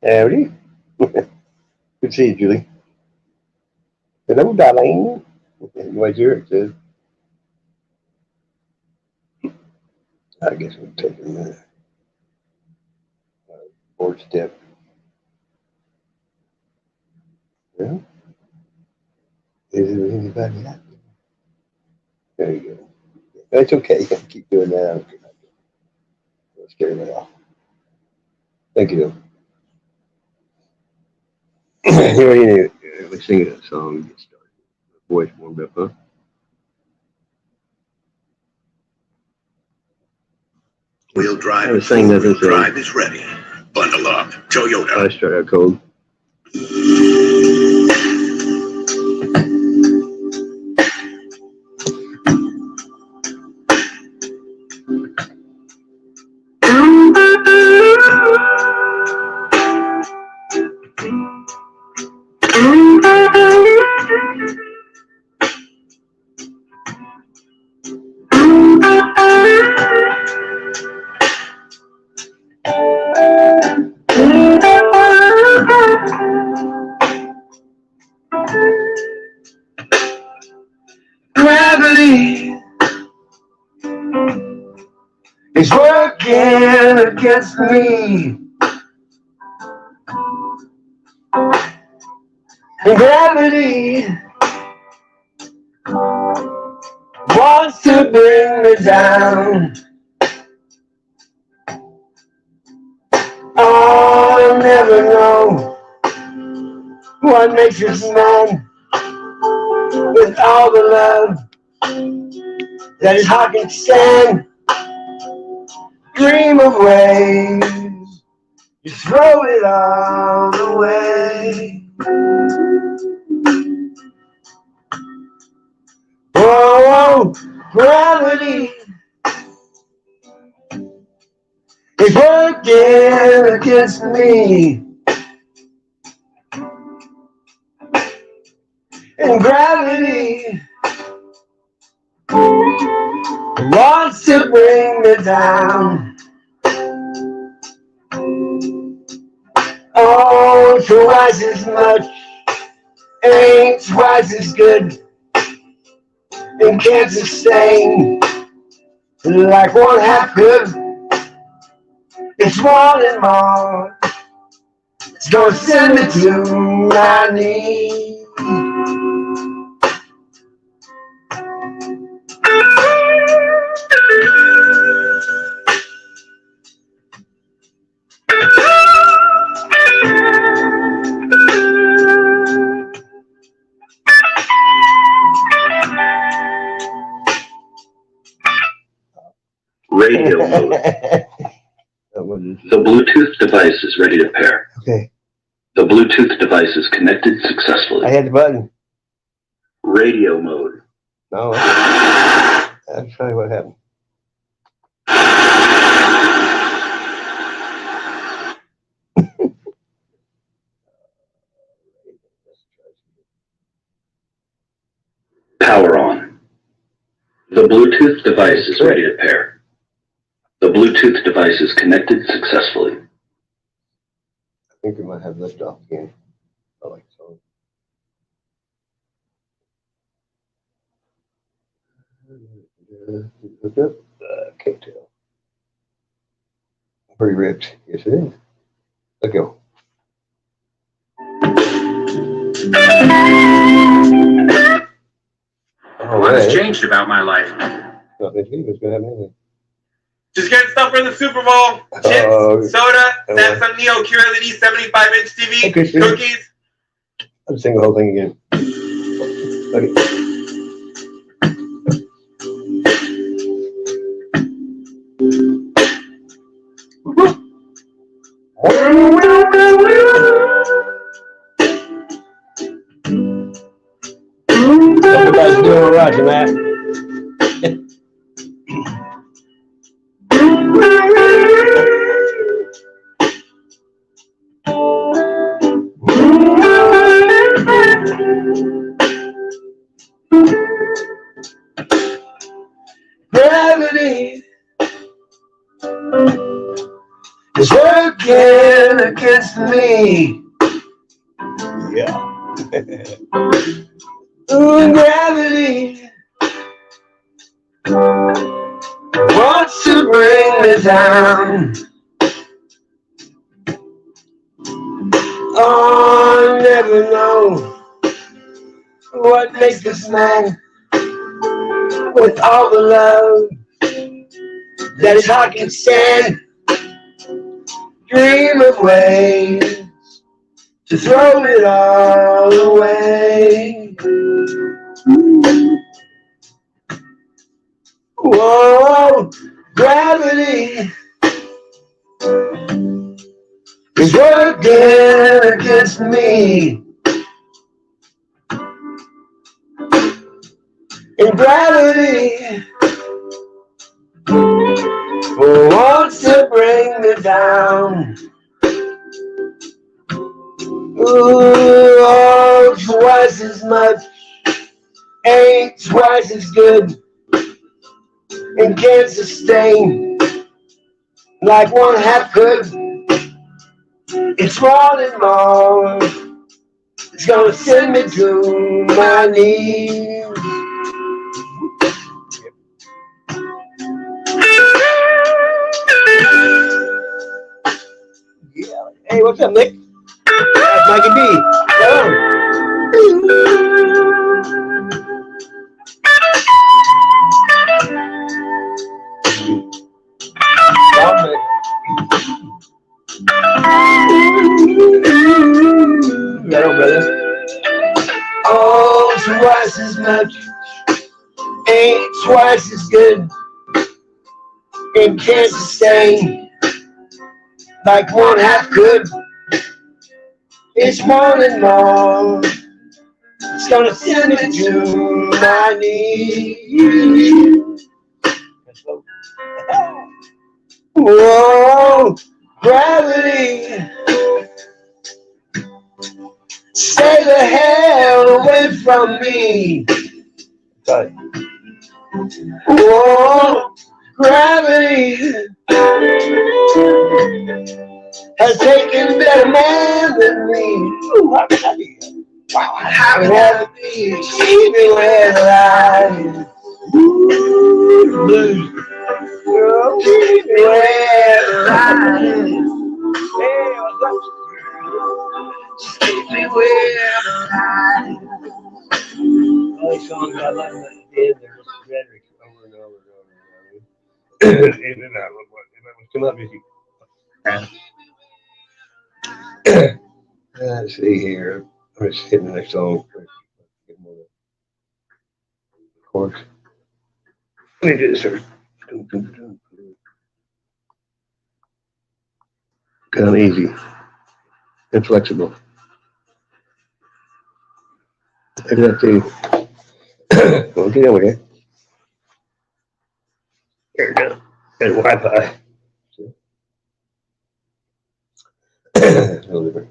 Howdy. Good to see you, Julie. Hello, darling. You want to hear it, too? I guess we'll take a minute. Board step. Well, is there anybody out there? There you go. That's okay. Keep doing that. Let's get it off. Thank you. Here we go. Let's sing that song and get started. Voice warmed up, huh? Wheel drive is ready. Bundle up. Toyota. I start out cold. Gravity is working against me. And gravity wants to bring me down. Oh, I'll never know what makes this man with all the love that his heart can stand. Dream of ways, you throw it all away. Oh, gravity is working against me. And gravity wants to bring me down. Oh, twice as much ain't twice as good, and can't sustain like one half could. It's more and more. It's gonna send me to my knees. Radio mode. The Bluetooth device is ready to pair. Okay. The Bluetooth device is connected successfully. I had the button. Radio mode. No. I'll show you what happened. Power on. The Bluetooth device is ready to pair. The Bluetooth device is connected successfully. I think we might have lift off again. I like so. Look up. Can't tell. Pretty ripped. Yes, it is. Let's go. What has changed about my life? Nothing is going to happen anything. Just getting stuff for the Super Bowl. Chips, soda, Samsung Neo QLED 75-inch TV, Okay, sure. cookies. I'll sing the whole thing again. Okay. Everybody's doing right, Matt. Gravity is working against me. Yeah. Ooh, gravity wants to bring me down. Oh, I never know what makes us mad with all the love that his heart can stand. Dream of ways to throw it all away. Whoa, gravity is working against me. And gravity wants to bring me down. Ooh, oh, twice as much ain't twice as good, and can't sustain like one half could. It's more and more. It's gonna send me to my knees. Yeah. Hey, what's up, Nick? That's Mikey B. Hello. Hello, brother. Oh, twice as much ain't twice as good, and can't sustain like one half could. It's more and more. It's gonna send me to my knees. Whoa, gravity, stay the hell away from me. Whoa, gravity has taken better man than me. Ooh, how can I be? How can I be? Keep me where I blues. Girl, keep me where I Hey, what's up? Just keep me where I all these songs I like that did, they're just rhetoric over and over and over and over. If it come up, let's see here. I'm just hitting the next song. Get more chords. Let me do this first. Kind of easy and flexible. I can have to. Okay, over here. There we go. And Wi-Fi. A little different.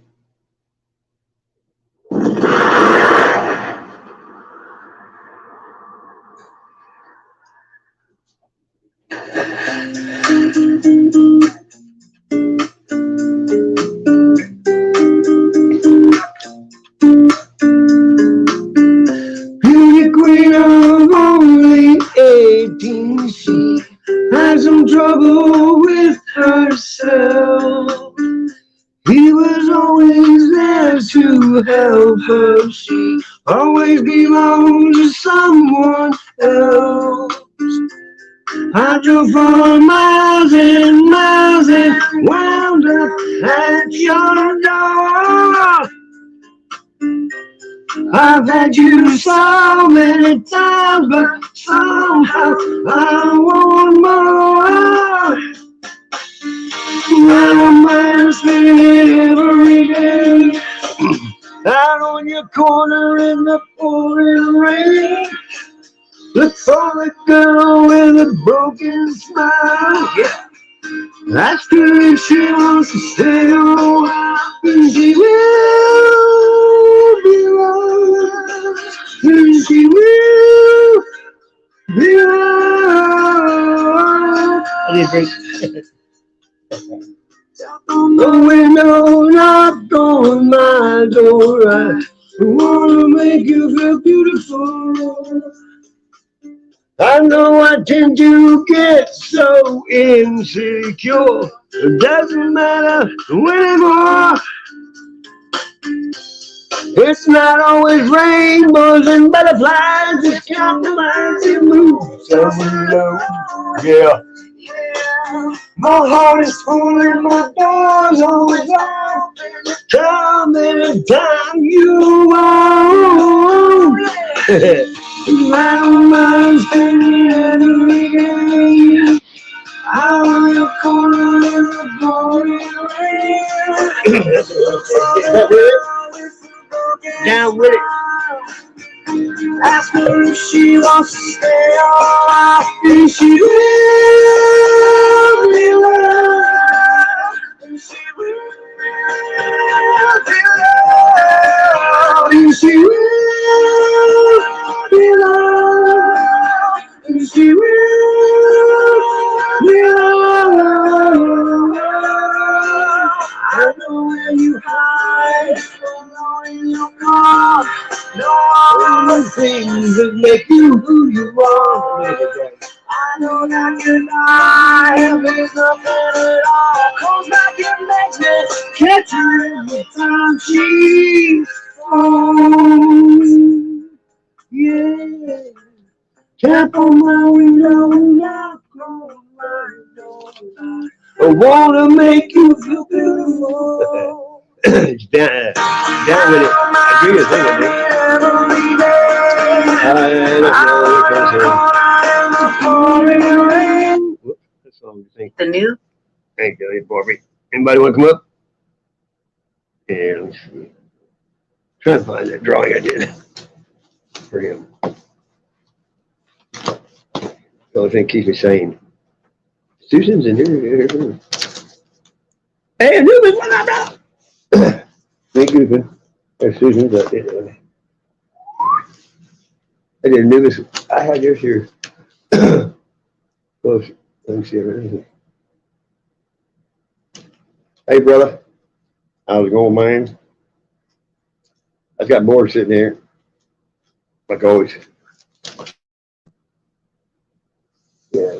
Beauty queen of only 18, she had some trouble with herself. He was always there to help her. She always belonged to someone else. I drove for miles and miles and wound up at your door. I've had you so many times, but somehow I want more. Now I'm spending every day out on your corner in the pouring rain. Look for the girl with a broken smile. Yeah. Ask her if she wants to stay a while, and she will be lost, and she will be lost. I need a break. The window knocked on my door. I wanna make you feel beautiful. I know I tend to get so insecure. It doesn't matter anymore. It's not always rainbows and butterflies. It's compromise and moves so low. Yeah. My heart is full and my door's always open. Come anytime you want. I don't mind spending every weekend. I will call in the pouring rain. Down with it. Ask her if she wants to stay or if she will be loved. If she will be loved. If she will be loved. If she will be loved. I know where you hide. I know in your car. No all the things that make you who you are. I know that you're not having nothing at all. Comes back and makes me catch her every time she falls. Yeah. Tap on my window, knock on my door. I wanna make you feel beautiful. down with it. I agree with it. That's all we think. The new? Thank you, Barbie. Anybody want to come up? Yeah, let me see. Trying to find that drawing I did for him. The only thing keeps me sane. Susan's in here. Hey, Newman, what up, bro? Thank you, there's Susan's up there. I did Newman. I had yours here. Close. Let me see everything. Hey, brother. How's it going, man? I've got board sitting here, like always. Yeah.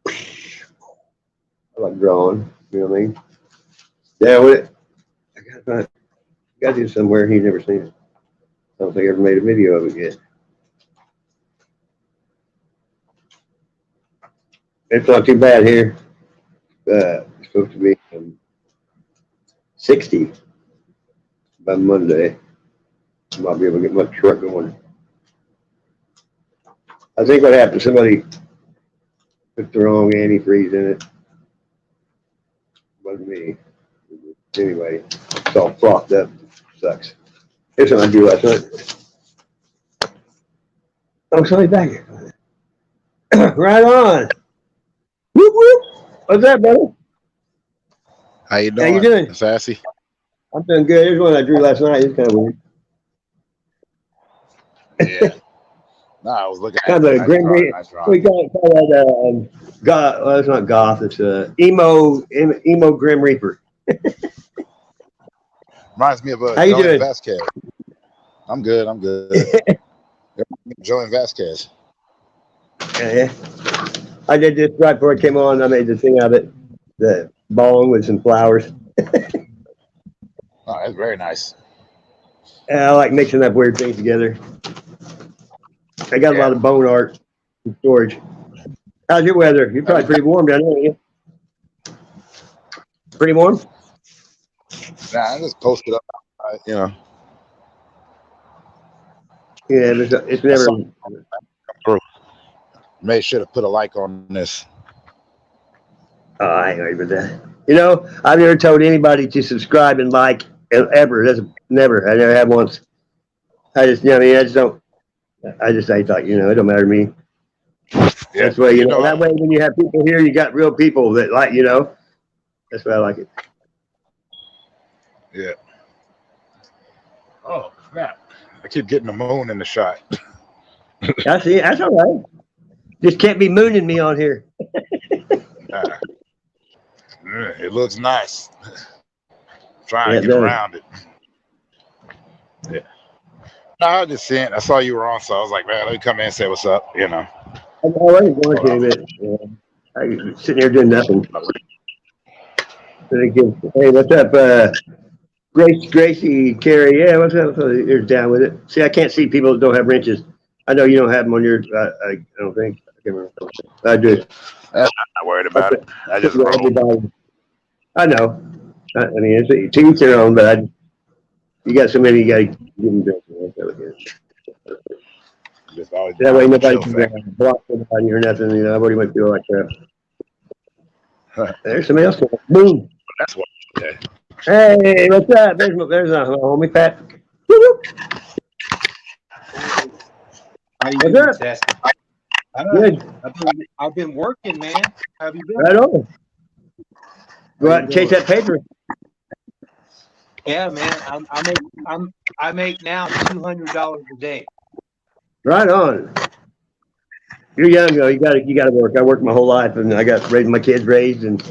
I like drawing, you know what I mean? Yeah, with it. I got it somewhere. He's never seen it. I don't think I ever made a video of it yet. It's not too bad here. It's supposed to be 60 by Monday. I might be able to get my truck going. I think what happened, somebody put the wrong antifreeze in it. Wasn't me. Anyway, it's all frothed up. Sucks. Here's what I do last night. Oh, somebody back here. Right on. Whoop, whoop. What's that, brother? How you doing? How you doing? Sassy. I'm doing good. Here's one I drew last night. It's kind of weird. Yeah. No, I was looking at Kind of a Grim Reaper. We call that goth. Well, it's not goth. It's emo Grim Reaper. Reminds me of How you Joey doing? Vasquez. I'm good. Joey Vasquez. Yeah. I did this right before it came on. I made the thing of it, the bong with some flowers. Oh, that's very nice. I like mixing up weird things together. I got a lot of bone art in storage. How's your weather? You're probably pretty warm down there, aren't you? Pretty warm? Nah, I just posted up, you know. Yeah, it's never. Come through. Made sure to put a like on this. Oh, I ain't worried about that. You know, I've never told anybody to subscribe and like ever. That's never. I never have once. I just, you know, I mean, I just don't. I thought, you know, it don't matter to me. Yeah, That's why, you know, that way when you have people here, you got real people that like, you know. That's why I like it. Yeah. Oh crap! I keep getting the moon in the shot. That's it. That's all right. Just can't be mooning me on here. It looks nice. Trying to get around it. Yeah. No, I was just saying. I saw you were on, so I was like, man, let me come in and say what's up. You know. I wasn't going to, but I was sitting here doing nothing. Hey, what's up, Gracie, Carrie? Yeah, what's up? You're down with it. See, I can't see people that don't have wrenches. I know you don't have them on your. I don't think. I can't remember. I do. I'm not worried about it. I just everybody. I know. I mean, it's to each their own, but you got so many. You got to give them drinks. That way, nobody can block anybody or nothing. You know, everybody might feel like that. There's somebody else. Boom. That's what. Okay. Hey, what's up? There's a homie, Pat. How you What's doing, up? Tess? Good. I've been working, man. How have you been? Right on. Go out and chase that paper. Yeah, man. I make now $200 a day. Right on. You're young though. You gotta work. I worked my whole life, and I got raised my kids raised, and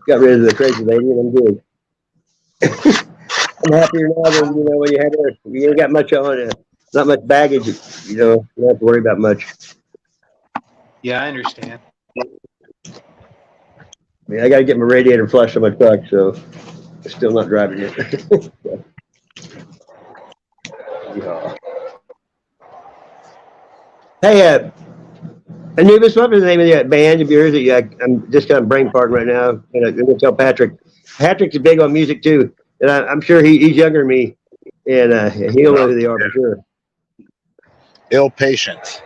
got rid of the crazy lady, and I'm good. I'm happier now than when you had her. You ain't got much on it. Not much baggage. You don't have to worry about much. Yeah, I understand. I got to get my radiator flushed on my truck, so I'm still not driving it. Yeah. Hey, Anubis, what was the name of that band of yours? I'm just kind of brain farting right now. I'm going to tell Patrick. Patrick's big on music too, and I'm sure he's younger than me, and he'll know who they are for sure. Ill Patience.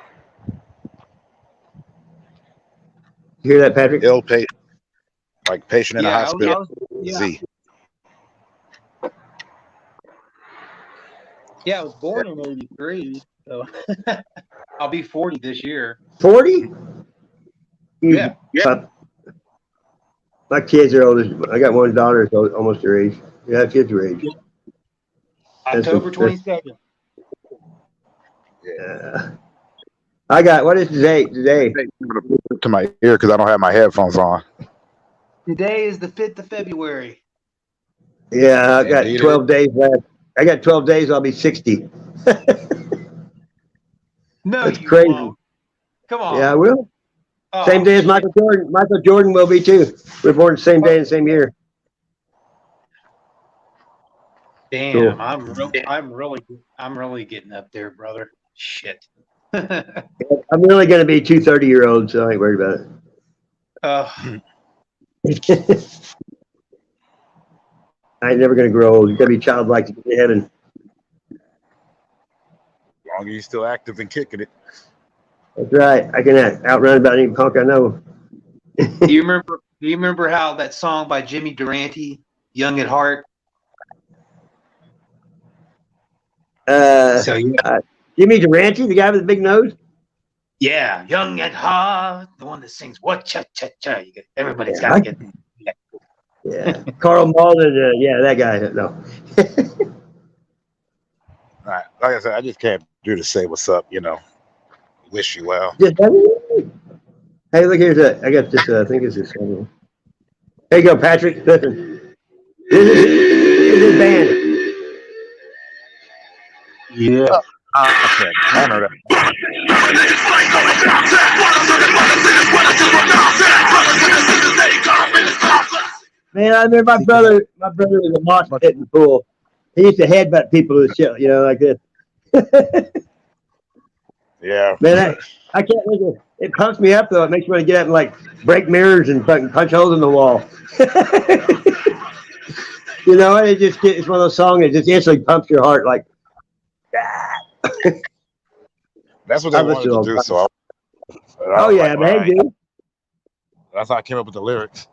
You hear that, Patrick? Ill patient. Like patient in a hospital. Z. Yeah, I was born in '83, so I'll be 40 this year. 40? Yeah. My kids are older. I got one daughter that's almost their age. Yeah, kids are age. October 22nd. Yeah. I got, what is today? To my ear because I don't have my headphones on. Today is the 5th of February. Yeah, I got 12 days left. I got 12 days, I'll be 60. No, That's you crazy. won't. Come on. Yeah, I will. Oh, Same day as Michael Jordan. Michael Jordan will be too. We're born the same day and same year. Damn, Cool. I'm really getting up there, brother. Shit. I'm really going to be 2 30-year-olds, so I ain't worried about it. I ain't never going to grow old. You got to be childlike to get to heaven. As long as you're still active and kicking it. That's right. I can outrun about any punk I know. Do you remember how that song by Jimmy Durante, "Young at Heart"? Jimmy Durante, the guy with the big nose? Yeah, "Young at Heart," the one that sings "What Cha Cha Cha." Everybody's got to get. Yeah, Carl Malden. Yeah, that guy. No. All right. Like I said, I just can't do to say what's up, Wish you well. Hey, look, here's that. I got this. I think it's this one. There you go, Patrick. Listen. Here's this band. Yeah. Okay. I know that. Man, I remember my brother was a mosh pit in the pool. He used to headbutt people with shit, like this. Yeah. Man, I can't think of it. It pumps me up though. It makes me want to get up and break mirrors and fucking punch holes in the wall. It's one of those songs that just instantly pumps your heart like. That's what they wanted to do. So oh yeah, man, dude. That's how I came up with the lyrics.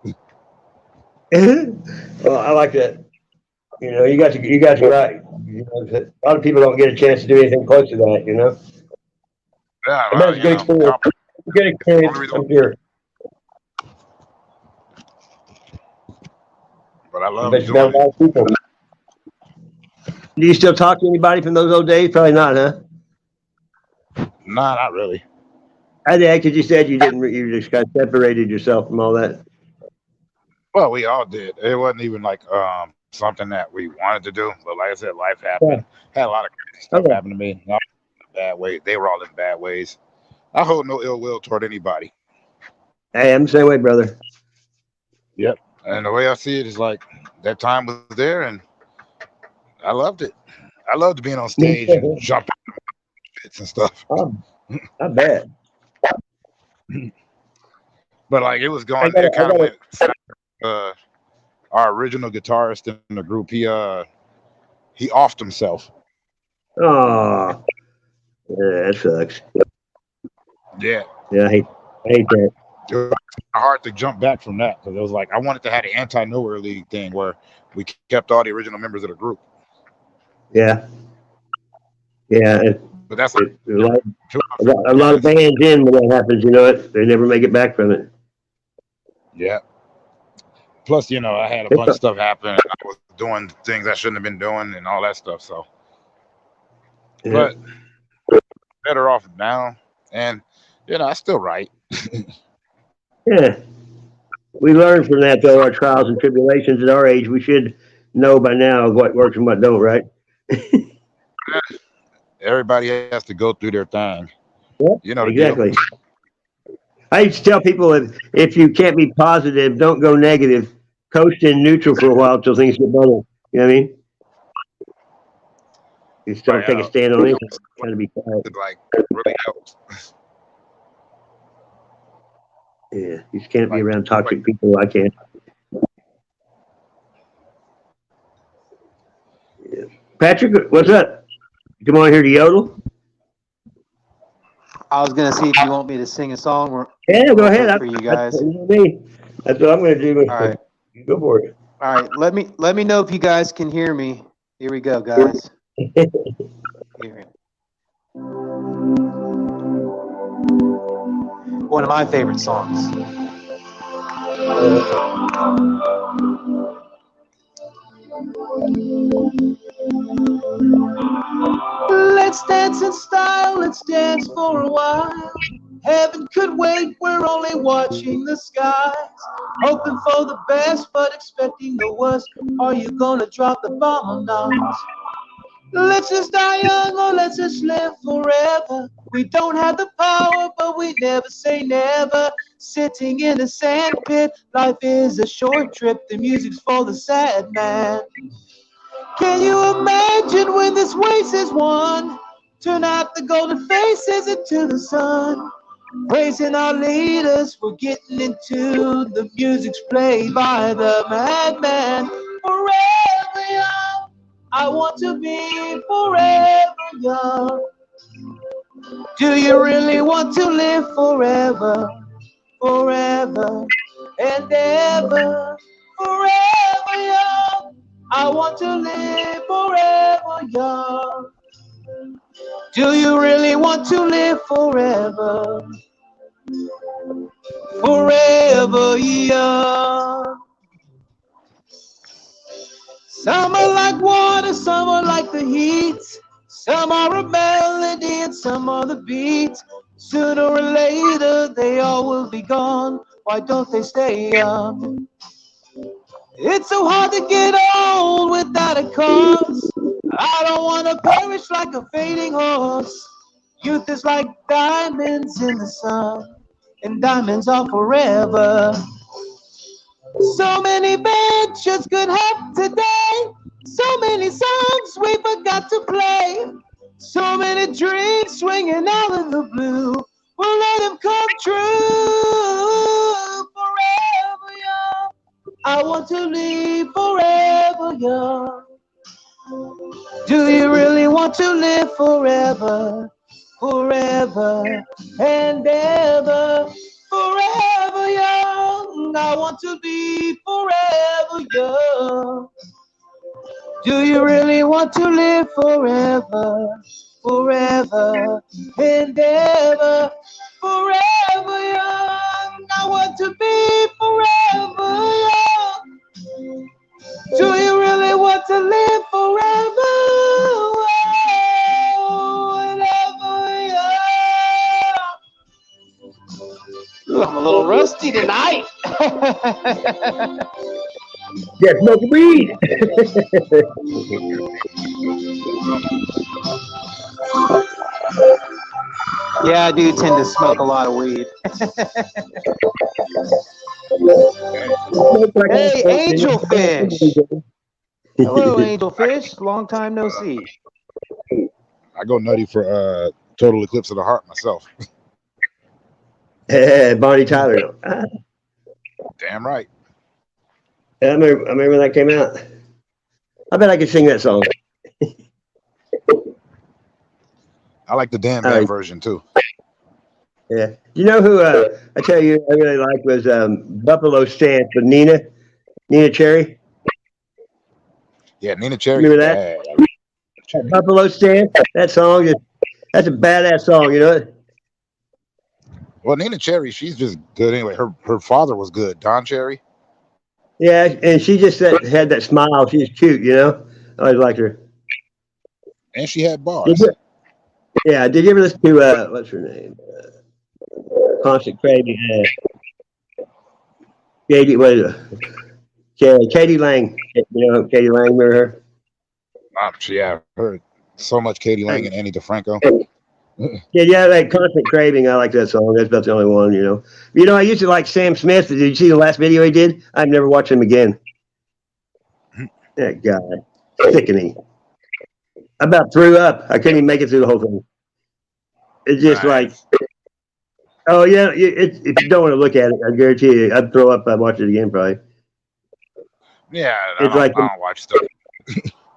Well, I like that. You got to right. A lot of people don't get a chance to do anything close to that. Yeah, Well, that's a good experience. Good experience, I'm sure. But I love doing a lot of people. Do you still talk to anybody from those old days? Probably not, huh? Nah, not really. I did, because you said you didn't. You just got separated yourself from all that. Well, we all did. It wasn't even like something that we wanted to do, but like I said, life happened. Had a lot of crazy stuff happen to me. Not in a bad way. They were all in bad ways. I hold no ill will toward anybody. Hey, I'm the same way, brother. Yep. And the way I see it is like that time was there, and I loved it. I loved being on stage and jumping fits and stuff. Not bad. But like it was going. It kind of went. Our original guitarist in the group, he offed himself. Oh, yeah, that sucks. Yeah. Yeah, I hate that. It was hard to jump back from that because it was like I wanted to have the anti-nowhere league thing where we kept all the original members of the group. Yeah. But that's a lot of bands in when that happens. You know it. They never make it back from it. Yeah. Plus, you know, I had a bunch of stuff happen. And I was doing things I shouldn't have been doing and all that stuff. So, but better off now, and you know, I still write. Yeah, we learn from that though. Our trials and tribulations at our age, we should know by now what works and what don't, right? Everybody has to go through their thing. Yep, you know, exactly. I used to tell people if you can't be positive, don't go negative. Coast in neutral for a while until things get better. You know what I mean? You still take a stand on it. Trying to be quiet. It like really helps. Yeah, you just can't be around toxic people. I can't. Yeah. Patrick, what's up? Come on here to yodel. I was gonna see if you want me to sing a song. Yeah, go ahead. For you guys. That's what I'm gonna do. All right. Go for it. All right. Let me know if you guys can hear me. Here we go, guys. Here. One of my favorite songs. Let's dance in style, let's dance for a while. Heaven could wait, we're only watching the skies. Hoping for the best, but expecting the worst. Are you gonna drop the bomb or not? Let's just die young or let's just live forever. We don't have the power, but we never say never. Sitting in a sand pit, life is a short trip. The music's for the sad man. Can you imagine when this race is won? Turn out the golden faces into the sun. Praising our leaders for getting into the music's played by the madman. Forever young, I want to be forever young. Do you really want to live forever, forever and ever? Forever young, I want to live forever young. Do you really want to live forever, forever young? Some are like water, some are like the heat. Some are a melody and some are the beat. Sooner or later they all will be gone. Why don't they stay young? It's so hard to get old without a cause. I don't want to perish like a fading horse. Youth is like diamonds in the sun, and diamonds are forever. So many ventures could have today. So many songs we forgot to play. So many dreams swinging out in the blue. We'll let them come true. Forever young, I want to live forever young. Do you really want to live forever, forever and ever? Forever young, I want to be forever young. Do you really want to live forever, forever and ever? Forever young, I want to be forever young. Do you really want to live forever? Ooh, I'm a little rusty tonight. Yeah, smoke weed. Yeah, I do tend to smoke a lot of weed. Hey, Angelfish. Hello, Angelfish. Long time no see. I go nutty for Total Eclipse of the Heart myself. Bonnie Tyler. Damn right. I remember when that came out. I bet I could sing that song. I like the Dan Band version too. Yeah. You know who I tell you I really like was Buffalo Stance with Nina Cherry. Yeah, Nina Cherry. Remember that? Buffalo Stance. That song that's a badass song, you know? Well, Nina Cherry, she's just good anyway. Her father was good, Don Cherry. Yeah, and she just had that smile. She's cute, you know? I always liked her. And she had bars. Did you ever listen to what's her name? Constant Craving. Katie Lang. You know Katie Lang, remember her? Yeah, I've heard so much Katie Lang and Annie DeFranco. Yeah, like Constant Craving. I like that song. That's about the only one, you know. You know, I used to like Sam Smith. Did you see the last video he did? I've never watched him again. That guy. Sickening. I about threw up. I couldn't even make it through the whole thing. It's just like, oh, yeah, if you don't want to look at it, I guarantee you, I'd throw up. I'd watch it again, probably. Yeah, I don't watch stuff.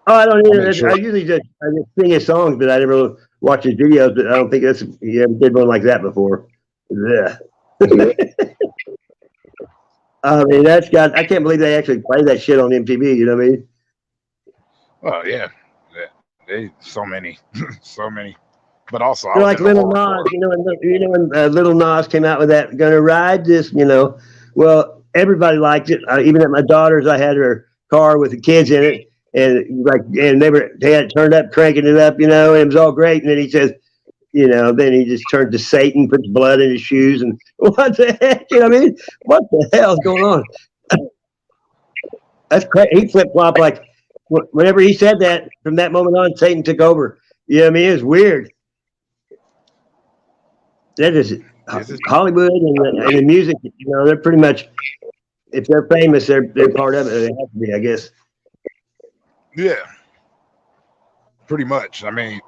Oh, I don't either. I usually just sing his songs, but I never watch his videos. But I don't think he ever did one like that before. Yeah. I mean, I can't believe they actually play that shit on MTV. You know what I mean? Well, yeah, they so many. But also, They're like Little Nas. You know when Little Nas came out with that "Gonna Ride This," you know. Well, everybody liked it. Even at my daughter's, I had her car with the kids in it. And they had it turned up, cranking it up, you know, and it was all great. And then he says, you know, then he just turned to Satan, puts blood in his shoes, and what the heck? You know what I mean? What the hell is going on? That's crazy. He flip flopped like whenever he said that. From that moment on, Satan took over. You know what I mean? It's weird. That is Hollywood and the music. You know, they're pretty much, if they're famous, they're part of it. They have to be, I guess. Yeah, pretty much. I mean,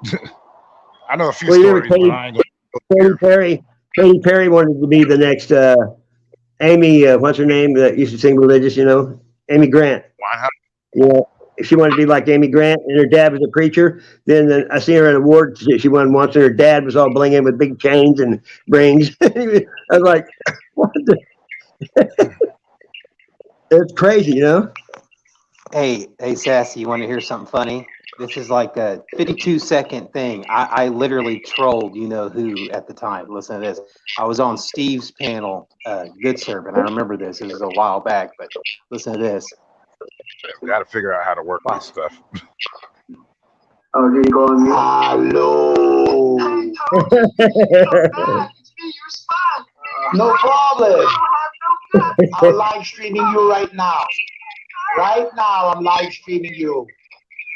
I know a few stories, but I ain't gonna. Katy Perry wanted to be the next Amy. What's her name? That used to sing religious. You know, Amy Grant. You know, she wanted to be like Amy Grant, and her dad was a preacher. Then I seen her at awards. She won once, and her dad was all blinging with big chains and rings. I was like, what the? It's crazy, you know. Hey, Sassy, you want to hear something funny? This is like a 52-second thing. I literally trolled you know who at the time. Listen to this. I was on Steve's panel, Good Servant. I remember this. This was a while back, but listen to this. We got to figure out how to work this stuff. Oh, here you go on me. Hello. No problem. I'm live streaming you right now. Right now, I'm live streaming you.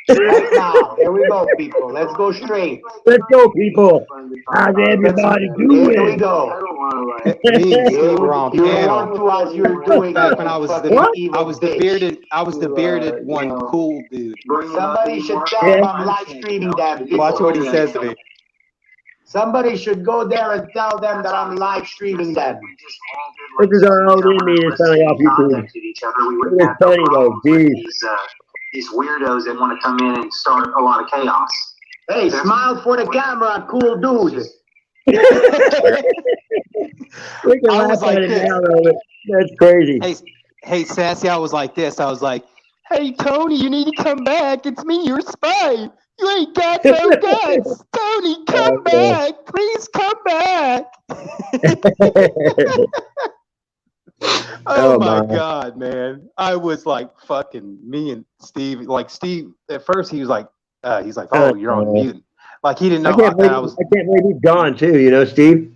Right now. Here we go, people. Let's go straight. Let's go, people. How's everybody doing? Here we go. Me and Steve were on panel. To us, you're doing back when I was the bearded one, cool dude. Somebody should tell them I'm live streaming them. Watch what he says to me. Somebody should go there and tell them that I'm live streaming them. This is our old enemy that's coming off YouTube. It's funny though, geez. These weirdos that want to come in and start a lot of chaos. Hey, smile for the camera, cool dude. We can laugh at it now, though. That's crazy. Hey, Sassy, I was like this. I was like, hey, Tony, you need to come back. It's me, your spy. You ain't got no guts. Tony, come back. Please come back. Oh my God, man. I was like fucking me and Steve. Like Steve, at first he was like, oh, you're on mute. Like he didn't know. I can't believe he's gone too, you know, Steve.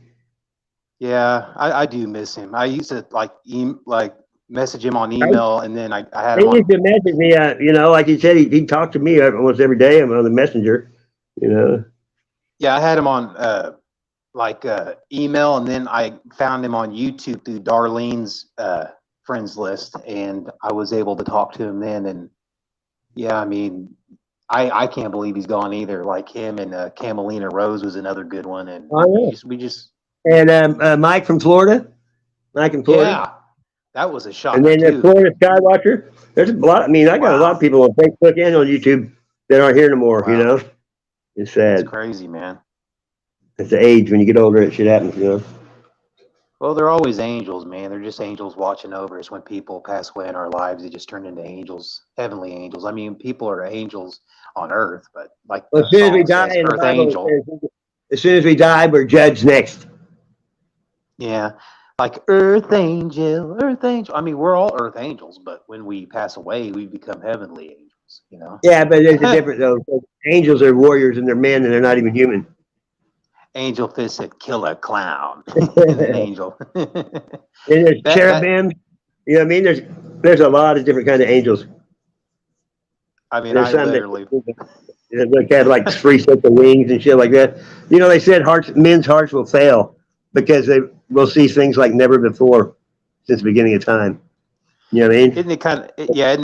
Yeah, I do miss him. I used to like message him on email, and then I had He him on. used to message me, like he said, he talked to me almost every day. I'm on the messenger, Yeah, I had him on email, and then I found him on YouTube through Darlene's friends list, and I was able to talk to him then. And yeah, I mean, I can't believe he's gone either. Like him and Camelina Rose was another good one, and we just and Mike from Florida, Mike in Florida, yeah, that was a shocker and then the too. Florida Skywatcher. There's a lot. I mean, I got a lot of people on Facebook and on YouTube that aren't here no more. Wow. It's sad. It's crazy, man. It's the age. When you get older, it shit happens. Well, they're always angels, man. They're just angels watching over us. When people pass away in our lives, they just turn into angels, heavenly angels. I mean, people are angels on earth, but like Well, as soon as we die in the Earth Bible, angel. as soon as we die, we're judged next. Yeah, like Earth angel, Earth angel. I mean, we're all Earth angels, but when we pass away, we become heavenly angels. Yeah, but there's a difference though. Angels are warriors and they're men and they're not even human. Angel fist said, "Killer clown." And an angel. And there's cherubim. You know what I mean? There's a lot of different kind of angels. I mean, there's I some literally. that have like 3 sets of wings and shit like that. They said men's hearts will fail because they will see things like never before since the beginning of time. You know what I mean? Isn't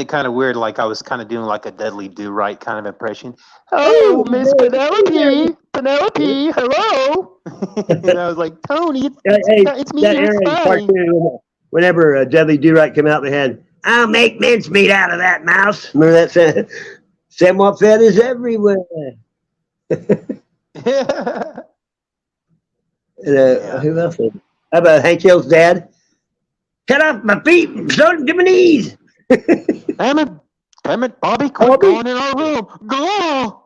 it kind of weird? Like I was kind of doing like a Dudley Do-Right kind of impression. Oh, Miss Penelope, hello. And I was like, Tony, it's me. That era cartoon, whenever Dudley Do-Right came out, they had, "I'll make mincemeat out of that mouse." Remember that saying? "Somewhat feathers everywhere." And, who else? How about Hank Hill's dad? "Cut off my feet and start to my knees." Damn it, Bobby, quit going in our room. Go.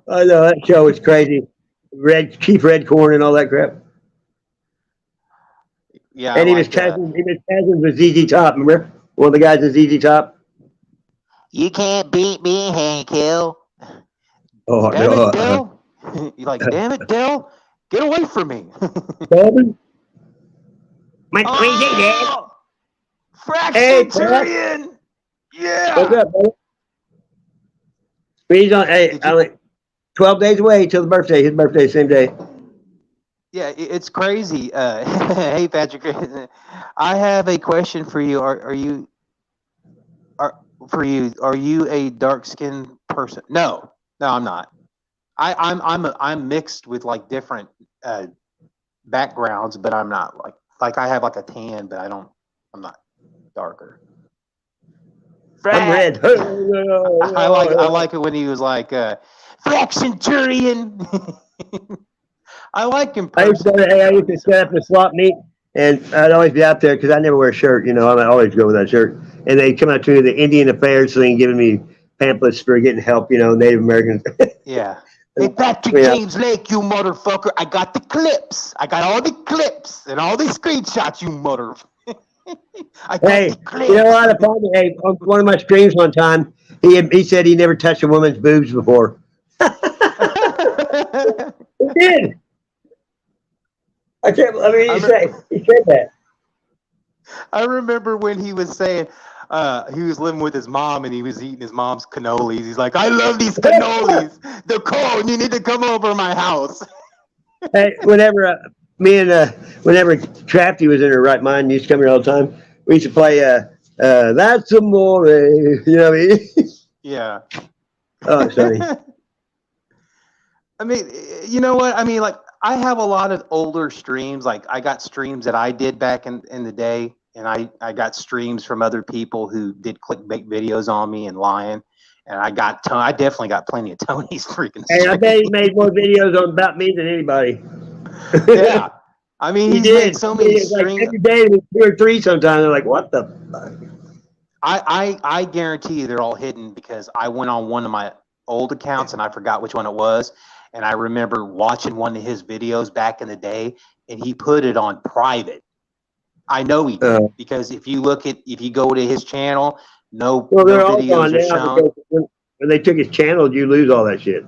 I know, that show was crazy. Chief Red Corn and all that crap. Yeah, and he was cousins with ZZ Top. Remember, one of the guys in ZZ Top. You can't beat me, Hank Hill. Oh damn no! It, Dell. You're like, damn it, Dell, get away from me. Bobby? Fractionarian. Yeah. What's up, brother? He's on. Hey, I'm like 12 days away till the birthday. His birthday, same day. Yeah, it's crazy. Hey, Patrick, I have a question for you. Are you a dark-skinned person? No, I'm not. I'm mixed with like different backgrounds, but I'm not like I have like a tan, but I'm not darker. I'm red. I like it when he was like Fractionarian. I like him. I used to set up the swap meet, and I'd always be out there because I never wear a shirt. I always go with that shirt. And they come out to the Indian Affairs thing, giving me pamphlets for getting help. Native Americans. Yeah. Hey, Patrick James Lake, you motherfucker! I got the clips. I got all the clips and all the screenshots, you motherfucker. Hey, you know what? Hey, on one of my streams one time, he said he never touched a woman's boobs before. He did. He said that. I remember when he was saying he was living with his mom and he was eating his mom's cannolis. He's like, "I love these cannolis. They're cold. You need to come over to my house." Hey, whenever Crafty was in her right mind, he used to come here all the time. We used to play "That's Amore." You know what I mean? Yeah. Oh, sorry. I mean, you know what? I mean, like, I have a lot of older streams. Like, I got streams that I did back in the day, and I got streams from other people who did clickbait videos on me and lying. And I definitely got plenty of Tony's freaking streams. Hey, I bet he made more videos about me than anybody. Yeah. I mean, he's made so many streams. Like every day, 2 or 3 sometimes. They're like, what the fuck? I guarantee you they're all hidden because I went on one of my old accounts and I forgot which one it was. And I remember watching one of his videos back in the day and he put it on private. I know he did because if you go to his channel, no videos are shown. When they took his channel, you lose all that shit.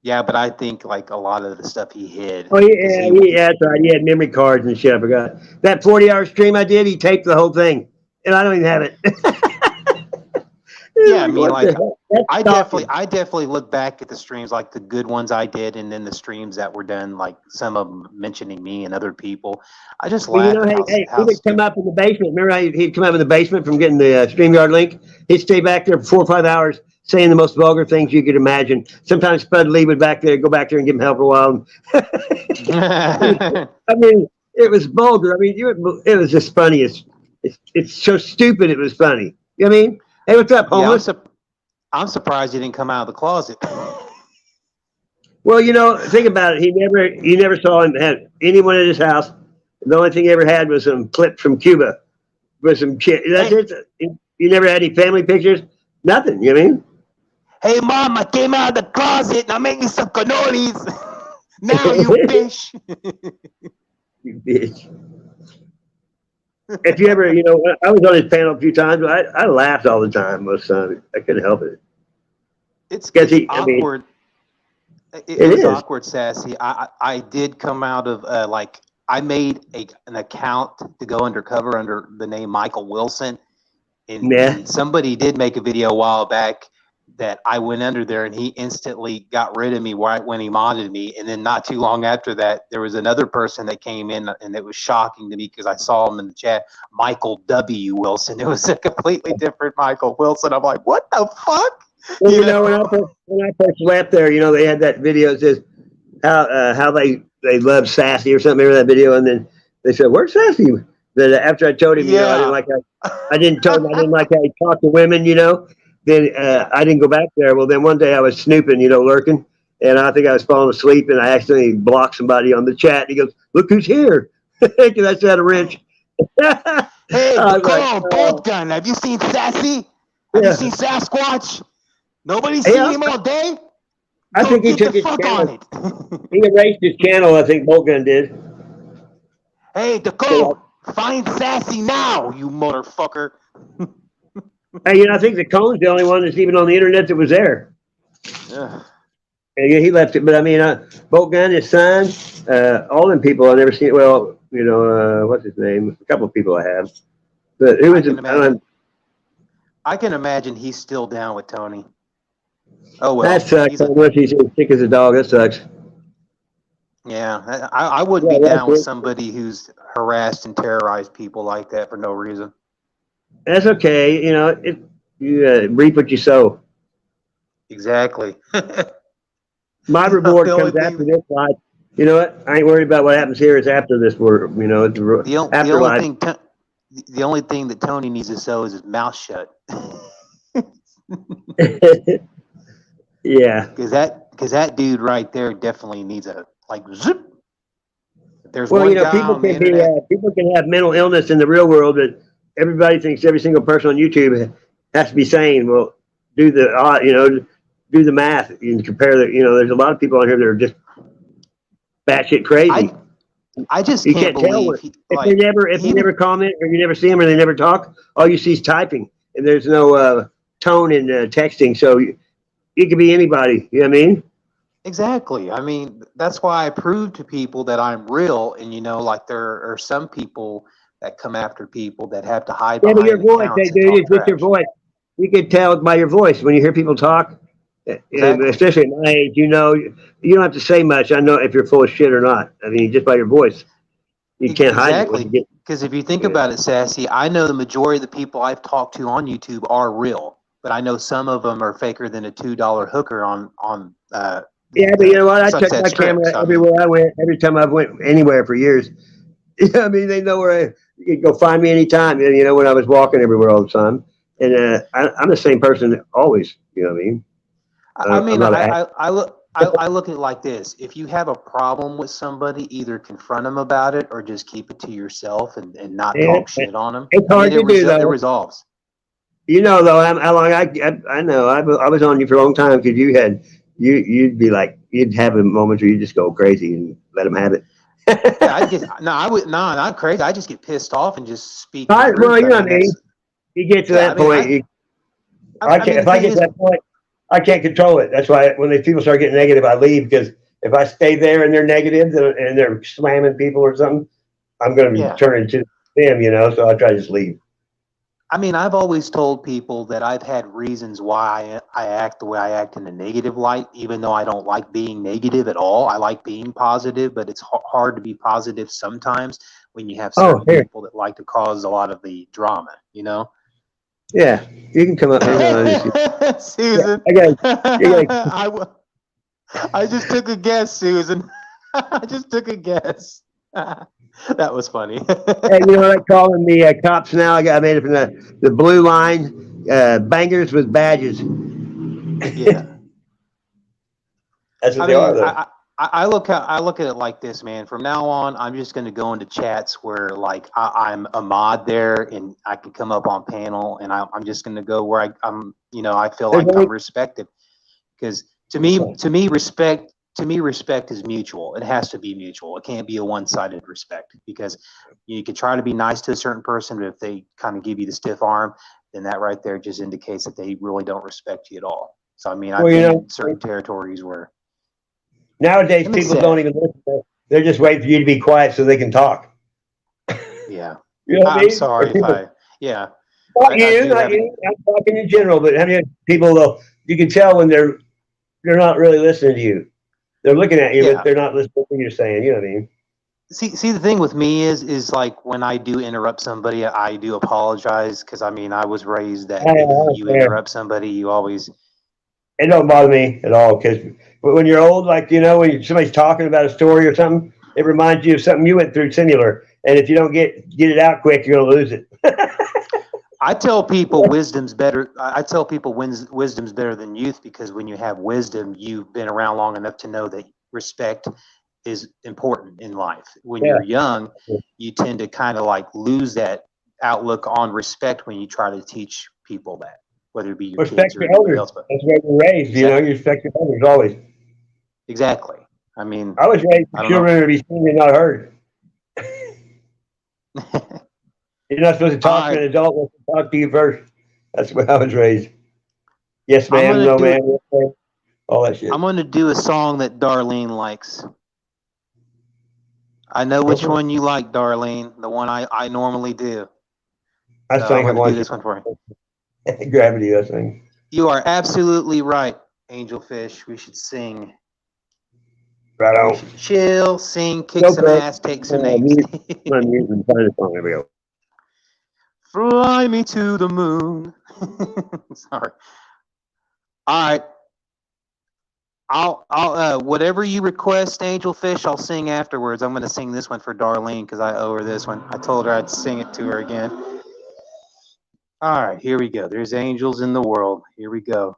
Yeah, but I think like a lot of the stuff he hid. Oh yeah, that's right. He had memory cards and shit. I forgot that 40-hour stream I did. He taped the whole thing, and I don't even have it. Yeah, I mean, like I stalking. definitely look back at the streams, like the good ones I did, and then the streams that were done, like some of them mentioning me and other people. I just Well, you laugh know, at he would come up in the basement. Remember how he'd come up in the basement from getting the StreamYard link? He'd stay back there for 4 or 5 hours saying the most vulgar things you could imagine. Sometimes Spud Lee would go back there and give him help for a while. I mean, it was vulgar. I mean, it was just funny. It's so stupid. It was funny. You know what I mean? Hey, what's up, homeless? Yeah, I'm surprised he didn't come out of the closet. Well, you know, think about it. He never saw him have anyone at his house. The only thing he ever had was some clips from Cuba with some shit. That's it. You never had any family pictures? Nothing. You know what I mean? Hey, Mom, I came out of the closet. Now make me some cannolis. Now, you fish. You bitch. If you ever, you know, I was on his panel a few times. I laughed all the time most of the time. I couldn't help it. It's I awkward. mean, It was awkward, Sassy. I did come out of like I made an account to go undercover under the name Michael Wilson, and somebody did make a video a while back that I went under there, and he instantly got rid of me right when he modded me. And then not too long after that, there was another person that came in, and it was shocking to me because I saw him in the chat, Michael W. Wilson. It was a completely different Michael Wilson. I'm like, what the fuck? Well, you know, when I first left there, you know, they had that video that says how they love Sassy or something. Remember that video? And then they said, "Where's Sassy?" Then after I told him, you know, I didn't like how he talked to women, you know. Then I didn't go back there. Well, then one day I was snooping, you know, lurking, and I think I was falling asleep, and I accidentally blocked somebody on the chat. And he goes, "Look who's here!" Because I said a wrench. Hey, Nicole, Bolt Gun, have you seen Sassy? Have you seen Sasquatch? Nobody's seen him all day? I think he took his channel. He erased his channel, I think Boltgun did. Hey, Dakota, find Sassy now, you motherfucker. Hey, you know, I think the Cone's the only one that's even on the internet that was there. Yeah. And he left it, but I mean, Boltgun, his son, all them people I've never seen. Well, you know, what's his name? A couple of people I have. But it was. I can imagine he's still down with Tony. Oh well, that sucks. He's as sick as a dog. That sucks. Yeah, I wouldn't be down with somebody who's harassed and terrorized people like that for no reason. That's okay. You know, you reap what you sow. Exactly. My reward comes after this life. You know what? I ain't worried about what happens here. It's after this. You know, the only thing that Tony needs to sow is his mouth shut. Yeah. Because that dude right there definitely needs a zip. There's well, you know, people can have mental illness in the real world, but everybody thinks every single person on YouTube has to be sane. Well, do the math and compare the. You know, there's a lot of people on here that are just batshit crazy. I just you can't believe if they never comment or you never see them or they never talk, all you see is typing and there's no tone in texting. So it could be anybody. You know what I mean? Exactly. I mean, that's why I prove to people that I'm real. And you know, like there are some people that come after people that have to hide behind your voice. Hey, dude, it's just your voice. You can tell by your voice when you hear people talk. Exactly. Especially at my age, you know, you don't have to say much. I know if you're full of shit or not. I mean, just by your voice, you can't hide it. Because if you think about it, Sassy, I know the majority of the people I've talked to on YouTube are real, but I know some of them are faker than a $2 hooker on. Yeah, but you know what? I check my camera everywhere I went. Every time I went anywhere for years. You know what I mean? They know where you can go find me anytime. You know, when I was walking everywhere all the time, and I'm the same person always. You know what I mean? I look at it like this. If you have a problem with somebody, either confront them about it or just keep it to yourself and not talk shit on them. It's hard to do, though. It resolves. You know, though, how long I know. I was on you for a long time because you'd be like, you'd have a moment where you just go crazy and let them have it. Yeah, not crazy. I just get pissed off and just speak. Well, you know what I mean? You get to that point. If I get to that point, I can't control it. That's why when people start getting negative, I leave, because if I stay there and they're negative and they're slamming people or something, I'm going to be turning to them, you know. So I try to just leave. I mean, I've always told people that I've had reasons why I act the way I act in the negative light, even though I don't like being negative at all. I like being positive, but it's hard to be positive sometimes when you have certain people that like to cause a lot of the drama, you know? Yeah, you can come up. Susan. Yeah, I just took a guess, Susan. I just took a guess. That was funny. Hey, you know what I call them? The cops now. I made it from the blue line, bangers with badges. Yeah. That's what they are, though. I look at it like this, man. From now on, I'm just going to go into chats where like I'm a mod there, and I can come up on panel, and I'm just going to go where I'm, you know, I feel like I'm respected, because to me, respect is mutual. It has to be mutual. It can't be a one-sided respect, because you can try to be nice to a certain person, but if they kind of give you the stiff arm, then that right there just indicates that they really don't respect you at all. So I mean, I've been in certain territories where nowadays people don't even listen. They're just waiting for you to be quiet so they can talk. Yeah. You know what I mean? I'm sorry if I, yeah. Not you. I'm talking in general, but how many people, though, you can tell when they're not really listening to you. They're looking at you, but they're not listening to what you're saying. You know what I mean? See, the thing with me is like when I do interrupt somebody, I do apologize, because I mean, I was raised that if you interrupt somebody, you always. It don't bother me at all, because when you're old, like, you know, when somebody's talking about a story or something, it reminds you of something you went through similar. And if you don't get it out quick, you're going to lose it. I tell people wisdom's better. I tell people wisdom's better than youth, because when you have wisdom, you've been around long enough to know that respect is important in life. When you're young, you tend to kind of like lose that outlook on respect when you try to teach people that, whether it be your kids or anybody else. But that's where you're raised. You know, you respect your elders always. Exactly. I mean, I was raised for children to be seen and not heard. You're not supposed to talk to an adult unless they talk to you first. That's where I was raised. Yes, ma'am. No, ma'am. Yes, ma'am. All that shit. I'm going to do a song that Darlene likes. I know which one you like, Darlene. The one I normally do. I sang I'm going to do this one for you. Gravity, I sing. You are absolutely right, Angelfish. We should sing. Right on. We should chill, sing, kick some ass, take some names. There we go. Fly me to the moon. Sorry. All right. I'll whatever you request, Angelfish, I'll sing afterwards. I'm going to sing this one for Darlene because I owe her this one. I told her I'd sing it to her again. All right, here we go. There's angels in the world. Here we go.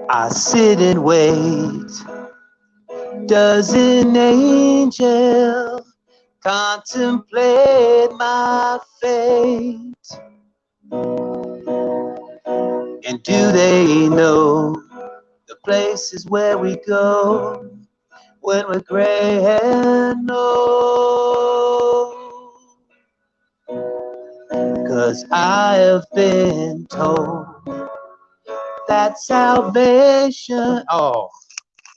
I sit and wait. Does an angel contemplate my fate? And do they know the places where we go when we're gray and old? 'Cause I have been told that salvation. Oh,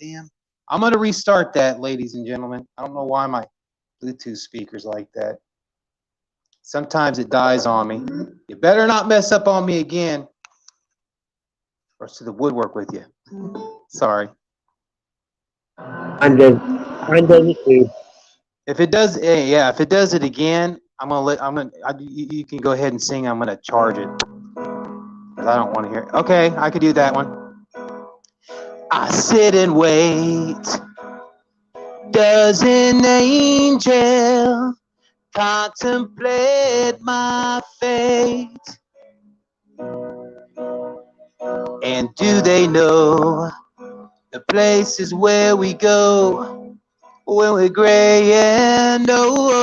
damn. I'm going to restart that, ladies and gentlemen. I don't know why my Bluetooth speaker's like that. Sometimes it dies on me. You better not mess up on me again, or it's to the woodwork with you. Sorry. I'm done it too. If it does, yeah, if it does it again, you can go ahead and sing. I'm gonna charge it because I don't want to hear it. Okay, I could do that one. I sit and wait. Does an angel contemplate my fate? And do they know the places where we go when we're gray and old?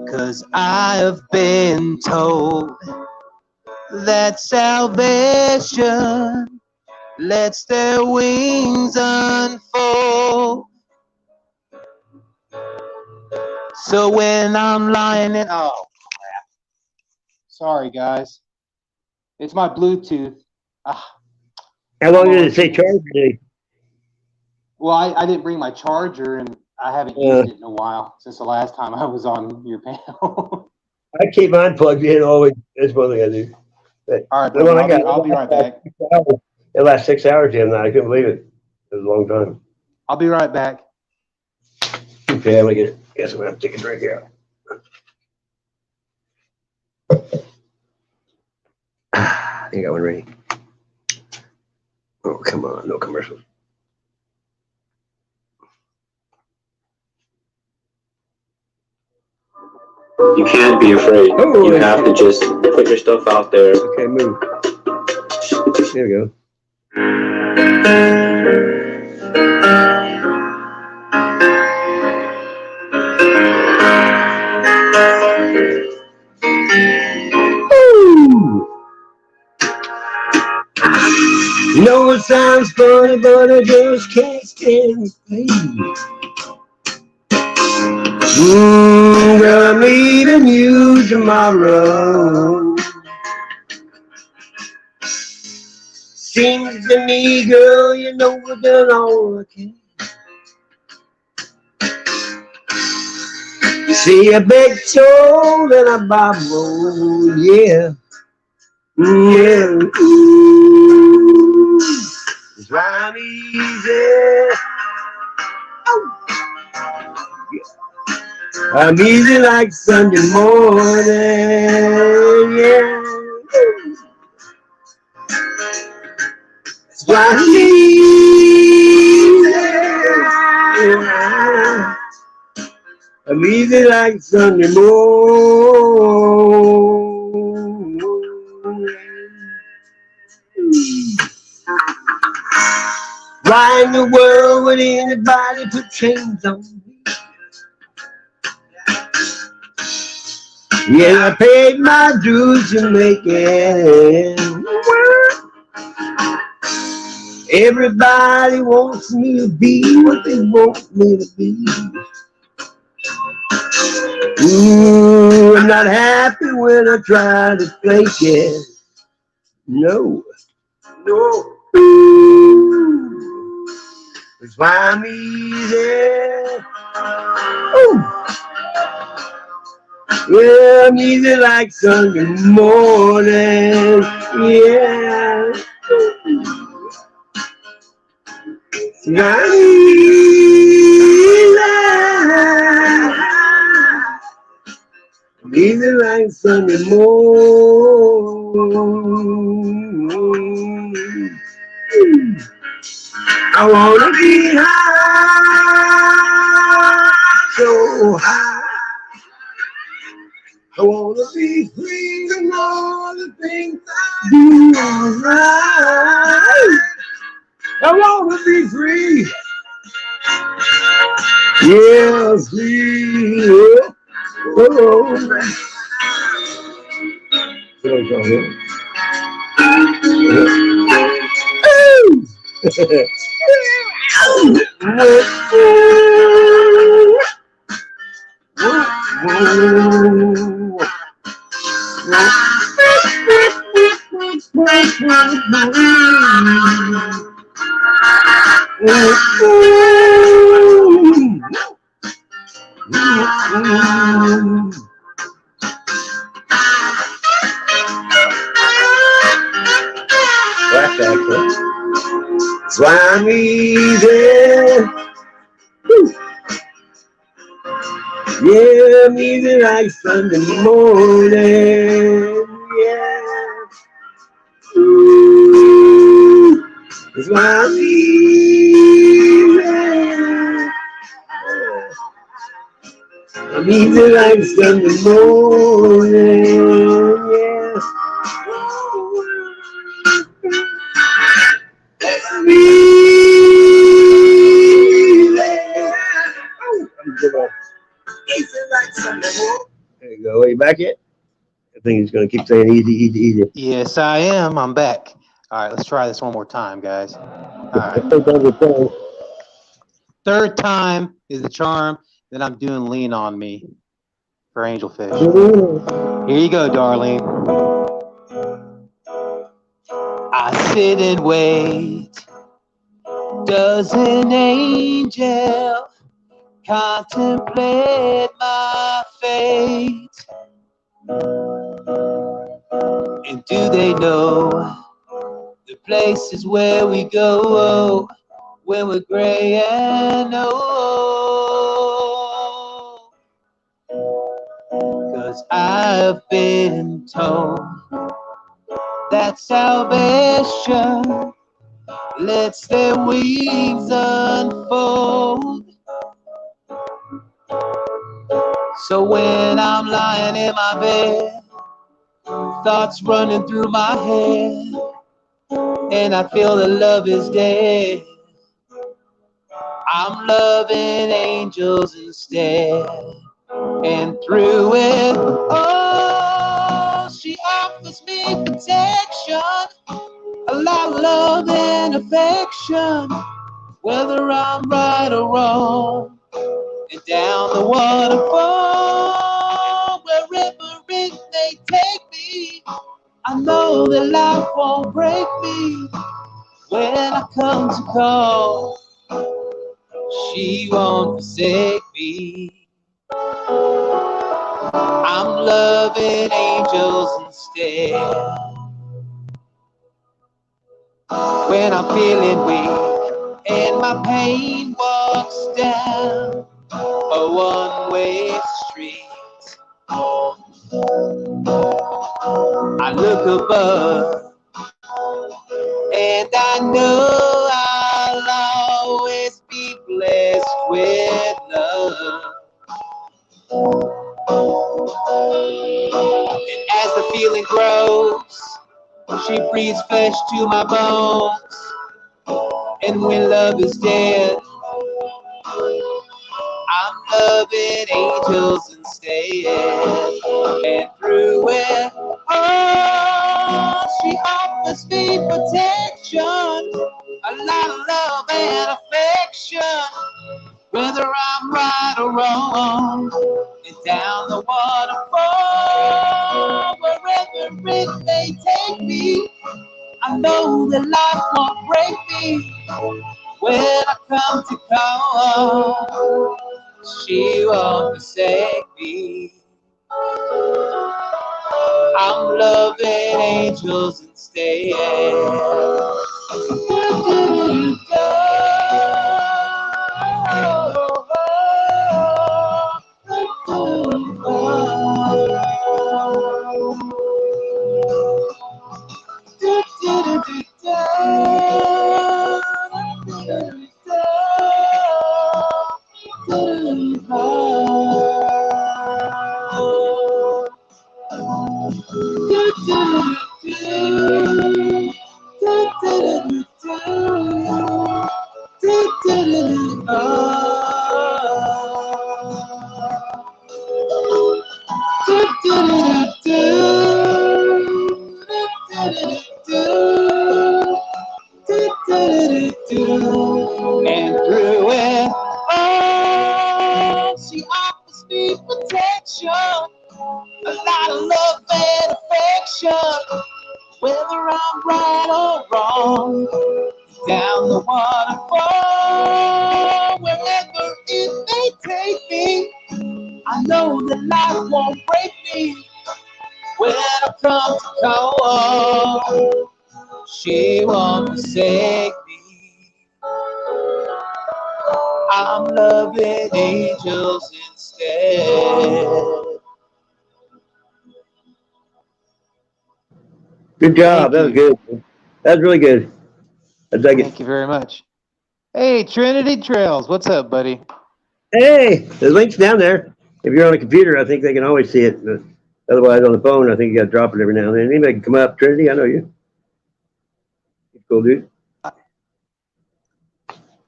'Cause I have been told that salvation lets their wings unfold. So when I'm lying in, oh crap! Sorry guys, it's my Bluetooth. Ah, How long did it say charge today? well, I didn't bring my charger, and I haven't used it in a while since the last time I was on your panel. I keep mine plugged in always. That's one thing I do. But All right, the brother, one I got, I'll be right back. It lasts 6 hours the other night. I couldn't believe it. It was a long time. I'll be right back. Okay, I'm gonna get it. Guess I'm gonna have to take a drink here. I think I got one ready. Oh, come on, no commercials. You can't be afraid. You have to just put your stuff out there. Okay, move. There we go. You know it sounds funny, but I just can't stand the pain. Girl, I'm leaving you tomorrow. Seems to me, girl, you know I've done all I can. You see a big soul and a Bible, yeah. Yeah. It's right easy. I'm easy like Sunday morning, yeah. It's right easy. Yeah. I'm easy like Sunday morning. Why in the world would anybody put chains on me? Yeah, I paid my dues to make it. Everybody wants me to be what they want me to be. Ooh, I'm not happy when I try to fake it. No. No. Ooh, it's why I'm easy. Ooh. Yeah, I'm easy like Sunday morning. Yeah. I'm easy like Sunday morning. I wanna be high, so high. I wanna be free to know the things I do right. I wanna be free. Yeah, free. Oh, that's why I'm easy. Yeah, I'm easy like Sunday morning. Yeah. Ooh, that's why I'm easy. I'm easy like Sunday morning. Yeah. There you go. Are you back yet? I think he's going to keep saying easy, easy, easy. Yes, I am. I'm back. All right, let's try this one more time, guys. All right. Third time is the charm. Then I'm doing Lean on Me for Angelfish. Ooh. Here you go, darling. I sit and wait. Does an angel contemplate my fate? And do they know the places where we go when we're gray and old? 'Cause I've been told that salvation lets their wings unfold. So when I'm lying in my bed, thoughts running through my head, and I feel that love is dead, I'm loving angels instead. And through it all, she offers me protection, a lot of love and affection, whether I'm right or wrong. And down the waterfall, wherever it may take me, I know that life won't break me. When I come to call, she won't forsake me. I'm loving angels instead. When I'm feeling weak and my pain walks down a one-way street, I look above and I know I'll always be blessed with love. And as the feeling grows, she breathes flesh to my bones. And when love is dead, I'm loving angels instead. And through it all, she offers me protection, a lot of love and affection, whether I'm right or wrong. And down the waterfall, wherever it may take me, I know that life won't break me. When I come to call, she won't forsake me. I'm loving angels instead. And through it all, she offers me protection, a lot of love and affection, whether I'm right or wrong. Down the waterfall, wherever it may take me, I know that life won't break me. When I come to call, she won't forsake me. I'm loving angels instead. Good job. Thank That was you. good. That was really good. I dug Thank it. you very much. Hey, Trinity Trails, what's up, buddy? Hey, the link's down there. If you're on a computer, I think they can always see it. But otherwise, on the phone, I think you got to drop it every now and then. Anybody can come up. Trinity, I know you. Cool, dude.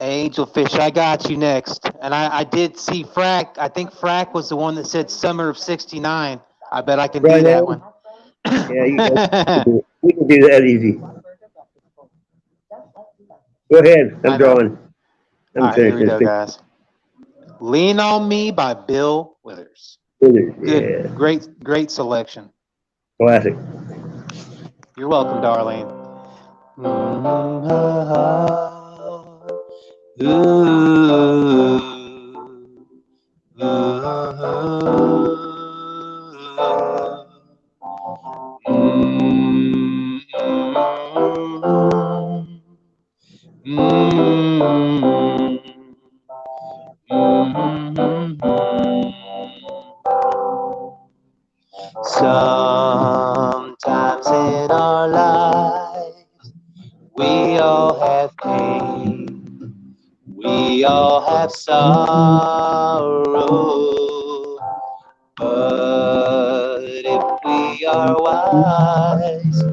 Angelfish, I got you next. And I did see Frack. I think Frack was the one that said summer of '69. I bet I can do Right that now? one. Yeah, you can do that easy. Go ahead. I'm I know. drawing. All right, here we go, guys. Lean on Me by Bill Withers. Yeah. Good, great selection. Classic. You're welcome, darling. Sometimes in our lives, we all have pain, we all have sorrow, but if we are wise,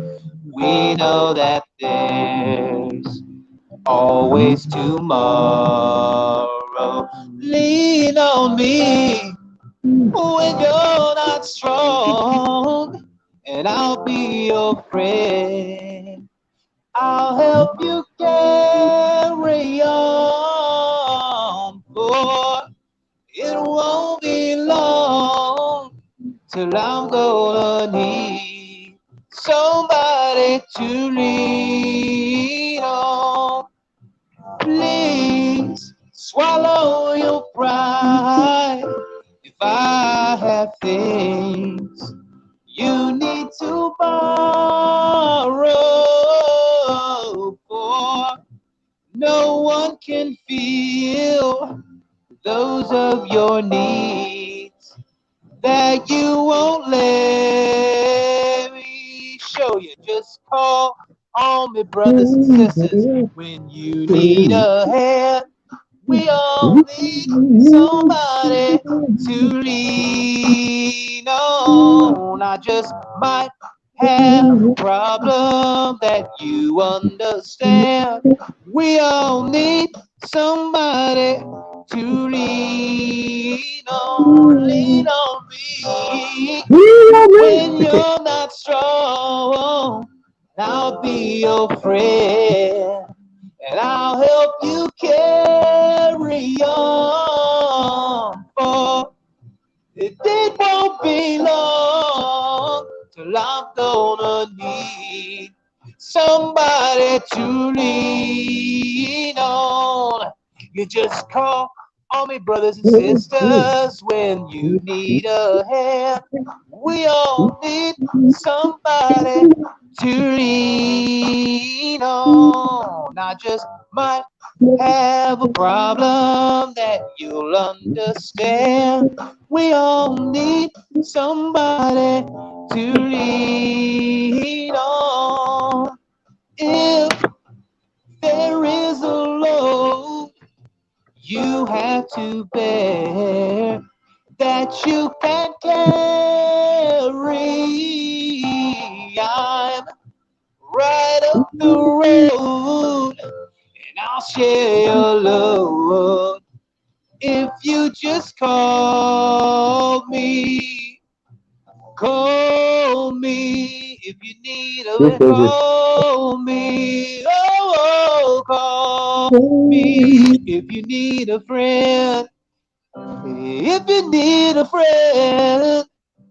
we know that there's always tomorrow. Lean on me when you're not strong, and I'll be your friend. I'll help you carry on, for it won't be long till I'm gonna need somebody to lean on. Please swallow your pride. If I have things you need to borrow, for no one can feel those of your needs that you won't let me show you. Just call on me, brothers and sisters, when you need a hand. We all need somebody to lean on. I just might have a problem that you understand. We all need somebody to lean on. Lean on me when you're not strong. I'll be your friend, and I'll help you carry on. For it won't be long till I'm gonna need somebody to lean on. You just call on me, brothers and sisters, when you need a hand. We all need somebody to lean on. I just might have a problem that you'll understand. We all need somebody to lean on. If there is a load you have to bear that you can't carry, I'm right up the road, and I'll share your load if you just call me. Call me if you need a friend. Call me. Oh, call me if you need a friend. If you need a friend,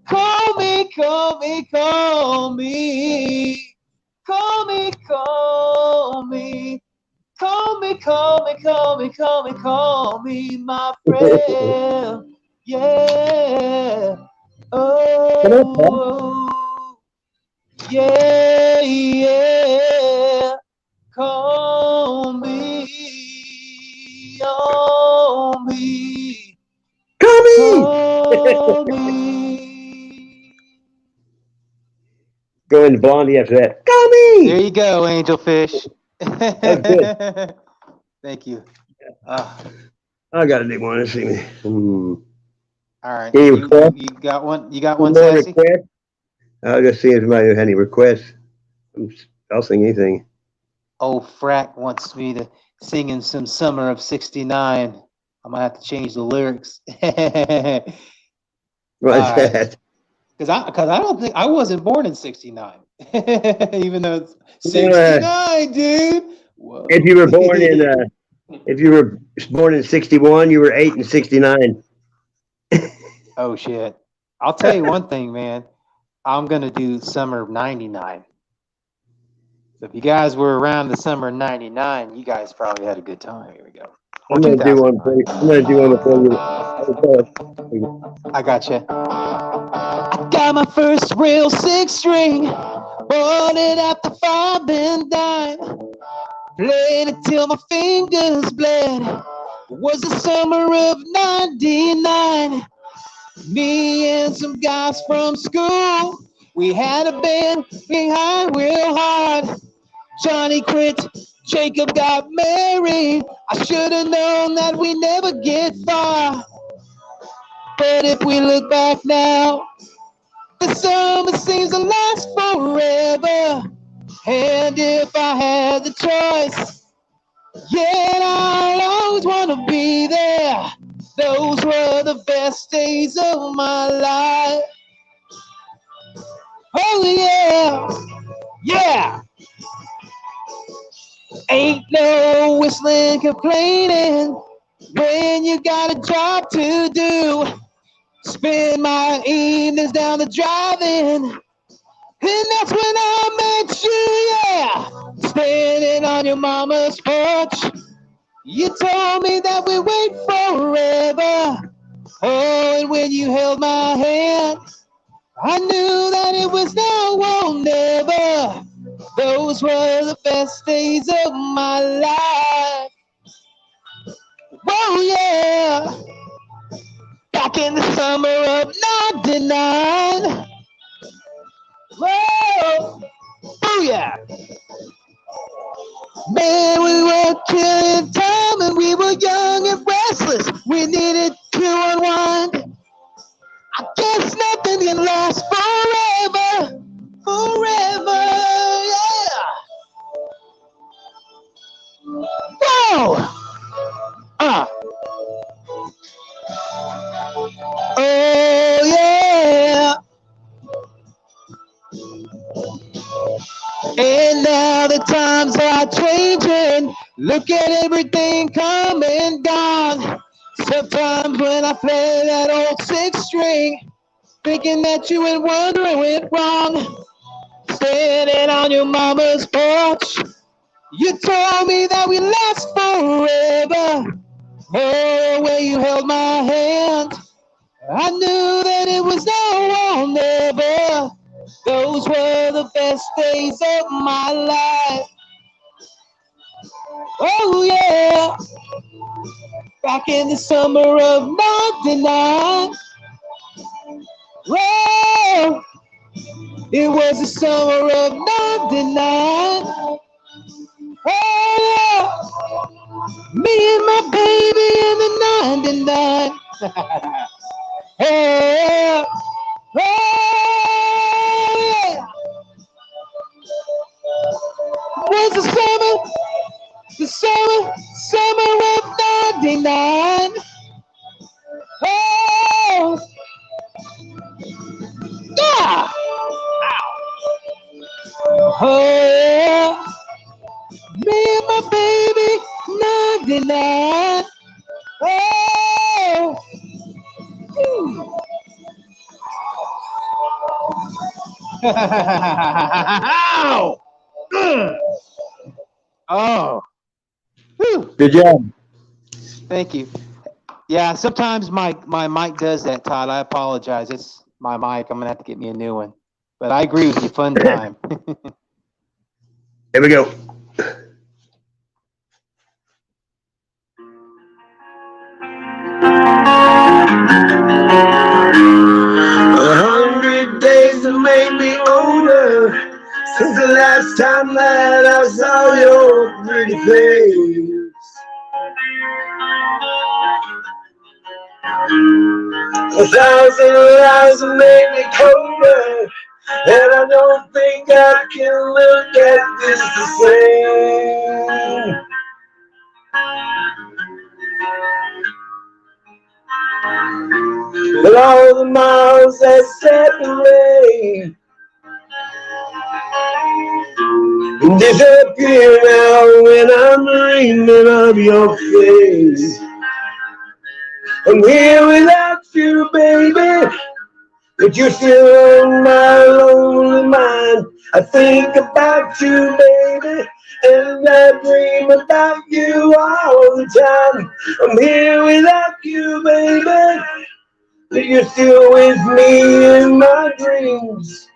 call me, call me, call me. Call me, call me. Call me, call me, call me, call me, call me, my friend. Yeah. Oh, yeah, yeah. Call me, on me. Call me. Go into Blondie after that. Call me. There you go, Angelfish. That's good. Thank you. I got a big one. Let's see. All right. Any You requests? got one? You got one, No Sassy? requests? I'll just see if anybody has any requests. I'll sing anything. Oh, Frack wants me to sing in some Summer of '69. I'm gonna have to change the lyrics. What's that? Because I don't think I wasn't born in '69, even though it's '69, dude. Whoa. If you were born in If you were born in 61, you were 8 in 69. Oh shit! I'll tell you one thing, man. I'm gonna do summer of '99. So if you guys were around the summer of '99, you guys probably had a good time. Here we go. Or I'm gonna do one for 2009. you. I'm gonna do one for you. I gotcha. I got my first real 6-string, bought it at the 5 and dime. Played it till my fingers bled. It was the summer of '99. Me and some guys from school, we had a band, playing high real hard. Johnny quit, Jacob got married. I should have known that we never get far. But if we look back now, the summer seems to last forever. And if I had the choice, yeah, I'll always want to be there. Those were the best days of my life. Oh yeah, yeah. Ain't no whistling, complaining when you got a job to do. Spend my evenings down the drive-in, and that's when I met you, yeah. Standing on your mama's porch, you told me that we wait forever. Oh, and when you held my hand, I knew that it was now or never. Those were the best days of my life. Oh yeah, back in the summer of '99. Whoa, oh yeah. Man, we were killing time and we were young and restless. We needed to unwind. I guess nothing can last forever, forever, yeah. Whoa! Oh yeah! And now the times are changing. Look at everything come and gone. Sometimes when I play that old 6-string, thinking that you went wondering went wrong. Standing on your mama's porch, you told me that we last forever. Oh, where you held my hand, I knew that it was now or never. Those were the best days of my life. Oh yeah, back in the summer of '99. Whoa, it was the summer of '99. Oh yeah, me and my baby in the '99. Yeah. Oh, yeah. Was the summer of '99. Oh, yeah. Oh, yeah. Me and my baby, '99. Oh, oh. Good job. Thank you. Yeah, sometimes my mic does that, Todd. I apologize. It's my mic. I'm gonna have to get me a new one. But I agree with you. Fun time. Here we go. Days that made me older since the last time that I saw your pretty face. 1,000 lives have made me colder, and I don't think I can look at this the same. But all the miles that separate disappear now when I'm dreaming of your face. I'm here without you, baby, but you're still on my lonely mind. I think about you, baby, and I dream about you all the time. I'm here without you, baby, but you're still with me in my dreams.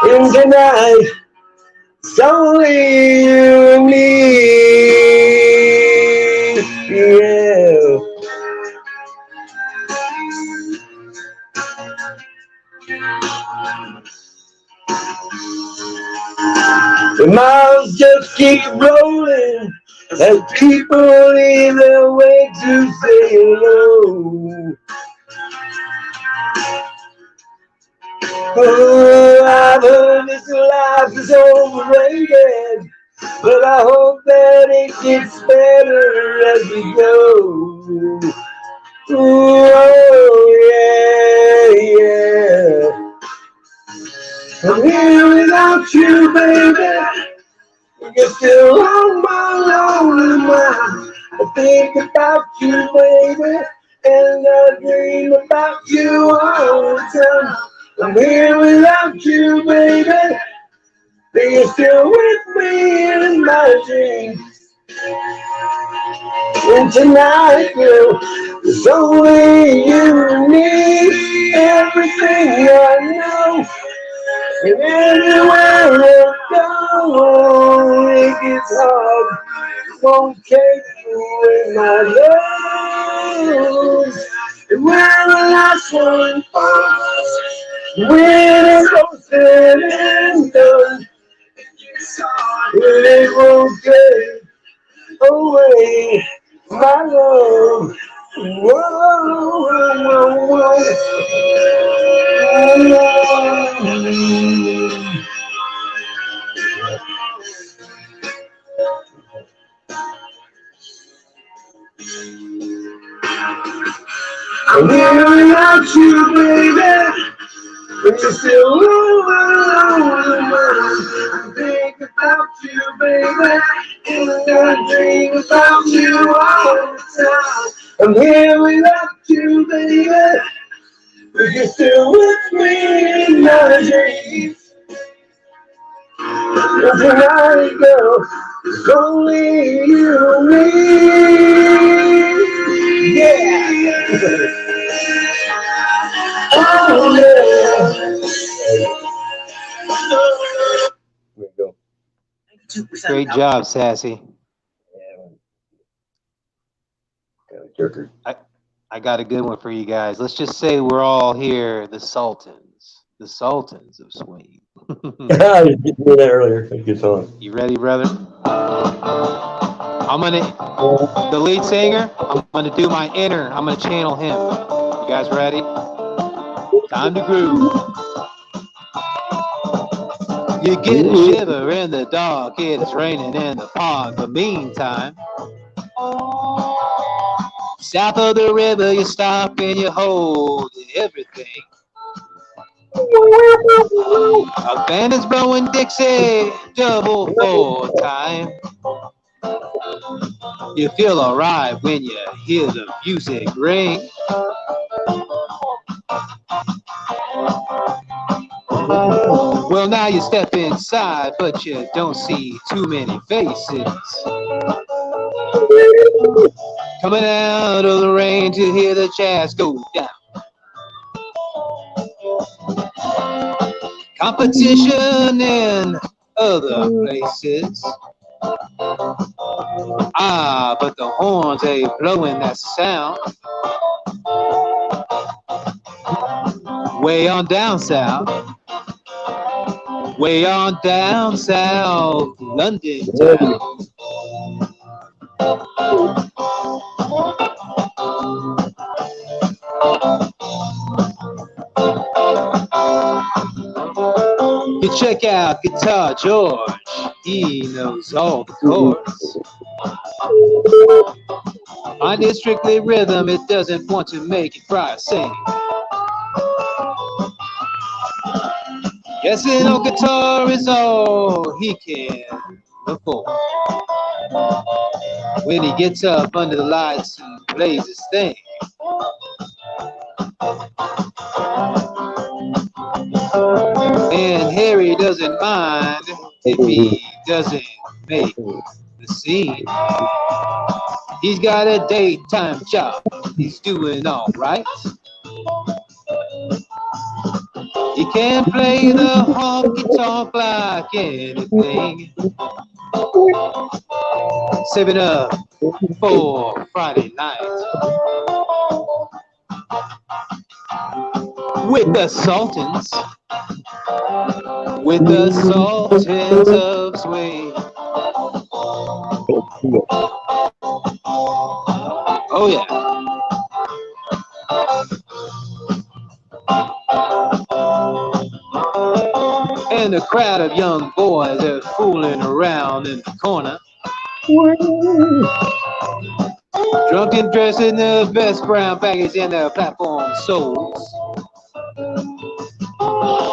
And tonight, it's only you and me. Yeah. The miles just keep rolling as people leave their way to say hello. Oh, I've heard this life is overrated, but I hope that it gets better as we go. Oh, yeah, yeah. I'm here without you, baby. You're still on my lonely mind. I think about you, baby, and I dream about you all the time. I'm here without you, baby, but you're still with me in my dreams. And tonight, girl, it's only you and me. Everything I know, and anywhere I go, it gets hard. Won't take away my love. And when the last one falls, when it's all said and done, it won't take away my love. Whoa, whoa, whoa, I'm here without you, baby, but you're still alone. I think about you, baby, and I dream about you all the time. I'm here without you, baby, but you're still with me in my dreams. And tonight, girl, it's only you and me. Yeah. Oh, yeah. There we go. Great job, Sassy. I got a good one for you guys. Let's just say we're all here, the Sultans of swing. I was getting to that earlier. Good song. You ready, brother? The lead singer, I'm gonna do my inner, I'm gonna channel him. You guys ready? Time to groove. You get a shiver in the dark, it is raining in the park. But meantime, south of the river, you stop and you hold everything. A band is blowing Dixie, double for time. You feel alright when you hear the music ring. Well, now you step inside, but you don't see too many faces. Coming out of the rain to hear the jazz go down. Competition in other places. Ah, but the horns ain't blowing that sound. Way on down south. Way on down south, London town. You check out Guitar George, he knows all the chords. Mine is strictly rhythm, it doesn't want to make you cry or sing. Guessing on guitar is all he can afford. When he gets up under the lights and plays his thing, and Harry doesn't mind if he doesn't make the scene. He's got a daytime job, he's doing all right. He can play the honky-tonk like anything. Saving up for Friday night with the Sultans. With the Sultans of Swing. Oh yeah. And a crowd of young boys are fooling around in the corner. Drunk and dressed in the best brown package and their platform soles.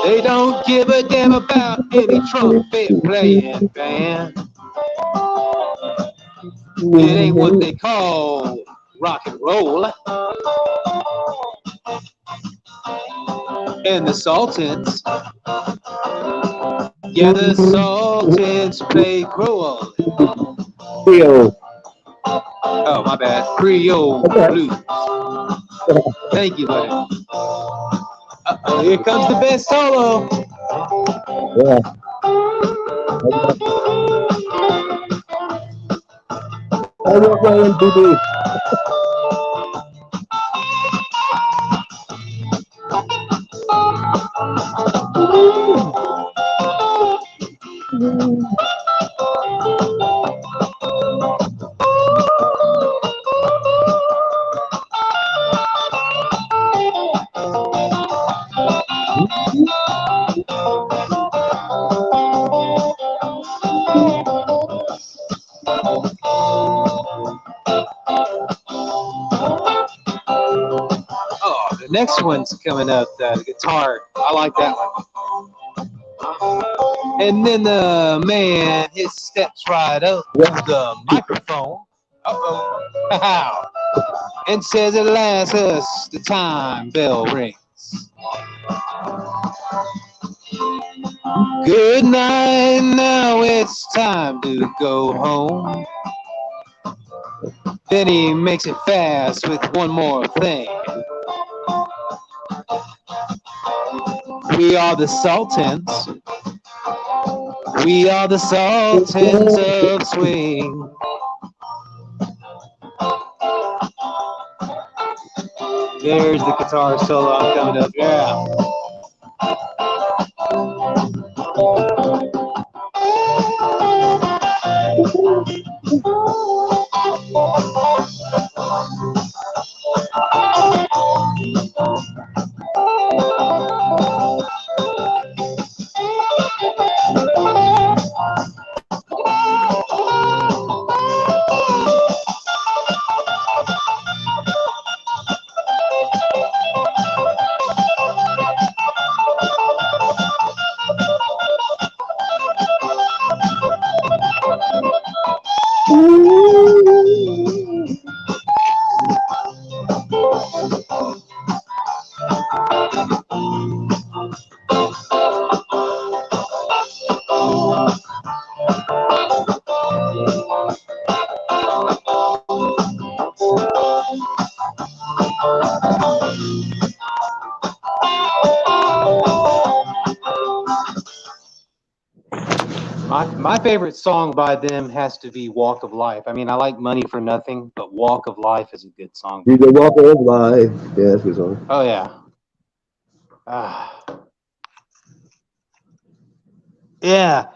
They don't give a damn about any trumpet playing band. It ain't what they call rock and roll. And the Sultans, yeah, the Sultans play Creole. Creole. Oh, my bad. Creole blues. Thank you, buddy. Uh-oh, here comes the best solo. Yeah. I want my MPD. Oh, the next one's coming up, the guitar. I like that one. And then the man, he steps right up to the microphone. Uh-oh. And says at last us the time bell rings. Good night, now it's time to go home. Then he makes it fast with one more thing. We are the Sultans. We are the Sultans of Swing. There's the guitar solo coming up. Yeah. My favorite song by them has to be Walk of Life. I mean, I like Money for Nothing, but Walk of Life is a good song. You can walk of life. Yeah, that's a good song. Oh, yeah. Yeah.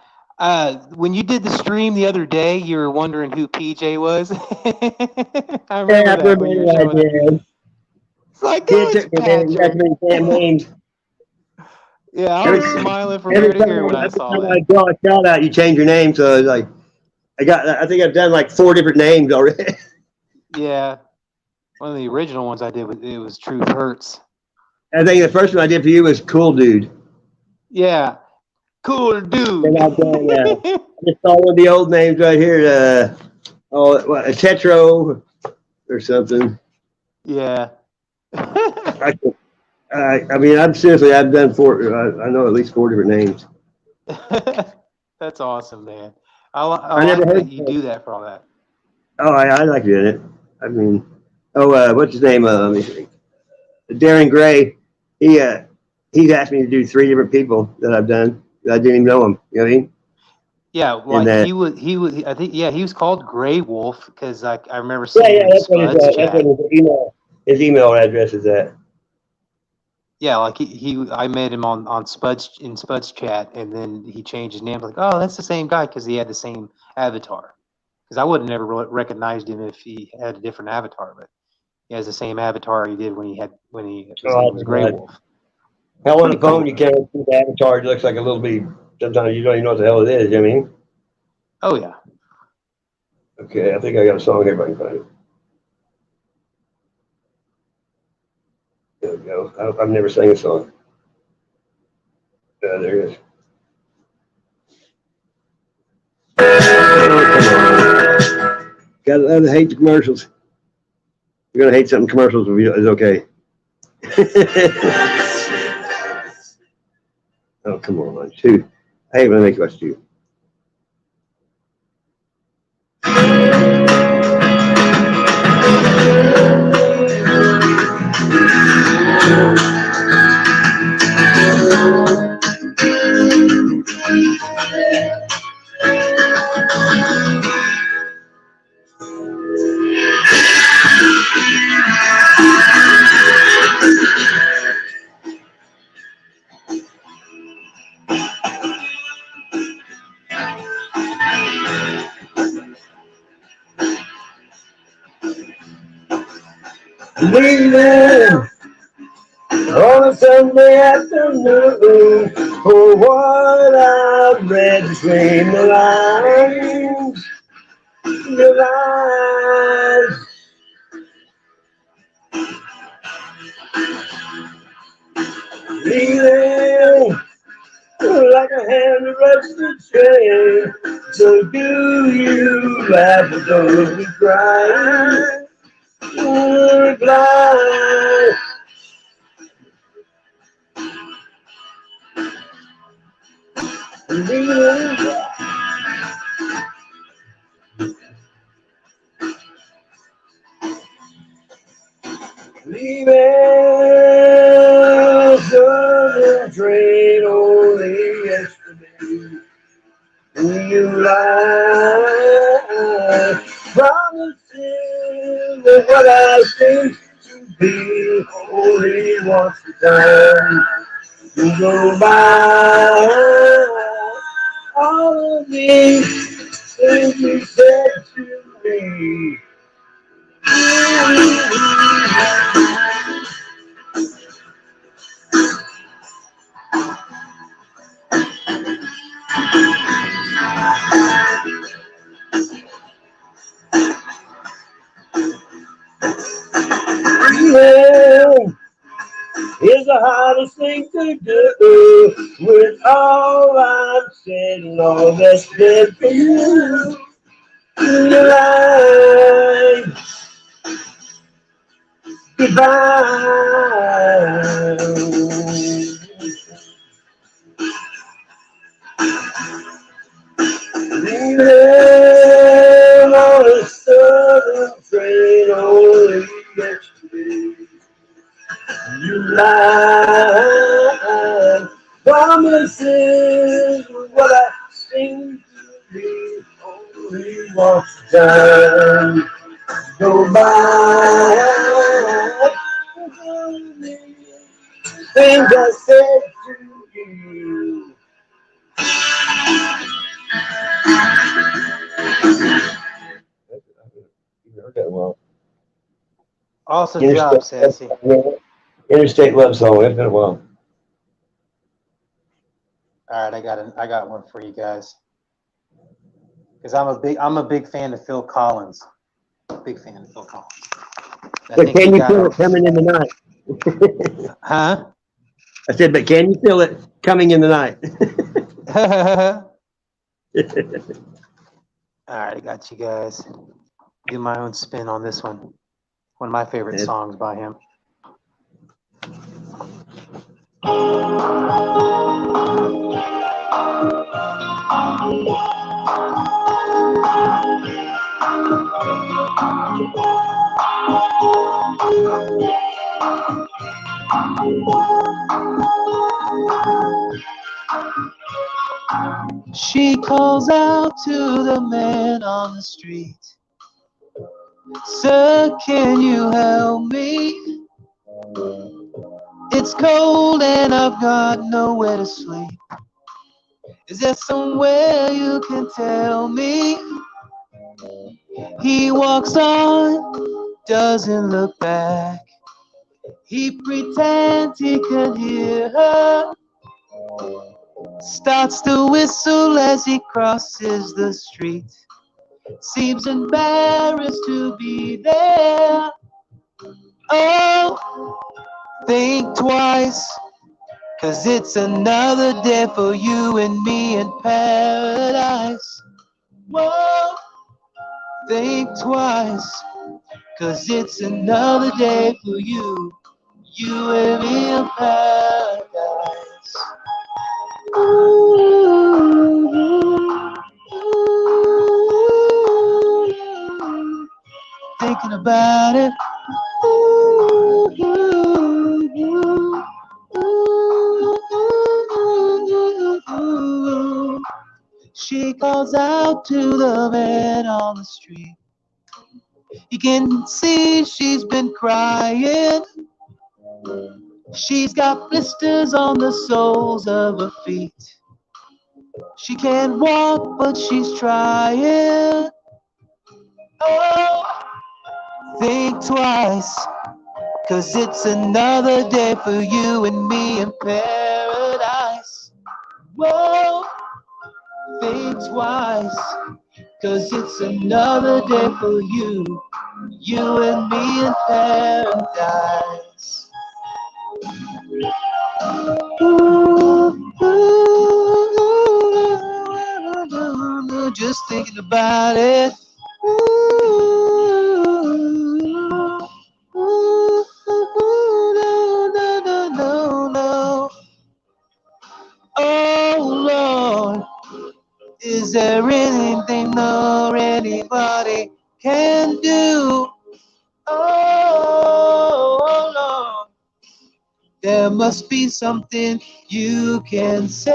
When you did the stream the other day, you were wondering who PJ was. I remember that when you were showing that. It's like, oh, it's Patrick. Yeah, I was smiling from ear to ear when I saw that. Every time I draw a shout out, you change your name. So it's like, I think I've done like 4 different names already. Yeah. One of the original ones I did, it was Truth Hurts. I think the first one I did for you was Cool Dude. Yeah. Cool dude. And I've done, just all of the old names right here. A Tetro or something. Yeah. I mean, I've done four. I know at least 4 different names. That's awesome, man. I never like heard that you do that for all that. Oh, I like doing it. I mean, what's his name? Let me think. Darren Gray. He's asked me to do 3 different people that I've done. I didn't even know him. You know what I mean? Yeah, like he was. I think. Yeah, he was called Gray Wolf because I remember seeing Yeah, him in that's what Spud's chat. that's what his email address is at. Yeah, like I met him on Spud's chat, and then he changed his name. Like, oh, that's the same guy because he had the same avatar. Because I would have never recognized him if he had a different avatar, but he has the same avatar he did when his name was Grey Wolf. Hell, on the phone, you can't see the avatar. It looks like a little bit. Sometimes you don't even know what the hell it is. You know what I mean? Oh yeah. Okay, I think I got a song here if I can find it. There we go. I've never sang a song. There it is. Gotta hate the commercials. You're gonna hate something commercials is okay. Oh, come on, shoot. I hate when I make you watch you. Leaving on a Sunday afternoon for what I've read between the lines. The lines. Leaving like a hand rusted chain. So do you laugh or do you cry? Reply. Leaving Southern train only yesterday. You lie, promising that what I seem to be only once a time. You go by all of these things you said to me. Breathing is the hardest thing to do with all I've said and all that's been for you in your life. Goodbye. Leaving on a southern train only yesterday. You lied, promises were what I seem to be only once a time. Go by, things I said to you. Well, Awesome job, Sassy. Interstate Love Song. It's been a while. All right, I got one for you guys. Because I'm a big fan of Phil Collins. Big fan of Phil Collins. But can you feel it coming in the night? Huh? I said, but can you feel it coming in the night? All right, I got you guys. Do my own spin on this one. One of my favorite songs by him. She calls out to the man on the street. Sir, can you help me? It's cold and I've got nowhere to sleep. Is there somewhere you can tell me? He walks on, doesn't look back. He pretends he can hear her. Starts to whistle as he crosses the street. Seems embarrassed to be there. Oh, think twice, 'cause it's another day for you and me in paradise. Whoa, think twice, 'cause it's another day for you and me in paradise. Ooh, ooh, thinking about it. Ooh, ooh, ooh. She calls out to the man on the street. You can see she's been crying. She's got blisters on the soles of her feet. She can't walk, but she's trying. Oh, think twice, 'cause it's another day for you and me in paradise. Whoa, think twice, 'cause it's another day for you and me in paradise. Ooh, ooh, ooh, just thinking about it. No. Oh Lord, is there anything or anybody can do? Oh Lord, there must be something you can say.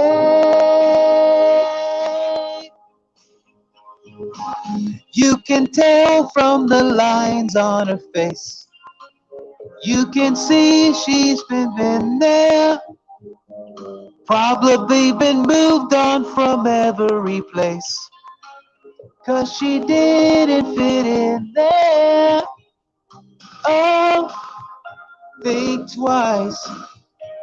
You can tell from the lines on her face. You can see she's been there. Probably been moved on from every place. 'Cause she didn't fit in there. Oh, think twice,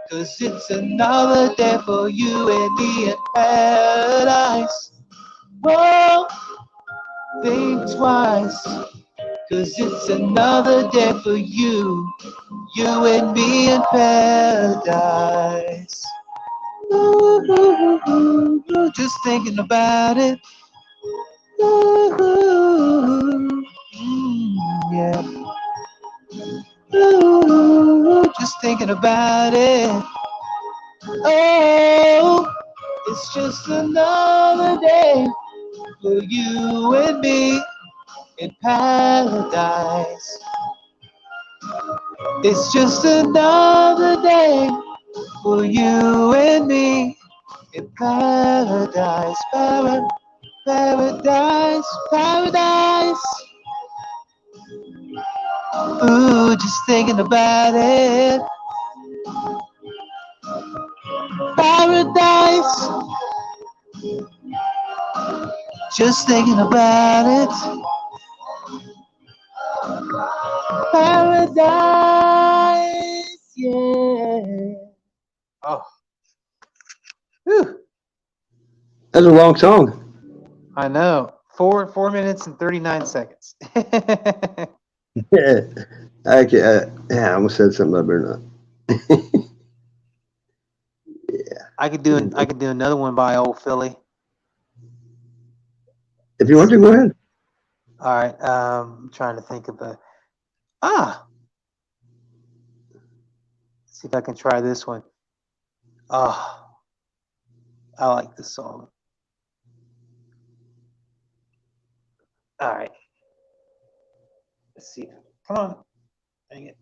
'cause it's another day for you and me in paradise. Whoa, think twice, 'cause it's another day for you and me in paradise. Ooh, just thinking about it. Ooh, yeah. Ooh, just thinking about it. Oh, it's just another day for you and me in paradise. It's just another day for you and me in paradise. Paradise. Ooh, just thinking about it. Paradise. Just thinking about it. Paradise, yeah. Oh. Whew. That's a long song. I know. 4 minutes and 39 seconds. Yeah, I almost said something I better not. Yeah. I could do another one by old Philly. If you want to, go ahead. All right. I'm trying to think of a. See if I can try this one. Oh, I like this song. All right. Let's see. Come on. Dang it.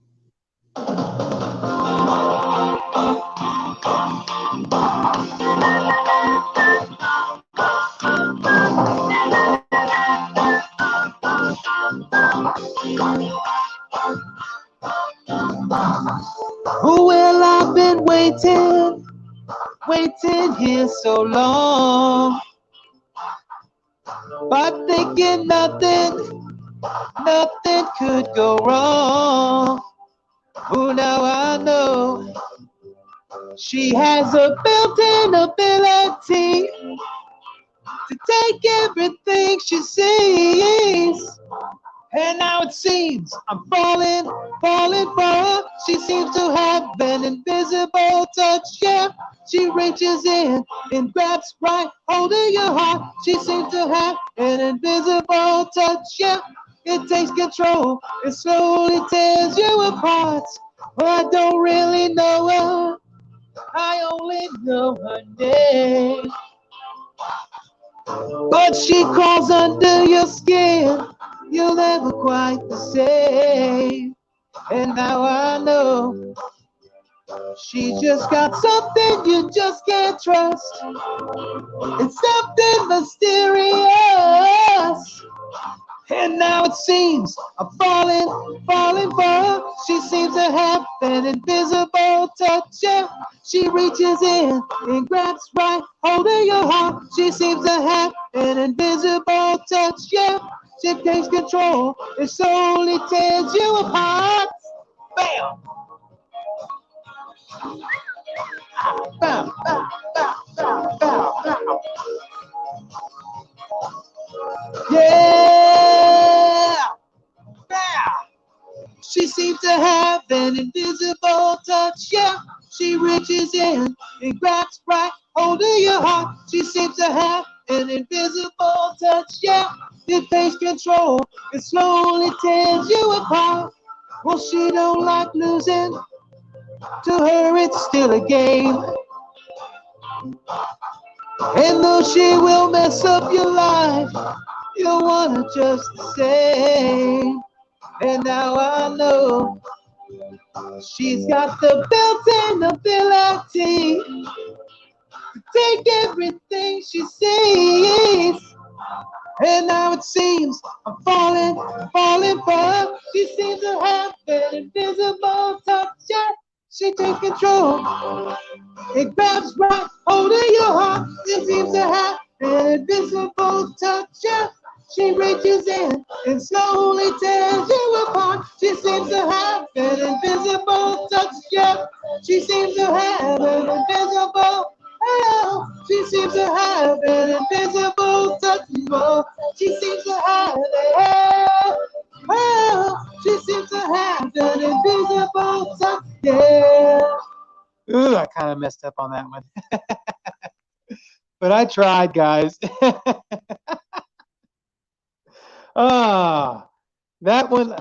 Oh, well, I've been waiting here so long, but thinking nothing could go wrong. Oh, now I know she has a built-in ability to take everything she sees. And now it seems I'm falling for her. She seems to have an invisible touch, yeah. She reaches in and grabs right hold of your heart. She seems to have an invisible touch, yeah. It takes control, it slowly tears you apart. Well, I don't really know her, I only know her name. But she crawls under your skin, you'll never quite the same. And now I know she just got something you just can't trust. It's something mysterious. And now it seems I'm falling for her. She seems to have an invisible touch, yeah. She reaches in and grabs right hold of your heart. She seems to have an invisible touch, yeah. She takes control, it slowly tears you apart. Bam! Bow, bow, bow, bow, bow, bow. Yeah! Bow! She seems to have an invisible touch, yeah. She reaches in and grabs right hold of your heart. She seems to have an invisible touch, yeah. It takes control, it slowly tears you apart. Well, she don't like losing, to her it's still a game. And though she will mess up your life, you'll want her just the same. And now I know she's got the built-in ability to take everything she sees. And now it seems I'm falling for her. She seems to have an invisible touch, yeah. She takes control, it grabs right hold of your heart. She seems to have an invisible touch, yeah. She reaches in and slowly tears you apart. She seems to have an invisible touch, yeah. She seems to have an invisible, oh, she seems to have an invisible touch, oh. She seems to have it, oh, she seems to have an invisible touch, yeah. Ooh, I kind of messed up on that one. But I tried, guys. That one,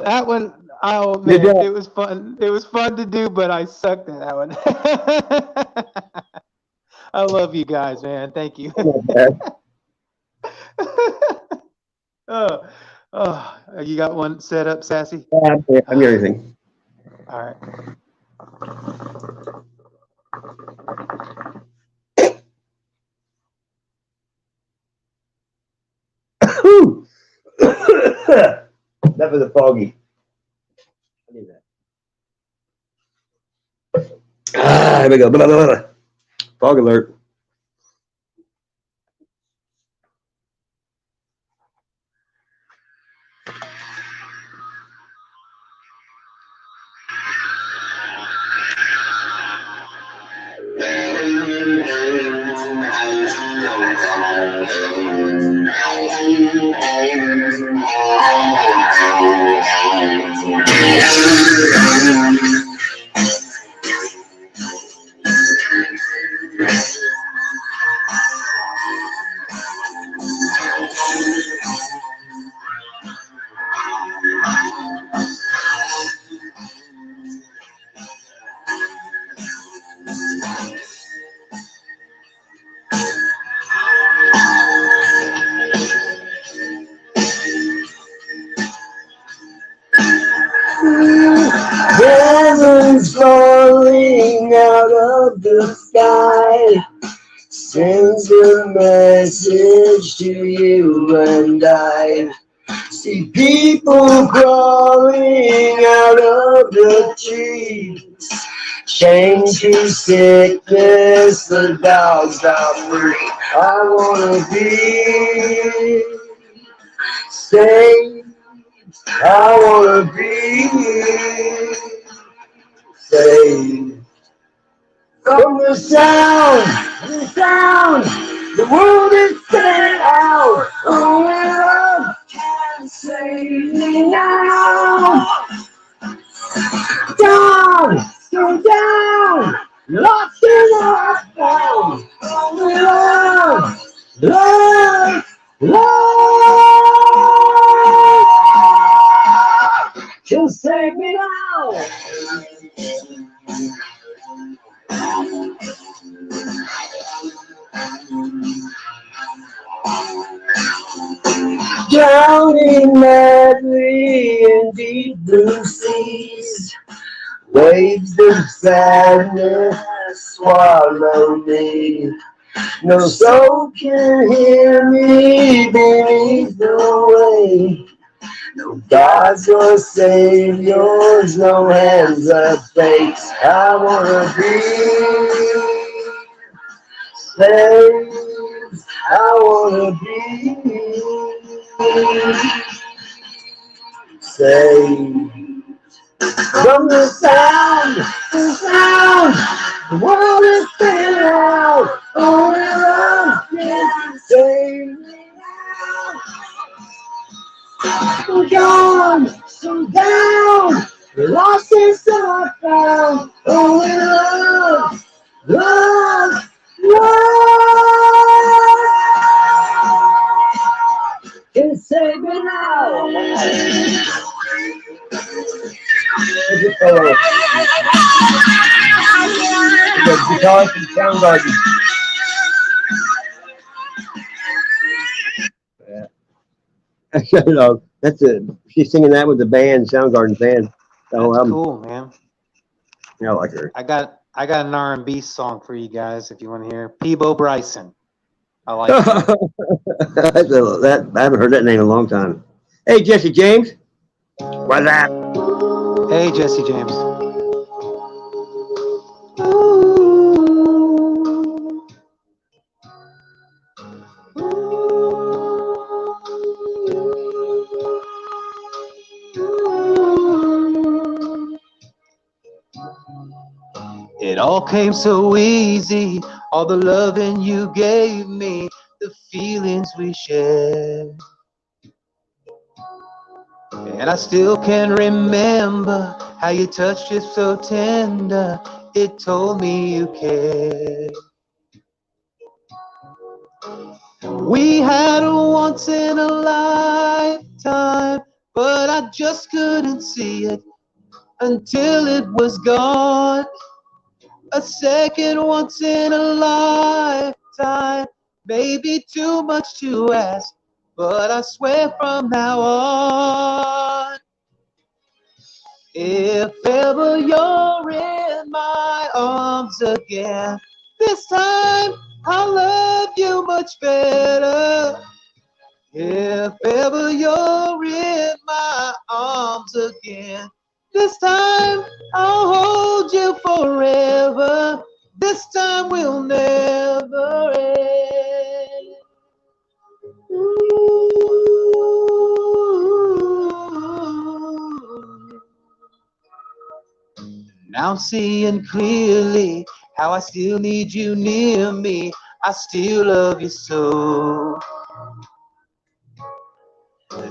oh man, it was fun. It was fun to do, but I sucked at that one. I love you guys, man. Thank you. You got one set up, Sassy? I'm everything. All right. That was a foggy. I need that. Here we go. Blah, blah, blah. Fog alert. a message to you and I. See people crawling out of the trees. Shame to sickness, the dogs are free. I wanna be saved. I wanna be saved. From the sound, the world is spinning out. Only love can save me now. Down, so down, lost in the found. Only love, love, love can save me now. Drowning madly in deep blue seas, waves of sadness swallow me. No soul can hear me beneath the wave. No gods or saviors, no hands of fate. I wanna be saved. I wanna be saved. From the sound, the world is spinning out. Only love can save me now. I'm gone, so down, lost and so found. Only love, love, love can save me now. The guitar from Soundgarden. Yeah. You know, that's it. She's singing that with the band, Soundgarden band. So, That's cool, man. Yeah, I like her. I got an R&B song for you guys if you want to hear. Peebo Bryson. I like that. I haven't heard that name in a long time. Hey, Jesse James. What's up? Hey, Jesse James. It all came so easy, all the loving you gave me, the feelings we shared. And I still can remember how you touched it so tender, it told me you cared. We had a once in a lifetime, but I just couldn't see it until it was gone. A second once in a lifetime, maybe too much to ask, but I swear from now on, if ever you're in my arms again, this time I'll love you much better. If ever you're in my arms again, this time I'll hold you forever. This time we'll never end. Ooh. Now I'm seeing clearly how I still need you near me. I still love you so.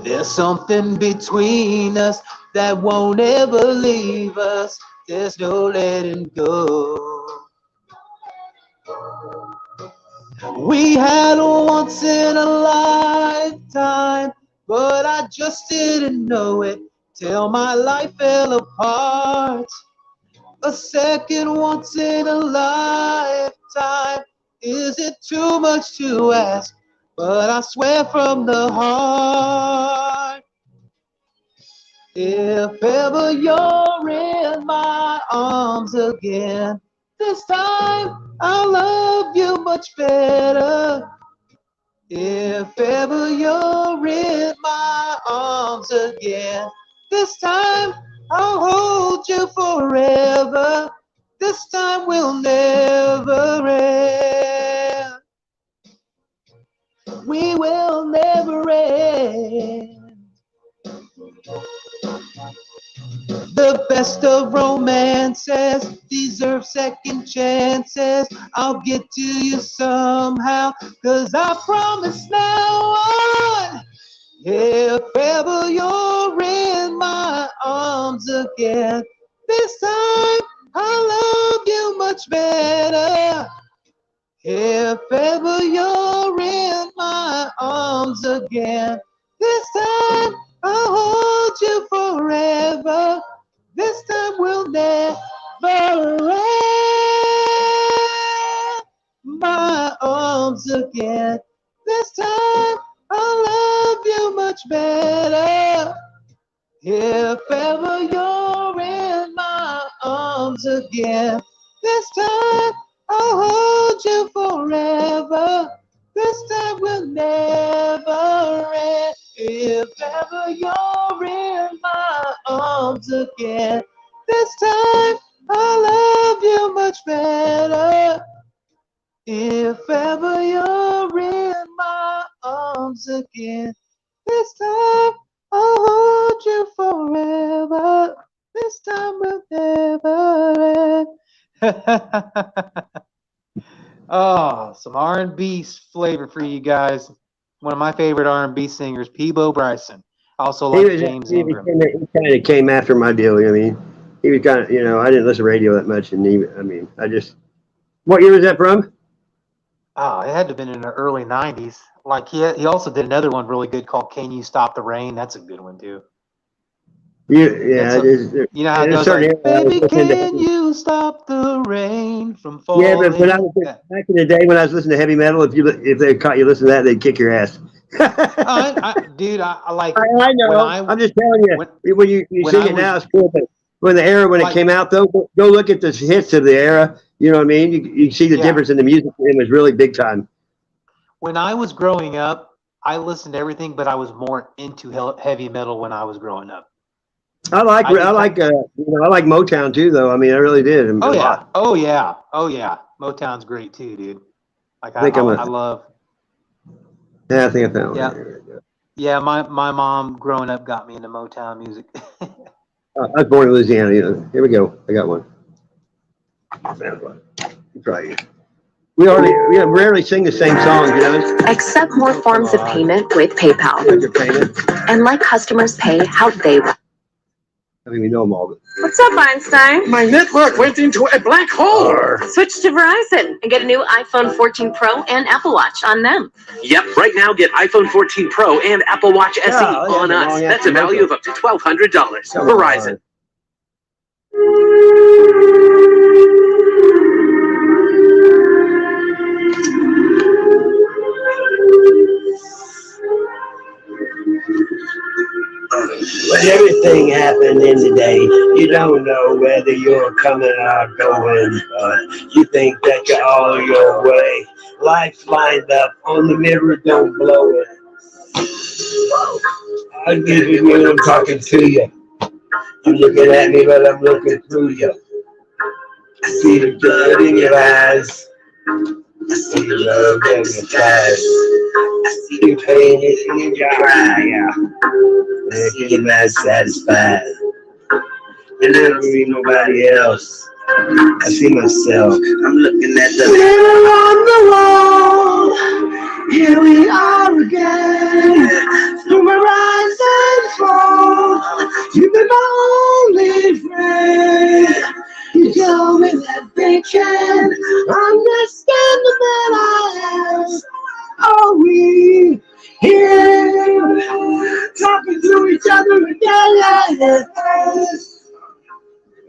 There's something between us that won't ever leave us. There's no letting go. We had a once in a lifetime, but I just didn't know it till my life fell apart. A second once in a lifetime, is it too much to ask? But I swear from the heart, if ever you're in my arms again, this time I'll love you much better. If ever you're in my arms again, this time I'll hold you forever. This time we'll never end. We will never end. The best of romances deserve second chances. I'll get to you somehow, 'cause I promise now on. If ever you're in my arms again, this time I'll love you much better. If ever you're in my arms again, this time I'll hold you forever. This time we'll never end. My arms again. This time I'll love you much better. If ever you're in my arms again, this time I'll hold you forever. This time we'll never end. If ever you're in my arms again, this time I'll love you much better. If ever you're in my arms again, this time I'll hold you forever. This time we'll never end. Oh, some R&B flavor for you guys. One of my favorite R&B singers, Peebo Bryson. Also like James Ingram. He kind of came after my deal. I mean, he was kind of, you know, I didn't listen to radio that much, and what year was that from? Oh, it had to have been in the early 90s. Like he also did another one really good called Can You Stop the Rain? That's a good one too. You know how it goes like, baby, can you stop the rain from falling? Yeah, but I was, back in the day when I was listening to heavy metal, if they caught you listening to that, they'd kick your ass. Dude, I like. I know. I'm just telling you. When you sing it now, it's cool. But when it came out, though, go look at the hits of the era. You know what I mean? You see the difference in the music. It was really big time. When I was growing up, I listened to everything, but I was more into heavy metal when I was growing up. I like Motown too, though. I mean, I really did. Oh yeah. Motown's great too, dude. Like I love. Yeah, I think I found one. Yeah, my mom growing up got me into Motown music. I was born in Louisiana. Here we go. I got one. I found one. Try it. We rarely sing the same songs, you know. Accept more forms of payment with PayPal. And let customers pay how they want. I mean, we know them all. What's up, Einstein? My network went into a black hole. Switch to Verizon and get a new iPhone 14 Pro and Apple Watch on them. Yep, right now get iPhone 14 Pro and Apple Watch SE on us. That's a value of up to $1,200. Verizon. When everything happened in the day, you don't know whether you're coming or going, but you think that you're all your way. Life's lined up on the mirror, don't blow it. I'm giving you, I'm talking to you. You're looking at me, but I'm looking through you. I see the blood in your eyes. I see the love in your eyes. I see the pain in your eye. You're not satisfied. I never see nobody else. I see myself. I'm looking at the mirror on the wall. Here we are again. Through my rise and fall, you've been my only friend. You told me that they can understand the man I am. Are we here talking to each other again?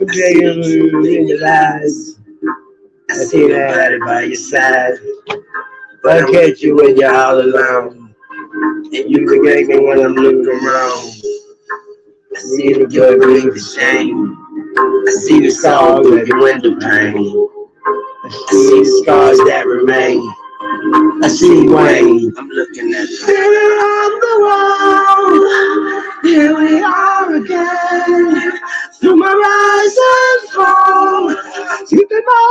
In your eyes, I see that by your side. But I catch you when you're all alone, and you forget me when I'm looking wrong. I see the blood bleed the shame. I see the scars of your window pane. I see the scars that remain. I see Wayne. I'm looking at you. Mirror on the wall, here we are again. Through my rise and fall, you've been my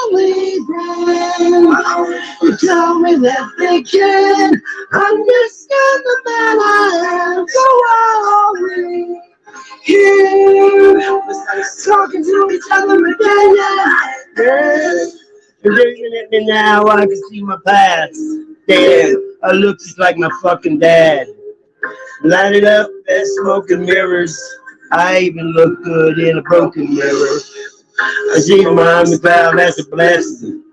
only friend. You tell me that they can understand the man I am. So are we here, talking to each other again, You're looking at me now, I can see my past. Damn, I look just like my fucking dad. Lighted up, that smoke and mirrors. I even look good in a broken mirror. I see the mom and cloud, that's a blessing.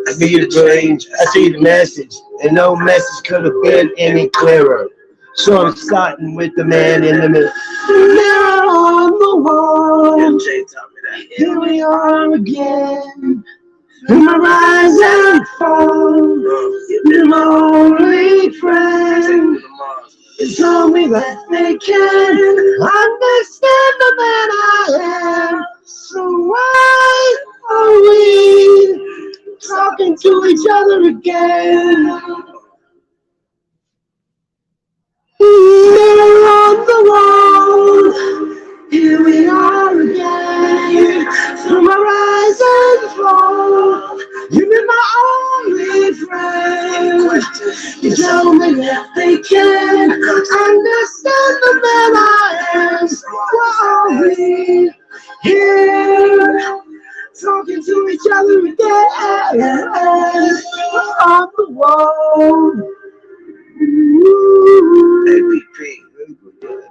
I see the change, I see the message, and no message could have been any clearer. So I'm starting with the man in the middle. Mirror on the wall, here we are again. In my rise and fall, you're my only friend. You told me that they can understand the man I am. So why are we talking to each other again? Mirror on the wall, here we are again. Through my rise and fall, you've been my only friend. You tell me that they can understand the man I am. So why are we here talking to each other again? On the wall. APP.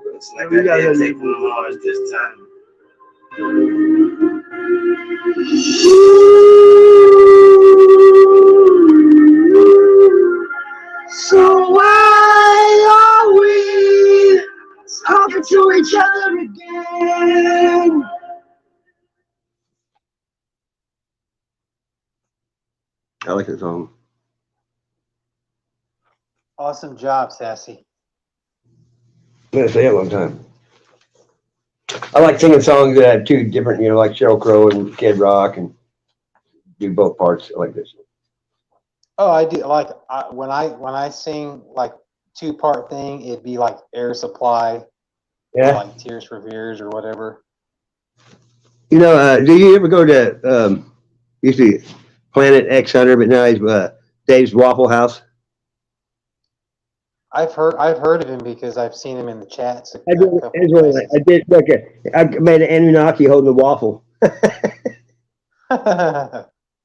Looks like I didn't take one of ours this time. So why are we talking to each other again? I like that song. Awesome job, Sassy. I'm gonna say it one time. I like singing songs that have two different, like Sheryl Crow and Kid Rock, and do both parts. I like this. Oh, I do. Like when I sing like 2-part thing, it'd be like Air Supply, Yeah. or like Tears for Fears or whatever. Do you ever go to used to Planet X Hunter, but now he's Dave's Waffle House? I've heard of him because I've seen him in the chats. I did. I made an Anunnaki holding a waffle.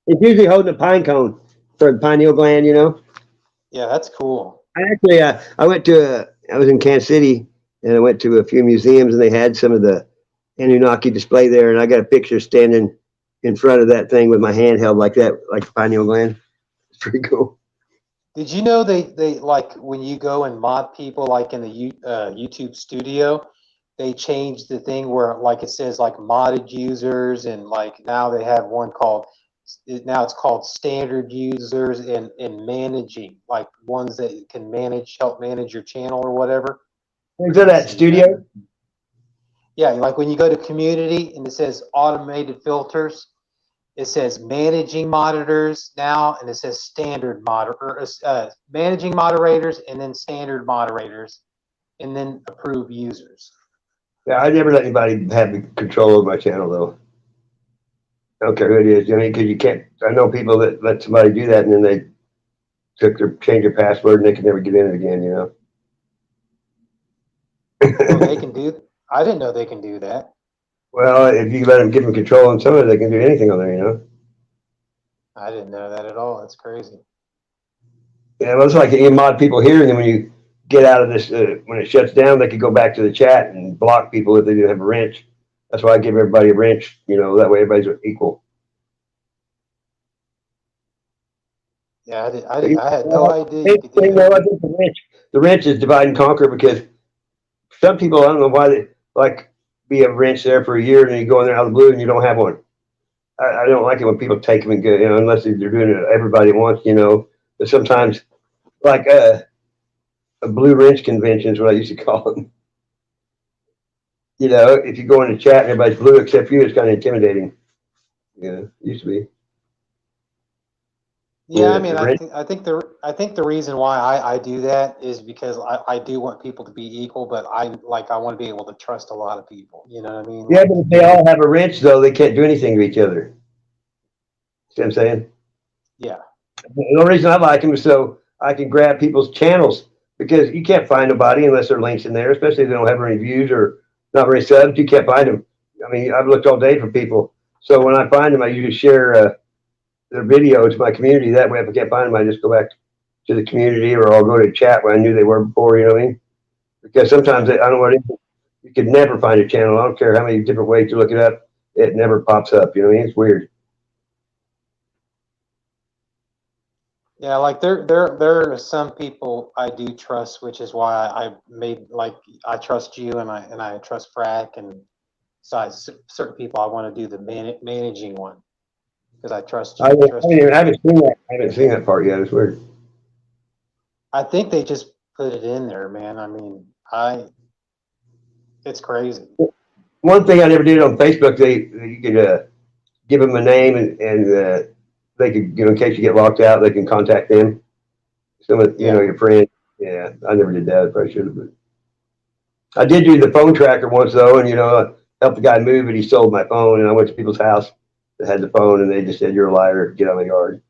It's usually holding a pine cone for the pineal gland, Yeah, that's cool. I actually, I was in Kansas City, and I went to a few museums, and they had some of the Anunnaki display there, and I got a picture standing in front of that thing with my hand held like that, like the pineal gland. It's pretty cool. Did you know they like when you go and mod people like in the YouTube studio, they changed the thing where like it says like modded users, and like now they have one called, now it's called standard users and managing, like ones that can help manage your channel or whatever. Is that studio? Yeah, like when you go to community and it says automated filters, it says managing monitors now, and it says standard managing moderators, and then standard moderators, and then approve users. Yeah, I never let anybody have the control over my channel, though. I don't care who it is. Because you can't. I know people that let somebody do that, and then they change their password, and they can never get in it again. Oh, they can do. I didn't know they can do that. Well, if you let them give them control on some of it, they can do anything on there. I didn't know that at all. That's crazy. Yeah, well, it's like you mod people here, and then when you get out of this, when it shuts down, they could go back to the chat and block people if they do have a wrench. That's why I give everybody a wrench. That way everybody's equal. Yeah, I had no idea you could do that. I think the wrench is divide and conquer, because some people, I don't know why they like be a wrench there for a year and then you go in there out of the blue and you don't have one. I don't like it when people take them and go, unless they're doing it everybody wants, but sometimes like a blue wrench convention is what I used to call them. If you go in the chat and everybody's blue except you, it's kind of intimidating. It used to be. Yeah, I mean, I think the reason why I do that is because I do want people to be equal, but I want to be able to trust a lot of people. You know what I mean? Yeah, but if they all have a wrench, though, they can't do anything to each other. See what I'm saying? Yeah. The only reason I like them is so I can grab people's channels because you can't find nobody unless there are links in there, especially if they don't have any views or not very subs. You can't find them. I mean, I've looked all day for people. So when I find them, I usually share their video to my community. That way, if I can't find them, I just go back to the community or I'll go to chat where I knew they were before, you know what I mean? Because sometimes I don't know what it is. You could never find a channel. I don't care how many different ways you look it up. It never pops up. You know what I mean? It's weird. Yeah, like there are some people I do trust, which is why I made I trust you and I trust Frack, and besides certain people I want to do the managing one because I trust you. I haven't seen that. I haven't seen that part yet. It's weird. I think they just put it in there, man. I mean, it's crazy. One thing I never did on Facebook, you could give them a name and they could, in case you get locked out, they can contact them. Some of your friends. Yeah, I never did that. I probably should have. But I did do the phone tracker once though, and I helped the guy move, and he sold my phone, and I went to people's house that had the phone, and they just said, "You're a liar. Get out of my yard."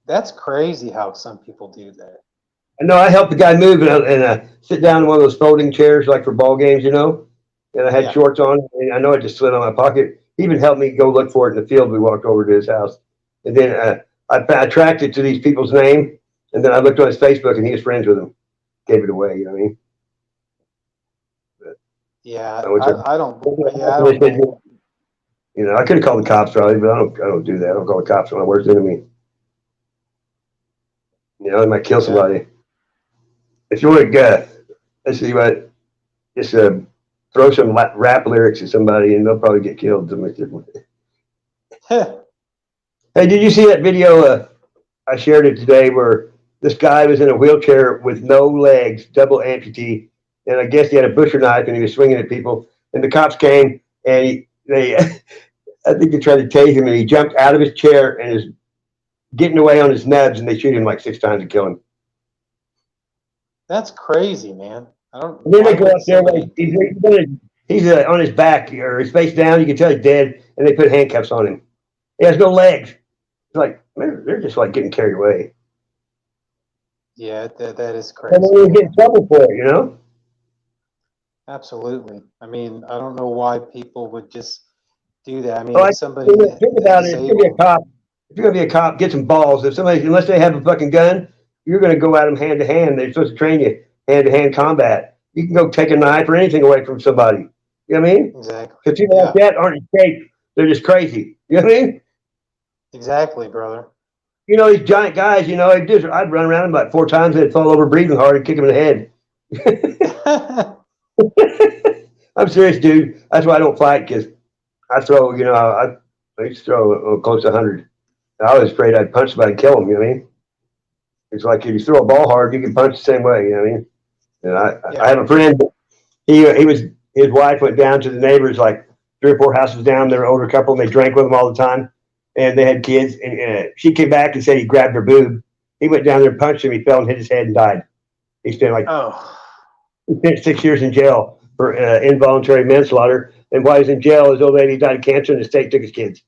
That's crazy how some people do that. No, I helped the guy move and sit down in one of those folding chairs like for ball games, and I had shorts on, and I know it just slid on my pocket. He even helped me go look for it in the field. We walked over to his house, and then I tracked it to these people's name, and then I looked on his Facebook, and he was friends with them. Gave it away, you know what I mean? But yeah, I don't. Yeah, I don't know. I could have called the cops probably, but I don't do that. I don't call the cops on my worst enemy. They might kill somebody. If you want to, let's see what, just throw some rap lyrics at somebody and they'll probably get killed. Hey, did you see that video? I shared it today where this guy was in a wheelchair with no legs, double amputee, and I guess he had a butcher knife and he was swinging at people. And the cops came and I think they tried to tase him, and he jumped out of his chair and is getting away on his nubs, and they shoot him like 6 times to kill him. That's crazy, man. I don't. And then they go up there, he's on his back or his face down. You can tell he's dead, and they put handcuffs on him. He has no legs. It's like they're just like getting carried away. Yeah, that is crazy. And then you get in trouble for it, Absolutely. I mean, I don't know why people would just do that. I mean, somebody think about it. If you're gonna be a cop, get some balls. If somebody, unless they have a fucking gun, you're gonna go at them hand to hand. They're supposed to train you hand to hand combat. You can go take a knife or anything away from somebody. You know what I mean? Exactly. Because people like that aren't in shape. They're just crazy. You know what I mean? Exactly, brother. These giant guys. I'd run around them like 4 times. They'd fall over breathing hard and kick them in the head. I'm serious, dude. That's why I don't fight, because I throw. I used to throw close to 100. I was afraid I'd punch somebody and kill them. You know what I mean? It's like if you throw a ball hard, you can punch the same way. You know what I mean? And I have a friend. His wife went down to the neighbors like 3 or 4 houses down. They're an older couple, and they drank with them all the time. And they had kids. And she came back and said he grabbed her boob. He went down there and punched him. He fell and hit his head and died. He spent he spent 6 years in jail for involuntary manslaughter. And while he was in jail, his old lady died of cancer, and the state took his kids.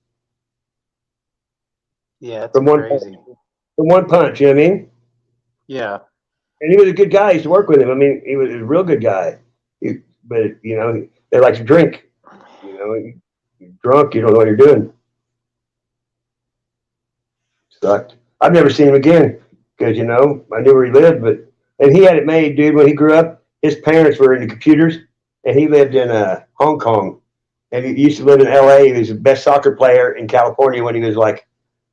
Yeah, it's crazy. From one punch, you know what I mean? Yeah. And he was a good guy. I used to work with him. I mean, he was a real good guy. But they like to drink. You're drunk, you don't know what you're doing. Sucked. I've never seen him again because, I knew where he lived. And he had it made, dude, when he grew up. His parents were into computers, and he lived in Hong Kong. And he used to live in LA. He was the best soccer player in California when he was like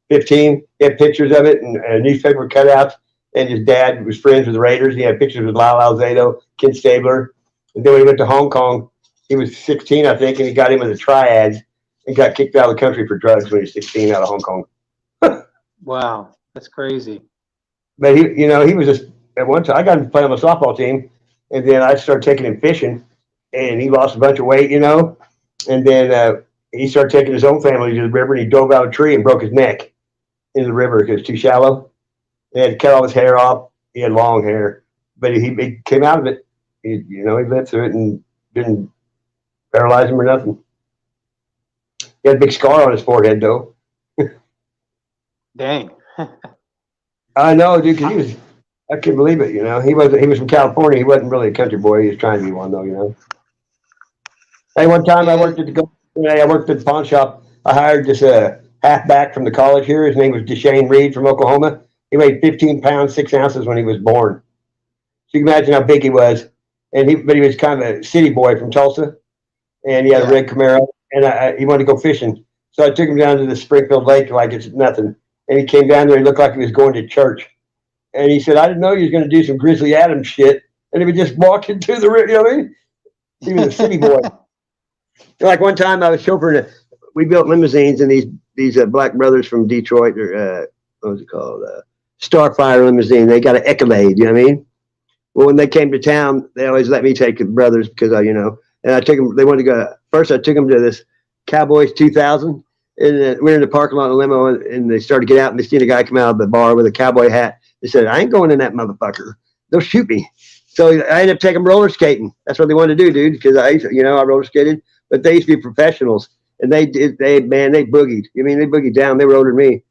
15. He had pictures of it and newspaper cutouts. And his dad was friends with the Raiders. He had pictures with Lyle Alzado, Ken Stabler. And then when he went to Hong Kong, he was 16, I think, and he got in with the triads and got kicked out of the country for drugs when he was 16 out of Hong Kong. Wow, that's crazy. But he was just at one time. I got him to play on the softball team, and then I started taking him fishing, and he lost a bunch of weight, and then he started taking his own family to the river, and he dove out a tree and broke his neck. into the river because it's too shallow. They had to cut all his hair off. He had long hair, but he came out of it. He lived through it and didn't paralyze him or nothing. He had a big scar on his forehead, though. Dang. I know, dude, because I couldn't believe it, He was from California. He wasn't really a country boy. He was trying to be one, though, Hey, one time I worked at the pawn shop. I hired this halfback from the college here. His name was Deshane Reed from Oklahoma. He weighed 15 pounds, 6 ounces when he was born. So you can imagine how big he was. But he was kind of a city boy from Tulsa. And he had a red Camaro. And he wanted to go fishing. So I took him down to the Springfield Lake like it's nothing. And he came down there. He looked like he was going to church. And he said, I didn't know you was going to do some Grizzly Adams shit. And he was just walking through the river. You know what I mean? He was a city boy. Like one time I was chauffeuring, we built limousines, and these black brothers from Detroit, or what was it called? Starfire limousine. They got an Escalade, you know what I mean? Well, when they came to town, they always let me take the brothers because and I took them, they wanted to go, first I took them to this Cowboys 2000, and we're in the parking lot of the limo, and they started to get out, and they seen a guy come out of the bar with a cowboy hat. They said, I ain't going in that motherfucker. They'll shoot me. So I ended up taking roller skating. That's what they wanted to do, dude, because I roller skated. But they used to be professionals, and they boogied. I mean, they boogied down. They were older than me.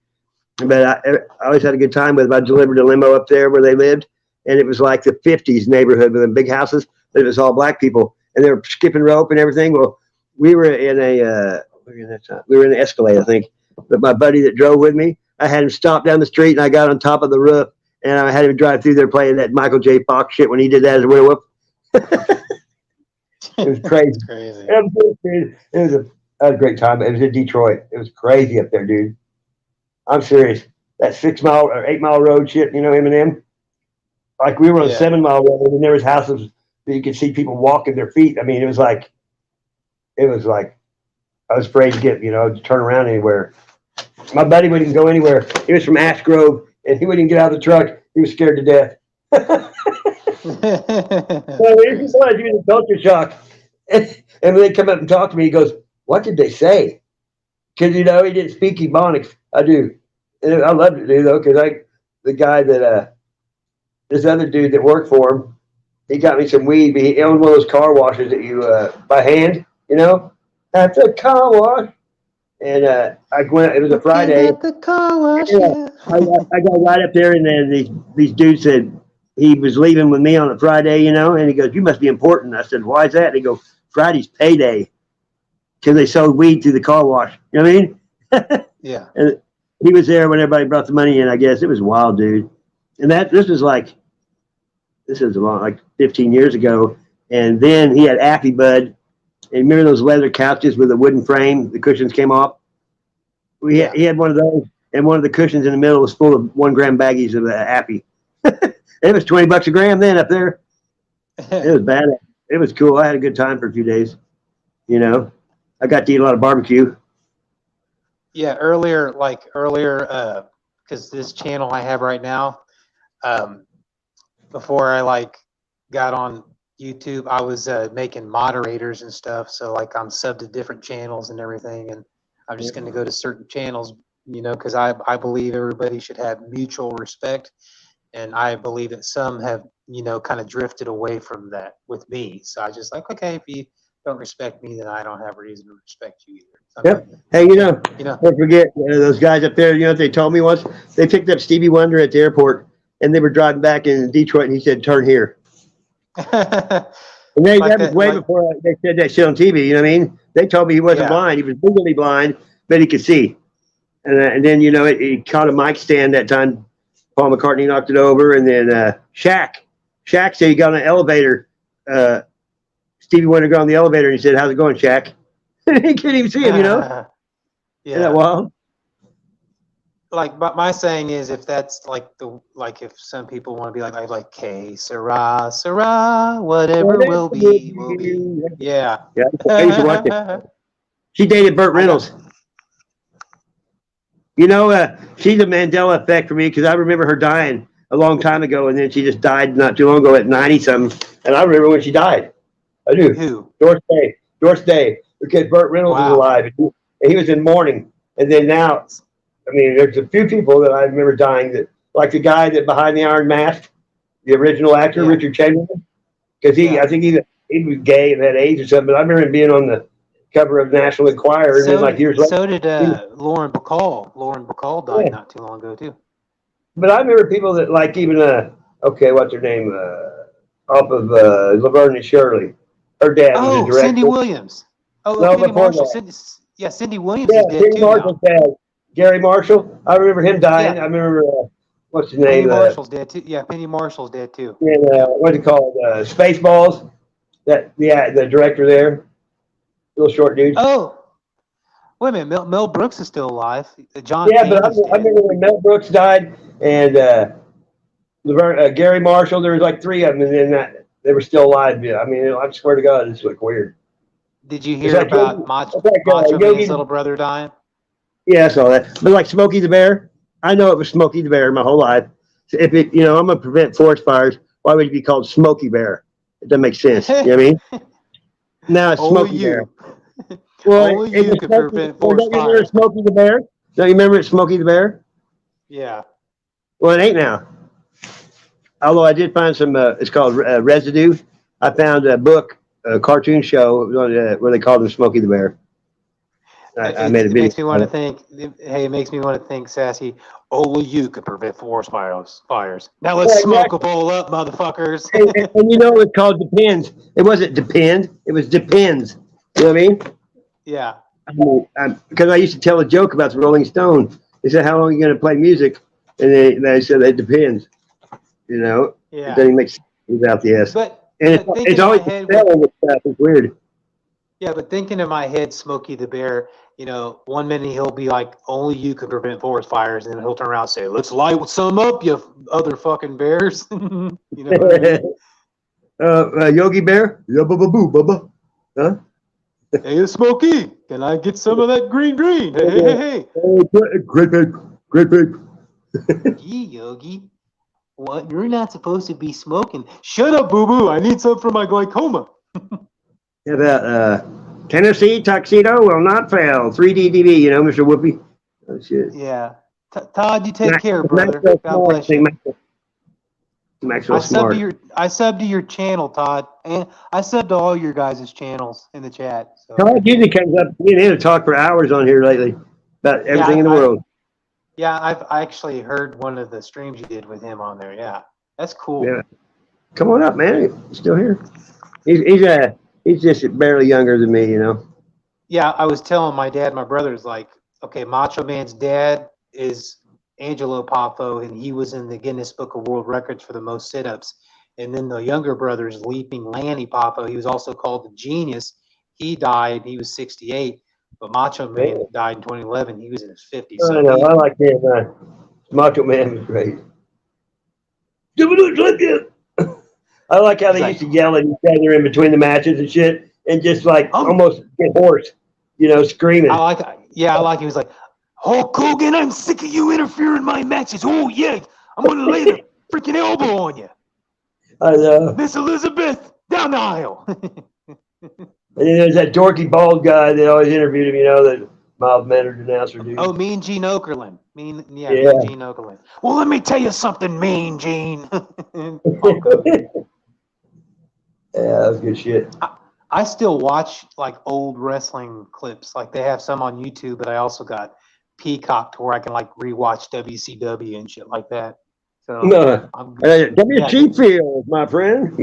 But I always had a good time with them. I delivered a limo up there where they lived, and it was like the 50s neighborhood with them big houses, but it was all black people, and they were skipping rope and everything. Well, we were in an Escalade, I think. But my buddy that drove with me, I had him stop down the street, and I got on top of the roof, and I had him drive through there playing that Michael J. Fox shit when he did that as a werewolf. It was crazy. It was a great time. It was in Detroit. It was crazy up there, dude. I'm serious. That 6 mile or 8 mile road shit, Eminem. Like we were on a 7 mile road, and there was houses that you could see people walking their feet. I mean, it was like I was afraid to to turn around anywhere. My buddy wouldn't go anywhere. He was from Ash Grove, and he wouldn't get out of the truck. He was scared to death. Well, he was in culture shock. And when they come up and talk to me, he goes, what did they say? Because, he didn't speak Ebonics. I do. And I loved it, dude, though, because the guy that, this other dude that worked for him, he got me some weed. He owned one of those car washes that you, by hand, at the car wash. And I went, it was a Friday. At the car wash, I got right up there, and then these dudes said, he was leaving with me on a Friday, and he goes, you must be important. I said, why is that? And he goes, Friday's payday. Because they sold weed through the car wash. You know what I mean? Yeah. And he was there when everybody brought the money in, I guess. It was wild, dude. And this was like 15 years ago. And then he had Appy Bud. And remember those leather couches with a wooden frame? The cushions came off? He had one of those. And one of the cushions in the middle was full of 1 gram baggies of Appy. It was $20 a gram then up there. It was bad. It was cool. I had a good time for a few days. I got to eat a lot of barbecue. Yeah, earlier, because this channel I have right now, before I got on YouTube, I was making moderators and stuff. So I'm subbed to different channels and everything, and I'm just going to go to certain channels, because I believe everybody should have mutual respect. And I believe that some have, kind of drifted away from that with me. So I just okay, if you don't respect me, then I don't have a reason to respect you either. Yep. Hey, don't forget those guys up there. What they told me once? They picked up Stevie Wonder at the airport, and they were driving back in Detroit, and he said, "Turn here." And that was way before they said that shit on TV. You know what I mean? They told me he wasn't blind; he was legally blind, but he could see. And then he caught a mic stand that time. Paul McCartney knocked it over, and then Shaq said he got on an elevator. Stevie Wonder got on the elevator, and he said, "How's it going, Shaq?" He couldn't even see him, Yeah. Isn't that wild? But my saying is, if that's if some people want to be like, "Que sera, sera, whatever will be, will be." Yeah. Yeah. I used to watch it. She dated Burt Reynolds. She's a Mandela effect for me because I remember her dying a long time ago, and then she just died not too long ago at 90-something. And I remember when she died. I do. Who? Doris Day, because Burt Reynolds was alive, and he was in mourning. And then now, I mean, there's a few people that I remember dying that, like the guy that behind the Iron Mask, the original actor, Yeah. Richard Chamberlain, because Yeah. I think he was gay and had AIDS or something. But I remember him being on the cover of National Enquirer, and then like years later. So did Lauren Bacall. Lauren Bacall died not too long ago too. But I remember people that like even okay, what's her name? Off of Laverne and Shirley. Her dad was a director. Cindy Williams. Oh, No, Penny before Marshall. that. Cindy Williams is dead Penny too Marshall's now. dad, Gary Marshall. I remember him dying. Yeah. I remember what's his Penny name? Marshall's dead too. Yeah, Penny Marshall's dead too. And what's it called? Spaceballs. The director there, little short dude. Oh, wait a minute. Mel Brooks is still alive. John. Yeah, Payne but is I remember when Mel Brooks died and Gary Marshall. There was like three of them, and then they were still alive. Yeah, I mean, I swear to God, it's like weird. Did you hear about Macho Man's little brother dying? Yeah, I saw that. But like Smokey the Bear, I know it was Smokey the Bear my whole life. So if it, I'm gonna prevent forest fires. Why would it be called Smokey Bear? It doesn't make sense. You know what I mean? Now it's Smokey Bear. Well, Only you could prevent forest don't you remember fires. Smokey the Bear? Don't you remember it, Smokey the Bear? Yeah. Well, it ain't now. Although I did find some. It's called Residue. I found a book, a cartoon show where they called him Smokey the Bear. I made a video. It makes me want to think. Hey, it makes me want to think, Sassy. Only you could prevent forest fires. Now let's smoke a bowl up, motherfuckers. and you know it's called Depends. It wasn't Depend. It was Depends. You know what I mean? Yeah. Because I used to tell a joke about the Rolling Stone. They said, "How long are you going to play music?" And they said, "It depends." Yeah. It doesn't make sense without the S. But it's always spelling with stuff. It's weird. Yeah, but thinking in my head, Smokey the Bear, 1 minute he'll be like, only you can prevent forest fires, and then he'll turn around and say, let's light some up, you other fucking bears. You know what I mean? Yogi Bear? Yeah, boo, bubba. Huh? Hey, Smokey, can I get some of that green? Hey. Great big. Gee, Yogi. What? You're not supposed to be smoking. Shut up, boo-boo. I need some for my glaucoma. Yeah, that Tennessee tuxedo will not fail. 3D DV, Mr. Whoopi. Oh, shit. Yeah. Todd, you take care, brother. God bless you. Maxwell Smart. I subbed to your channel, Todd, and I subbed to all your guys' channels in the chat. So. Todd usually comes up. Me and him talk for hours on here lately about everything in the world. Yeah, I've actually heard one of the streams you did with him on there. Yeah, that's cool. Yeah, come on up, man. He's still here. He's just barely younger than me, Yeah, I was telling my dad, my brother's like, okay, Macho Man's dad is Angelo Poffo, and he was in the Guinness Book of World Records for the most sit-ups. And then the younger brother's Leaping Lanny Poffo. He was also called the Genius. He died. He was 68. But Macho Man died in 2011. He was in his 50s. I know. I like him. Macho Man was great. I like how they used to yell at each other in between the matches and shit, and just like almost get hoarse, screaming. I like he was like, Hulk Hogan, I'm sick of you interfering in my matches. Oh yeah, I'm gonna lay the freaking elbow on you. I know. Miss Elizabeth, down the aisle. And then there's that dorky bald guy that always interviewed him, that mild-mannered announcer dude. Oh, Mean Gene Okerlund. Mean Gene Okerlund. Well, let me tell you something, Mean Gene. Yeah, that was good shit. I still watch like old wrestling clips. Like they have some on YouTube, but I also got Peacock to where I can like rewatch WCW and shit like that. So W.C. Fields, my friend.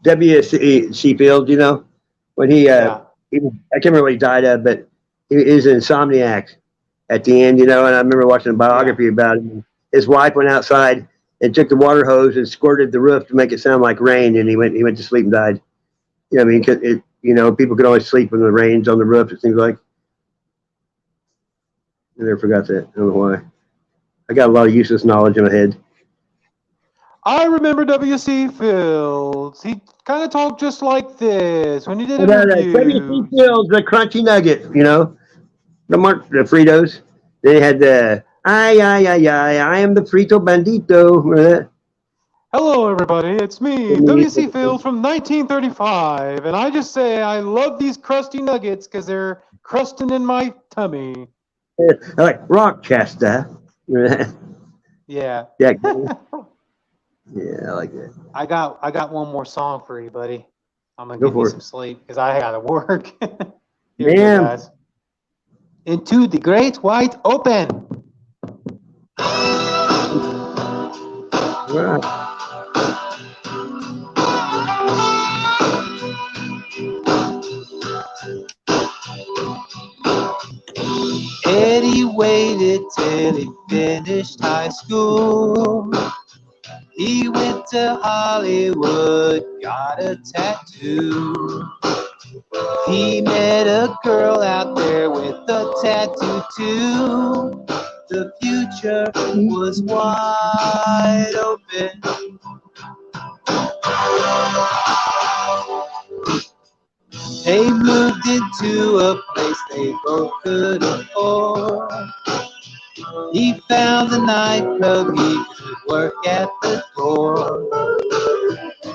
W.C. Fields, when he was, I can't remember what he died of, but he was an insomniac at the end, and I remember watching a biography about him. His wife went outside and took the water hose and squirted the roof to make it sound like rain, and he went to sleep and died. You know what I mean? 'Cause people could always sleep when the rain's on the roof, it seems like. I never forgot that. I don't know why. I got a lot of useless knowledge in my head. I remember W.C. Fields. He kind of talked just like this when he did W.C. Fields, the crunchy nugget, the Fritos. They had the I am the Frito Bandito. Remember that? Hello, everybody. It's me, W.C. Fields from 1935, and I just say I love these crusty nuggets because they're crusting in my tummy. I like Rochester. Yeah. Yeah, I like that. I got one more song for you, buddy. I'm gonna Go get me for some it. sleep because I gotta work. Here we go, Man. guys. Into the great white open. Right. Eddie waited till he finished high school. He went to Hollywood, got a tattoo. He met a girl out there with a tattoo too. The future was wide open. They moved into a place they both could afford. He found a nightclub he could work at the door.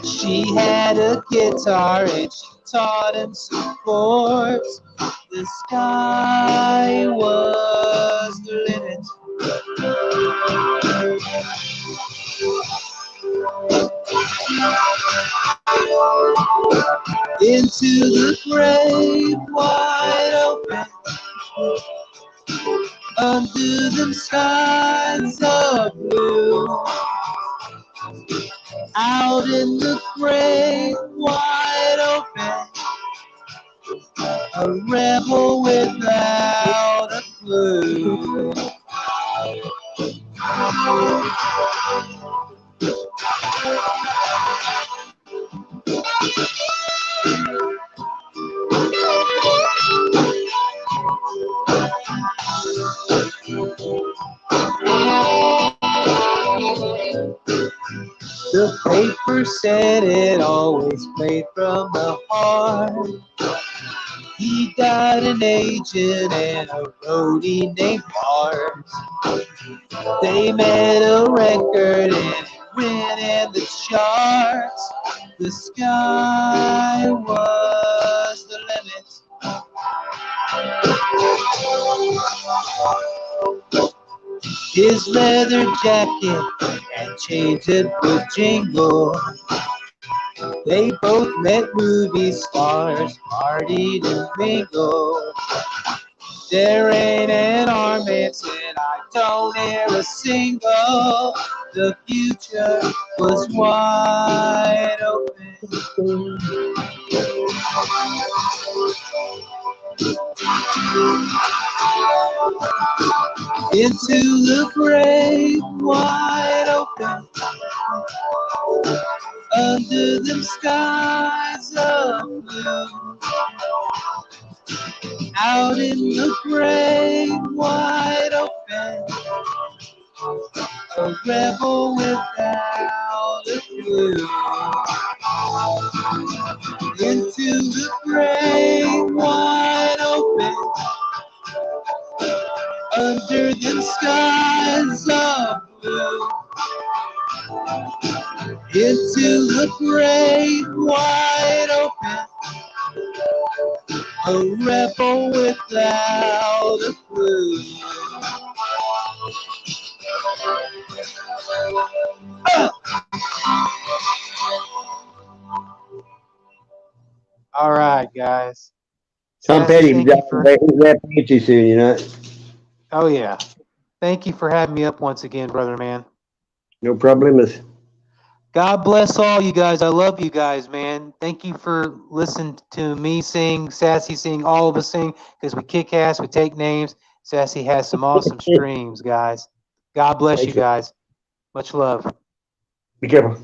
She had a guitar and she taught him some chords. The sky was the limit. Into the great wide open, under them skies of blue. Out in the great wide open, a rebel without a clue. The paper said it always played from the heart. He got an agent and a roadie named Mars. They made a record and it went in the charts. The sky was the limit. His leather jacket and chains it would jingle. They both met movie stars, partied and mingled. There ain't an arm man said I don't hear a single. The future was wide open. Into the great wide open, under them skies of blue. Out in the great wide open, a rebel without a clue. Into the great wide open, under them skies of blue. Into the great wide open, a rebel without a clue. All right, guys. Tom Sassy, Petty, thank you for. that you soon, you know. Oh yeah, thank you for having me up once again, brother man. No problem. God bless all you guys. I love you guys, man. Thank you for listening to me sing, Sassy sing, all of us sing, because we kick ass, we take names. Sassy has some awesome streams, guys. God bless you guys. Much love. Be careful.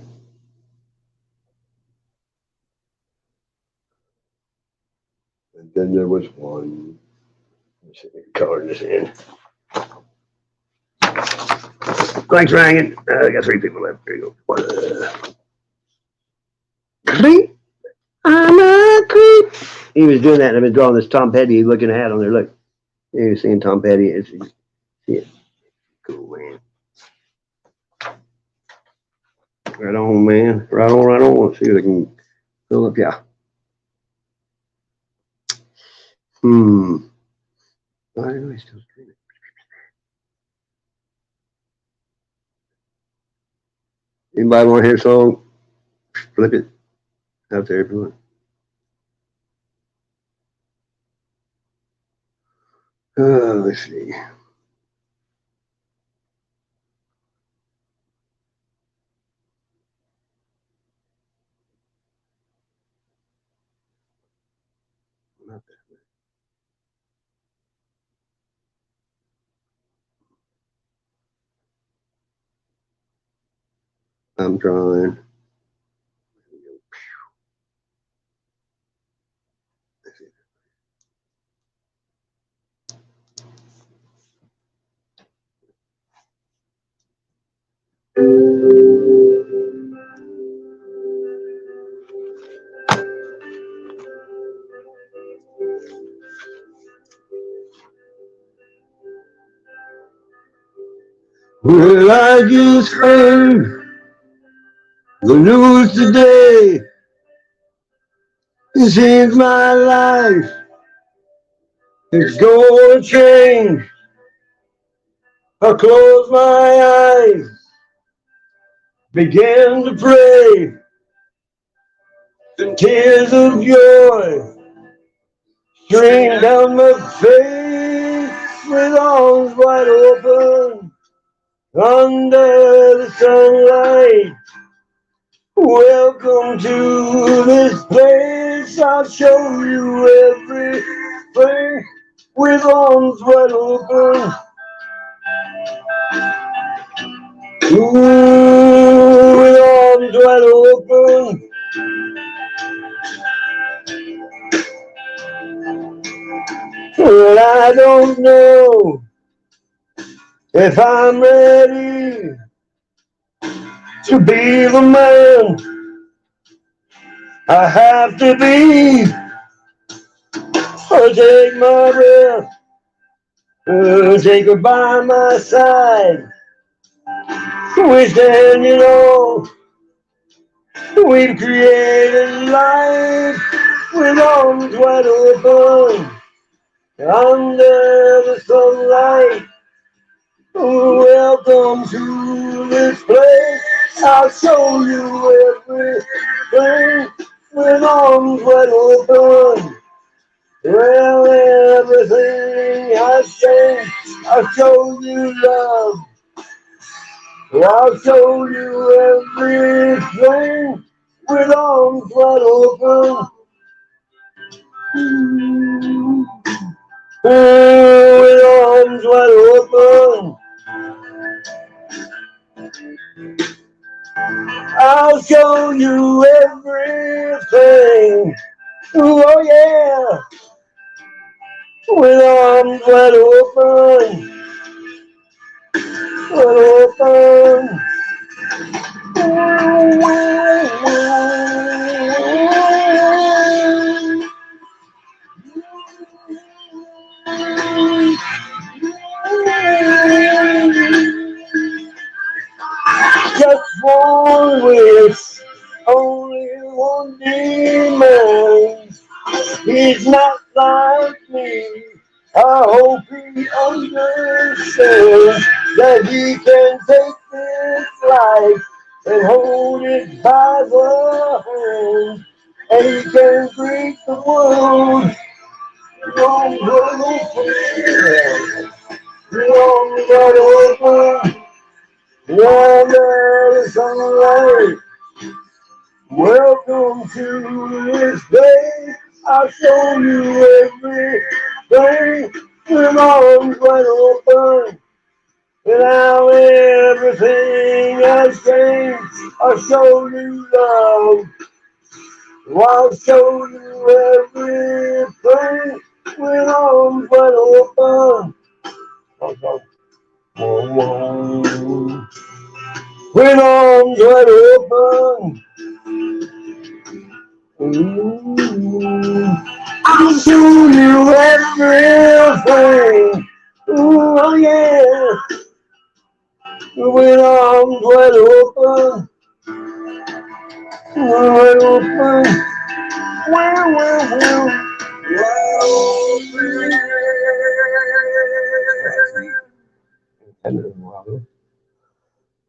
And then there was one. Let's see, color this in. Thanks, Ryan. I got 3 people left. There you go. Creep. I'm a creep. He was doing that, and I've been drawing this Tom Petty looking hat on there. Look. He was seeing Tom Petty. It's yeah. Cool, man. Right on, man. Right on, right on. Let's see if I can fill up. Yeah. Why do I still stream it? Anybody want to hear a song? Flip it out there, everyone. Let's see. I'm trying. Well, I just heard the news today. It seems my life is going to change. I close my eyes, begin to pray. The tears of joy stream down my face with arms wide open under the sunlight. Welcome to this place. I'll show you everything with arms wide open. Ooh, with arms wide open. Well, I don't know if I'm ready to be the man I have to be. Oh, take my breath, take her by my side. We're standing on, we've created life with arms wide open under the sunlight. Welcome to this place. I'll show you everything with arms wide open. Well, everything has changed. I'll show you love. I'll show you everything with arms wide open. With arms wide open. I'll show you everything. Oh yeah. With arms wide open. Wide open. Just one wish, only one demand. He's not like me. I hope he understands that he can take this life and hold it by the hand, and he can greet the world. Long open, under the sunlight. Welcome to this day. I'll show you everything with arms wide open. And now everything has changed. I'll show you love. I'll show you everything with arms wide open. With arms wide open. I'll show you everything. Ooh, oh yeah. With arms wide open. Wide open. Well.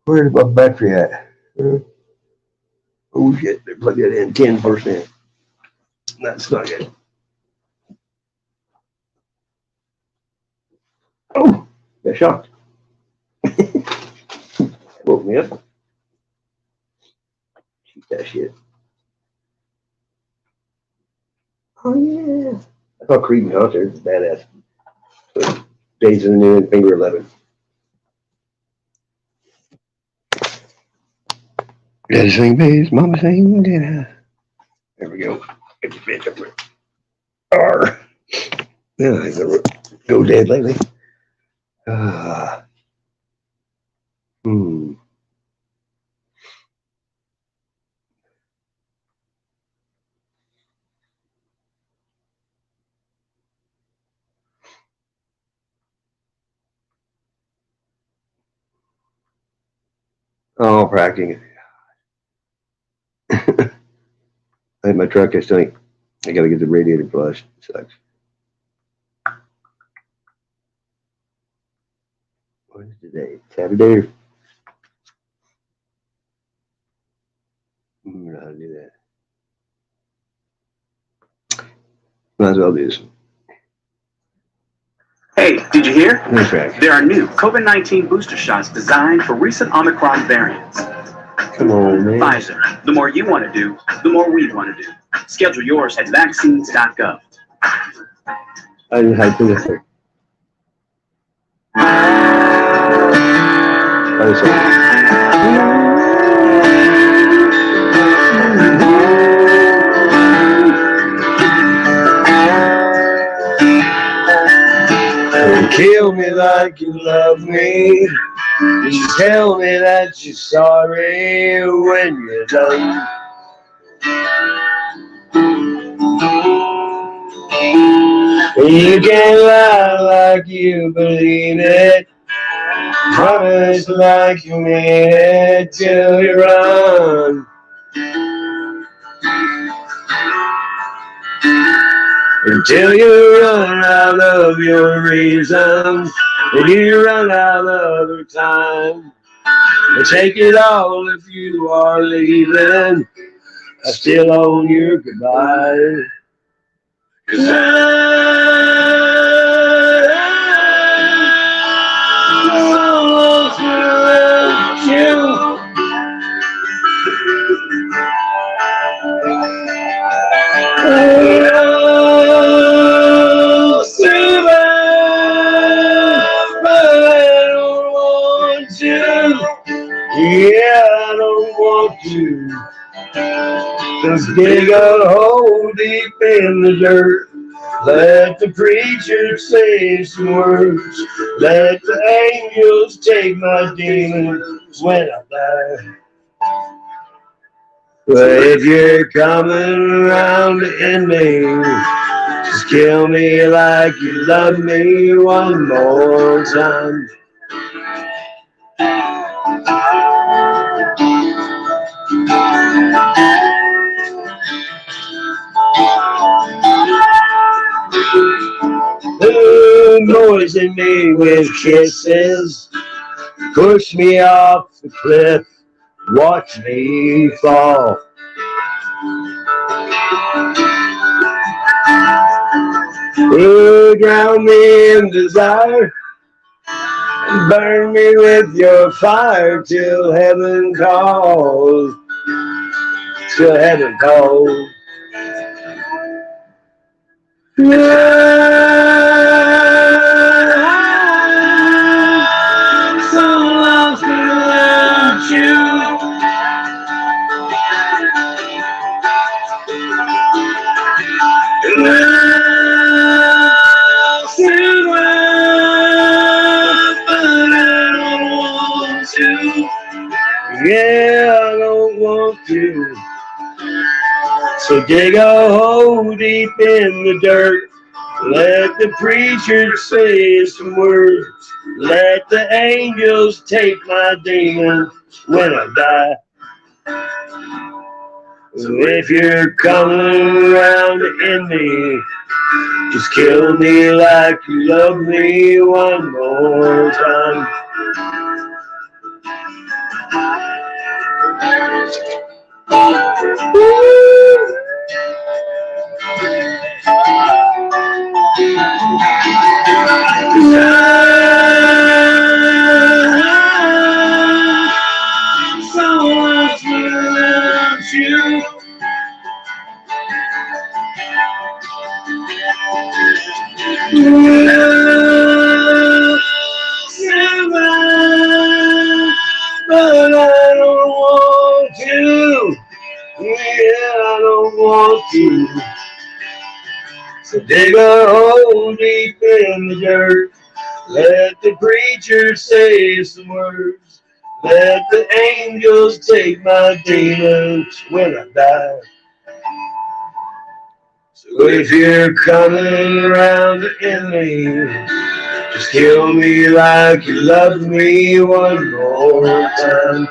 Where's my battery at? Oh shit, they plug that in 10%. That's not good. Oh, got shocked. Woke me up. Shoot that shit. Oh yeah. I thought Creed and Concert was badass. So, Days of the New and Finger 11. Daddy sing bass, mama sing dinner. There we go. Get the bitch up there. Arr. Yeah, I never go dead lately. Hmm. Oh, fracking. I hit my truck. I gotta get the radiator flushed. It sucks. What is today? Saturday? I don't know how to do that. Might as well do this. Hey, did you hear? Nice track. There are new COVID-19 booster shots designed for recent Omicron variants. Come on, man. Pfizer. The more you want to do, the more we want to do. Schedule yours at vaccines.gov. I didn't have to do this. Kill me like you love me. You tell me that you're sorry when you're done. You can't lie like you believe it. Promise like you mean it till you run. Until you run out of your reasons, and you run out of your time. And take it all if you are leaving. I still own your goodbye. 'Cause I'm so lost without you. Yeah, I don't want to. Just dig a hole deep in the dirt. Let the preacher say some words. Let the angels take my demons when I die. But if you're coming around to end me, just kill me like you love me one more time. Poison me with kisses, push me off the cliff, watch me fall. Drown me in desire, and burn me with your fire till heaven calls, till heaven calls. I'm so lost without you. I'm still alive, but I don't want to. Yeah, I don't want to. So dig a hole deep in the dirt. Let the preacher say some words. Let the angels take my demons when I die. So if you're coming around to end me, just kill me like you love me one more time. But I don't want to. Yeah, I don't want to. So dig a hole deep in the dirt. Let the preacher say some words. Let the angels take my demons when I die. So if you're coming around to end me, just kill me like you love me one more time.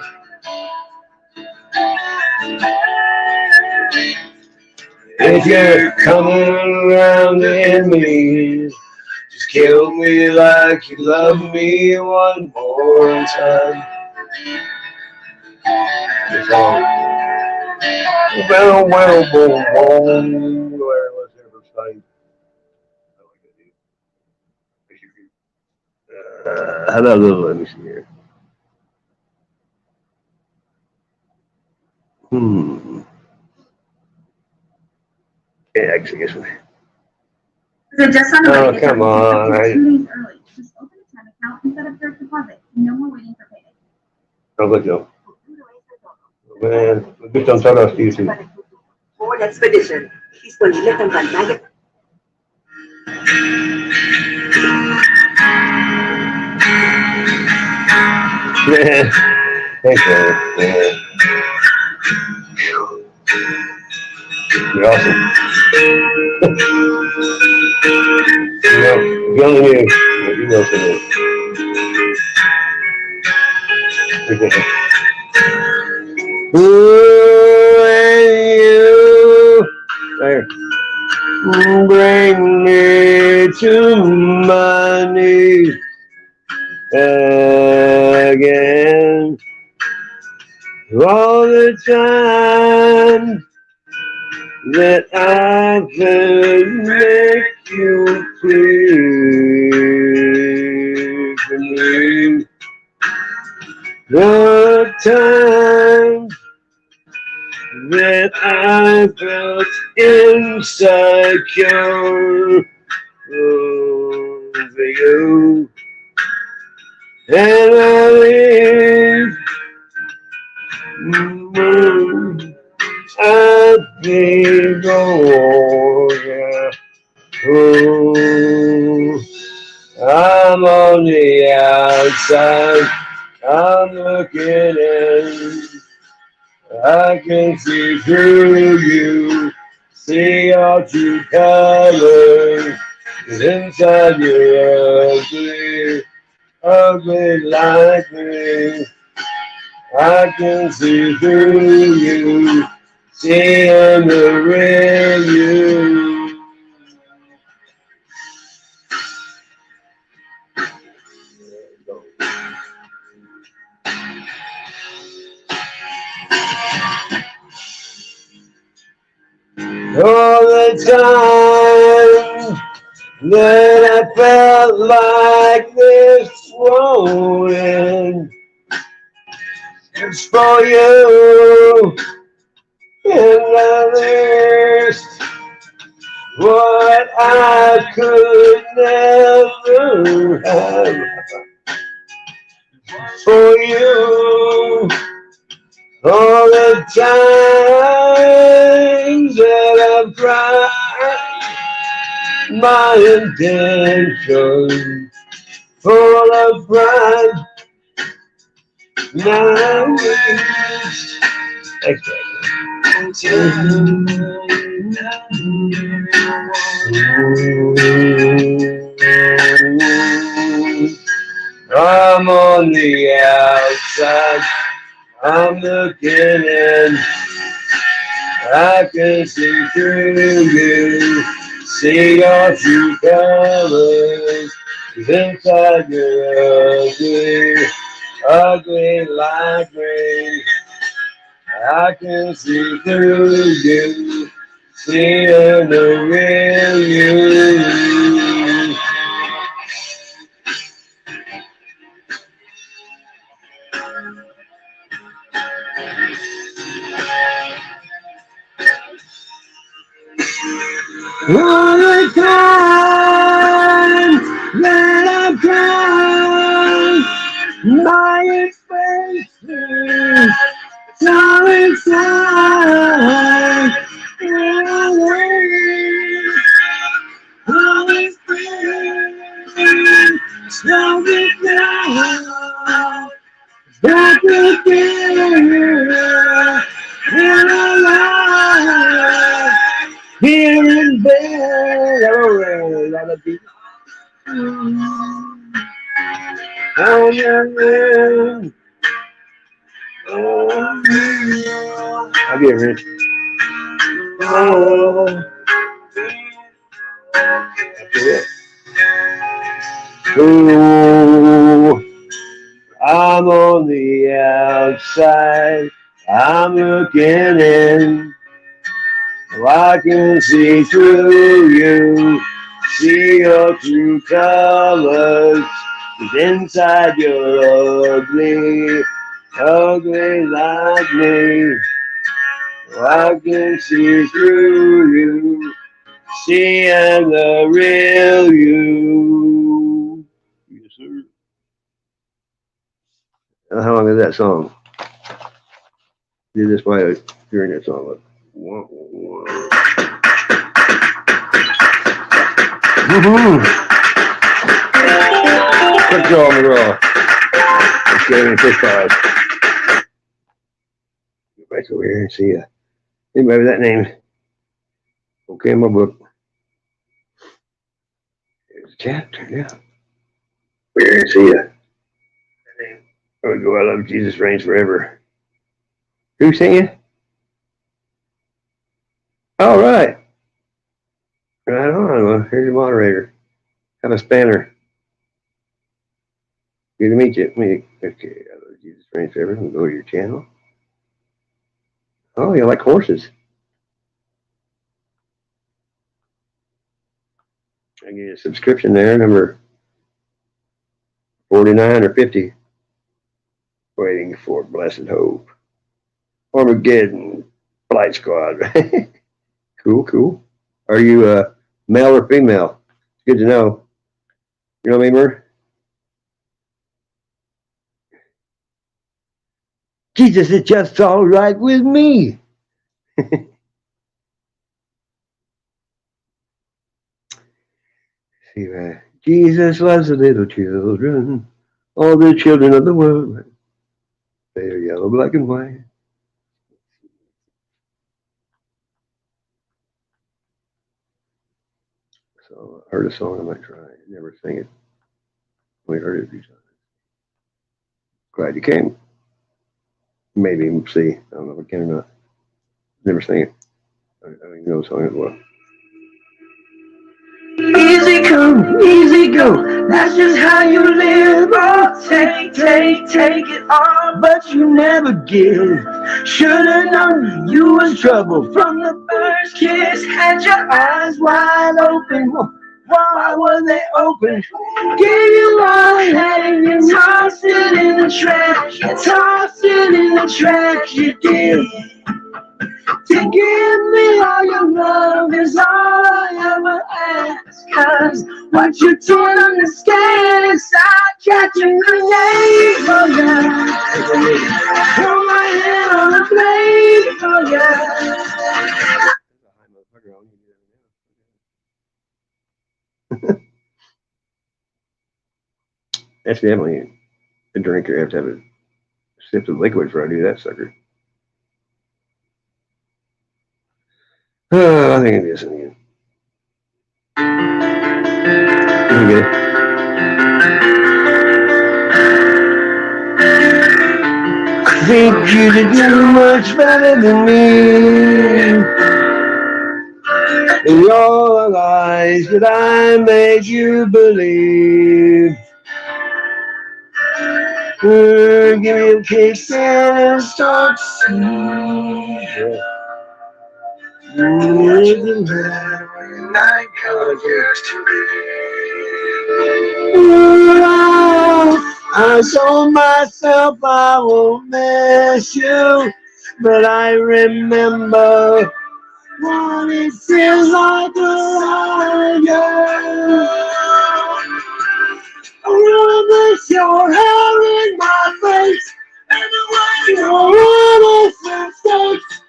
If you're coming around to end me, just kill me like you love me one more time. Well, well, boom, boom. Where was everybody? How about a little? Let me see here. Yeah, actually, guess what? Oh, come on. 2 days early. Just open a time account and set up direct deposit. No more waiting for payday. Oh, look, no. Man, gusto ang sarap dito. For expedition, disponible ang pantalla. Man, thanks, man. You're awesome. You only knew. You know something. Ooh, and you there. Bring me to my knees again. All the time that I could make you please me. The time that I felt insecure over you, and I leave. I've been going. Oh, I'm on the outside. I'm looking in. I can see through you. See all true colors. 'Cause inside you're ugly, ugly like me. I can see through you. Seeing the real you. All the time that I felt like this rolling, it's for you and others. What I could never have for you. All the times that I've tried my intention, full of pride. Now thanks, I'm on the outside. I'm looking in. I can see through you. See your true colors. 'Cause inside you're ugly, ugly like me. I can see through you, seeing the real you. All the time that I'm crying, my expression, so inside, all this pain, so inside, back together, in a life. Here and there, oh, that'll be oh, yeah. I'll get rich. Oh, that's it. Ooh, I'm on the outside. I'm looking in. Oh, I can see through you, see your true colors, 'cause inside you're ugly, ugly like me. Oh, I can see through you, seeing the real you. Yes, sir. How long is that song? Did this while during that song. Look. Quick draw on the raw. Let's get in the fish fries. Go back over here and see anybody with that name. Okay, in my book. There's a chapter, yeah. Over here and see ya. There we go. I love Jesus reigns forever. Who singing? All right. Right on. Well, here's your moderator. Have a spanner. Good to meet you. Okay, I love Jesus reigns forever. We'll go to your channel. Oh, you like horses? I get a subscription there, number 49 or 50. Waiting for blessed hope. Armageddon Flight Squad. Cool, cool. Are you male or female? It's good to know. You know what I mean, Mur? Jesus is just all right with me. See, Jesus loves the little children, all the children of the world. They are yellow, black, and white. So I heard a song I might try. Never sing it. Only heard it a few times. Glad you came. Maybe see. I don't know if I can or not. Never sing it. I don't even know the song as well. Easy come, easy go. That's just how you live. Oh, take it all, but you never give. Should've known you was trouble from the first kiss. Had your eyes wide open. Why were they open? Gave you all I had and you tossed it in the trash. You tossed it in the trash. You did. To give me all your love is all I ever ask. 'Cause what you don't understand is I got you name. Oh yeah. Throw my hand on the blade. Oh yeah. That's definitely a drinker. You have to have a sip of liquid before I do that sucker. Oh, I think I can do this again. Here we go. I think you did do much better than me. And all the lies that I made you believe. Give me a kiss and start singing. Yeah. I told myself I won't miss you, but I remember what it feels like to lie again. I wanna miss your hair in my face, and the way your little mistakes.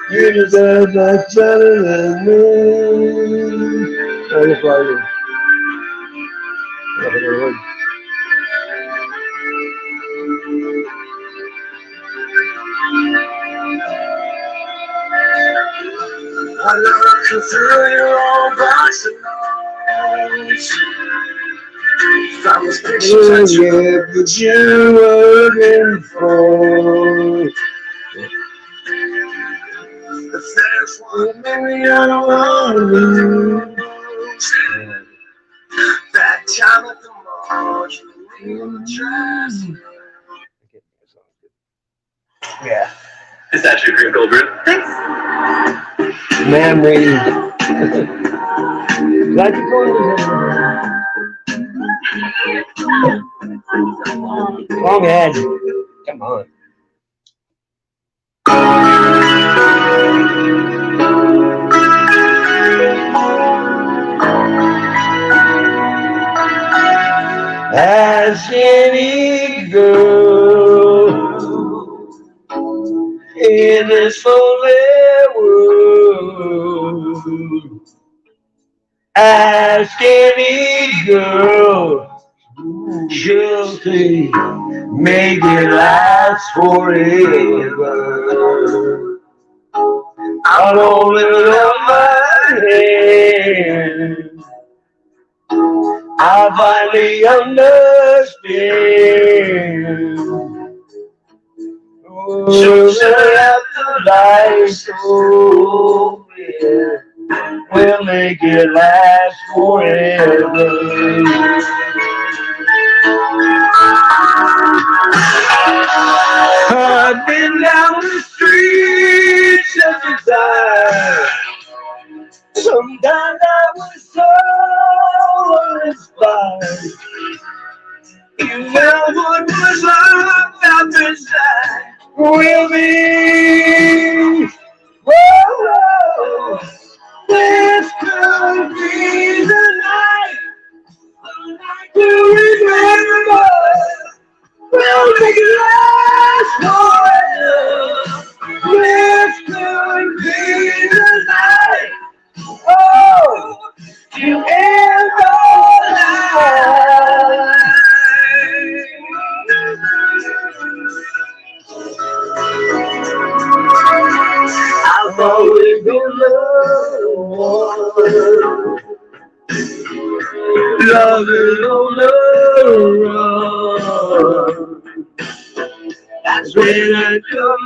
You deserve that better than me. Oh, that's right. I look through your old box of notes. Found those pictures that you were looking for. If there's one thing I don't want to lose, that time at the mall, you dress. Yeah. Is that your green cold brew? Thanks. Memory. Glad you told me. Long head. Come on. Ask any girl in this lonely world. Ask any girl, she'll say, make it last forever. I'll hold it on my hand. I finally understand. Oh, after life's over, we'll make it last forever. I've been down the streets of desire. Sometimes I was so uninspired. You know what was love after that will be. Whoa, whoa. This could be the night to remember. We'll make it last forever. This could be the night. Oh, to end our lives. I've always been loving on the run. That's when I come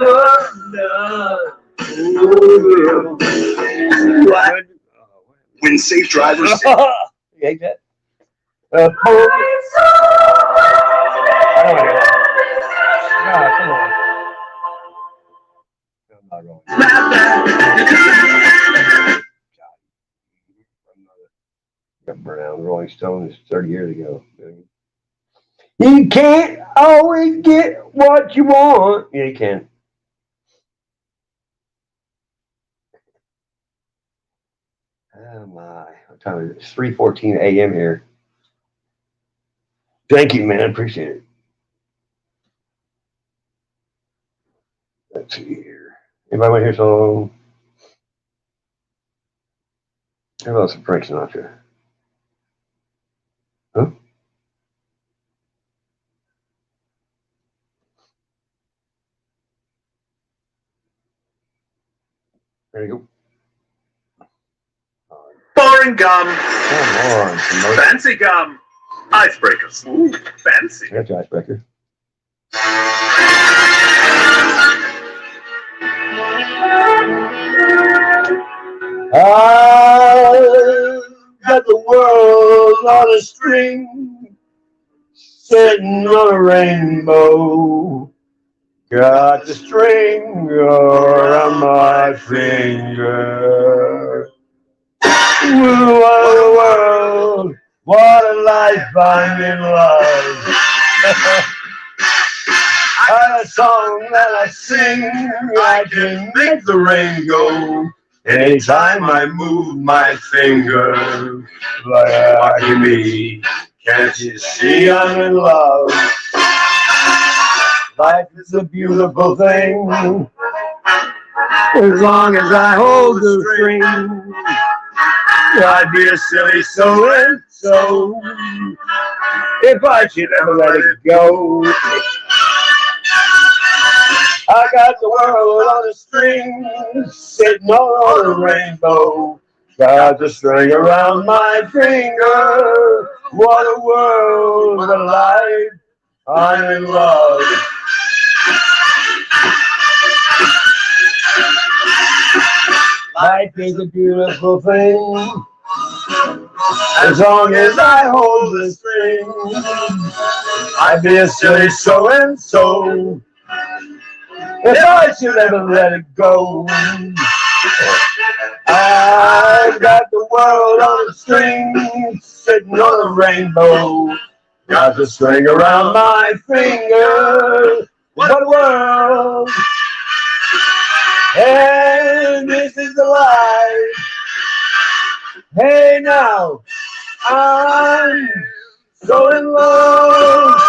undone. When safe drivers. You hate that? I don't like that. No, come on. I'm not going. Got burnt out on the Rolling Stones 30 years ago. You can't always get what you want. Yeah, you can. Oh my, what time is it? It's 3:14 a.m. here. Thank you, man. I appreciate it. Let's see here. Anybody want to hear some? How about some Frank Sinatra? Huh? There you go. Boring gum. Come on. Fancy gum. Icebreakers. Ooh, fancy. That's your icebreaker. I've got the world on a string, sitting on a rainbow. Got the string around my finger. Ooh, what a world, what a life, I'm in love. I got a song that I sing, I can make the rain go. Anytime I move my finger, like me, can't you see I'm in love? Life is a beautiful thing, as long as I hold the string. I'd be a silly so-and-so if I should ever let it go. I got the world on a string, sitting on a rainbow. Got the string around my finger. What a world, what a life, I'm in love. Life is a beautiful thing, as long as I hold the string. I'd be a silly so-and-so if I should ever let it go. I've got the world on a string, sitting on a rainbow. Got the string around my finger. What a world! And this is the life. Hey now, I'm so in love.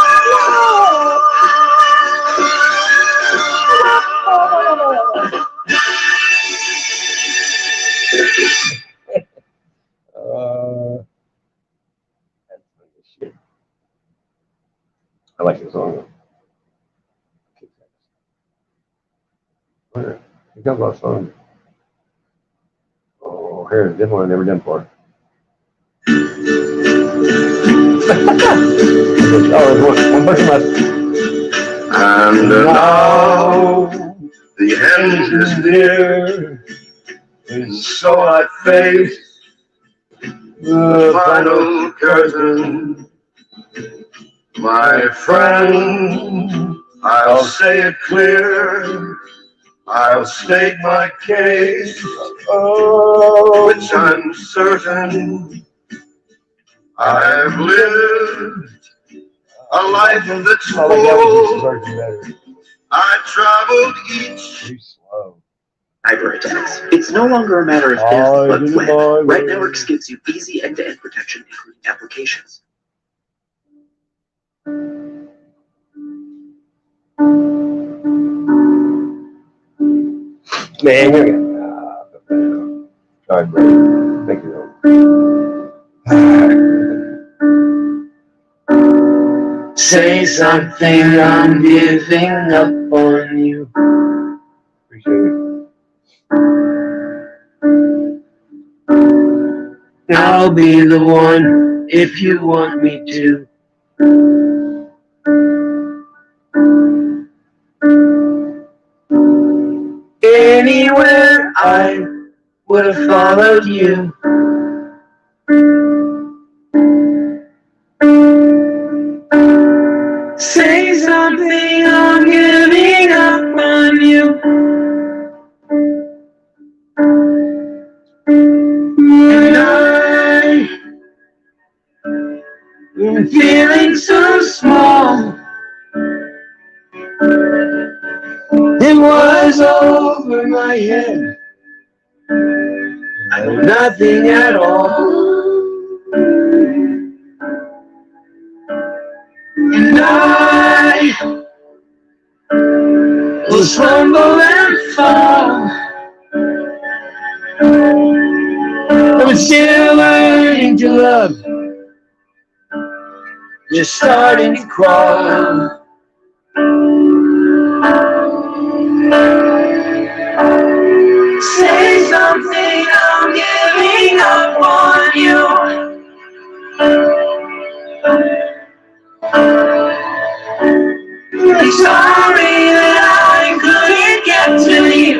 I like this song. You got a lot of songs. Oh, here's a different one I've never done before. One person left. And now the end is near, and so I face the final curtain. My friend, I'll say it clear, I'll state my case, which I'm certain I've lived a life that's full. I traveled each. Cyber attacks. It's no longer a matter of if, but when. Red Networks gives you easy end-to-end protection, including applications. Man, we're sorry, bro. Thank you. Say something, I'm giving up on you. Appreciate it. I'll be the one if you want me to. Anywhere I would have followed you. Say something, I'm giving up on you. And I'm feeling so small. It was over my head, and nothing at all. And I will stumble and fall. I'm still learning to love, just starting to crawl. Say something, I'm giving up on you. I'm sorry that I couldn't get to you.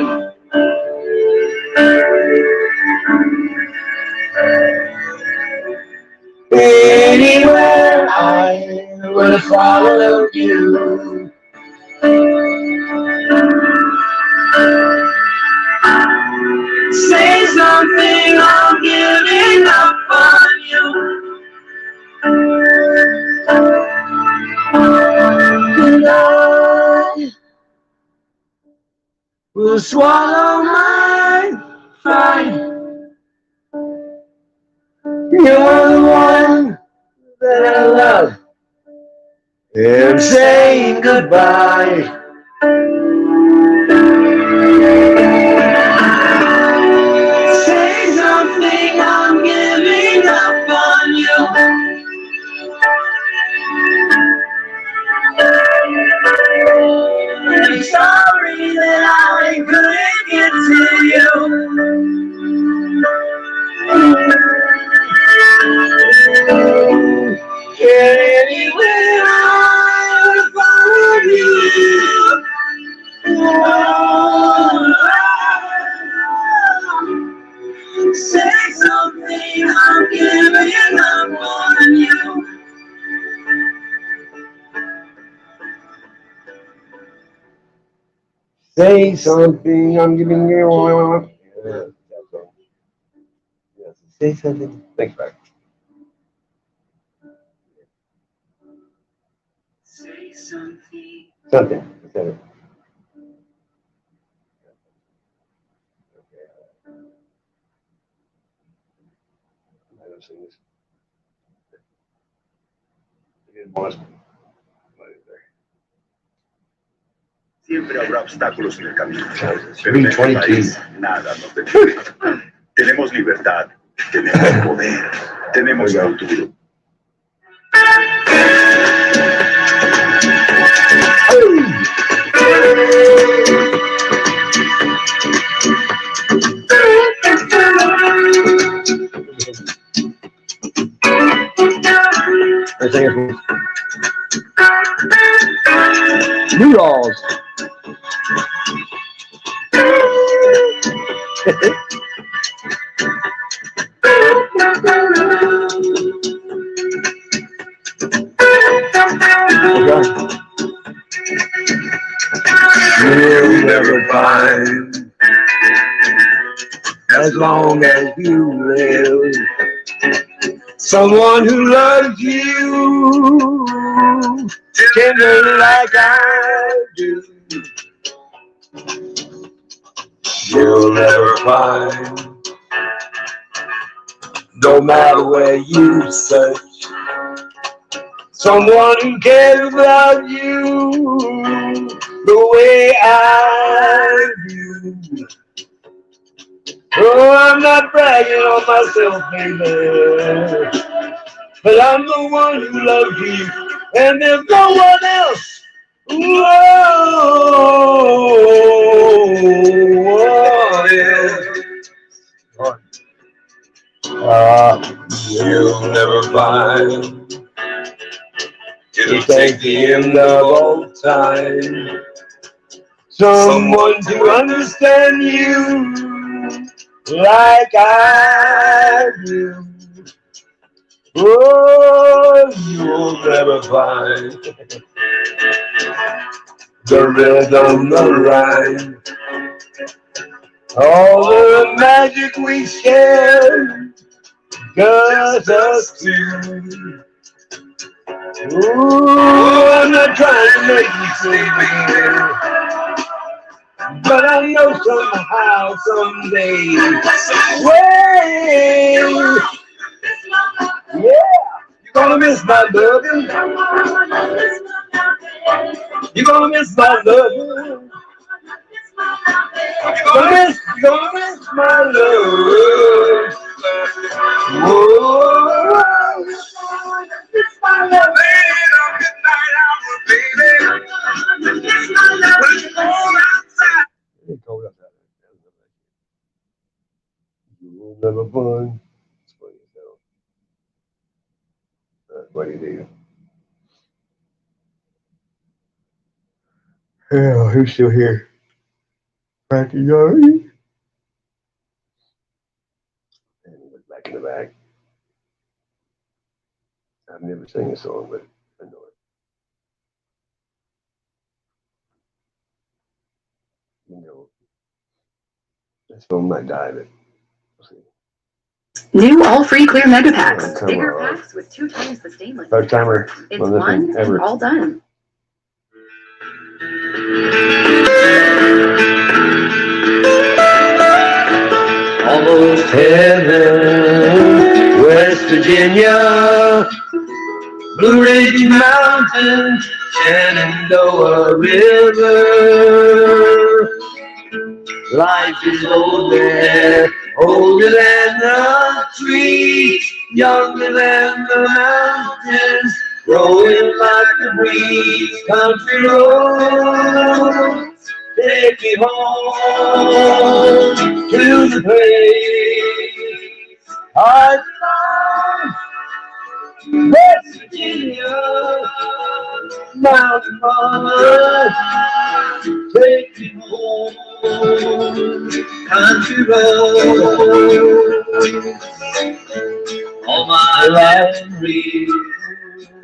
Anywhere I will follow you. Say something, I'm giving up on you. And I will swallow my pride. You're the one that I love. And saying goodbye. Say something, I'm giving up on you. I'm sorry that I couldn't get to you. Anywhere I follow you. Say something, I'm giving up on you. Say something, I'm giving you up. Yes, say something. Thanks, back. Say something. Something. Is that it? I don't sing this. Siempre habrá obstáculos en el camino, pero en este país nada nos detiene. Tenemos libertad, tenemos poder, tenemos futuro. Noodles. You'll never find, as long as you live, someone who loves you tenderly like I do. You'll never find, no matter where you search, someone who cares about you the way I do. Oh, I'm not bragging on myself, baby, but I'm the one who loves you, and there's no one else. You'll never find, it'll take the end of all time, someone to understand you like I do. Oh, you'll never find the rhythm, the rhyme, all the magic we share, just us two. Ooh, I'm not trying to make you sing, but I know somehow, someday, way, yeah, you're gonna miss my loving. You're gonna miss my loving. You're gonna miss my love. Whoa. You'll never find. What do you do? Yeah, who's still here? Frankie Yari? And look back in the back. I've never sang a song, but I know it. You know, this phone might die, but we'll see. New all-free clear mega packs. Oh, come Bigger on. packs with 2 times the stainless. First timer It's on this one one ever. and all done. Almost heaven, West Virginia, Blue Ridge Mountains, Shenandoah River. Life is older, older than the trees, younger than the mountains, growing like the breeze. Country roads, take me home to the place I belong. West Virginia, Mountain Mama, take me home. Country road, all my life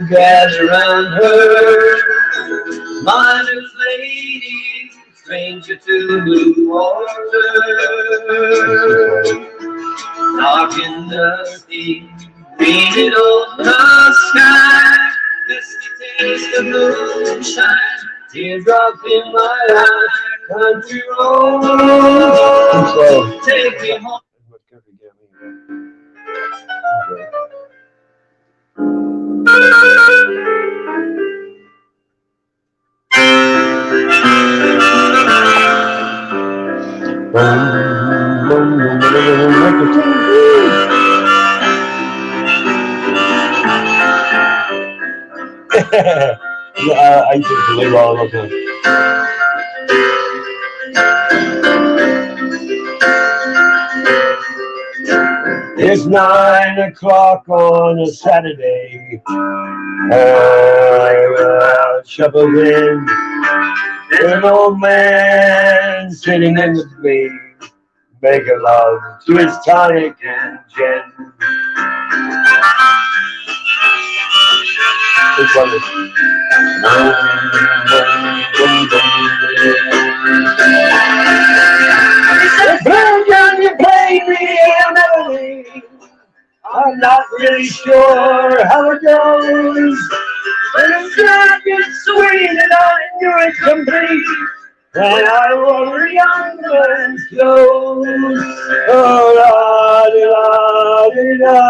gather round her, miner's lady, stranger to blue water, dark and dusty, reading on the sky, misty taste of moonshine, teardrop in my eye. Country road, take me home. I used to play all the time. It's 9 o'clock on a Saturday. Shoveling. There's an old man sitting in the bay, making love to his tonic and gin. It's wonderful. Can you play me a melody? I'm not really sure how it goes, but it's not it's sweet and I knew it complete. And I were young and close. Oh, la di la di da,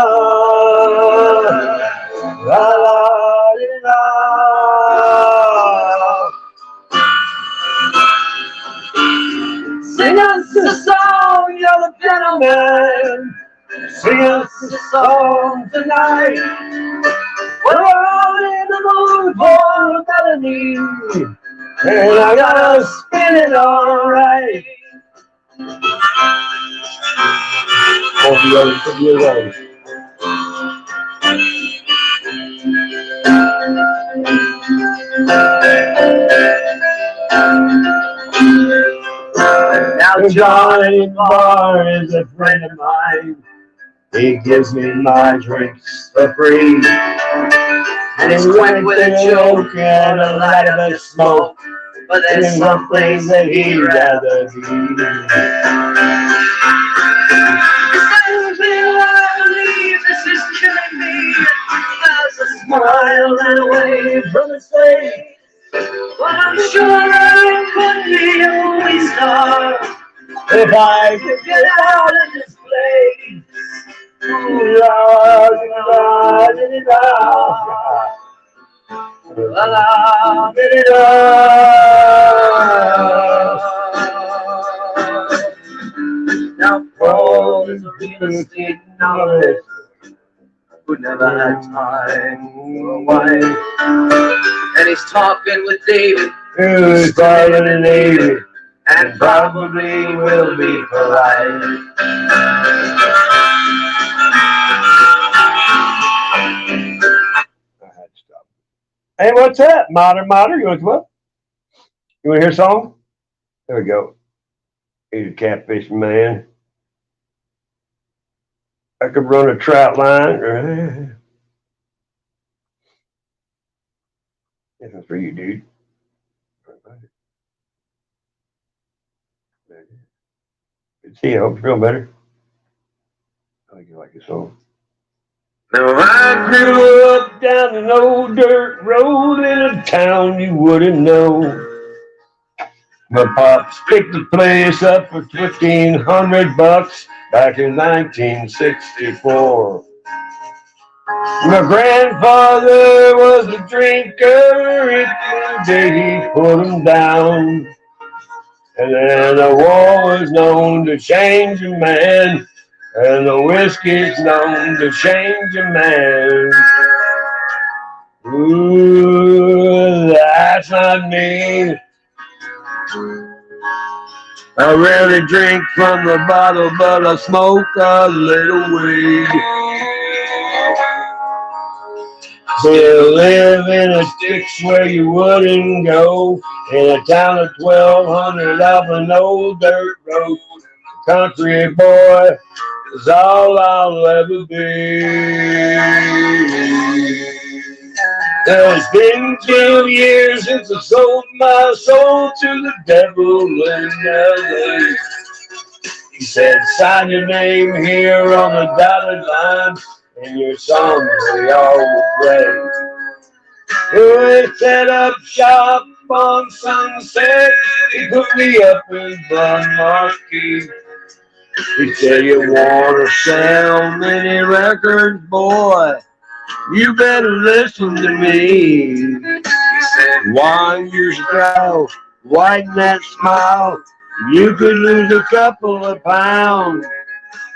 la la di da. Sing us a song, you're the gentleman. Sing us a song tonight. We're all in the mood for a melody, and I gotta spin it all right. Now Johnny Barr is a friend of mine. He gives me my drinks for free. And he's quick with a joke and a light of a smoke. But there's some things that he'd rather be. This is killing me. There's a smile and a wave from his face. But I'm sure I could be a movie star if I could get out of this place. Ooh, la, di, la, di, la. La, la, di, la. Now Paul is a real estate novelist who never had time for a wife. And he's talking with David, who's fighting in the Navy, and probably will be for life. Hey, what's up, Mater? You want to come up? You want to hear a song? There we go. He's a catfish man. I could run a trout line. This one's for you, dude. Good to see you. I hope you're feeling better. I think you like this song. Now I grew up down an old dirt road in a town you wouldn't know. My pops picked the place up for $1,500 back in 1964. My grandfather was a drinker, if one day he put him down. And then the war was known to change a man, and the whiskey's known to change a man. Ooh, that's not me. I rarely drink from the bottle, but I smoke a little weed. Still live in a sticks where you wouldn't go, in a town of 1,200 off an old dirt road. Country boy is all I'll ever be. It's been 2 years since I sold my soul to the devil in LA. He said, sign your name here on the dotted line, and your songs they all will play. We set up shop on Sunset. He put me up in Bun Marquee. He said, you want to sell many records, boy? You better listen to me. He said, wind your style, widen that smile. You could lose a couple of pounds.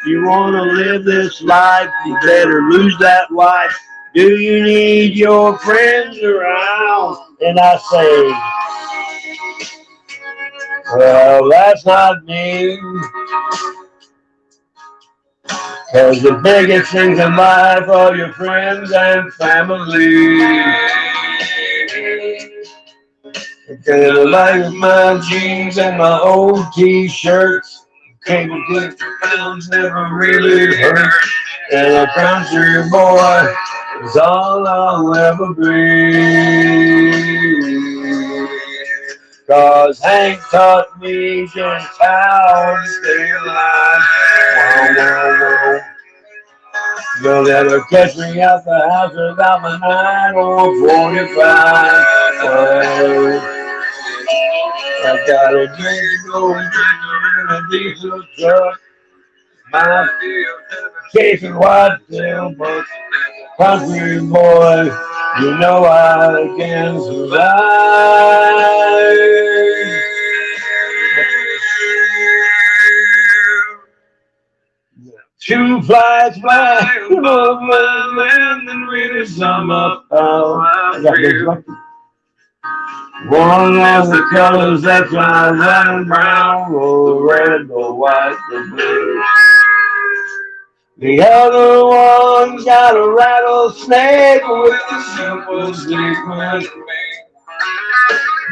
You want to live this life, you better lose that wife. Do you need your friends around? And I say, well, that's not me. 'Cause the biggest things in life are your friends and family. Okay, I like my jeans and my old t-shirts. Cable clip pounds never really hurt. And a country boy is all I'll ever be. 'Cause Hank taught me just how to stay alive. Whoa, whoa, whoa. You'll never catch me out the house without my 9 or 45. Well, I got a drink to go and in a diesel truck. My case of whitetail buck. Country boy, you know I can survive. 2 flies fly above my land and really sum up how I feel. One of the colors that's my red and brown, or red, or white, or blue. The other one's got a rattlesnake with a simple secret.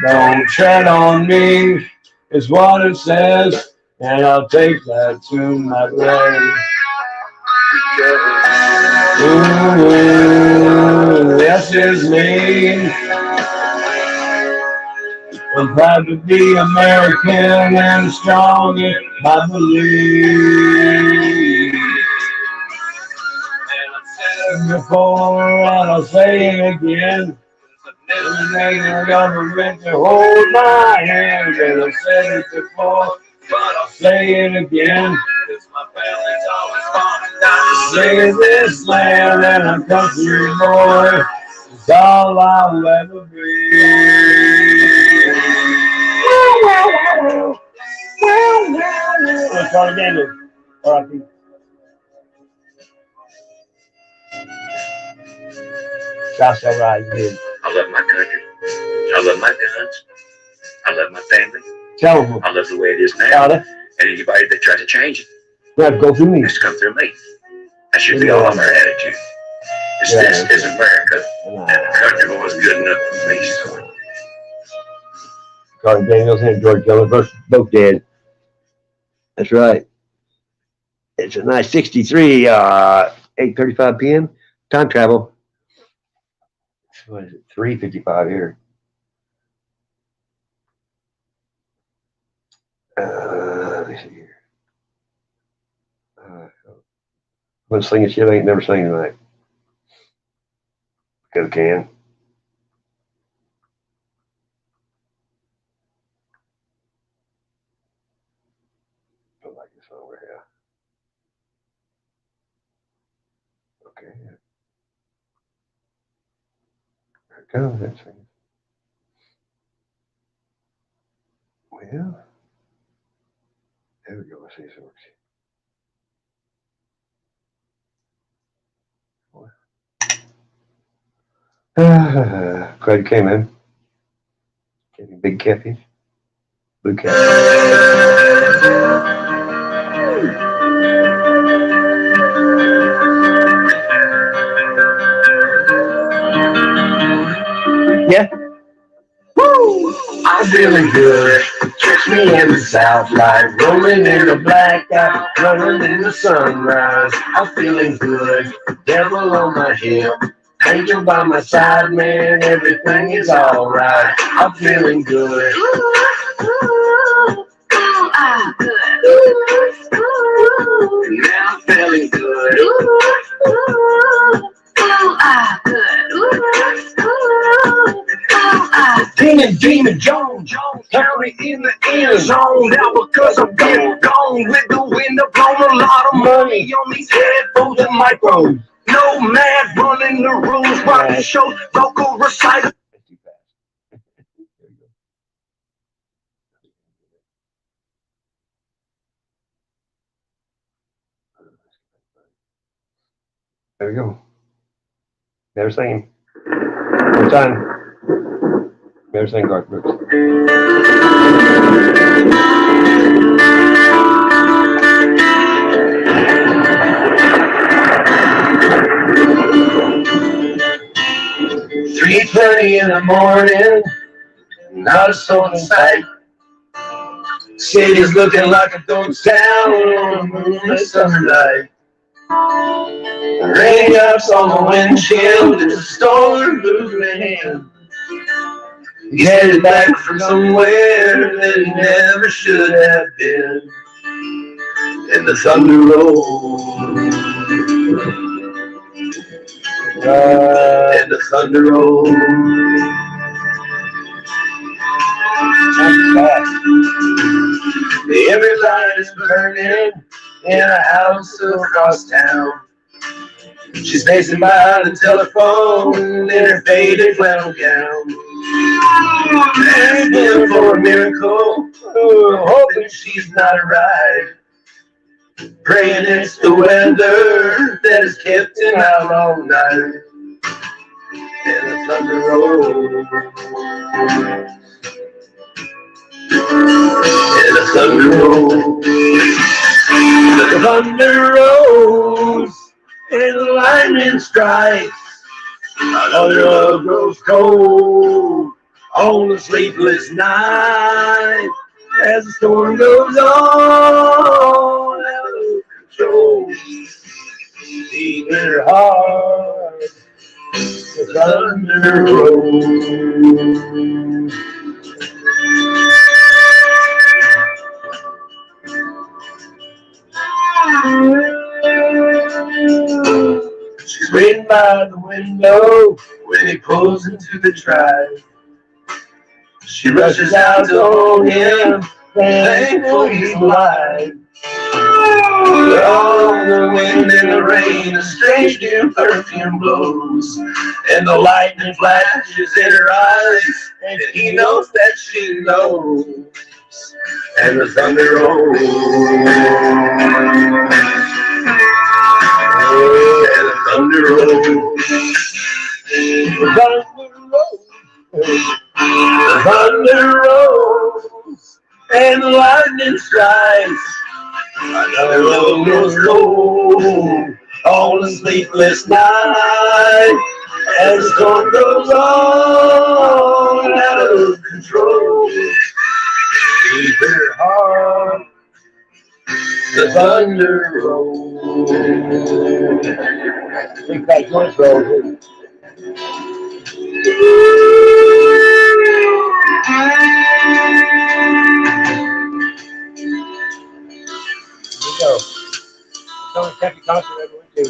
Don't tread on me, is what it says, and I'll take that to my grave. Ooh, this is me. I'm proud to be American and strong in my belief. Before and I'll say it again. Everything the government to hold my hand. And I've said it before, but I'll say it again. My family's always falling down to save this land, and a country boy is all I'll ever be. Let's try again. All right. That's all right, dude. I love my country. I love my guns. I love my family. Tell them. I love the way it is now. And anybody that tries to change it, go through me. Just come through me. That should be all of our attitude. This is America, and the country was good enough for me. Carter Daniels and George Dillon, both dead. That's right. It's a nice 63, 8:35 p.m. Time travel. What is it? 3:55 here. Let me see here. I'm gonna sing a shit I ain't never seen tonight. Because I can. I like this song right here. Okay. There it goes. That's it. Well, there we go. Let's see if it works. Glad you came in. Big catfish. Blue Yeah. Woo! I'm feeling good. Catch me in the south light, rolling in the blackout, running in the sunrise. I'm feeling good. Devil on my hip, angel by my side, man. Everything is alright. I'm feeling good. Now I'm feeling good. Demon Jones, County in the end zone. Now because I'm gone with the wind up on a lot of money on these headphones and microphones. No mad running the rules by the show, vocal recital. There we go. Never seen. One time. Never seen Garth Brooks. 3:30 in the morning, not a soul in sight. City's looking like a ghost town on a moonlit summer night. Raindrops on the windshield, there's a storm moving in. He's headed back from somewhere that he never should have been. And the thunder rolls. And the thunder rolls. Everybody's burning in a house across town. She's pacing by the telephone in her faded flannel gown. Begging for a miracle, hoping she's not arrived. Praying it's the weather that has kept him out all night. And the thunder rolls. And the thunder rolls. The thunder rolls. And the lightning strikes. Another love grows cold on a sleepless night. As the storm goes on out of control, deep in her heart, the thunder rolls. She's waiting by the window when he pulls into the drive. She rushes out to hold him, thankful he's alive. On the wind and the rain, a strange new perfume blows, and the lightning flashes in her eyes, and he knows that she knows. And the thunder rolls. And the thunder rolls. The thunder rolls. The thunder rolls. And the lightning strikes. Another love goes cold on a sleepless night. As the storm goes on out of control, deep in her heart, the thunder rolls. Think that joint rolls. concert I went to.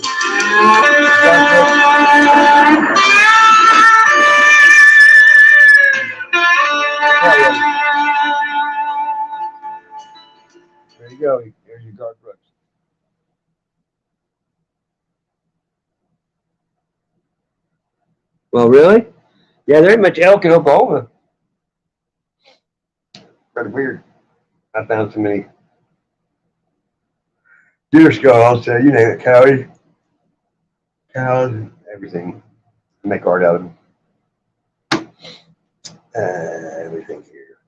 There you go. There's your Garth Brooks. Well, really? Yeah, there ain't much elk in Oklahoma. Kind of weird. I found so many deer skulls, you name it, cows, everything. Make art out of them. Everything here.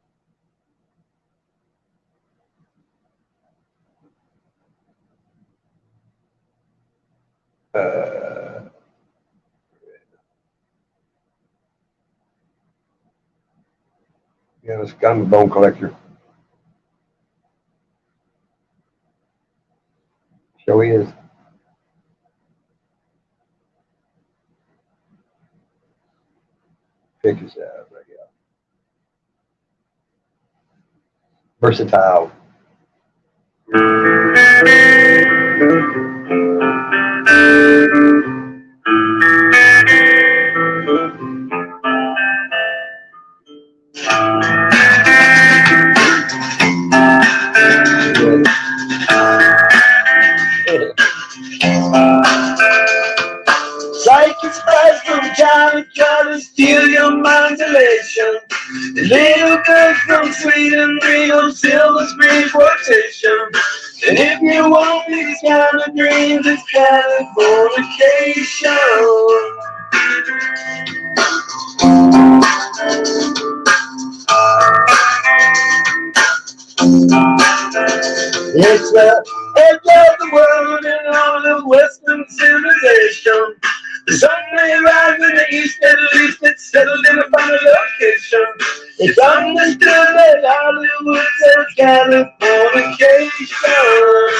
Yeah, I'm a bone collector. So he is. Check this out right here. Versatile. Like a sprite from China, trying to steal your mind's elation. The little girl from Sweden, real silver screen quotation. And if you want these kind of dreams, it's Californication. It's the edge of the world and all of Western civilization. The sun may rise in the east, at least it's settled in a final location. It's understood that Hollywood says Californication.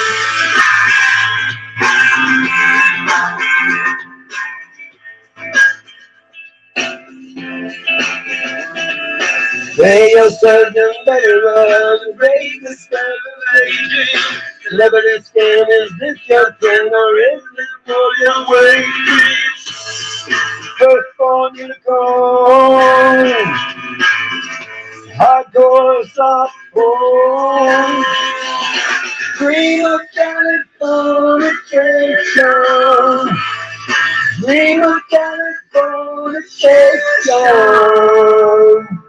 Say your surgeon better run and break the spell of aging. Celebrity scan, is this your friend or is this for your way? Firstborn unicorn, hardcore soft porn, dream of Californication, dream of Californication.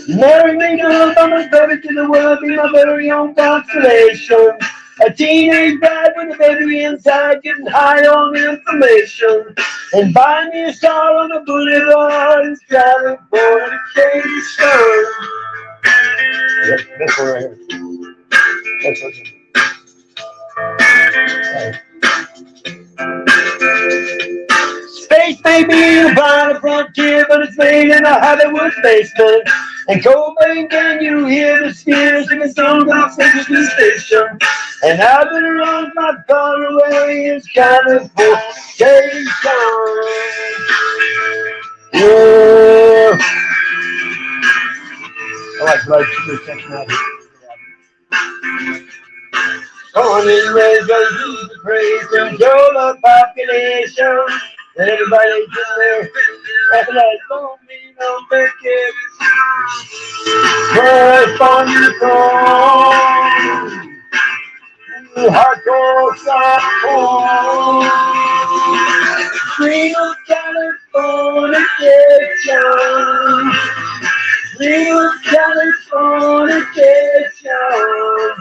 Marry me to I'm a baby to the world, be my very own constellation. A teenage bride with a baby inside, getting high on information. And buy me a star on the boulevard, it's Californication. Yep, that's one right here. That's what Space may be upon a frontier, but it's made in a Hollywood basement. And Cobain, can you hear the spheres singing songs on Central Station? And I've been around my far away, it's Californication. Yeah. I like blood sugar section out here. Born and raised, but use the praise, control the population. And everybody's in there, and I don't mean no vacation. Firstborn unicorn, hardcore soft porn, dream of Californication, dream of Californication,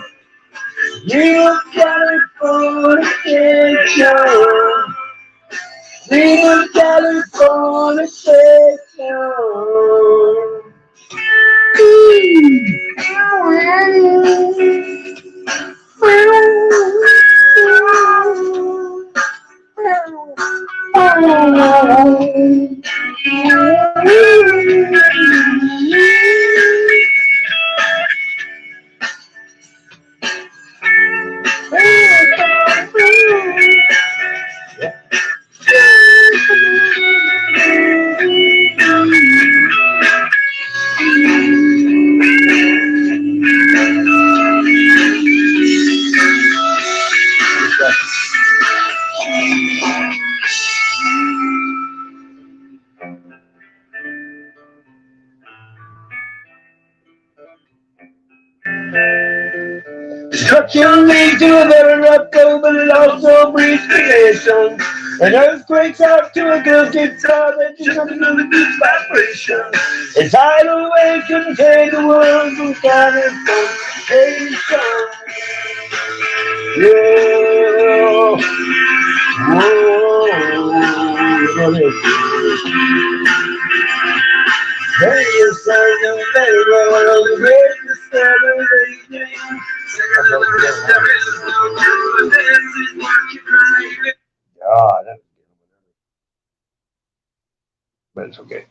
dream of Californication. Dream of Californication. Destruction leads to a very rough go, but it also breeds creation. And earthquakes out to a guilty star that just another beach vibration. A tidal wave couldn't take the world from California. Yeah. Whoa. Hey, you son of a well, the greatest celebration. God, but it's okay.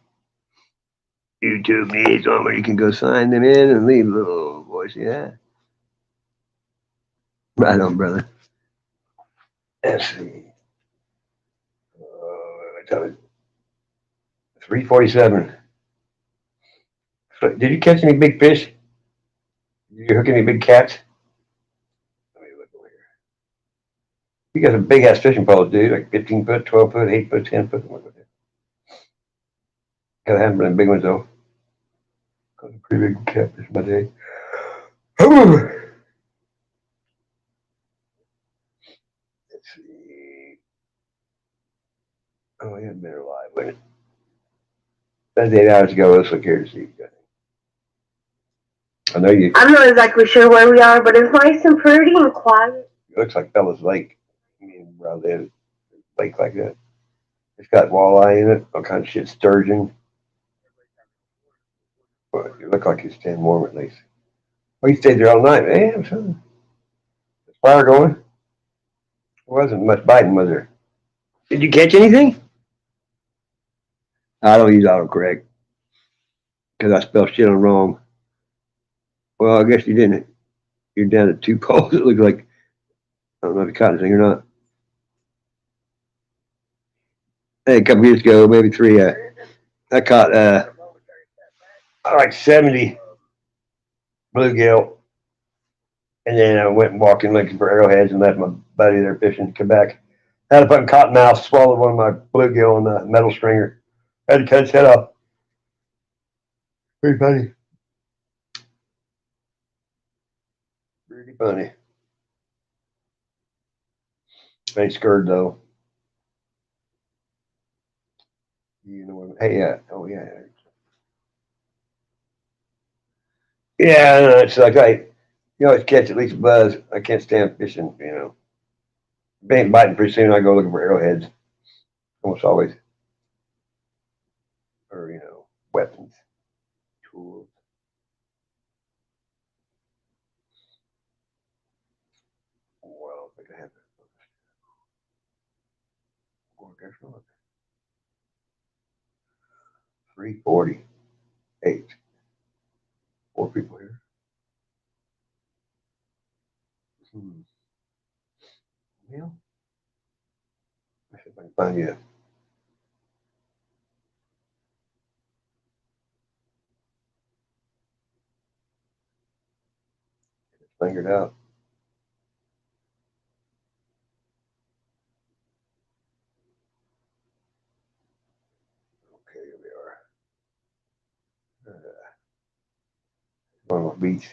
YouTube needs one where you can go sign them in and leave a little voice. Yeah. Right on, brother. Let's see. I tell you, 3:47. Did you catch any big fish? Did you hook any big cats? Let me look over here. You got some big ass fishing poles, dude. Like 15 foot, 12 foot, 8 foot, 10 foot. Gotta have them big ones though. Got a pretty big catfish my day. Let's see. Oh, he hadn't been alive, wouldn't it? That's 8 hours ago. Let's look here to see. I know you. I'm not exactly sure where we are, but it's nice and pretty and quiet. It looks like Bella's Lake. I mean, around there, lake like that. It's got walleye in it, all kinds of shit, sturgeon. But you look like you're staying warm at least. Well, you stayed there all night, man. Son. Is fire going? There wasn't much biting, was there? Did you catch anything? I don't use autocorrect because I spell shit on wrong. Well, I guess you didn't. You're down to 2 poles. It looks like, I don't know if you caught anything or not. Hey, a couple years ago, maybe 3, I caught like 70 bluegill. And then I went and walked in looking for arrowheads and left my buddy there fishing. Come back. Had a fucking cottonmouth, swallowed one of my bluegill on the metal stringer. Had to cut his head off. Pretty funny. Pretty funny. Ain't scared though. You know what? Hey, yeah. Oh, yeah. Yeah, it's like you always catch at least a buzz. I can't stand fishing, you know. If it ain't biting pretty soon, I go looking for arrowheads. Almost always. Or, you know, weapons, tools. Well, I think I have that. Oh, guess not. 3:48. 4 people here. Well, I see if I can find you. Figured out. Okay, here we are. On the beach.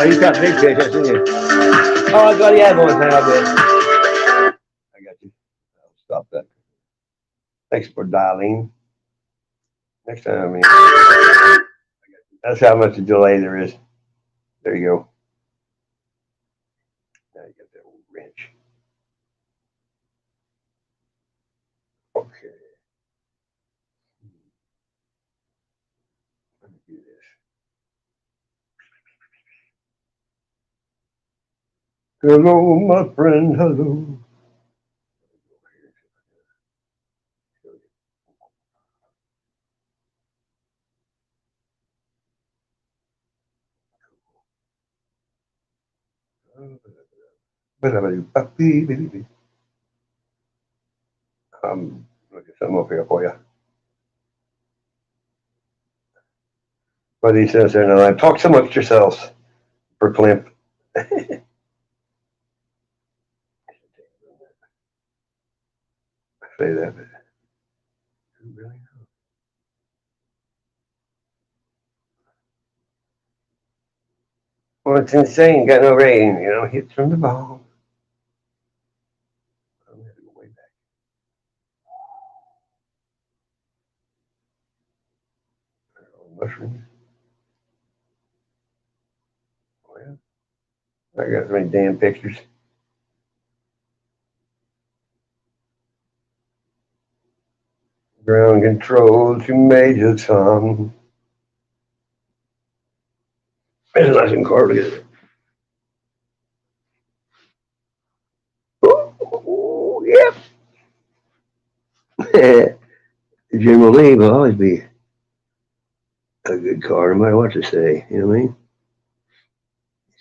He's got big fish, I see you. Oh, I thought he had one, man. I got you. I'll stop that. Thanks for dialing. Next time, I mean, I That's how much delay there is. There you go. Now you got that old wrench. Okay. Let me do this. Hello, my friend. Hello. Look at something up here for you. But he says there now, talk so much yourselves for Clint. Say that. Really? Well, it's insane. Got no rain, you know. Hits from the ball. I'm gonna go way back. Mushrooms. Oh, yeah. I got so many damn pictures. Ground control to Major Tom. There's a nice and car. Look at it. Oh, yep. General Lee will always be a good car, no matter what they say. You know what I mean?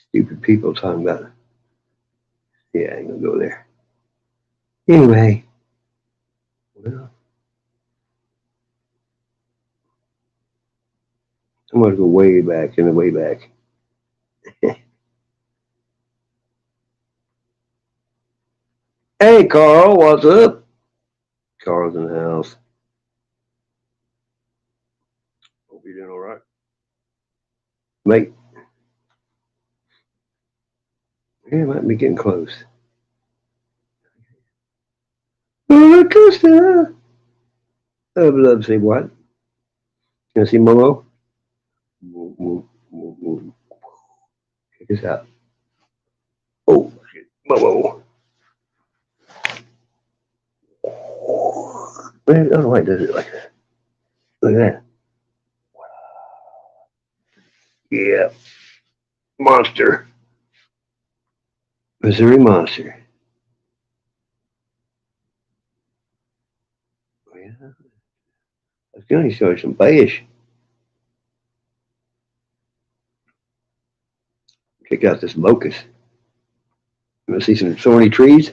Stupid people talking about it. Yeah, I ain't gonna go there. Anyway, well, I'm gonna go way back in the way back. Hey, Carl, what's up? Carl's in the house. Hope you're doing all right, mate. Yeah, might be getting close. Roller coaster. I would love to see what? You want to see Momo? Check this out. Oh, shit. Momo. Man, I don't know why it does it like that. Look at that. Yeah. Monster. Missouri Monster. Oh, yeah. I was going to show you some fish. Check out this locust. You want to see some thorny trees?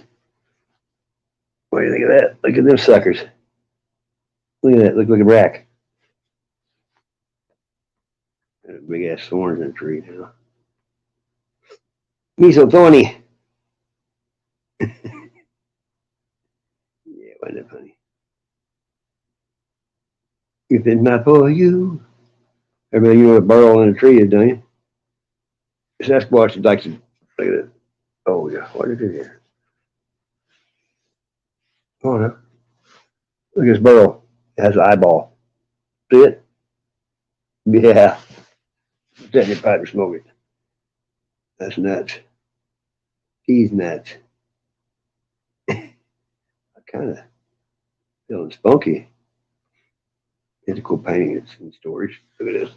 What do you think of that? Look at them suckers. Look at that. Look like a rack. Big ass thorns in the tree now. Me so thorny. Yeah, wasn't that funny? If it's not for you. Everybody, you know what burrow in a tree is, don't you? Sasquatch likes to look at it. Oh yeah, what did it do here? Oh no. Look at this burrow. It has an eyeball. See it? Yeah. Set in your pipe and smoke it. That's nuts. He's nuts. I kind of feeling spunky. It's a cool painting. It's in storage. Look at this.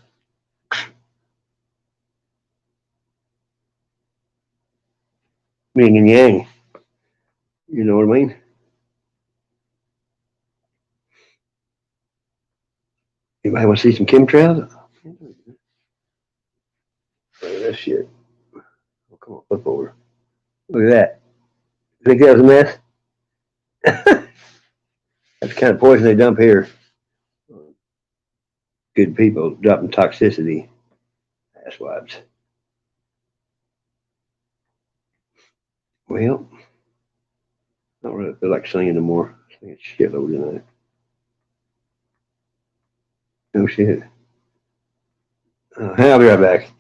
Yin and yang. You know what I mean? Anybody want to see some chemtrails? Look at that shit. Oh, come on, flip over. Look at that. Think that was a mess? That's the kind of poison they dump here. Good people dropping toxicity. Asswipes. Well, I don't really feel like singing no more. I think it's shitload tonight. No shit. I'll be right back.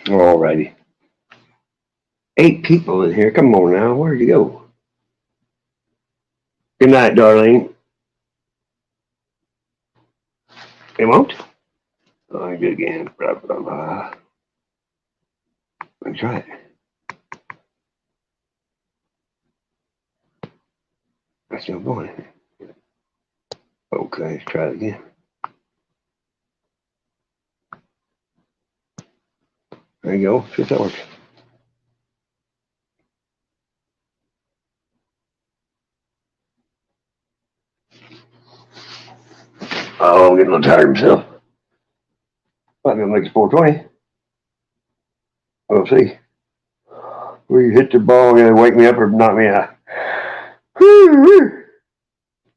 Alrighty. 8 people in here. Come on now. Where'd you go? Good night, Darlene. They won't? Oh, I do again. Blah, blah, blah. Let me try it. That's still going. Okay, let's try it again. There you go. See if that works. Oh, I'm getting a little tired myself. Might be able to make it 420. We'll see. We hit the ball, and wake me up or knock me out.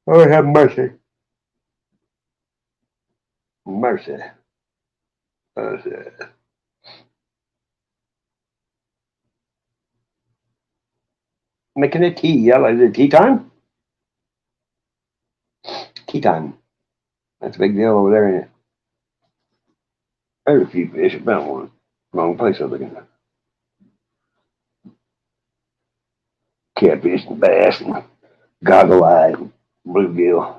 Oh, have mercy. Mercy. Making a tea. Yeah, like the tea time? Tea time. That's a big deal over there, ain't it? There's a few fish. I found one. Wrong place I'm looking at. Catfish and bass and goggle-eyed and bluegill.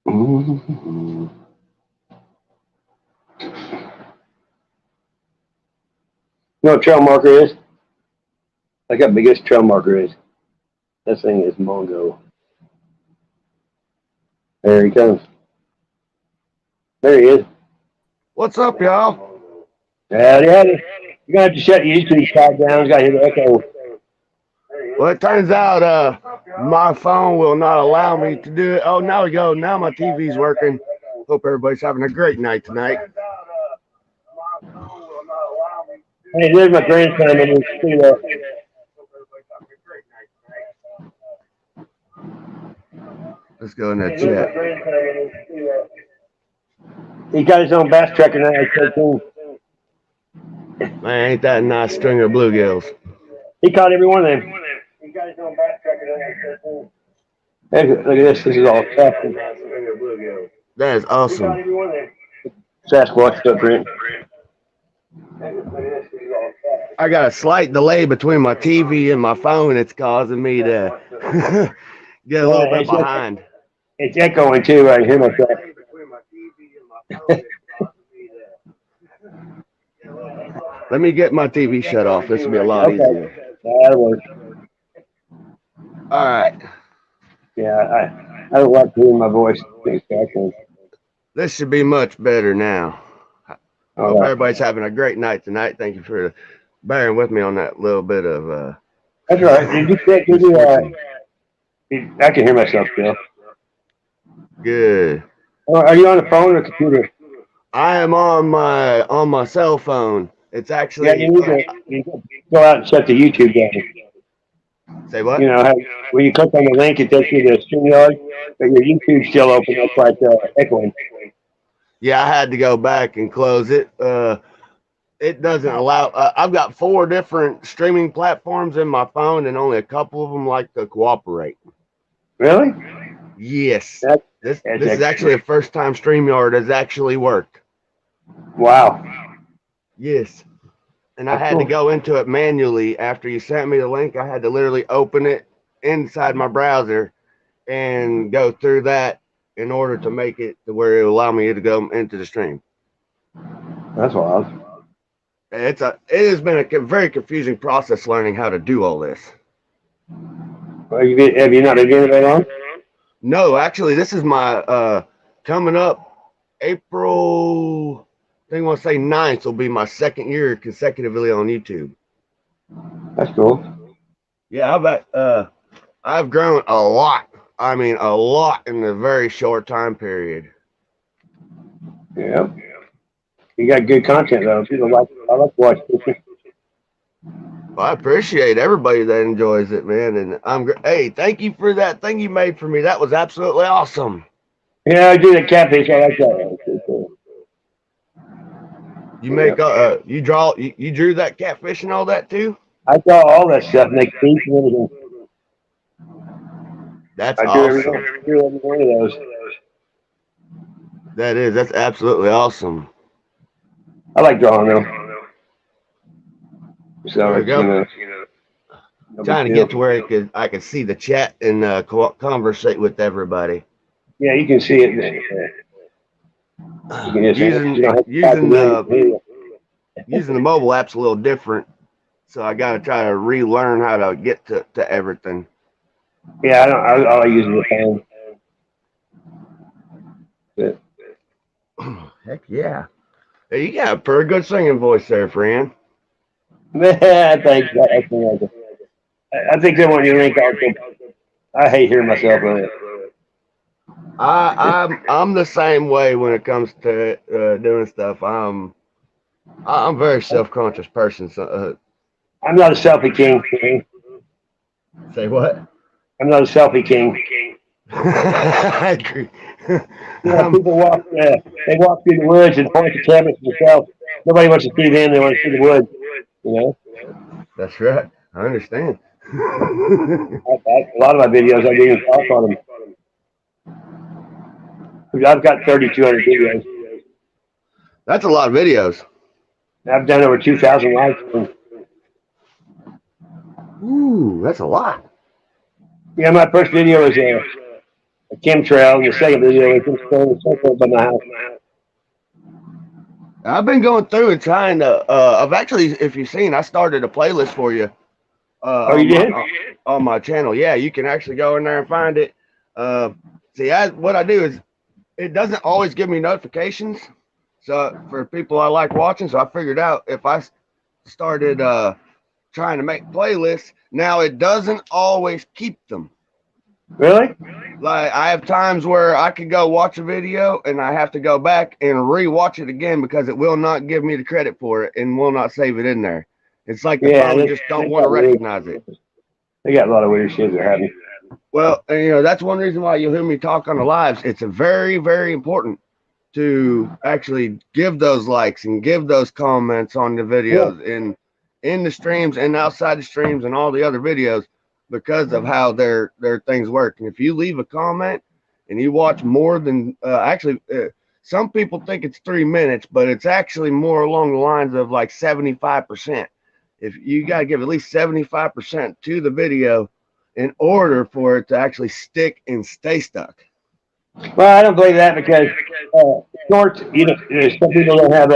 Mm-hmm. You know what trail marker is? Like how big this trail marker is. That thing is Mongo. There he comes. There he is. What's up, y'all? Howdy, howdy. You're going to have to shut your YouTube side down. You got to hear the echo. Well, it turns out my phone will not allow me to do it. Oh, now we go. Now my TV's working. Hope everybody's having a great night tonight. Hey, there's my grandson in his studio. Let's go in that chat. He got his own bass tracker now. Man, ain't that a nice string of bluegills? He caught every one of them. Hey, look at this. This is all Sasquatch. That is awesome. Sasquatch footprint. I got a slight delay between my TV and my phone. It's causing me to get a little bit behind. It's echoing too. I hear myself. Let me get my TV shut off. This will be a lot easier. That'll work. All right. Yeah, I don't like hearing my voice. This should be much better now. Hope everybody's having a great night tonight. Thank you for bearing with me on that little bit of. That's right. Did you I can hear myself still. Good. Are you on the phone or computer? I am on my cell phone. It's actually. Yeah, you need to go out and shut the YouTube down. Say what? You know, when you click on the link, it takes you to StreamYard, but your YouTube's still open. That's why it's echoing. Yeah, I had to go back and close it. It doesn't allow. I've got 4 different streaming platforms in my phone, and only a couple of them like to cooperate. Really? Yes. This is actually the first time StreamYard has actually worked. Wow. Yes. And I had to go into it manually. After you sent me the link, I had to literally open it inside my browser and go through that in order to make it to where it will allow me to go into the stream. That's wild. It has been a very confusing process learning how to do all this. Well, have you not been doing it very long? No, actually, this is my coming up April, I think I want to say 9th will be my 2nd year consecutively on YouTube. That's cool. Yeah, I've grown a lot. I mean, a lot in a very short time period. Yeah. You got good content though. People I like to watch it. Well, I appreciate everybody that enjoys it, man. And hey, thank you for that thing you made for me. That was absolutely awesome. Yeah, I do the catfish. I like that. You make you drew that catfish and all that too? I draw all that stuff, make beef and everything. That's I awesome. do every one of those. That's absolutely awesome. I like drawing though. So There we it's, go. no Trying to big deal. get to where I could see the chat and conversate with everybody. Yeah, you can see it. You can just, Using you don't have to type it in. using the mobile app's a little different, so I got to try to relearn how to get to everything. Yeah, I don't. All I use is the phone. Heck yeah! Hey, you got a pretty good singing voice there, friend. Thanks. I think they want you to link also. I hate hearing myself. I'm the same way when it comes to doing stuff. I'm a very self-conscious person. So, I'm not a selfie king. Say what? I'm not a selfie king. I agree. People walk. They walk through the woods and point the camera to themselves. Nobody wants to see them. They want to see the woods. You know. That's right. I understand. A lot of my videos, I didn't even talk on them. I've got 3,200 videos. That's a lot of videos. I've done over 2,000 live streams. Ooh, that's a lot. Yeah, my first video was a chemtrail, and the second video was just going in circles by my house. I've been going through and trying to. I've actually, if you've seen, I started a playlist for you. You did? On my channel. Yeah, you can actually go in there and find it. See, what I do is it doesn't always give me notifications. So for people I like watching, so I figured out if I started trying to make playlists, now it doesn't always keep them. Really? Like I have times where I could go watch a video and I have to go back and re-watch it again because it will not give me the credit for it and will not save it in there. It's like the phone just don't want to recognize it. They got a lot of weird shit that happen. Well, and, that's one reason why you'll hear me talk on the lives. It's a very, very important to actually give those likes and give those comments on the videos and in the streams and outside the streams and all the other videos because of how their things work. And if you leave a comment and you watch more than some people think it's 3 minutes, but it's actually more along the lines of like 75%. If you got to give at least 75% to the video in order for it to actually stick and stay stuck. Well, I don't believe that because shorts, some people don't have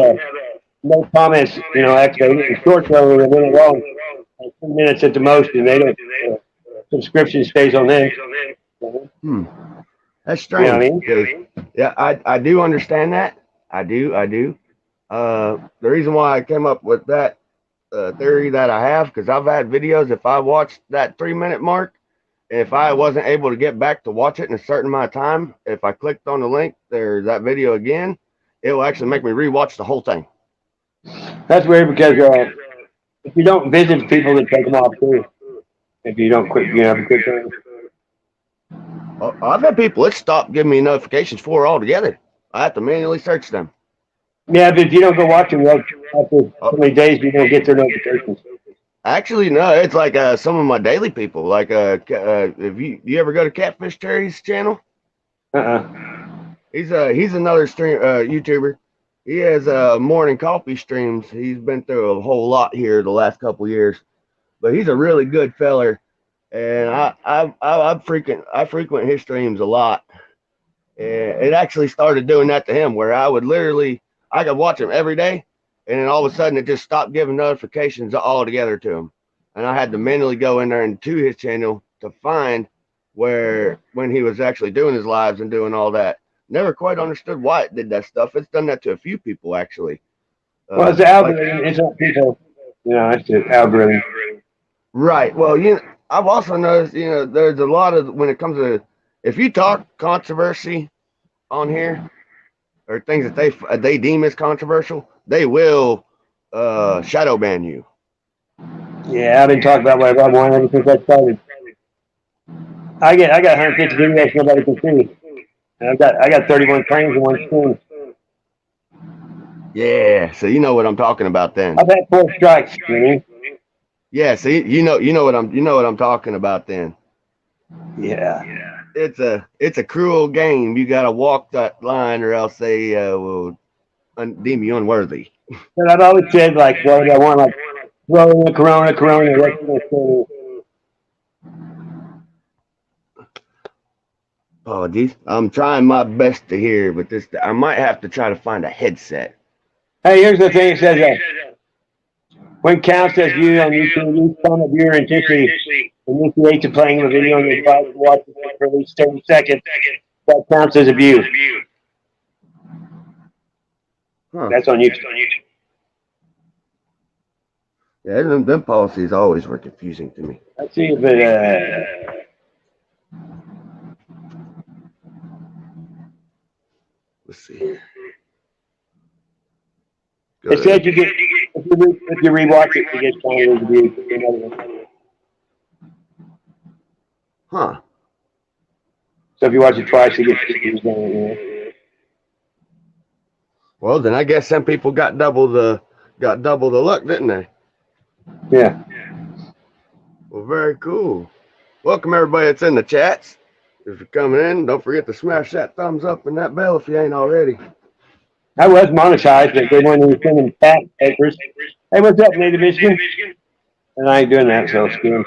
no comments, actually. Shorts are only a minute long, 2 minutes at the most, and they don't, subscription stays on them. That's strange. You know what I mean? Yeah, I do understand that. I do. The reason why I came up with that theory that I have, because I've had videos, if I watched that 3 minute mark, if I wasn't able to get back to watch it in a certain amount of time, if I clicked on the link there, that video again, it will actually make me rewatch the whole thing. That's weird because if you don't visit people, that take them off too. If you don't quit, have a quick time. I've had people that stop giving me notifications for altogether. I have to manually search them. Yeah, but if you don't go watch them, after so many days, you don't get their notifications. Actually, no, it's like some of my daily people. Like, if you ever go to Catfish Terry's channel? He's another YouTuber. He has morning coffee streams. He's been through a whole lot here the last couple years, but he's a really good feller. And I frequent his streams a lot. And it actually started doing that to him, where I could watch him every day, and then all of a sudden it just stopped giving notifications altogether to him. And I had to manually go in there and to his channel to find when he was actually doing his lives and doing all that. Never quite understood why it did that stuff. It's done that to a few people actually. Well, it's the algorithm. It's not people. It's the algorithm. Right. Well, I've also noticed, there's a lot of, when it comes to, if you talk controversy on here or things that they deem as controversial, they will shadow ban you. Yeah, I've been talking about whatever I want ever since I started. I got 150 videos nobody can see. And I got 31 claims in one stream. Yeah, so you know what I'm talking about then. I've had 4 strikes, Yeah, see, you know what I'm talking about then. Yeah. It's a cruel game. You gotta walk that line or else they will deem you unworthy. But I've always said, like, what I want, like, Corona, what's going to Apologies. I'm trying my best to hear, but I might have to try to find a headset. Hey, here's the thing. It says, when counts as viewed on YouTube, each time a viewer initiates the playing of a video on your device to watch it for at least 30 seconds, that counts as a view. Huh. That's on YouTube. Yeah, them policies always were confusing to me. Let's see if it, let's see. It said you get, if you rewatch it, you get counted as a view. Huh. So if you watch it twice, you get 2 views on it, you know. Well, then I guess some people got double the luck, didn't they? Yeah. Well, very cool. Welcome everybody that's in the chats. If you're coming in, don't forget to smash that thumbs up and that bell if you ain't already. I was monetized, but they wanted to send in tax papers. Hey, what's up, Native Michigan? And I ain't doing that, so screw 'em.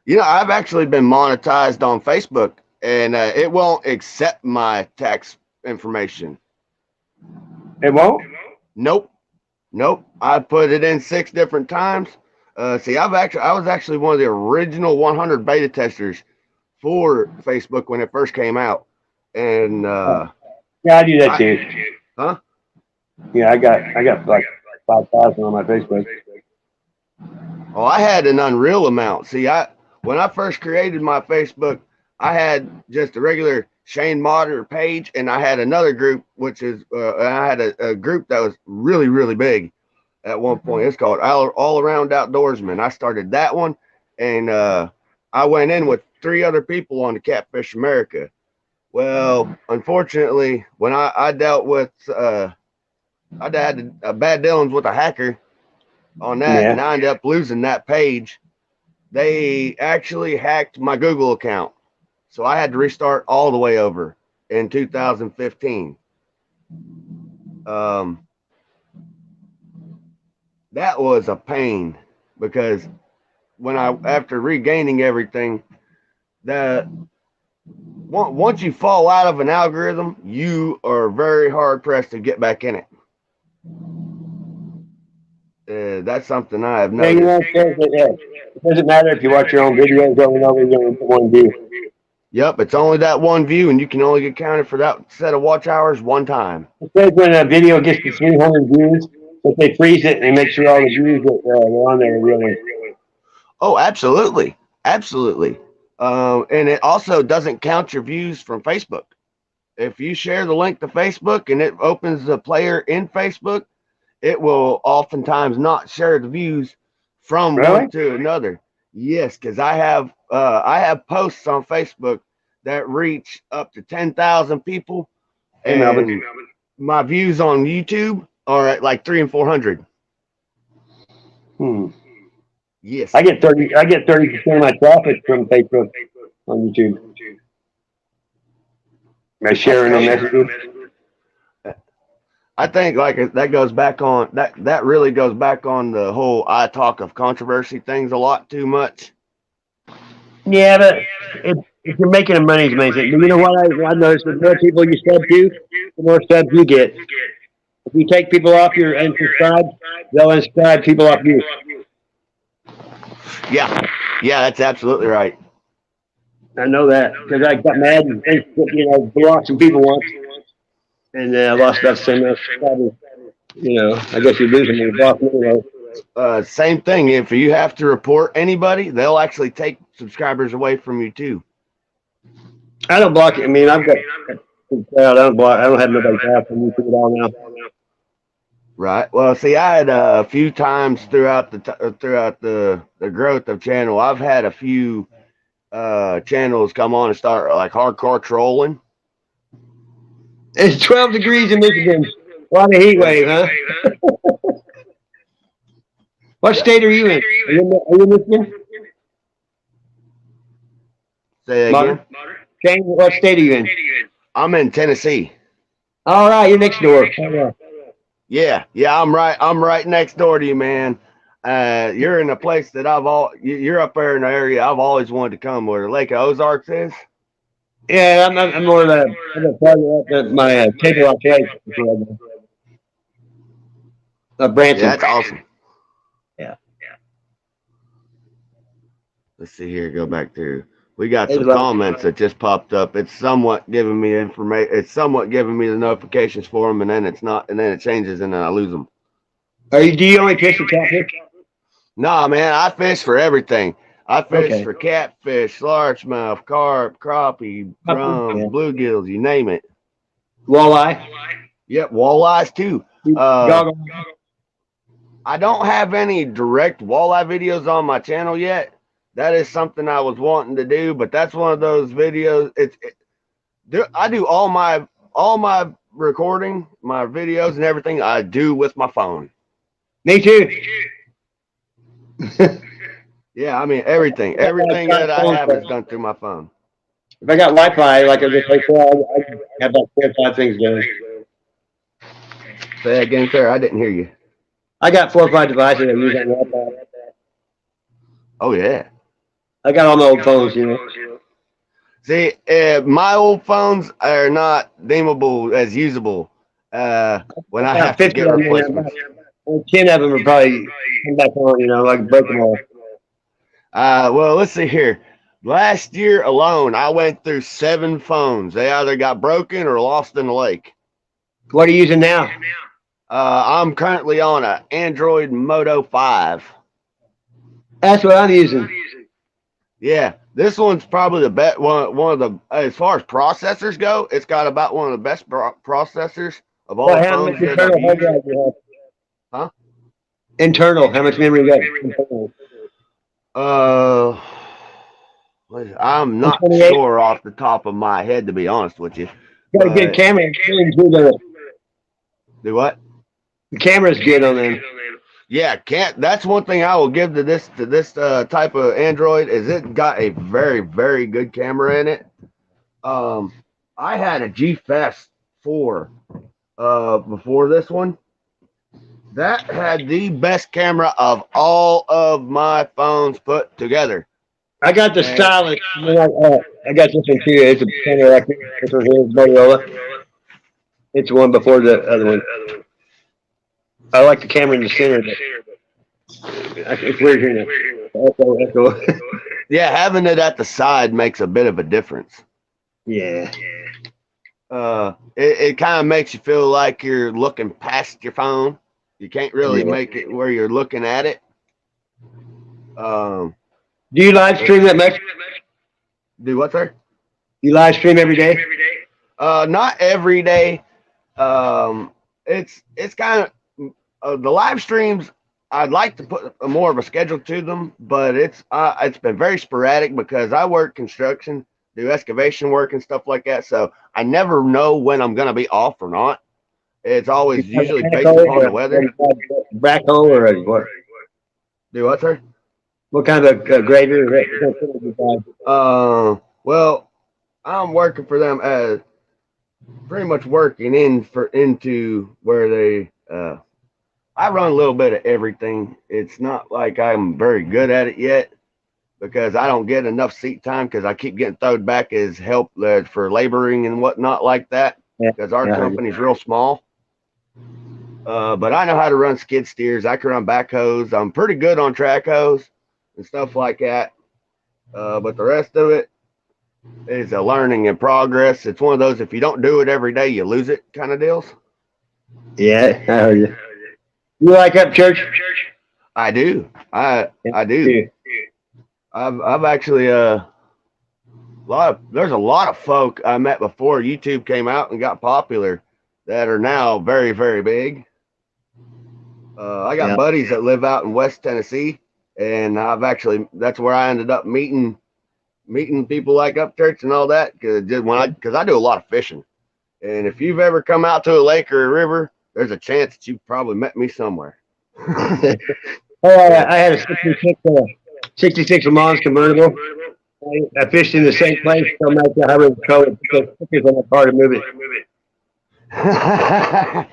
You know, I've actually been monetized on Facebook, and it won't accept my tax information. It won't? Nope. I put it in 6 different times. See, I was actually one of the original 100 beta testers for Facebook when it first came out, and yeah, I do that too. Huh? Yeah, I got like 5,000 on my Facebook. Oh, I had an unreal amount. See, when I first created my Facebook, I had just a regular Shane Motter page, and I had another group, which is I had a group that was really, really big at one point. It's called All Around Outdoorsman. I started that one, and I went in with 3 other people on the Catfish America. Well, unfortunately, when I dealt with I had a bad dealings with a hacker on that, and I ended up losing that page. They actually hacked my Google account, so I had to restart all the way over in 2015. That was a pain, because after regaining everything, once you fall out of an algorithm, you are very hard pressed to get back in it. That's something I have noticed. It doesn't matter if you watch your own videos over and over, you only put 1 view. Yep, it's only that 1 view, and you can only get counted for that set of watch hours 1 time. It says when a video gets to 300 views, if they freeze it and they make sure all the views that are on there are really. Oh, absolutely. And it also doesn't count your views from Facebook. If you share the link to Facebook and it opens the player in Facebook, it will oftentimes not share the views from one to another. Yes, because I have posts on Facebook that reach up to 10,000 people, and my views on YouTube are at like 300 and 400. Yes, I get 30% of my traffic from Facebook on YouTube. Am I sharing no messages? I think that goes back on that really goes back on the whole I talk of controversy things a lot too much. Yeah, but if you're making a money, it's amazing. But you know what I noticed? The more people you sub to, the more subs you get. If you take people off your unsubscribe, they'll unsubscribe people off you. Yeah, that's absolutely right. I know that because I got mad and Facebook, blocked some people once, and I lost about 7 subscribers. I guess you lose them when you block them. Same thing. If you have to report anybody, they'll actually take subscribers away from you too. I don't block it. I mean, I've got. I don't block. I don't have nobody blocked on YouTube at all now. Right. Well, see, I had a few times throughout the growth of channel, I've had a few channels come on and start like hardcore trolling. It's 12 degrees in Michigan. A lot of heat wave, huh? What state are you in? Are you in Michigan? Say that again. Shane, what state are you in? I'm in Tennessee. All right, you're next door. Yeah, I'm right next door to you, man. You're in a place that you're up there in the area I've always wanted to come, where the Lake of Ozarks is. Yeah, I'm more of my table operation. Branson. Yeah, that's awesome. Yeah. Let's see here. Go back to. We got some comments that just popped up. It's somewhat giving me information. It's somewhat giving me the notifications for them, and then it's not, and then it changes, and then I lose them. Do you only fish for catfish? Nah, man, I fish for everything. I fish for catfish, largemouth, carp, crappie, drum, bluegills, you name it. Walleye? Yep, walleyes too. I don't have any direct walleye videos on my channel yet. That is something I was wanting to do, but that's one of those videos. I do all my recording, my videos and everything I do with my phone. Me too. Yeah, I mean everything that I have is done through my phone. If I got Wi-Fi, like I just said, I have like 4 or 5 things going. Say again, sir. I didn't hear you. I got 4 or 5 devices I use on Wi-Fi. Oh yeah. I got all my old phones, you know. See, my old phones are not deemable as usable when I have to get replacements. 10 of them are probably come back on, you know, like break them all. Well, let's see here. Last year alone, I went through 7 phones. They either got broken or lost in the lake. What are you using now? I'm currently on an Android Moto 5. That's what I'm using. Yeah, this one's probably the best one of the, as far as processors go, it's got about one of the best processors of all the phones that I've used. Huh? Internal, how much memory you got? I'm not sure off the top of my head, to be honest with you. Got a good camera. Do what? The camera's good on them. Yeah, that's one thing I will give to this type of Android is it got a very, very good camera in it. I had a G-Fest 4 before this one. That had the best camera of all of my phones put together. I got the stylus. I got this one too. It's a camera like this one here, Motorola. It's one before the other one. I like the camera in the center. It's weird hearing it. Echo. Yeah, having it at the side makes a bit of a difference. Yeah. It kind of makes you feel like you're looking past your phone. You can't really make it where you're looking at it. Do you live stream that much? Do what, sir? You live stream every day? Not every day. It's kind of the live streams. I'd like to put more of a schedule to them, but it's been very sporadic because I work construction, do excavation work and stuff like that. So I never know when I'm going to be off or not. It's always usually based upon the weather. Backhoe or what? Do what, sir? What kind of grader? Well, I'm working for them as pretty much working into where they. I run a little bit of everything. It's not like I'm very good at it yet because I don't get enough seat time because I keep getting thrown back as help for laboring and whatnot like that because our company's real small. But I know how to run skid steers. I can run backhoes. I'm pretty good on track hoes and stuff like that. But the rest of it is a learning in progress. It's one of those, if you don't do it every day, you lose it kind of deals. Yeah, I heard you. You like up church? I do. I do. I've actually there's a lot of folk I met before YouTube came out and got popular that are now very, very big. I got buddies that live out in West Tennessee, and that's where I ended up meeting people like up church and all that because I do a lot of fishing. And if you've ever come out to a lake or a river, there's a chance that you've probably met me somewhere. I had a 66 Le Mans convertible. I fished in the same place, so I'm not sure how to control it because it's on the car to move it. I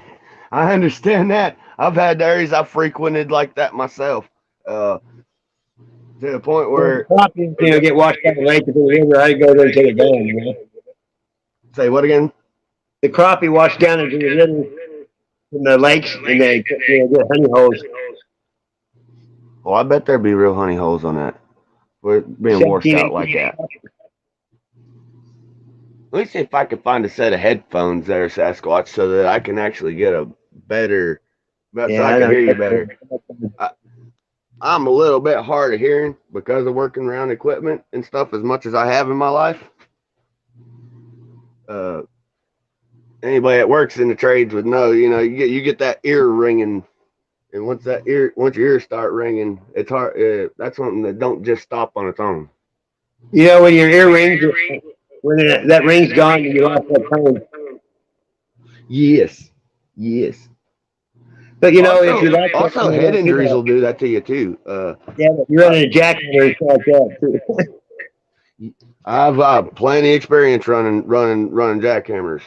understand that. I've had areas I frequented like that myself. To the point where get washed out of the lake to the river. I go there and take it down. You know. Say what again? The crappie washed down into the river from the lakes, and they get honey holes. Oh, I bet there'd be real honey holes on that. We're being washed out like that. Let me see if I can find a set of headphones there, Sasquatch, so that I can actually get a better, so I can hear you better. I'm a little bit hard of hearing because of working around equipment and stuff as much as I have in my life. Anybody that works in the trades would know, you get that ear ringing, and once your ears start ringing, it's hard. That's something that don't just stop on its own. When your ear rings, when that ring's gone, you lost that tone. Yes. But if you also head injuries will do that to you too. You're running a jackhammer and stuff like that too. I've plenty of experience running jackhammers.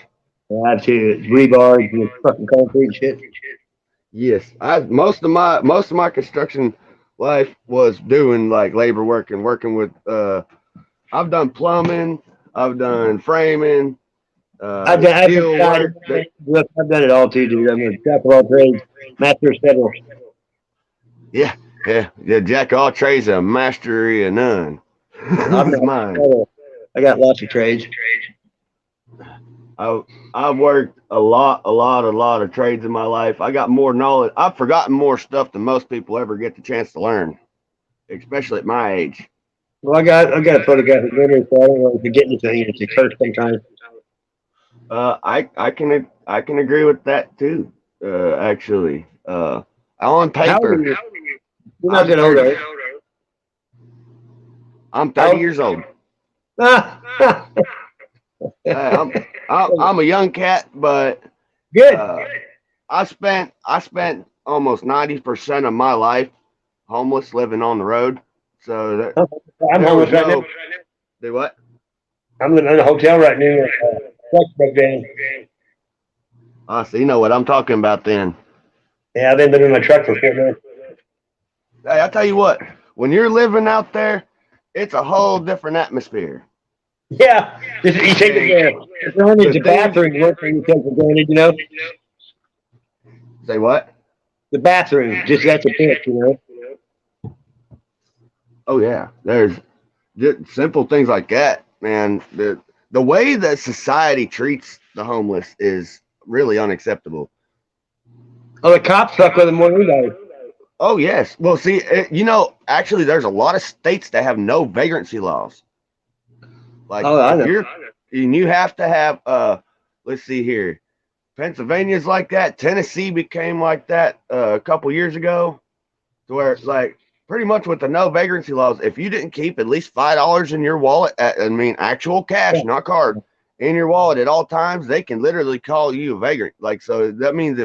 I have too. Rebars and fucking concrete shit. Yes, most of my construction life was doing like labor work and working with. I've done plumbing. I've done framing. I've done it all too, dude. I'm a jack of all trades, master of several. Yeah. Jack of all trades, a mastery of none. I'm mine. I got lots of trades. I've worked a lot of trades in my life. I got more knowledge. I've forgotten more stuff than most people ever get the chance to learn, especially at my age. Well, I got a photographic memory, so I don't know if you get anything. It's a curse sometimes. I can agree with that too. Actually, on paper, you're not that old, right? I'm 30 years old. I'm a young cat, but good. I spent almost 90% of my life homeless, living on the road. So I'm homeless right now. Do what? I'm living in a hotel right now. So you know what I'm talking about then. Yeah, I've been living in my truck for 4 months. Hey, I'll tell you what. When you're living out there, it's a whole different atmosphere. Yeah, you take it there. It's only the bathroom working. You take for granted, Say what? The bathroom, that's a bitch, Oh yeah, there's just simple things like that, man. The way that society treats the homeless is really unacceptable. Oh, the cops fuck with them more than anybody. Oh yes. Well, see, actually, there's a lot of states that have no vagrancy laws. Like, I know. You have to have. Let's see here. Pennsylvania's like that. Tennessee became like that a couple years ago, to where like pretty much with the no vagrancy laws, if you didn't keep at least $5 in your wallet, actual cash, not card, in your wallet at all times, they can literally call you a vagrant. Like, so that means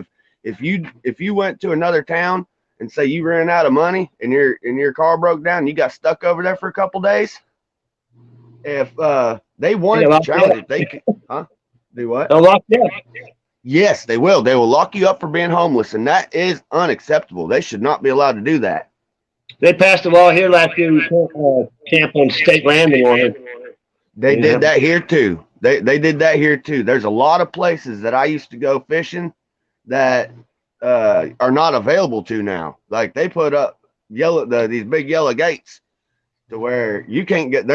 if you went to another town and say you ran out of money and your car broke down and you got stuck over there for a couple days, if they wanted to challenge it, they could, do what? They'll lock you up. Yes, they will. They will lock you up for being homeless, and that is unacceptable. They should not be allowed to do that. They passed a law here last year. You can't camp on state land anymore. They did that here too. They did that here too. There's a lot of places that I used to go fishing that are not available to now. Like they put up these big yellow gates to where you can't get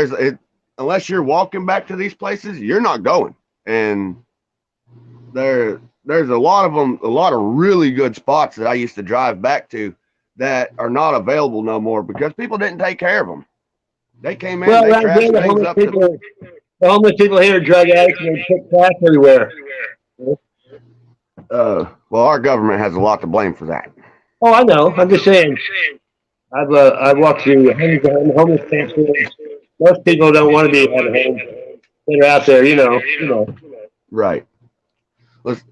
unless you're walking back to these places, you're not going. And there's a lot of really good spots that I used to drive back to that are not available no more because people didn't take care of them. They came in, they trashed things up. The homeless people here are drug addicts and they put trash everywhere. Well, our government has a lot to blame for that. Oh, I know. I'm just saying. I've walked through homeless camps. Most people don't want to be at home. They're out there, you know. Right. Let's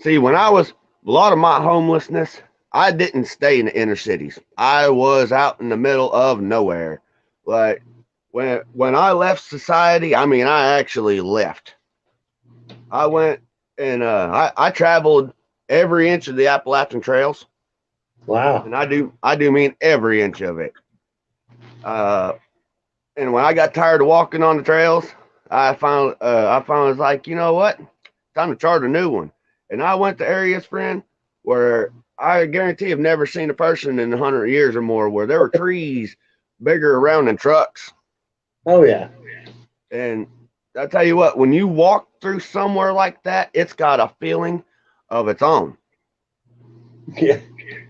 see. When I was a lot of my homelessness, I didn't stay in the inner cities. I was out in the middle of nowhere. Like when I left society, I mean, I actually left. I went And I traveled every inch of the Appalachian trails. Wow. And I do mean every inch of it. And when I got tired of walking on the trails, I found was like, you know what? Time to chart a new one. And I went to areas, friend, where I guarantee I've never seen a person in 100 years or more, where there were trees bigger around than trucks. Oh yeah. And I tell you what, when you walk through somewhere like that, it's got a feeling of its own. Yeah.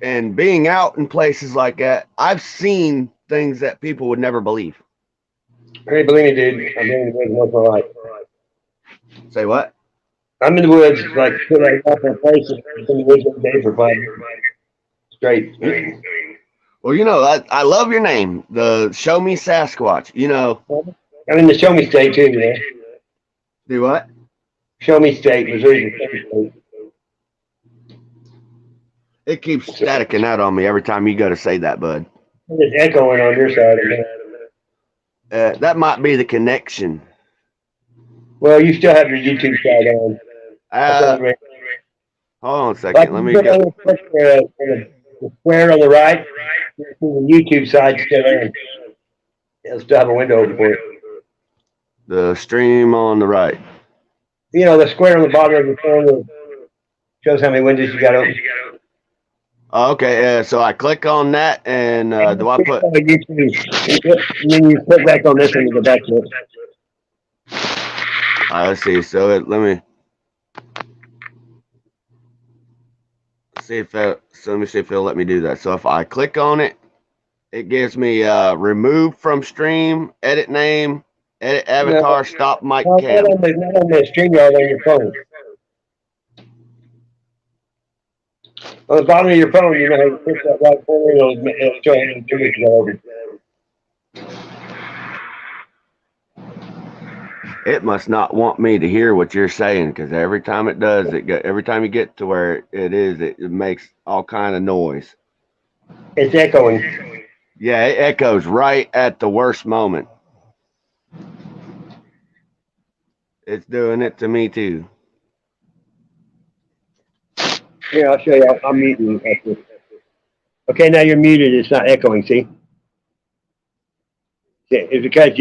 And being out in places like that, I've seen things that people would never believe. Hey, believe me, dude. I've been in the woods most of my life. Say what? I'm in the woods, like a couple of places. I've been in the woods every day for 5 years. Straight. Well, you know, I love your name, the Show Me Sasquatch. You know, I'm in the Show Me State too, man. Do what? Show Me State, Missouri. State. It keeps staticking out on me every time you go to say that, bud. It's echoing on your side. That might be the connection. Well, you still have your YouTube side on. Hold on a second. Let me go. The square on the right, the YouTube side still in. It'll still have a window open for it. The stream on the right. You know, the square on the bottom of the phone shows how many windows you got open. Okay, so I click on that, and do I put? YouTube, and then you click back on this one to go back to it. All right, let's see. So let me see if let me see if it'll let me do that. So if I click on it, it gives me remove from stream, edit name, edit avatar, stop mic cam. Not on the stream yard on your phone. On the bottom of your phone, you know how you push that right corner, it'll show you the image over. It must not want me to hear what you're saying, because every time it does, every time you get to where it is, it makes all kind of noise. It's echoing. Yeah, it echoes right at the worst moment. It's doing it to me too. Here, I'll show you. I'm muting. Okay, now you're muted. It's not echoing, see? It's because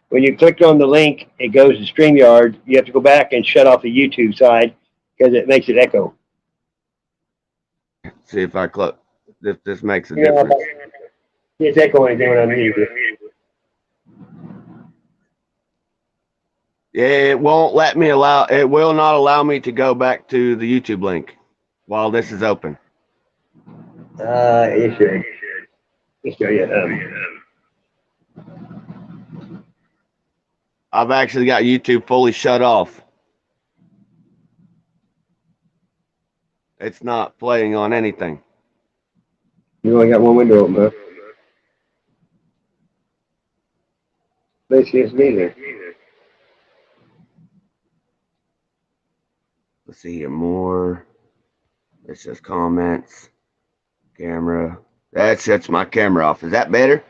when you click on the link, it goes to StreamYard. You have to go back and shut off the YouTube side because it makes it echo. See if I click. If this makes a difference. It's echoing when I'm muted. Yeah, it won't let me it will not allow me to go back to the YouTube link while this is open. It should. Let's show you. I've actually got YouTube fully shut off. It's not playing on anything. You only got one window open, huh? Let's see, it's me there. Let's see here more. It's just comments, camera. That sets my camera off. Is that better?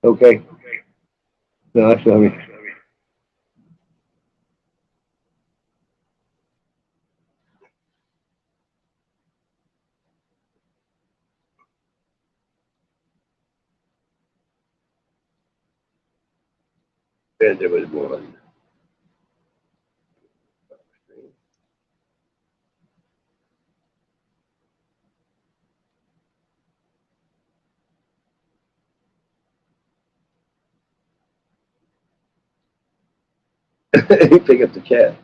Okay. No, that's not me. And there was one. Pick up the chat.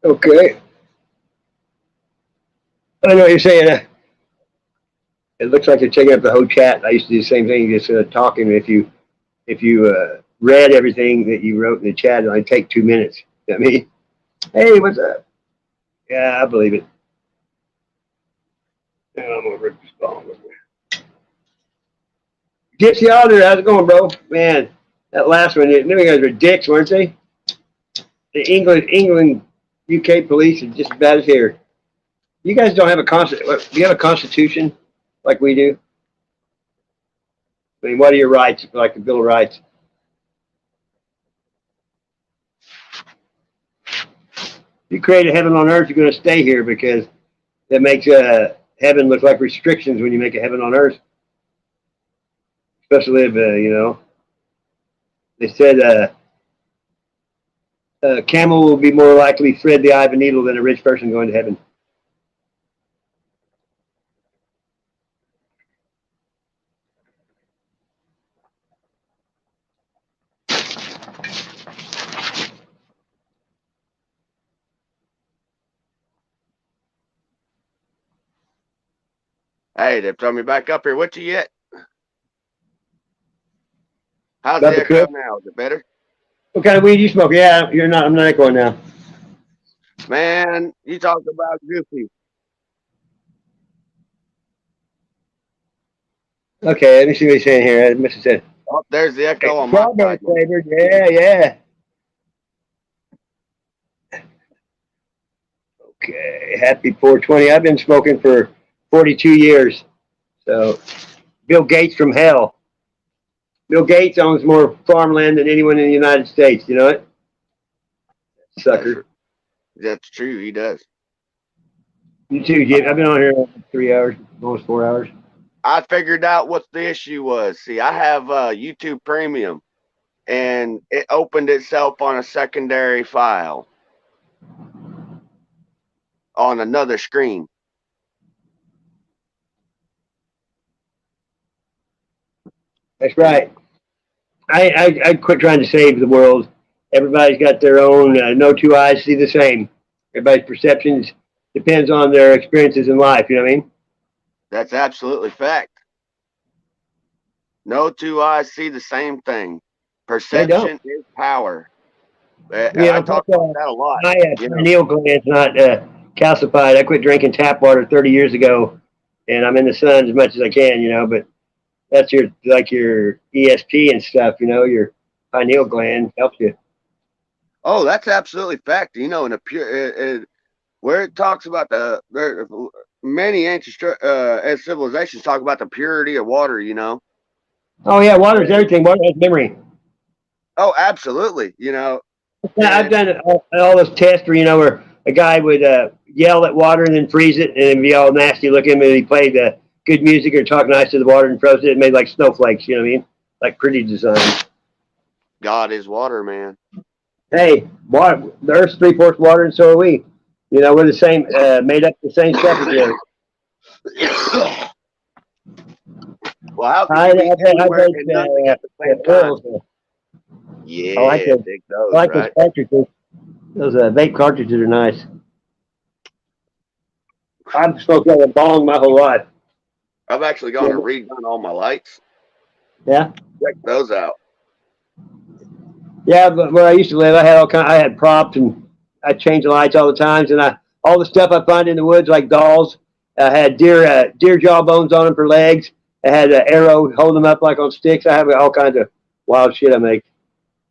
Okay. I know what you're saying. It looks like you're taking up the whole chat. I used to do the same thing, just talking. If you if you read everything that you wrote in the chat, it'd only take 2 minutes. You know what I mean, hey, what's up? Yeah, I believe it. I'm gonna rip this ball over. Gypsy Alder, how's it going, bro? Man, that last one, you guys were dicks, weren't they? The England, UK police are just as bad as here. You guys don't have a do you have a constitution like we do? I mean, what are your rights, like the Bill of Rights? If you create a heaven on earth, you're going to stay here because that makes heaven look like restrictions when you make a heaven on earth. Especially if, you know, they said a camel will be more likely to thread the eye of a needle than a rich person going to heaven. Hey, they throw me back up here. What you yet? How's Got the the echo cook? now? Is it better? What kind of weed you smoke? Yeah, you're not. I'm not echoing now. Man, you talk about goofy. Okay, let me see what he's saying here. I must have said. Oh, there's the echo on my Strawberry side. flavored. Yeah. Okay, happy 420. I've been smoking for 42 years. So, Bill Gates from hell. Bill Gates owns more farmland than anyone in the United States. You know it? Sucker. That's true. He does. You too, Jim. I've been on here 3 hours, almost 4 hours. I figured out what the issue was. See, I have YouTube Premium, and it opened itself on a secondary file on another screen. That's right. I quit trying to save the world. Everybody's got their own. No two eyes see the same. Everybody's perceptions depends on their experiences in life. You know what I mean? That's absolutely fact. No two eyes see the same thing. Perception is power. Yeah, I talk about that a lot. My pineal gland's not calcified. I quit drinking tap water 30 years ago, and I'm in the sun as much as I can. You know, but that's your ESP and stuff. You know, your pineal gland helps you. Oh, that's absolutely fact. You know, in a pure where it talks about many ancient civilizations talk about the purity of water. You know. Oh yeah, water's everything. Water has memory. Oh, absolutely. You know. Yeah, I've done all those tests where where a guy would yell at water and then freeze it, and it'd be all nasty looking. And he played good music or talk nice to the water and froze it. It made like snowflakes. You know what I mean? Like pretty design. God is water, man. Hey, water. The Earth's 3/4 water, and so are we. You know, we're the same, made up the same stuff as you. Well, how can you be anywhere and nothing at the same time? Yeah, I like those, right? those cartridges. Those vape cartridges are nice. I've smoked out a bong my whole life. I've actually gone and redone all my lights. Yeah. Check those out. Yeah, but where I used to live, I had props and I changed the lights all the times, and all the stuff I find in the woods like dolls. I had deer jawbones on them for legs. I had an arrow hold them up like on sticks. I have all kinds of wild shit I make.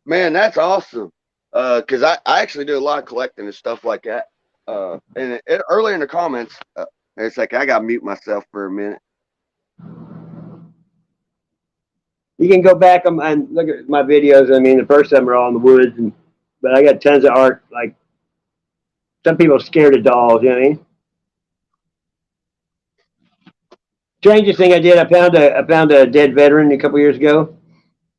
Man, that's awesome. Because I actually do a lot of collecting and stuff like that. And earlier in the comments, it's like I got to mute myself for a minute. You can go back and look at my videos. I mean, the first of them are all in the woods, but I got tons of art. Like some people are scared of dolls. You know what I mean? Strangest thing I did, I found a dead veteran a couple years ago,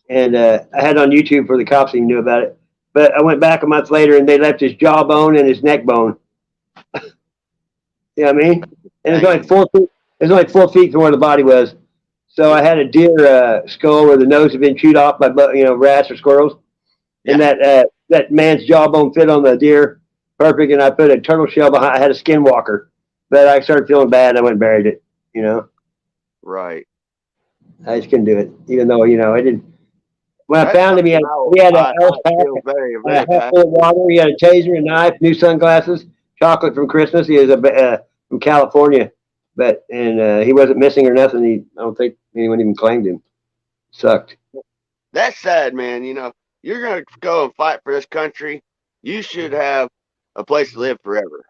and I had it on YouTube for the cops even knew about it. But I went back a month later, and they left his jawbone and his neck bone. You know what I mean? And it's only 4 feet. It's only 4 feet from where the body was. So I had a deer skull where the nose had been chewed off by rats or squirrels, and that man's jawbone fit on the deer perfect. And I put a turtle shell behind. I had a skinwalker, but I started feeling bad. And I went and buried it. You know. Right. I just couldn't do it, even though I didn't. When I found him, he had an elf pack, very, and a very hat happy. full of water. He had a taser, a knife, new sunglasses, chocolate from Christmas. He was from California, and he wasn't missing or nothing. I don't think anyone even claimed him. Sucked. That's sad, man. You know, you're gonna go and fight for this country. You should have a place to live forever.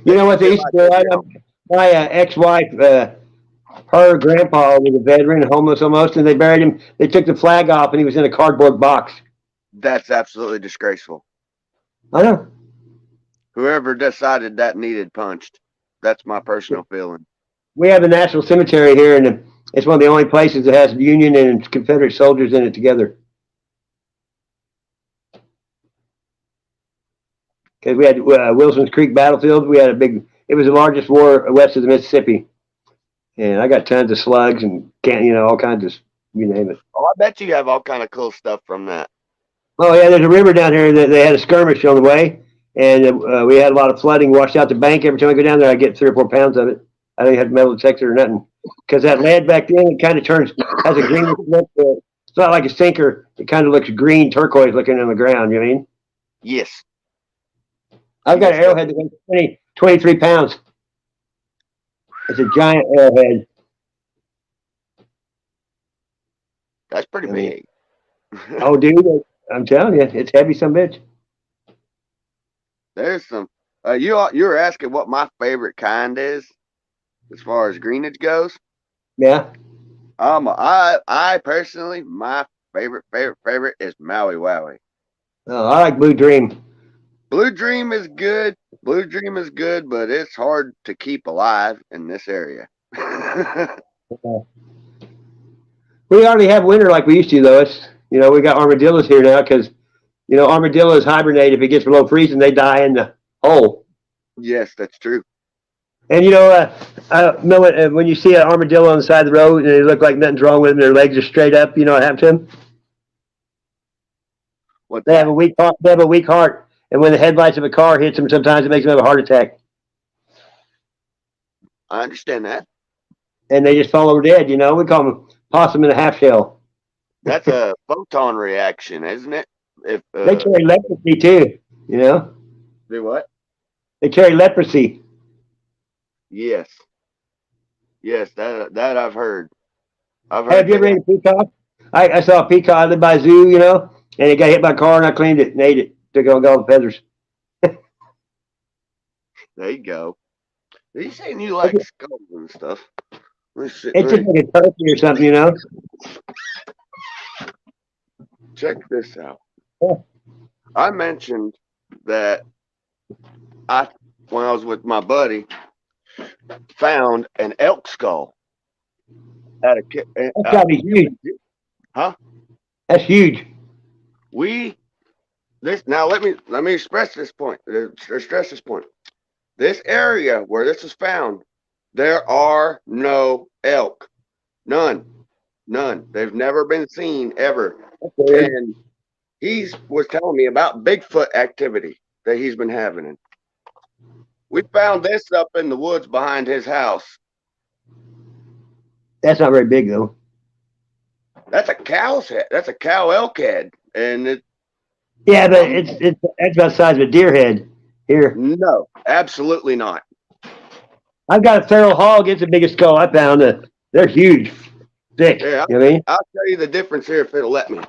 You know what they used to do? My ex-wife, her grandpa was a veteran, homeless almost, and they buried him. They took the flag off, and he was in a cardboard box. That's absolutely disgraceful. I know. Whoever decided that needed punched. That's my personal feeling. We have a national cemetery here, and it's one of the only places that has Union and Confederate soldiers in it together. Because we had Wilson's Creek battlefield. We had it was the largest war west of the Mississippi. And I got tons of slugs and all kinds of, you name it. Oh, I bet you have all kind of cool stuff from that. Oh yeah, there's a river down here that they had a skirmish on the way, and we had a lot of flooding, washed out the bank. Every time I go down there, I get 3 or 4 pounds of it. I don't even have to metal detector or nothing, because that lead back then it kind of has a green look to it. It's not like a sinker. It kind of looks green, turquoise looking on the ground. You know what I mean? Yes. I've got an arrowhead that weighs 23 pounds. It's a giant arrowhead. That's pretty big. Oh, dude, I'm telling you, it's heavy, some bitch. There's some. You were asking what my favorite kind is, as far as greenage goes. Yeah. I personally, my favorite is Maui Wowie. Oh, I like Blue Dream. Blue Dream is good. Blue Dream is good, but it's hard to keep alive in this area. We hardly have winter like we used to, though. It's we got armadillos here now because armadillos hibernate. If it gets below freezing, they die in the hole. Yes, that's true. And when you see an armadillo on the side of the road and they look like nothing's wrong with them, their legs are straight up. You know what happened to them? They have a weak heart. They have a weak heart, and when the headlights of a car hits them, sometimes it makes them have a heart attack. I understand that. And they just fall over dead. We call them possum in a half shell. That's a photon reaction, isn't it? If they carry leprosy too, Do what? They carry leprosy. Yes. Yes, that I've heard. Have you ever ate a peacock? I saw a peacock. I lived by a zoo, and it got hit by a car, and I cleaned it and ate it. Took all the feathers. There you go. Are you saying you like skulls and stuff? It's just like a turkey or something, Check this out. Yeah. I mentioned that when I was with my buddy, found an elk skull at a. That's gotta be huge. Huh? That's huge. Now let me stress this point. This area where this was found, there are no elk. None. They've never been seen ever. And he was telling me about Bigfoot activity that he's been having. We found this up in the woods behind his house. That's not very big though. That's a cow's head. That's a cow elk head, and it. Yeah, but it's about the size of a deer head here. No, absolutely not. I've got a feral hog. It's the biggest skull I found. They're huge, thick. Yeah, you know what I mean? I'll tell you the difference here if it'll let me.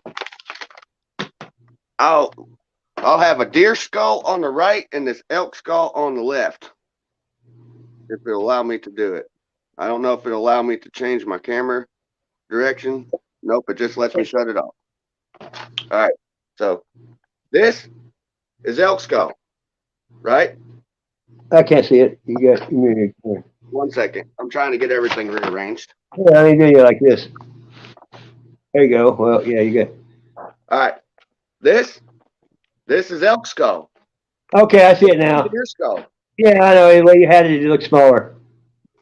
I'll have a deer skull on the right and this elk skull on the left. If it'll allow me to do it. I don't know if it'll allow me to change my camera direction. Nope, it just lets me shut it off. All right, so this is elk skull, right? I can't see it. You got 1 second. I'm trying to get everything rearranged. Yeah, I mean, you like this. There you go. Well, yeah, you got. All right, this is elk skull. Okay, I see it now. Deer skull. Yeah, I know. The way you had it, it looks smaller.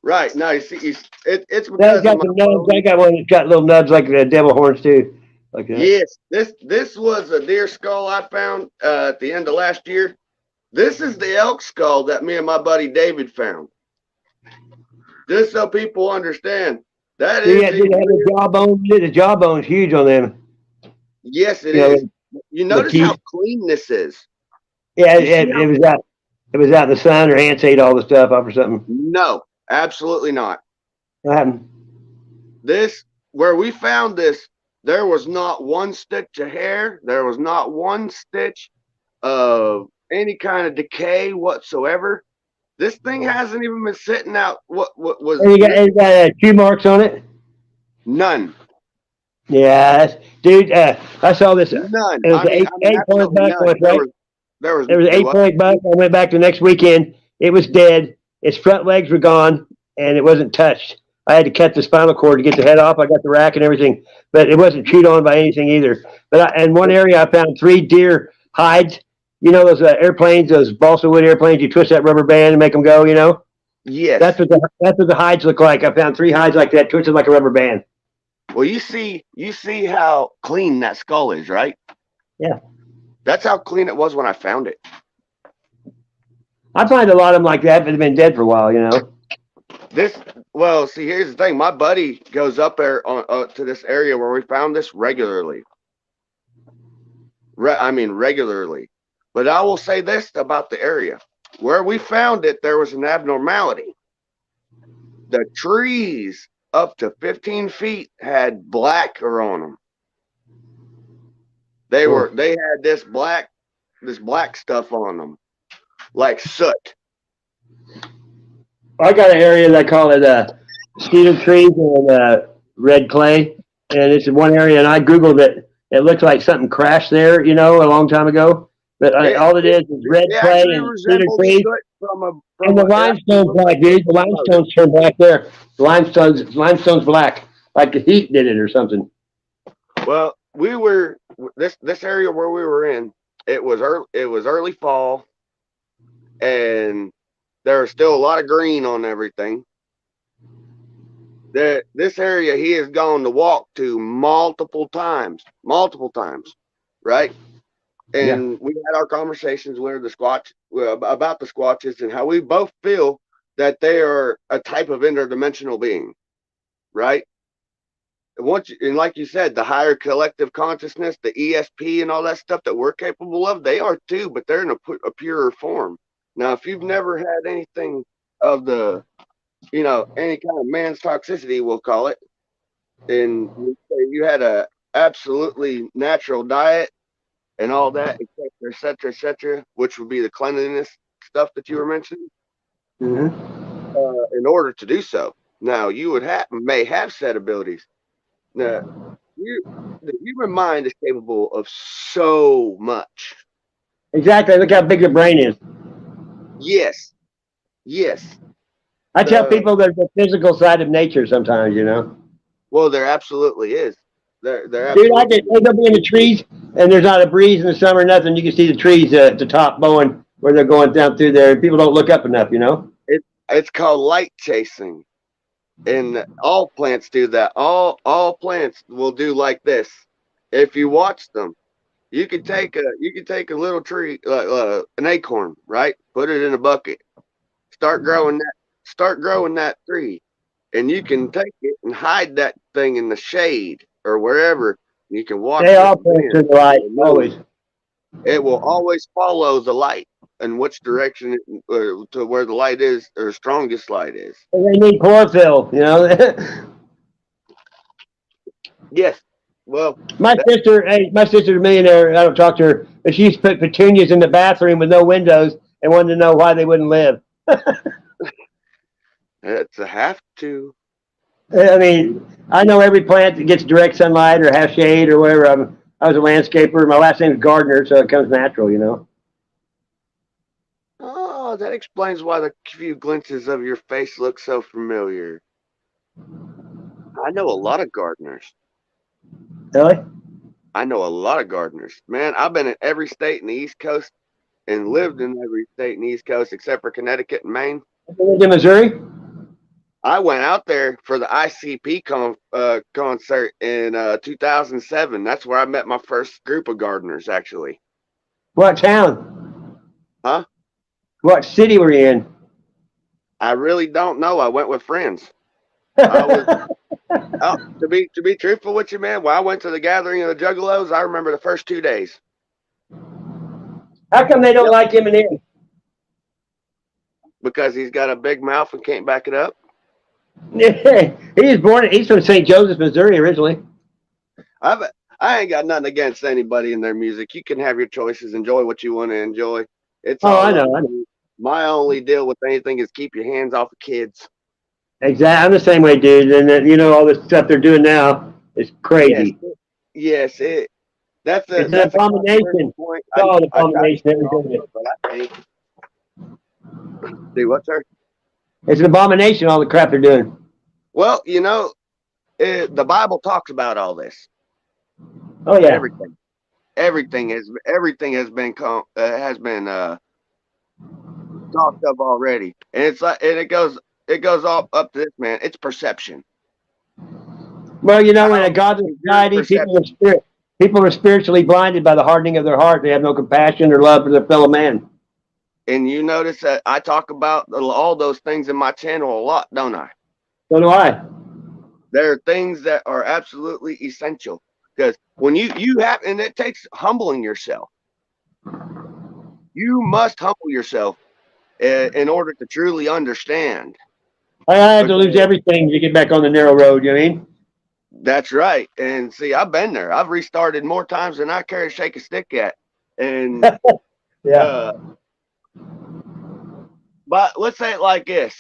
Right. No, you see, it's because that's got some nubs. I got one that's got little nubs like the devil horns too. Like that. Yes, this was a deer skull I found at the end of last year. This is the elk skull that me and my buddy David found. Just so people understand, that is. Yeah, they have the jawbone. The jawbone's huge on them. Yes, it You know, is. You notice how clean this is. Yeah, it was out. It was out in the sun, or ants ate all the stuff up or something. No, absolutely not. What happened? This, where we found this, there was not one stitch of hair. There was not one stitch of any kind of decay whatsoever. This thing hasn't even been sitting out. What was? And you got 2 marks on it? None. Yeah, dude. I saw this. None. It was eight point buck, right? There was 8-point buck. I went back the next weekend. It was dead. Its front legs were gone, and it wasn't touched. I had to cut the spinal cord to get the head off. I got the rack and everything, but it wasn't chewed on by anything either. But in one area, I found 3 deer hides. You know those airplanes, those balsa wood airplanes. You twist that rubber band and make them go. You know. Yes. That's what the hides look like. I found 3 hides like that, twisted like a rubber band. Well, you see how clean that skull is, right? Yeah. That's how clean it was when I found it. I find a lot of them like that, but they've been dead for a while, you know. Well, see, here's the thing. My buddy goes up there to this area where we found this regularly. Regularly. But I will say this about the area. Where we found it, there was an abnormality. The trees up to 15 feet had black on them. They had this black stuff on them, like soot. I got an area that I call it cedar trees and red clay, and it's in one area. And I googled it. It looked like something crashed there, you know, a long time ago. But all it is red clay and cedar trees. And the limestone's black, dude. The limestone's turned black there. The limestone's black, like the heat did it or something. Well, we were this area where we were in. It was early fall, and there was still a lot of green on everything. This area he has gone to walk to multiple times, right? And we had our conversations with the about the Squatches and how we both feel that they are a type of interdimensional being, right? And like you said, the higher collective consciousness, the ESP and all that stuff that we're capable of, they are too, but they're in a purer form. Now, if you've never had anything of the, any kind of man's toxicity, we'll call it, and you had a absolutely natural diet and all that, et cetera, which would be the cleanliness stuff that you were mentioning, in order to do so. Now, you may have said abilities. Now, the human mind is capable of so much. Exactly. Look how big the brain is. Yes. I tell people there's the physical side of nature sometimes, you know. Well, there absolutely is. There Dude, I go be in the trees, and there's not a breeze in the summer, nothing. You can see the trees at the top blowing where they're going down through there. People don't look up enough, you know. It's called light chasing, and all plants do that. All plants will do like this. If you watch them, you can take a little tree, an acorn, right? Put it in a bucket. Start growing that tree, and you can take it and hide that thing in the shade or wherever. You can watch. They all point to the light, always. It will always follow the light and which direction to where the light is, or strongest light is. And they need chlorophyll, you know. Yes. Well, my sister's a millionaire. I don't talk to her, but she's put petunias in the bathroom with no windows and wanted to know why they wouldn't live. It's a have to. I mean, I know every plant that gets direct sunlight or half shade or whatever. I was a landscaper. My last name is Gardner, so it comes natural, you know. Oh, that explains why the few glimpses of your face look so familiar. I know a lot of gardeners. Really? I know a lot of gardeners. Man, I've been in every state in the East Coast and lived in every state in the East Coast except for Connecticut and Maine. You in Missouri? I went out there for the ICP concert in 2007. That's where I met my first group of gardeners, actually. What town? Huh? What city were you in? I really don't know. I went with friends. I To be truthful with you, man, when I went to the gathering of the Juggalos, I remember the first 2 days. How come they don't like Eminem? Because he's got a big mouth and can't back it up. He's from St. Joseph, Missouri originally. I ain't got nothing against anybody in their music. You can have your choices, enjoy what you want to enjoy. It's all I know. My only deal with anything is keep your hands off of kids. Exactly. I'm the same way, dude. And you know, all this stuff they're doing now is crazy. Yes, that's an abomination. Point. It's all an abomination. But I think. See what, sir? It's an abomination, all the crap they're doing. Well, you know, the Bible talks about all this. Oh yeah. Everything has been talked of already, and it's like, and it goes all up to this, man. It's perception. Well, you know, in a godless society, people are spiritually blinded by the hardening of their heart. They have no compassion or love for their fellow man. And you notice that I talk about all those things in my channel a lot, don't I? So do I. There are things that are absolutely essential, because when you have, and it takes humbling yourself. You must humble yourself in order to truly understand. I had to lose everything to get back on the narrow road. You know what I mean? That's right. And see, I've been there. I've restarted more times than I care to shake a stick at. And yeah. But let's say it like this.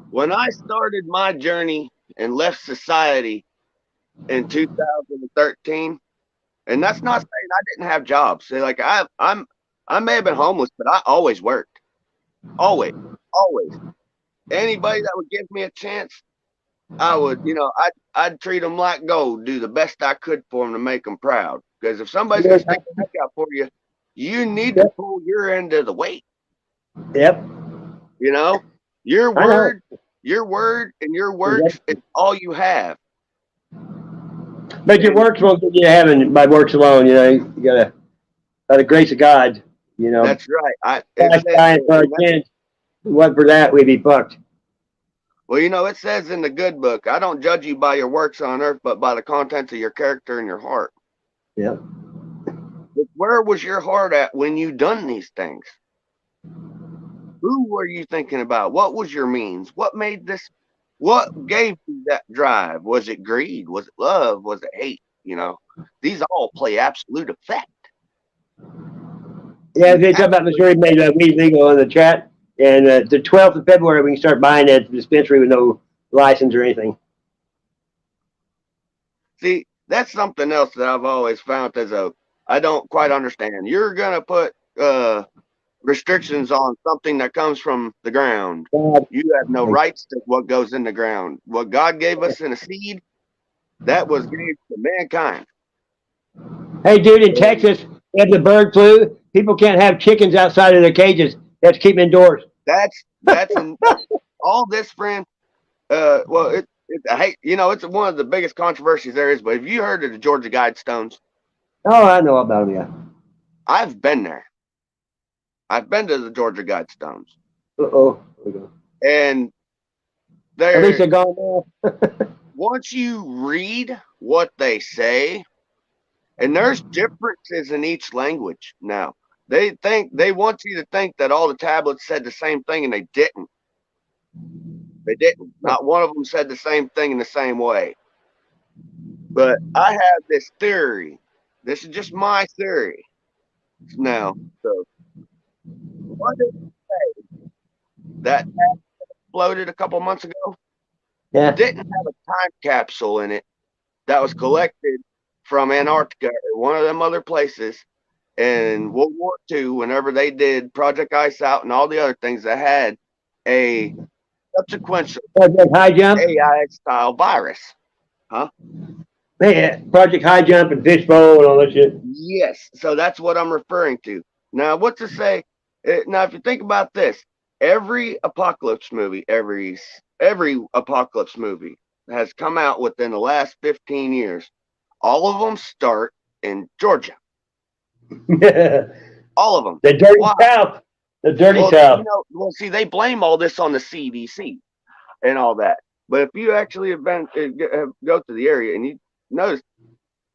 When I started my journey and left society in 2013, and that's not saying I didn't have jobs. So like I may have been homeless, but I always worked. Always. Anybody that would give me a chance, I would, I'd treat them like gold, do the best I could for them to make them proud. Because if somebody's going to stick their neck out for you, you need to pull your end of the weight. Yep. You know, your word and your works is all you have. But your works won't get you to heaven by works alone. You know, you gotta, by the grace of God. You know. That's right. What for that, we'd be fucked. Well, you know, it says in the good book, I don't judge you by your works on earth, but by the contents of your character and your heart. Yeah. Where was your heart at when you done these things? Who were you thinking about? What was your means? What made this? What gave you that drive? Was it greed? Was it love? Was it hate? You know, these all play absolute effect. Yeah, they talk about Missouri made weed legal in the chat. And the 12th of February, we can start buying at the dispensary with no license or anything. See, that's something else that I've always found I don't quite understand. You're going to put restrictions on something that comes from the ground. You have no rights to what goes in the ground. What God gave us in a seed, that was given to mankind. Hey, dude, in Texas, they have the bird flu. People can't have chickens outside of their cages. They have to keep them indoors. That's all this, friend. Well, I hate, it's one of the biggest controversies there is. But have you heard of the Georgia Guidestones? Oh, I know about them. Yeah, I've been there. I've been to the Georgia Guidestones. And at least they're gone now. Once you read what they say, and there's differences in each language now. They want you to think that all the tablets said the same thing, and they didn't. They didn't. Not one of them said the same thing in the same way. But I have this theory. This is just my theory now. So, what did it say that exploded a couple months ago? Yeah. Didn't have a time capsule in it that was collected from Antarctica or one of them other places in World War II, whenever they did Project Ice Out and all the other things that had a subsequent High Jump AI style virus. Huh? Yeah, Project High Jump and Fishbowl and all that shit. Yes. So that's what I'm referring to. Now, what to say? Now, if you think about this, every apocalypse movie, every apocalypse movie has come out within the last 15 years. All of them start in Georgia. All of them. The dirty South. The dirty South. See, they blame all this on the CDC and all that. But if you actually go to the area and you notice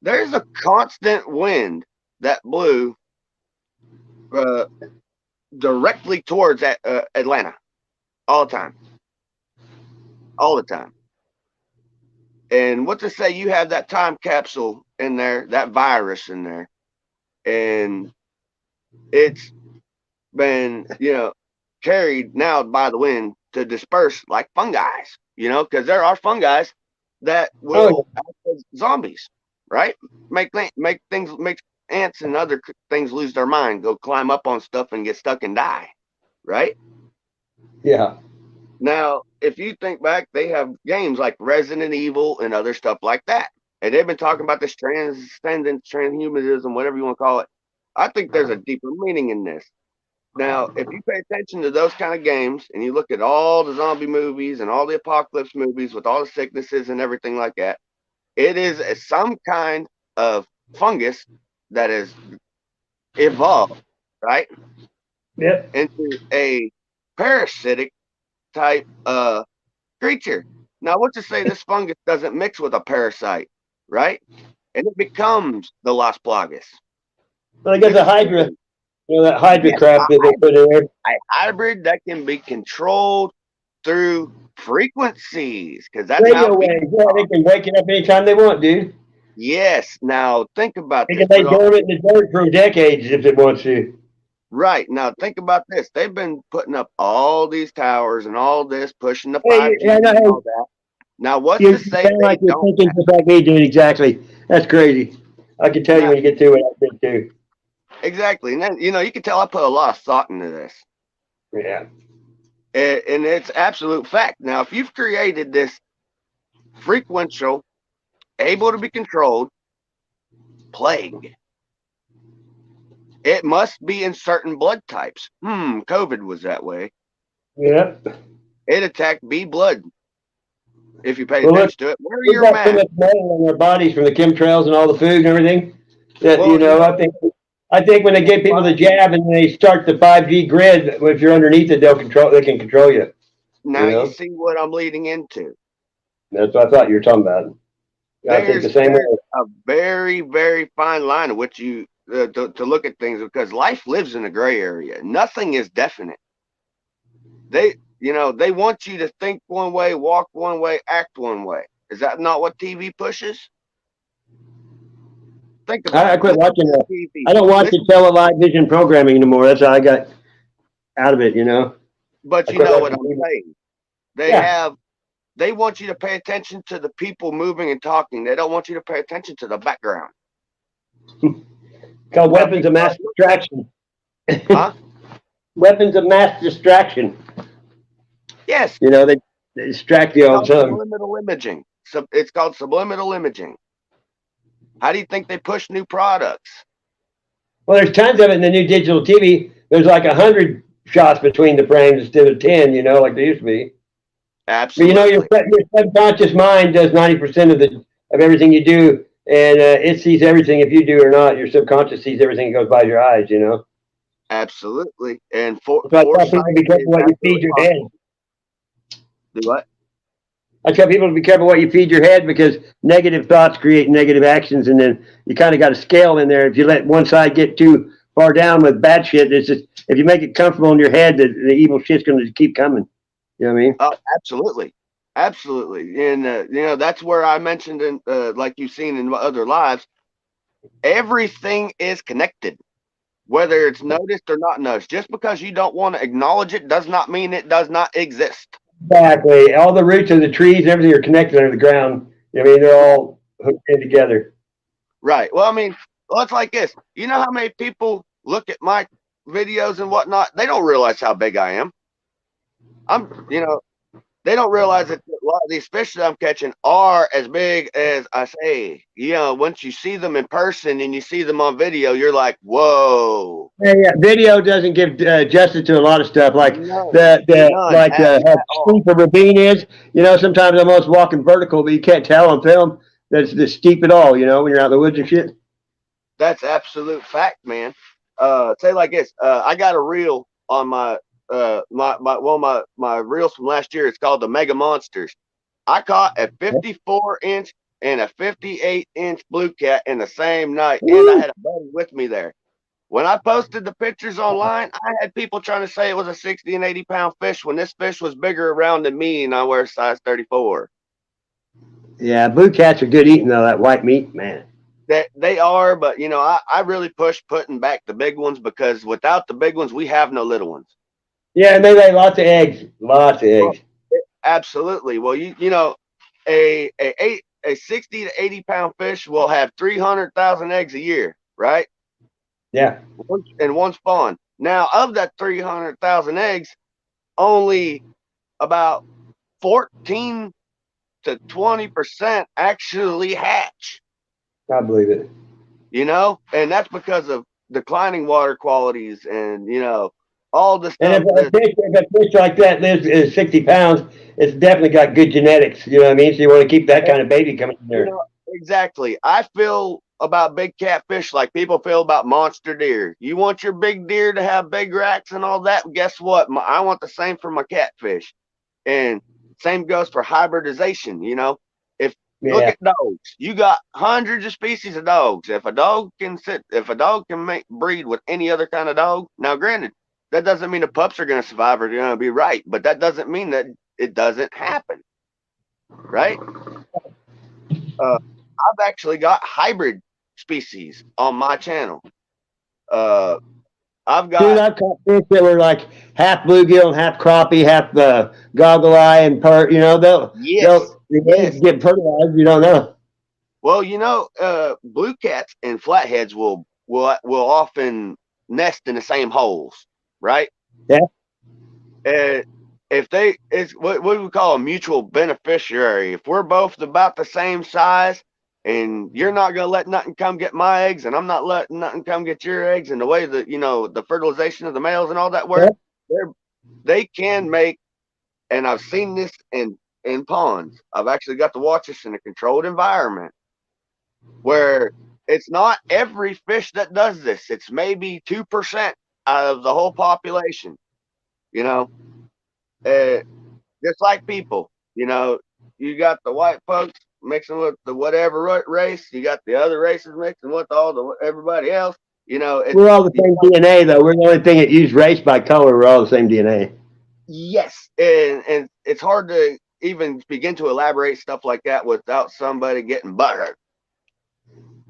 there's a constant wind that blew directly towards Atlanta all the time. And what to say, you have that time capsule in there, that virus in there, and it's been, carried now by the wind to disperse like fungi, because there are fungi that will act as zombies, right? Make ants and other things lose their mind, go climb up on stuff and get stuck and die, right? Yeah. Now, if you think back, they have games like Resident Evil and other stuff like that. And they've been talking about this transcendence, transhumanism, whatever you want to call it. I think there's a deeper meaning in this. Now, if you pay attention to those kind of games and you look at all the zombie movies and all the apocalypse movies with all the sicknesses and everything like that, it is some kind of fungus that has evolved, right? Yep. Into a parasitic type creature. Now, what to say, this fungus doesn't mix with a parasite, right? And it becomes the Las Plagas. Well, I guess a Hydra, that Hydra crap that they put in there. A hybrid that can be controlled through frequencies, because that's radio how waves. Yeah, they can wake it up anytime they want, dude. Yes. Now, think about this. They can lay dormant in the dirt for decades if they want to. Right. Now, think about this. They've been putting up all these towers and all this, pushing the 5G and all that. Now, what's to say sound like you're thinking just like me, dude? Exactly. That's crazy. I can tell you when you get to it. I think too. Exactly. And then, you can tell I put a lot of thought into this. Yeah. And it's absolute fact. Now, if you've created this frequential, able to be controlled plague, it must be in certain blood types. COVID was that way. Yeah. It attacked B blood. If you pay attention to it, where are your so much metal in their bodies from the chemtrails and all the food and everything. That I think when they give people the jab and they start the 5G grid, if you're underneath it, they can control you. Now you see what I'm leading into. That's what I thought you were talking about. I think the same way. A very, very fine line of which you to look at things, because life lives in a gray area. Nothing is definite. They want you to think one way, walk one way, act one way. Is that not what TV pushes? Think about I quit watching that. TV. I don't watch the television programming anymore. That's how I got out of it, But you know what I'm saying. They want you to pay attention to the people moving and talking. They don't want you to pay attention to the background. Called weapons of mass distraction. Huh? Weapons of mass distraction. Yes. They distract you all the time. Subliminal imaging. It's called subliminal imaging. How do you think they push new products? Well, there's tons of it in the new digital TV. There's like 100 shots between the frames instead of 10, like there used to be. Absolutely. But your subconscious mind does 90% of everything you do, and it sees everything if you do or not. Your subconscious sees everything that goes by your eyes, Absolutely. And I tell people to be careful what you feed your head. Do what? I tell people to be careful what you feed your head, because negative thoughts create negative actions, and then you kind of got a scale in there. If you let one side get too far down with bad shit, it's just, if you make it comfortable in your head, the evil shit's going to keep coming. You know what I mean? Oh, absolutely. Absolutely. And, that's where I mentioned, in like you've seen in other lives, everything is connected, whether it's noticed or not noticed. Just because you don't want to acknowledge it does not mean it does not exist. Exactly. All the roots of the trees and everything are connected under the ground. They're all hooked in together. Right. Well, it's like this. You know how many people look at my videos and whatnot? They don't realize how big I am. They don't realize that a lot of these fish that I'm catching are as big as I say. Once you see them in person and you see them on video, you're like, whoa. Yeah. Video doesn't give justice to a lot of stuff, like how steep a ravine is. Sometimes I'm almost walking vertical, but you can't tell on film that it's steep at all. When you're out in the woods and shit. That's absolute fact, man. Say like this. I got a reel on my my reels from last year. It's called the Mega Monsters, I caught a 54-inch and a 58-inch blue cat in the same night, and I had a buddy with me there. When I posted the pictures online, I had people trying to say it was a 60 and 80-pound fish when this fish was bigger around than me, and I wear size 34. Yeah, blue cats are good eating though. That white meat, man. That they are, but you know, I really push putting back the big ones because without the big ones, we have no little ones. Yeah, and they lay lots of eggs. Lots of eggs. Absolutely. Well, you know, a 60 to 80-pound fish will have 300,000 eggs a year, right? Yeah. In one spawn. Now, of that 300,000 eggs, only about 14 to 20% actually hatch. I believe it. You know, and that's because of declining water qualities and you know all the stuff. And if a fish like that lives is 60 pounds, it's definitely got good genetics. You know what I mean? So you want to keep that kind of baby coming in there. You know, exactly. I feel about big catfish like people feel about monster deer. You want your big deer to have big racks and all that. Guess what? I want the same for my catfish. And same goes for hybridization. You know, look at dogs. You got hundreds of species of dogs. If a dog can breed with any other kind of dog, now granted, that doesn't mean the pups are going to survive or they're going to be right, but that doesn't mean that it doesn't happen, right? I've actually got hybrid species on my channel. I've got. Dude, I've caught fish that were like half bluegill and half crappie, half goggle eye and perch. You know, they'll get fertilized. You don't know. Well, you know, blue cats and flatheads will often nest in the same holes, right? Yeah. It's what we call a mutual beneficiary. If we're both about the same size, and you're not gonna let nothing come get my eggs, and I'm not letting nothing come get your eggs, and the way that you know the fertilization of the males and all that work, they can make. And I've seen this in ponds. I've actually got to watch this in a controlled environment where it's not every fish that does this. It's maybe 2% out of the whole population. You know, just like people. You know, you got the white folks mixing with the whatever race. You got the other races mixing with everybody else. You know, we're all the same DNA though. We're the only thing that use race by color. We're all the same DNA. Yes, and it's hard to even begin to elaborate stuff like that without somebody getting butthurt.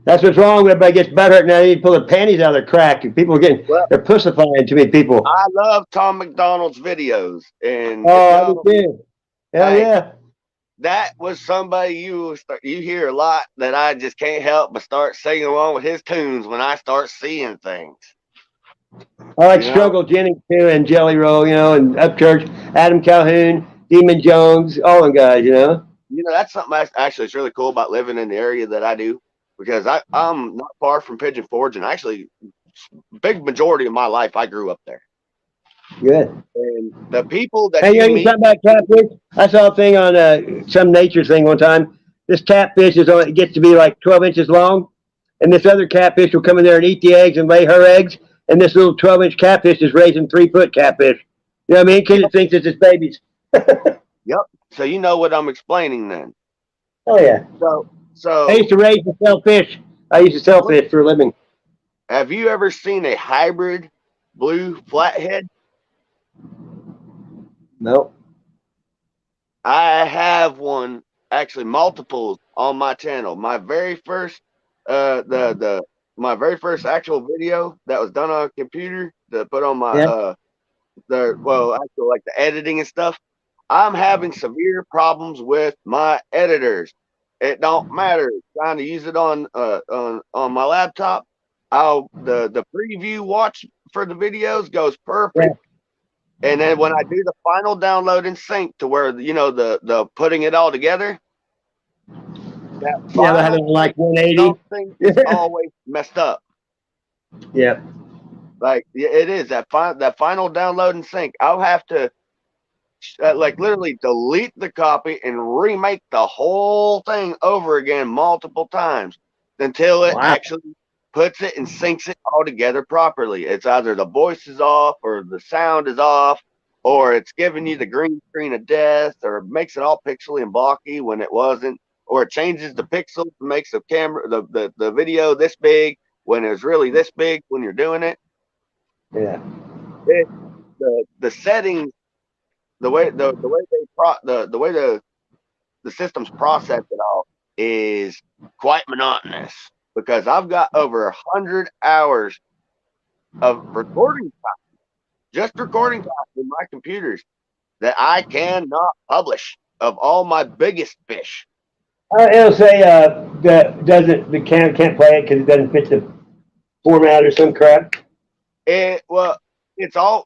That's what's wrong. Everybody gets butthurt now. They need to pull their panties out of their crack. People are getting they're pussifying too many people. I love Tom McDonald's videos, and I do. Hell yeah. That was somebody you hear a lot that I just can't help but start singing along with his tunes when I start seeing things. I like Struggle Jennings too, and Jelly Roll, you know, and Upchurch, Adam Calhoun, Demon Jones, all them guys, you know. You know, that's something actually it's really cool about living in the area that I do, because I'm not far from Pigeon Forge, and actually, big majority of my life I grew up there. Good. And the people that you talking about catfish? I saw a thing on some nature thing one time. This catfish it gets to be like 12 inches long, and this other catfish will come in there and eat the eggs and lay her eggs, and this little 12-inch catfish is raising 3-foot catfish. You know what I mean? Because it thinks it's its babies. Yep. So you know what I'm explaining then. Oh yeah. So I used to raise and sell fish. I used to sell fish for a living. Have you ever seen a hybrid blue flathead? No. I have one, actually multiples on my channel. My very first my very first actual video that was done on a computer to put on my actually like the editing and stuff. I'm having severe problems with my editors. It don't matter. Trying to use it on my laptop. The preview watch for the videos goes perfect. Yeah. And then when I do the final download and sync to where you know the putting it all together, that having like 180. It's always messed up. Yeah. Like it is that final download and sync. I'll have to like literally delete the copy and remake the whole thing over again multiple times until it actually puts it and syncs it all together properly. It's either the voice is off or the sound is off, or it's giving you the green screen of death, or makes it all pixely and blocky when it wasn't, or it changes the pixels, makes the camera, the video this big when it's really this big when you're doing it. Yeah. The settings, the way the systems process it all is quite monotonous, because I've got over 100 hours of recording time, just recording time in my computers that I cannot publish, of all my biggest fish. It'll say that doesn't the can't play it because it doesn't fit the format or some crap. Well, it's all.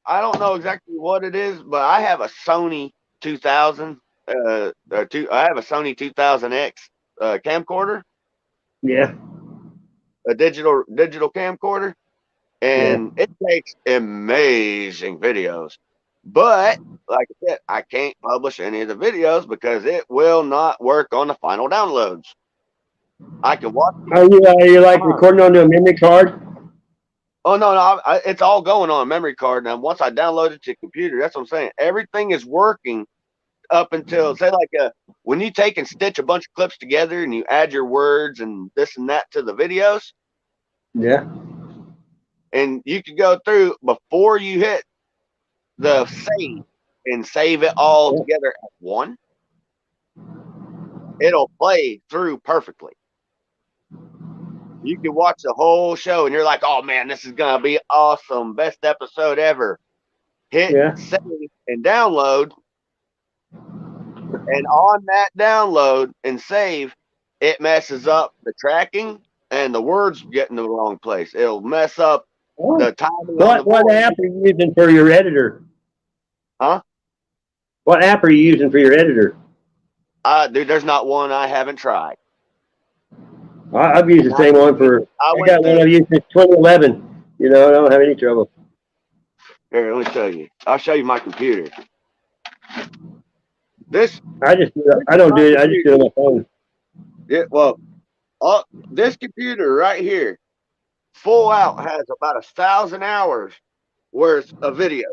I don't know exactly what it is, but I have a Sony 2000. I have a Sony 2000X camcorder. Yeah. A digital camcorder, and it takes amazing videos. But like I said, I can't publish any of the videos because it will not work on the final downloads. I can watch. Are you like recording onto a memory card? Oh no, it's all going on a memory card. Now, once I download it to the computer, that's what I'm saying. Everything is working up until, say, like when you take and stitch a bunch of clips together and you add your words and this and that to the videos. Yeah. And you can go through before you hit the save and save it all together at one. It'll play through perfectly. You can watch the whole show and you're like, oh man, this is going to be awesome. Best episode ever. Hit save and download. And on that download and save, it messes up the tracking and the words get in the wrong place. It'll mess up the timing. What app are you using for your editor? Huh? What app are you using for your editor? Dude, there's not one I haven't tried. I've used the same one for. I got one I've used since 2011. You know, I don't have any trouble. Here, let me show you. I'll show you my computer. I don't do it. I just do it on my phone. Yeah, well, this computer right here, full out, has about 1,000 hours worth of video.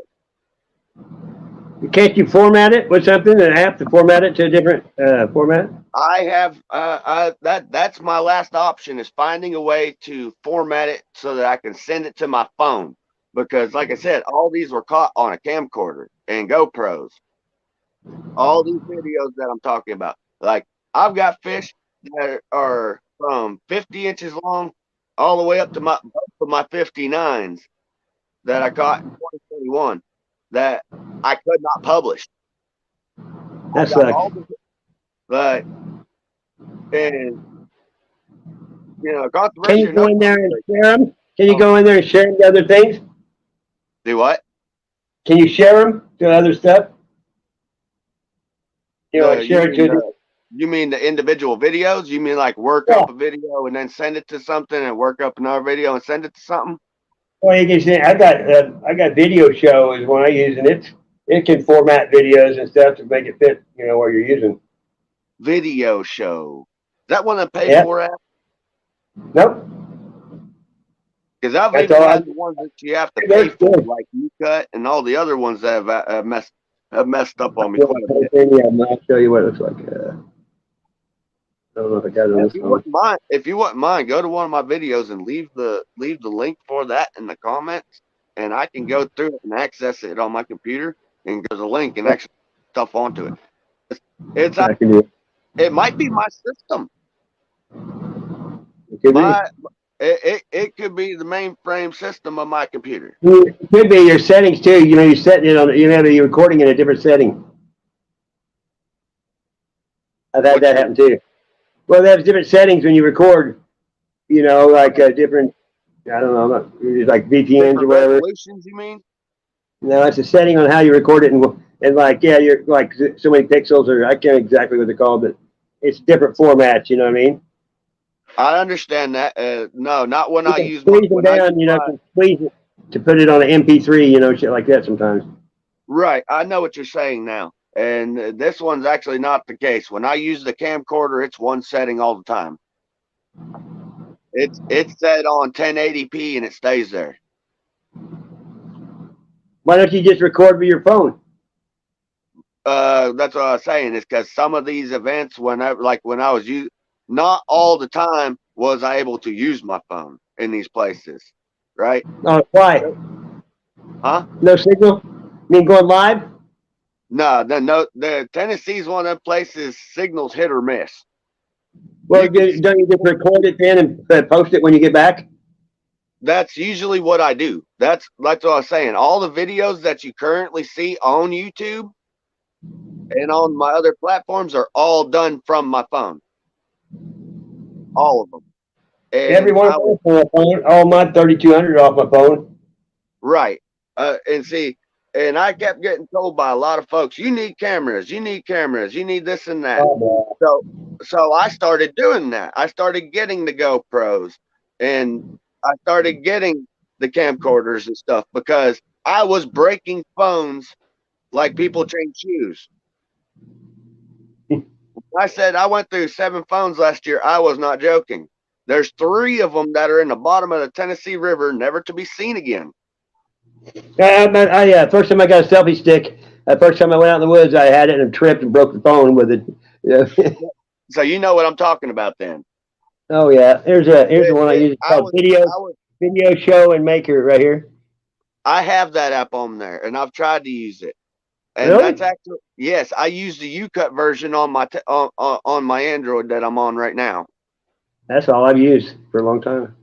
Can't you format it with something, an app to format it to a different format? I have that's my last option, is finding a way to format it so that I can send it to my phone, because like I said, all these were caught on a camcorder and GoPros. All these videos that I'm talking about, like I've got fish that are from 50 inches long all the way up to my 59s that I caught in 2021 that I could not publish. That's like, but, and you know, can you go in there and share them? Can you go in there and share them to other things? Do what? Can you share them to other stuff? You know, share it to. You mean the individual videos? You mean like work up a video and then send it to something, and work up another video and send it to something? Well, you can say I got Video Show is one I use, and it can format videos and stuff to make it fit, you know, what you're using. Video Show. Is that one that pay for app? Nope. Because I've even had the ones that you have to pay for, like YouCut and all the other ones that have messed up on me quite a bit. Yeah, I'll show you what it looks like. I don't know if I got it on this phone. If you wouldn't mind, go to one of my videos and leave the link for that in the comments, and I can go through it and access it on my computer and go to the link and actually stuff onto it. It might be my system. It could be the mainframe system of my computer. It could be your settings too. You know, you're setting it on. You have your recording in a different setting. I've had that happen too. Well, there's different settings when you record. You know, like different. I don't know, like VPNs or whatever. Resolutions, you mean? No, it's a setting on how you record it, and like you're like so many pixels, or I can't exactly what they're called, but it's different formats. You know what I mean? I understand that. No, not when I use. Squeeze them down, you know, to squeeze it to put it on an MP3, you know, shit like that sometimes. Right, I know what you're saying now. And this one's actually not the case. When I use the camcorder, it's one setting all the time. It's set on 1080p and it stays there. Why don't you just record with your phone? That's what I was saying. Is because some of these events, when I was not all the time was I able to use my phone in these places, right? Why? Huh? No signal? You mean going live? No. The Tennessee's one of them places. Signals hit or miss. Well, don't you just record it then and post it when you get back? That's usually what I do. That's what I was saying. All the videos that you currently see on YouTube and on my other platforms are all done from my phone. All of them. And every one of them on my phone. All my 3200 off my phone. Right. And I kept getting told by a lot of folks, you need cameras, you need this and that. Oh, so I started doing that. I started getting the GoPros and I started getting the camcorders and stuff because I was breaking phones like people change shoes. I said I went through 7 phones last year. I was not joking. There's 3 of them that are in the bottom of the Tennessee River, never to be seen again. First time I got a selfie stick, first time I went out in the woods, I had it and tripped and broke the phone with it. Yeah. So you know what I'm talking about then. Oh yeah, here's the one I use called Video Show and Maker right here. I have that app on there, and I've tried to use it. And really? That's actually, yes, I use the U-Cut version on my on my Android that I'm on right now. That's all I've used for a long time.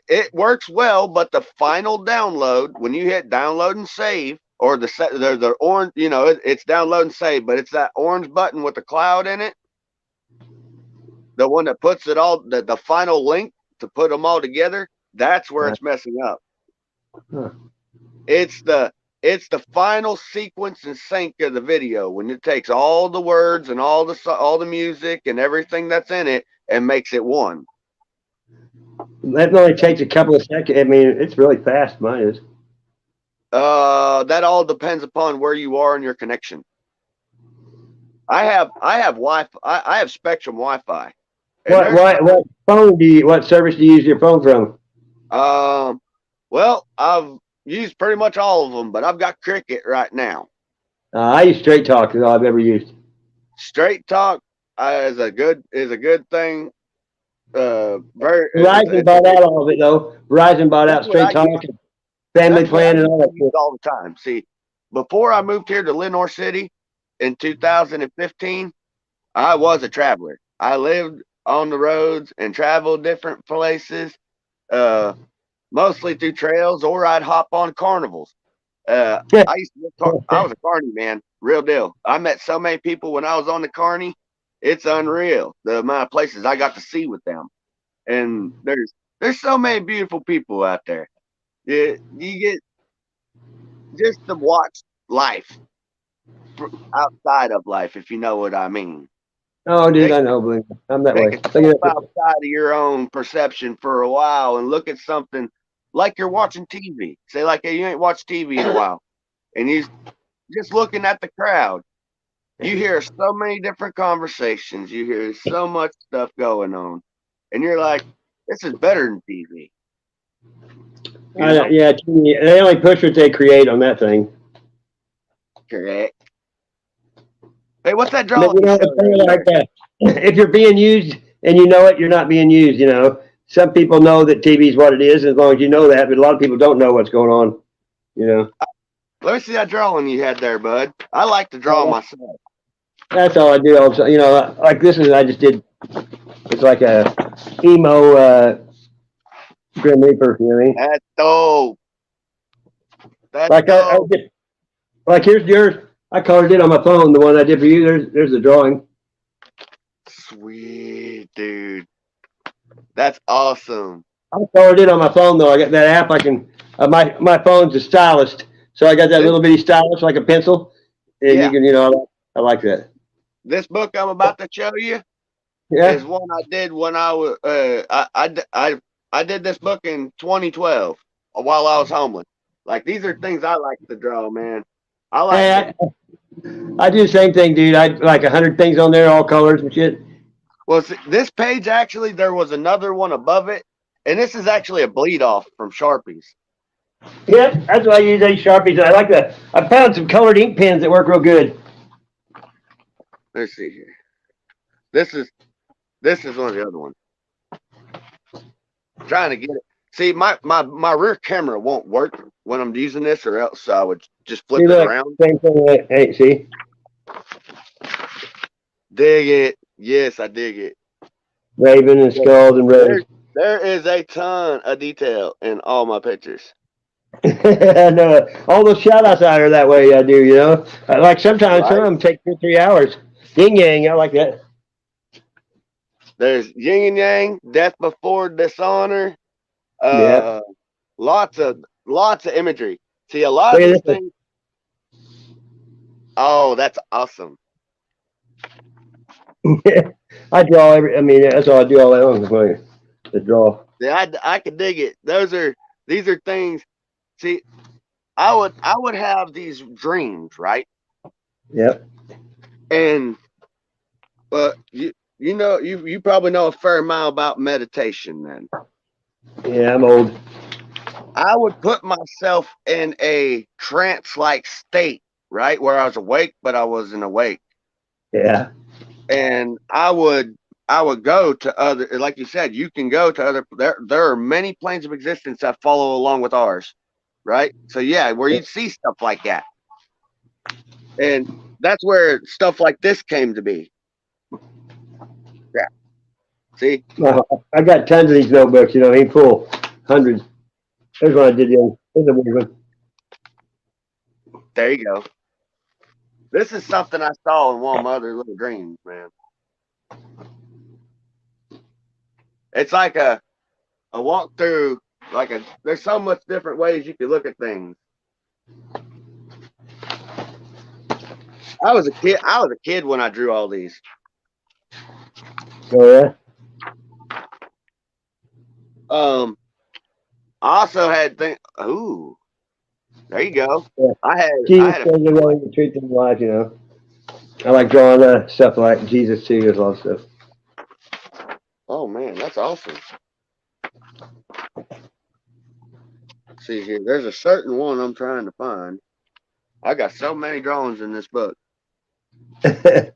It works well, but the final download, when you hit download and save, or the orange, it's download and save, but it's that orange button with the cloud in it, the one that puts it all, the final link to put them all together. That's where it's messing up. Huh. It's the final sequence and sync of the video when it takes all the words and all the music and everything that's in it and makes it one. That only takes a couple of seconds. I mean, it's really fast. Mine is. That all depends upon where you are in your connection. I have Wi-Fi. I have Spectrum Wi-Fi. What phone what service do you use your phone from? Well, I've used pretty much all of them, but I've got Cricket right now. I use Straight Talk. That's all I've ever used. Straight Talk is a good thing. Verizon bought out all of it though. Verizon bought out Straight Talk, Family Plan, and all that stuff. All the time. See, before I moved here to Lenore City in 2015, I was a traveler. I lived on the roads and traveled different places, mostly through trails, or I'd hop on carnivals. I was a carny man, real deal. I met so many people when I was on the carny. It's unreal the amount of places I got to see with them. And there's so many beautiful people out there. You get just to watch life outside of life, if you know what I mean. Oh, dude, I know, believe me. I'm that way. Outside of your own perception for a while and look at something like you're watching TV. Say like, hey, you ain't watched TV in a while. And you just looking at the crowd. You hear so many different conversations. You hear so much stuff going on. And you're like, this is better than TV. Yeah, they only push what they create on that thing. Correct. Hey, what's that drawing? If you're being used and you know it, you're not being used, Some people know that TV is what it is, as long as you know that, but a lot of people don't know what's going on, Let me see that drawing you had there, bud. I like to draw myself. That's all I do. Also, like this is I just did. It's like a emo Grim Reaper. You know what I mean? That's dope. That's like dope. Like here's yours. I colored it on my phone. The one I did for you. There's the drawing. Sweet, dude. That's awesome. I colored it on my phone though. I got that app. I can. My phone's a stylist, so I got that little bitty stylus like a pencil, and you can. I like that. This book I'm about to show you is one I did when I was I did this book in 2012 while I was homeless. Like these are things I like to draw, man. I do the same thing, dude. I like 100 things on there, all colors and shit. Well, see, this page actually there was another one above it, and this is actually a bleed off from Sharpies. Yeah, that's why I use these Sharpies. I found some colored ink pens that work real good. Let's see here. This is one of the other ones. Trying to get it. See, my rear camera won't work when I'm using this, or else I would just flip it around. Same thing. Hey, see? Dig it. Yes, I dig it. Raven and skulls and rose. There is a ton of detail in all my pictures. I know. All those shout outs out are that way, I do, you know. Like sometimes some of them take 2 or 3 hours. Yin yang, I like that. There's yin and yang, death before dishonor. Lots of imagery. See, a lot of these things. Oh, that's awesome. I draw that's all I do all day long. To draw. Yeah, I can dig it. These are things. See, I would have these dreams, right? Yep. And but you probably know a fair amount about meditation then. Yeah, I'm old. I would put myself in a trance-like state, right? Where I was awake, but I wasn't awake. Yeah. And I would go to other, like you said, you can go to other, there are many planes of existence that follow along with ours, right? So yeah, where you see stuff like that. And that's where stuff like this came to be. Yeah. See? Well, I got tons of these notebooks, ain't full. Hundreds. There's one I did, There's a weird one. There you go. This is something I saw in one of my other little dreams, man. It's like a walk through, there's so much different ways you can look at things. I was a kid when I drew all these. Oh yeah. I also had ooh, there you go. Yeah. I had the way to treat them life, I like drawing stuff like Jesus too. There's a lot of stuff. Oh man, that's awesome. See here, there's a certain one I'm trying to find. I got so many drawings in this book. I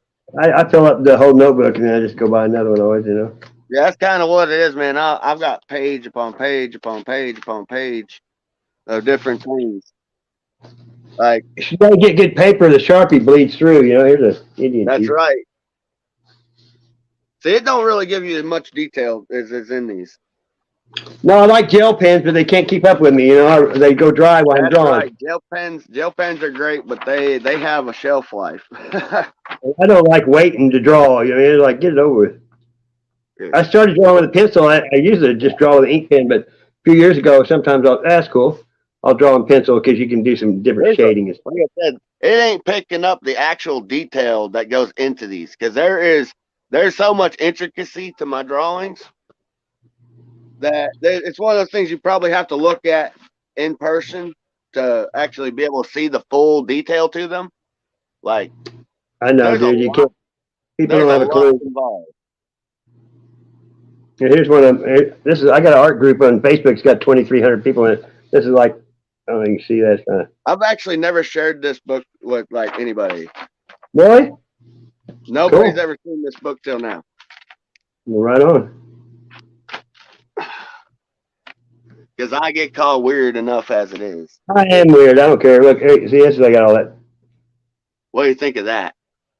fill up the whole notebook and then I just go buy another one always, Yeah, that's kind of what it is, man. I've got page upon page upon page upon page of different things. Like, you gotta get good paper. The Sharpie bleeds through. Here's a Indian. That's right. See, it don't really give you as much detail as is in these. No, I like gel pens, but they can't keep up with me. They go dry while I'm drawing. Right. Gel pens are great, but they have a shelf life. I don't like waiting to draw. Like get it over with. Yeah. I started drawing with a pencil. I usually just draw with an ink pen, but a few years ago, sometimes that's cool. I'll draw in pencil because you can do some different shading. Like I said, it ain't picking up the actual detail that goes into these because there's so much intricacy to my drawings that it's one of those things you probably have to look at in person to actually be able to see the full detail to them. Like, I know, dude. You can't. People don't have a clue. Involved. And here's one of them. I got an art group on Facebook. It's got 2,300 people in it. This is like, I don't know if you can see that. I've actually never shared this book with anybody. Really? Nobody's ever seen this book till now. Well, right on. Because I get called weird enough as it is. I am weird. I don't care. Look, see, this is I got all that. What do you think of that?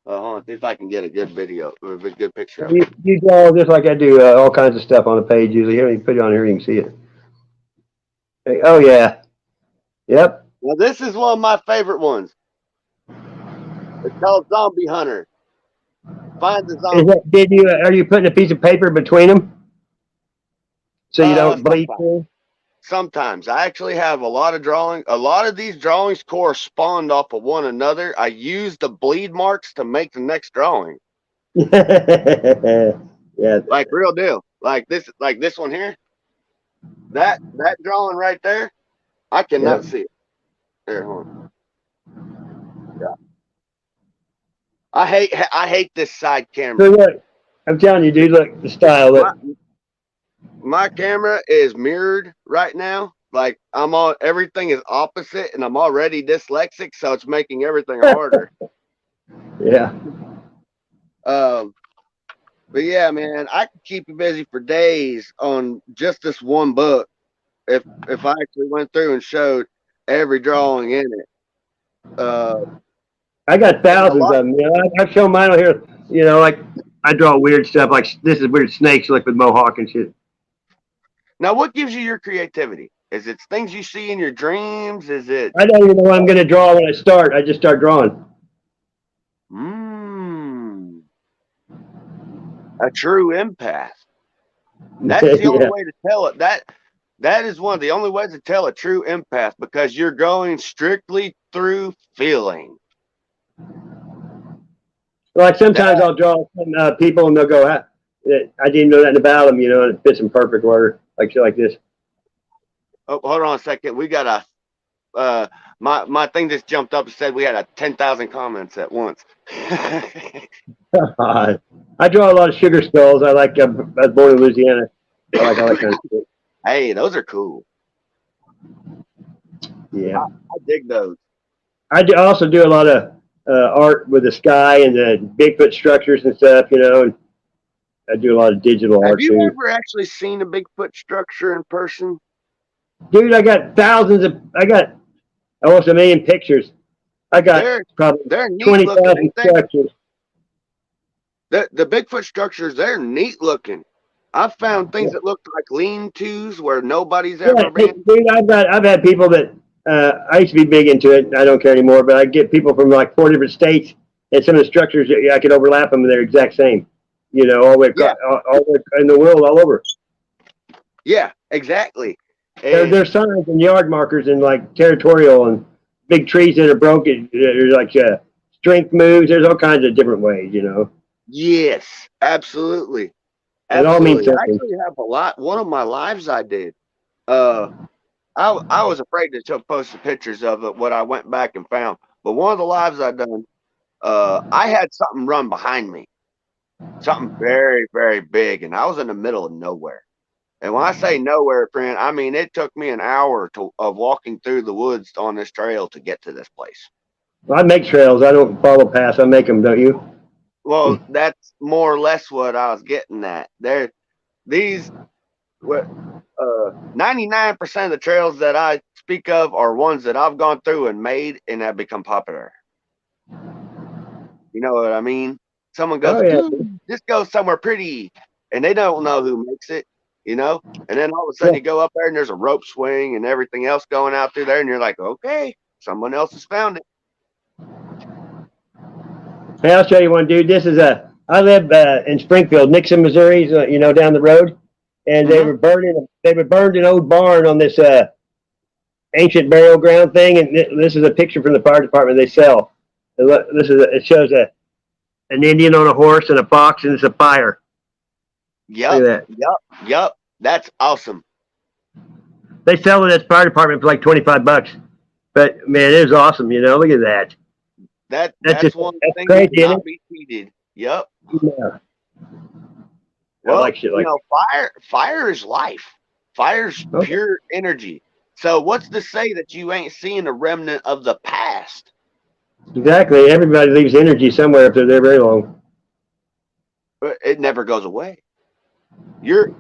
Hold on, see if I can get a good video or a good picture of it. You draw just like I do, all kinds of stuff on the page usually. Here, you put it on here, you can see it. Hey, oh yeah. Yep. Well, this is one of my favorite ones. It's called Zombie Hunter. Find the zombie. Are you putting a piece of paper between them so you don't bleed through? Sometimes I actually have a lot of drawing. A lot of these drawings correspond off of one another. I use the bleed marks to make the next drawing. Yeah. Like real deal. Like this one here. That drawing right there, I cannot see it. Here, hold on. Yeah. I hate this side camera. So look, I'm telling you, dude, look, the style. Look. My camera is mirrored right now, like everything is opposite, and I'm already dyslexic, so it's making everything harder. Yeah. But yeah, man, I could keep you busy for days on just this one book if I actually went through and showed every drawing in it. I got thousands of them. You know, I've shown mine on here. You know, like I draw weird stuff. Like this is weird snakes, like with mohawk and shit. Now, what gives you your creativity? Is it things you see in your dreams? Is it? I don't even know what I'm going to draw when I start. I just start drawing. A true empath. That's the only way to tell it. That is one of the only ways to tell a true empath, because you're going strictly through feeling. Like sometimes I'll draw some people and they'll go, I didn't know that about them, you know, and it fits in perfect order, like shit like this. Oh, hold on a second. We got my thing just jumped up and said we had 10,000 comments at once. I draw a lot of sugar skulls. I was born in Louisiana. I like all that kind of shit. Hey, those are cool. Yeah. I dig those. I also do a lot of art with the sky and the Bigfoot structures and stuff, you know, and I do a lot of digital art too. Have you ever actually seen a Bigfoot structure in person? Dude, I got almost 1 million pictures. I got probably 20,000 structures. The Bigfoot structures, they're neat looking. I've found things that look like lean-tos where nobody's ever been. Dude, I've had people that I used to be big into it. I don't care anymore, but I get people from like 4 different states, and some of the structures I could overlap them, and they're exact same. You know, all the way in the world, all over. Yeah, exactly. There's signs and yard markers and like territorial and big trees that are broken. There's like strength moves. There's all kinds of different ways, you know. Yes, absolutely. It all means something. I actually have a lot. One of my lives I did. I was afraid to post the pictures of it, what I went back and found. But one of the lives I done, I had something run behind me. Something very, very big. And I was in the middle of nowhere. And when I say nowhere, friend, I mean it took me an hour of walking through the woods on this trail to get to this place. Well, I make trails. I don't follow paths. I make them, don't you? Well, that's more or less what I was getting at. 99% of the trails that I speak of are ones that I've gone through and made and have become popular. You know what I mean? Someone goes, this goes somewhere pretty, and they don't know who makes it, you know? And then all of a sudden you go up there and there's a rope swing and everything else going out through there, and you're like, okay, someone else has found it. Hey, I'll show you one, dude. I live in Springfield, Nixon, Missouri, you know, down the road. And they were burning an old barn on this ancient burial ground thing. And this is a picture from the fire department they sell. It shows an Indian on a horse and a fox, and it's a fire. Yep. That's awesome. They sell it at the fire department for like $25. But man, it is awesome, you know. Look at that. That's just one thing crazy, that cannot be cheated. Yep. Yeah. Well, I like shit like fire is life. Fire's pure energy. So what's to say that you ain't seeing a remnant of the past? Exactly. Everybody leaves energy somewhere if they're there very long. But it never goes away. Your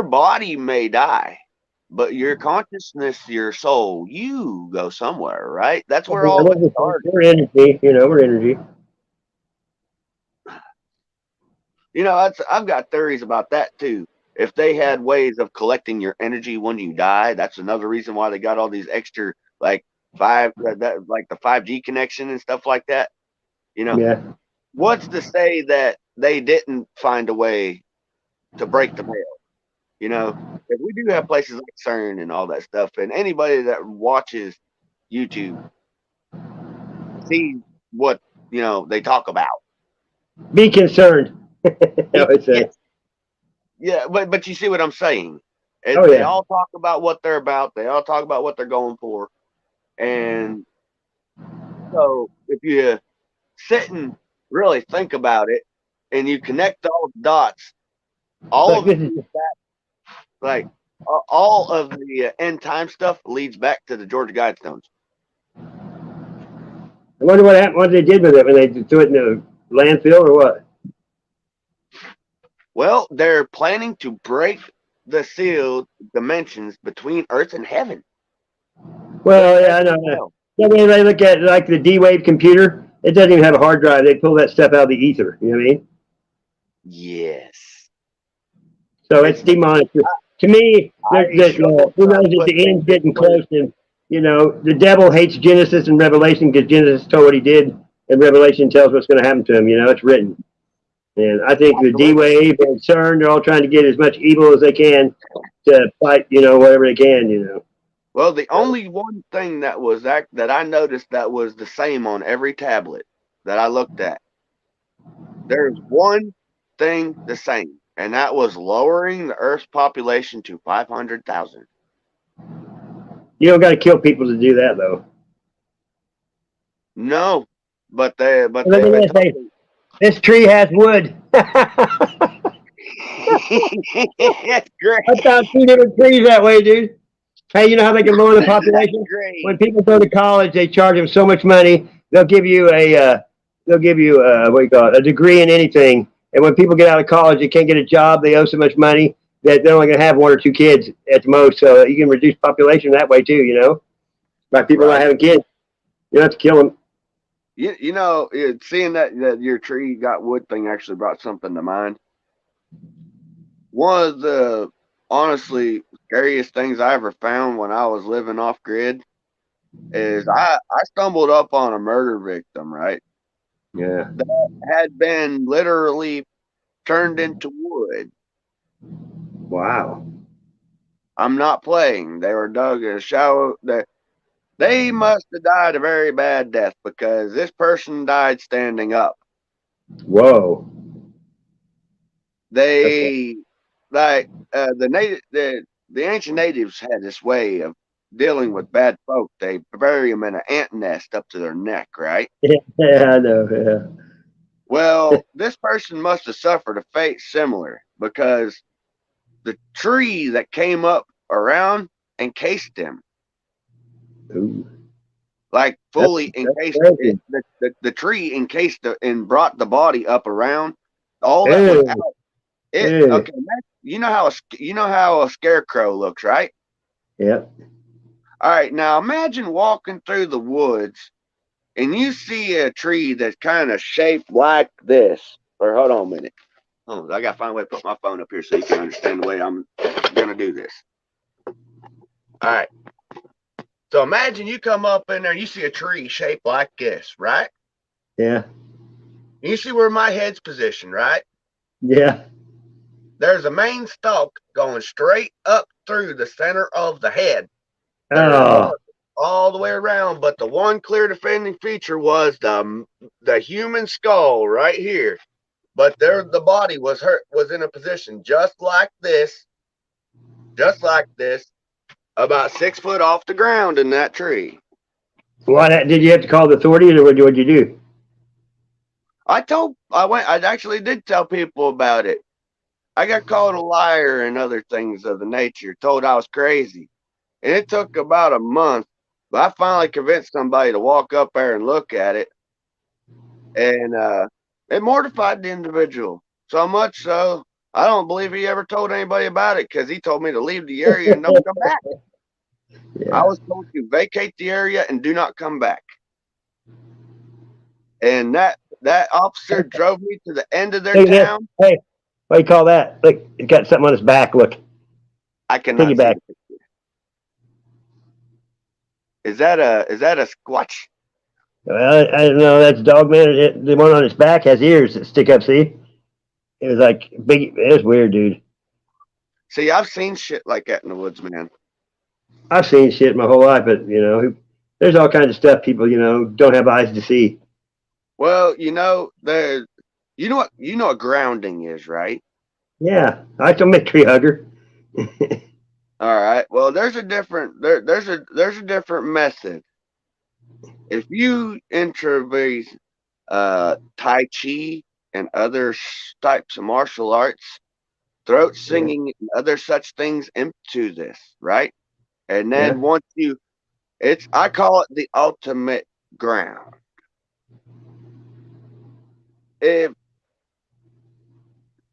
body may die, but your consciousness, your soul, you go somewhere, right? That's where all of it started. We're energy, you know, we're energy. You know, I've got theories about that too. If they had ways of collecting your energy when you die, that's another reason why they got all these extra like the 5G connection and stuff like that. You know, what's to say that they didn't find a way to break the mail? You know, if we do have places like CERN and all that stuff, and anybody that watches YouTube sees what, you know, they talk about. Be concerned. Yeah, but you see what I'm saying? They all talk about what they're about. They all talk about what they're going for. And so if you sit and really think about it and you connect all the dots, all of it is that, like, all of the end time stuff leads back to the Georgia Guidestones. I wonder what happened. What they did with it when they threw it in the landfill or what? Well, they're planning to break the sealed dimensions between Earth and heaven. Well, yeah, I know. Yeah, when they look at like the D-Wave computer, it doesn't even have a hard drive. They pull that stuff out of the ether. You know what I mean? Yes. So it's demonic. To me, who knows that the end's getting close, and the devil hates Genesis and Revelation because Genesis told what he did, and Revelation tells what's going to happen to him. It's written. And I think the D-Wave and CERN, they're all trying to get as much evil as they can to fight, whatever they can. Well, the only one thing that I noticed that was the same on every tablet that I looked at. There's one thing the same, and that was lowering the Earth's population to 500,000. You don't got to kill people to do that, though. No, but this tree has wood. That's great. I found 2 different trees that way, dude. Hey, you know how they can lower the population? When people go to college, they charge them so much money. They'll give you a what do you call it, a degree in anything. And when people get out of college, they can't get a job. They owe so much money that they're only going to have 1 or 2 kids at the most. So you can reduce population that way too. By people not having kids, you don't have to kill them. Seeing that your tree got wood thing actually brought something to mind. One of the honestly scariest things I ever found when I was living off grid is I stumbled up on a murder victim, right? Yeah. That had been literally turned into wood. Wow. I'm not playing. They were dug in a shallow. They must have died a very bad death because this person died standing up. Whoa. They the ancient natives had this way of dealing with bad folk. They bury them in an ant nest up to their neck, right? Yeah, I know. Yeah. Well, this person must have suffered a fate similar because the tree that came up around encased him. Ooh. Like fully encased it. The tree encased and brought the body up around. All that was out. Okay, you know how a scarecrow looks, right? Yep. All right, now imagine walking through the woods and you see a tree that's kind of shaped like this. Or hold on a minute. Oh, I gotta find a way to put my phone up here so you can understand the way I'm gonna do this. All right. So imagine you come up in there and you see a tree shaped like this, right? Yeah. You see where my head's positioned, right? Yeah. There's a main stalk going straight up through the center of the head. Oh. All the way around, but the one clear defending feature was the human skull right here. But the body was in a position just like this, about 6 foot off the ground in that tree. Why did you have to call the authorities, or what'd you do? I actually did tell people about it. I got called a liar and other things of the nature, told I was crazy. And it took about a month, but I finally convinced somebody to walk up there and look at it. And it mortified the individual so much so I don't believe he ever told anybody about it because he told me to leave the area and don't come back. Yeah. I was told to vacate the area and do not come back. And that officer drove me to the end of their town. Hey, what do you call that? Look, it got something on his back. Look. I cannot see it. Is that a squatch? Well, I don't know. That's Dogman. The one on his back has ears that stick up. See, it was like big. It was weird, dude. See, I've seen shit like that in the woods, man. I've seen shit my whole life, but there's all kinds of stuff people don't have eyes to see. Well, you know what grounding is, right? Yeah, I told me tree hugger. All right. Well, there's a different method. If you introduce Tai Chi and other types of martial arts throat singing, and other such things into this, right? And then once I call it the ultimate ground. If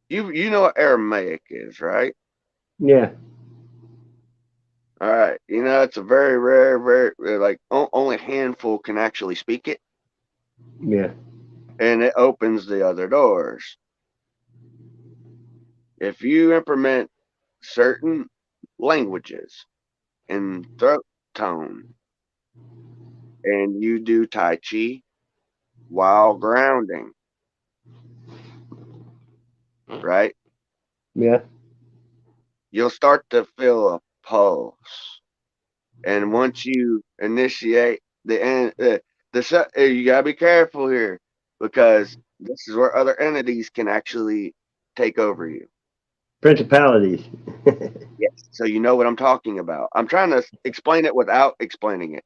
you know what Aramaic is, right? Yeah. All right. You know, it's a very rare, like only a handful can actually speak it. Yeah. And it opens the other doors. If you implement certain languages in throat tone and you do Tai Chi while grounding, right? Yeah. You'll start to feel a pulse. And once you initiate you gotta be careful here because this is where other entities can actually take over you. Principalities. Yes. So you know what I'm talking about. I'm trying to explain it without explaining it.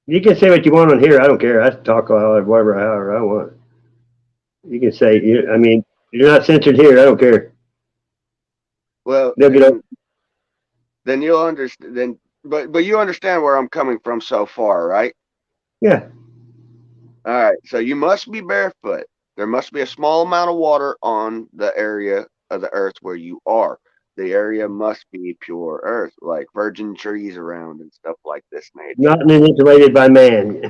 You can say what you want on here. I don't care. I talk however I want. You can say. I mean, you're not censored here. I don't care. Well, then you'll understand. But you understand where I'm coming from so far, right? Yeah. All right. So you must be barefoot. There must be a small amount of water on the area of the earth where you are. The area must be pure earth, like virgin trees around and stuff like this nature. Not manipulated by man.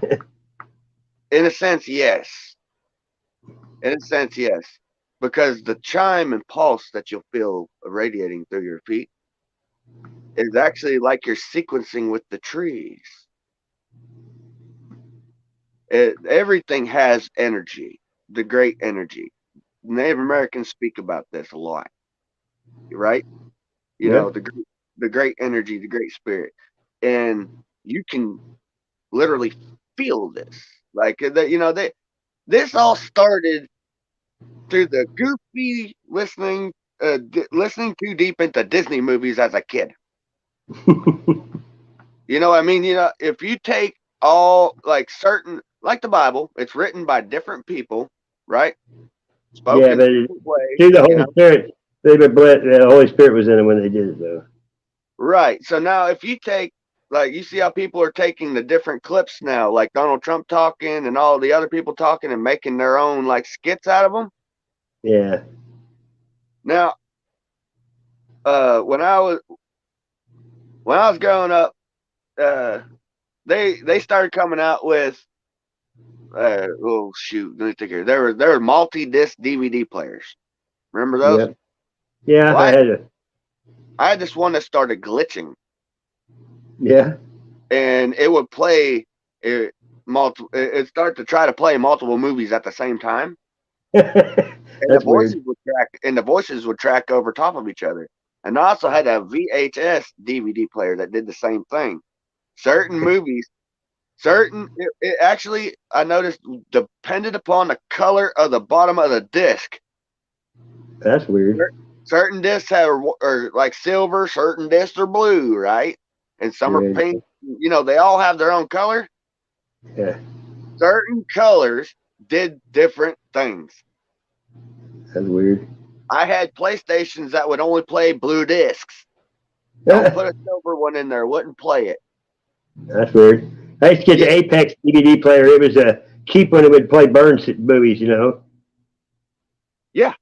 In a sense, yes. In a sense, yes. Because the chime and pulse that you'll feel radiating through your feet is actually like you're sequencing with the trees. Everything has energy, the great energy. Native Americans speak about this a lot, right? You know, the great energy, the great spirit. And you can literally feel this. Like, this all started through the goofy listening too deep into Disney movies as a kid. You know what I mean? You know, if you take all like the Bible, it's written by different people, right? Spoken but through the Holy Spirit, the Holy Spirit was in it when they did it, though. Right. So now, if you take, like, you see how people are taking the different clips now, like Donald Trump talking and all the other people talking and making their own like skits out of them. Yeah. Now, when I was growing up, they started coming out with oh shoot, let me think here. There were multi-disc DVD players. Remember those? Yep. Yeah, well, I had this one that started glitching. Yeah. And it would play it started to try to play multiple movies at the same time. And the voices would track over top of each other. And I also had a VHS DVD player that did the same thing. Certain movies, it actually, I noticed, depended upon the color of the bottom of the disc. That's weird. Certain discs are like silver, certain discs are blue, right? And some are pink. You know, they all have their own color. Yeah. Certain colors did different things. That's weird. I had PlayStations that would only play blue discs. Don't put a silver one in there, wouldn't play it. That's weird. I used to get the Apex DVD player. It was a cheap one. It would play Burns movies, you know. Yeah.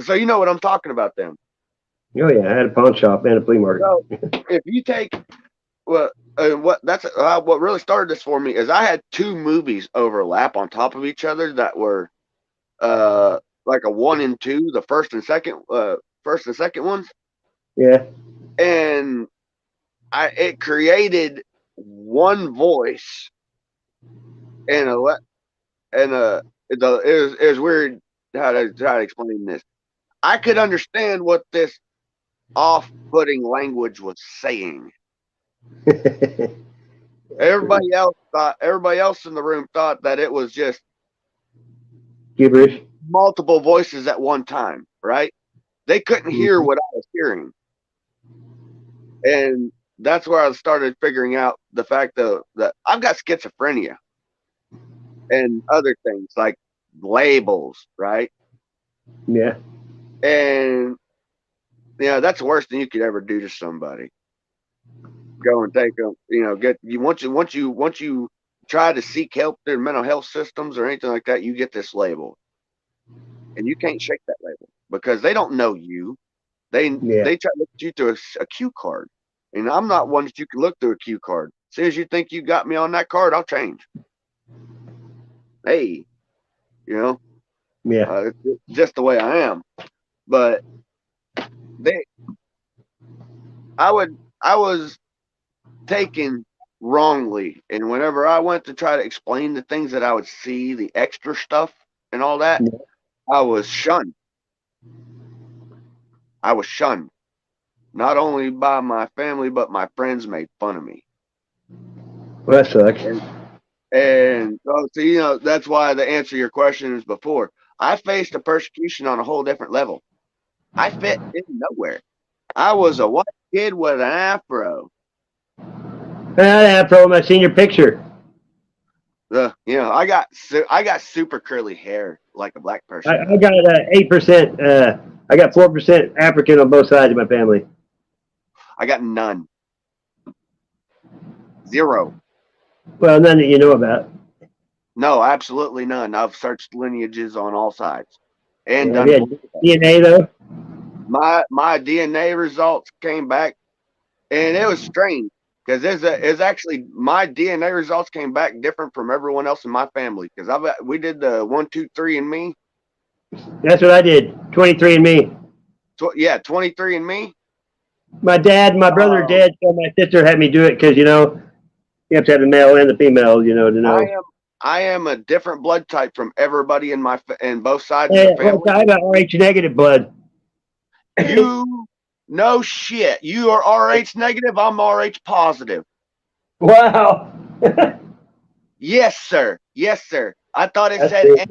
So you know what I'm talking about then. Oh yeah, I had a pawn shop and a flea market. So if you take what really started this for me is I had two movies overlap on top of each other that were like a 1 and 2, the first and second ones. Yeah. And it created one voice and it was weird how to explain this. I could understand what this off-putting language was saying. Everybody else in the room thought that it was just gibberish, multiple voices at one time, right? They couldn't hear what I was hearing. And that's where I started figuring out the fact that I've got schizophrenia and other things like labels, right? Yeah. And that's worse than you could ever do to somebody. Go and take them, once you try to seek help through mental health systems or anything like that, you get this label, and you can't shake that label because they don't know you. They try to look at you through a cue card, and I'm not one that you can look through a cue card. As soon as you think you got me on that card, I'll change. Hey, it's just the way I am. But I was taken wrongly, and whenever I went to try to explain the things that I would see, the extra stuff and all that, I was shunned. Not only by my family, but my friends made fun of me. Well, that sucks. And so, that's why the answer to your question is before. I faced a persecution on a whole different level. I fit in nowhere. I was a white kid with an afro. Afro, I seen your picture. I got super curly hair like a black person. I got 8%. I got 4% African on both sides of my family. I got none. 0. Well, none that you know about. No, absolutely none. I've searched lineages on all sides. And done DNA though? My DNA results came back, and it was strange because it's actually my DNA results came back different from everyone else in my family because we did the 1, 2, 3 and me. That's what I did. 23andMe. 23andMe. My dad, my brother, dad, so my sister had me do it because you have to have the male and the female, to know. I am a different blood type from everybody in both sides of the family. Well, I got RH negative blood. You no shit. You are RH negative. I'm RH positive. Wow. Yes, sir. Yes, sir. I thought it said NA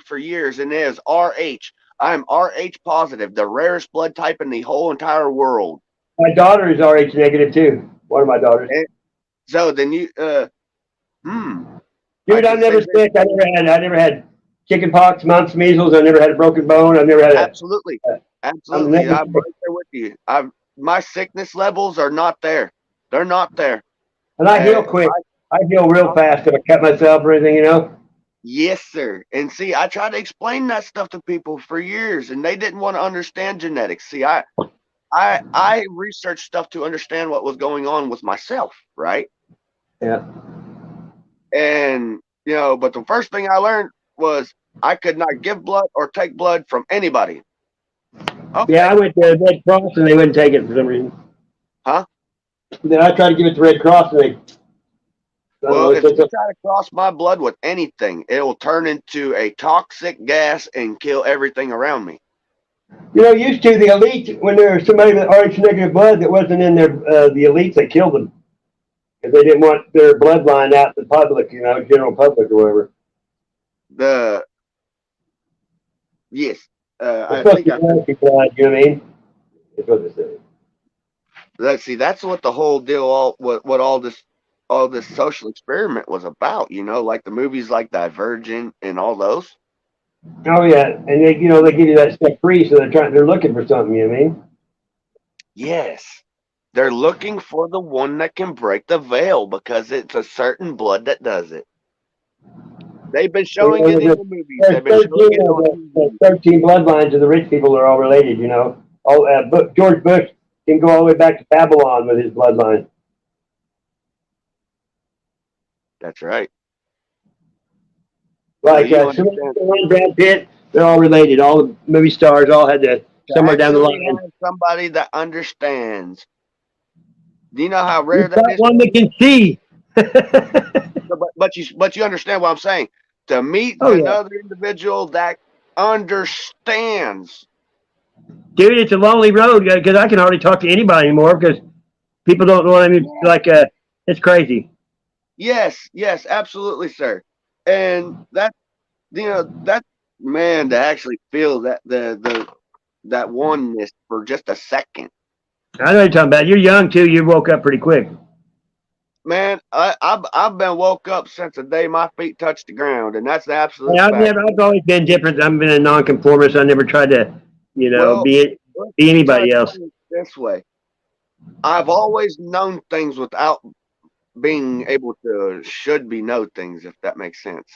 for years, and it is RH. I'm RH positive, the rarest blood type in the whole entire world. My daughter is RH negative too. One of my daughters. And so then you, Dude, I'm never sick. I never had chicken pox, mumps, measles. I never had a broken bone. I've never had absolutely. I'm right there with you. My sickness levels are not there. They're not there. And I heal quick. I heal real fast if I cut myself or anything, Yes, sir. And see, I tried to explain that stuff to people for years, and they didn't want to understand genetics. See, I researched stuff to understand what was going on with myself, right? Yeah. And, but the first thing I learned was I could not give blood or take blood from anybody. Okay. Yeah, I went to Red Cross and they wouldn't take it for some reason. Huh? Then I tried to give it to Red Cross and they... Well, if you try to cross my blood with anything, it will turn into a toxic gas and kill everything around me. Used to the elite, when there was somebody with RH negative blood that wasn't in their the elites, they killed them. Because they didn't want their bloodline out to the public, general public or whatever. Yes. I think blood, you know what I mean? That's what they say. Let's see, that's what the whole deal, what all this social experiment was about, like the movies like Divergent and all those. Oh yeah, and they they give you that stuff free, so they're looking for something. You know what I mean? Yes, they're looking for the one that can break the veil because it's a certain blood that does it. They've been showing it in the movies. They've been showing it on 13 bloodlines of the rich people are all related. George Bush can go all the way back to Babylon with his bloodline. That's right. Like Brad Pitt, they're all related. All the movie stars all had to somewhere down the line. Somebody that understands. Do you know how rare that is? One that can see. but you understand what I'm saying. To meet another individual that understands. Dude, it's a lonely road because I can hardly talk to anybody anymore because people don't know what I mean. Like, it's crazy. Yes, absolutely, sir. And that, that man to actually feel that that oneness for just a second. I know what you're talking about. You're young too. You woke up pretty quick. Man, I've been woke up since the day my feet touched the ground, and that's the absolute fact. I've always been different. I've been a nonconformist. I never tried to You know, Well, be let's anybody try to else. put it this way. I've always known things without being able to should be know things, if that makes sense.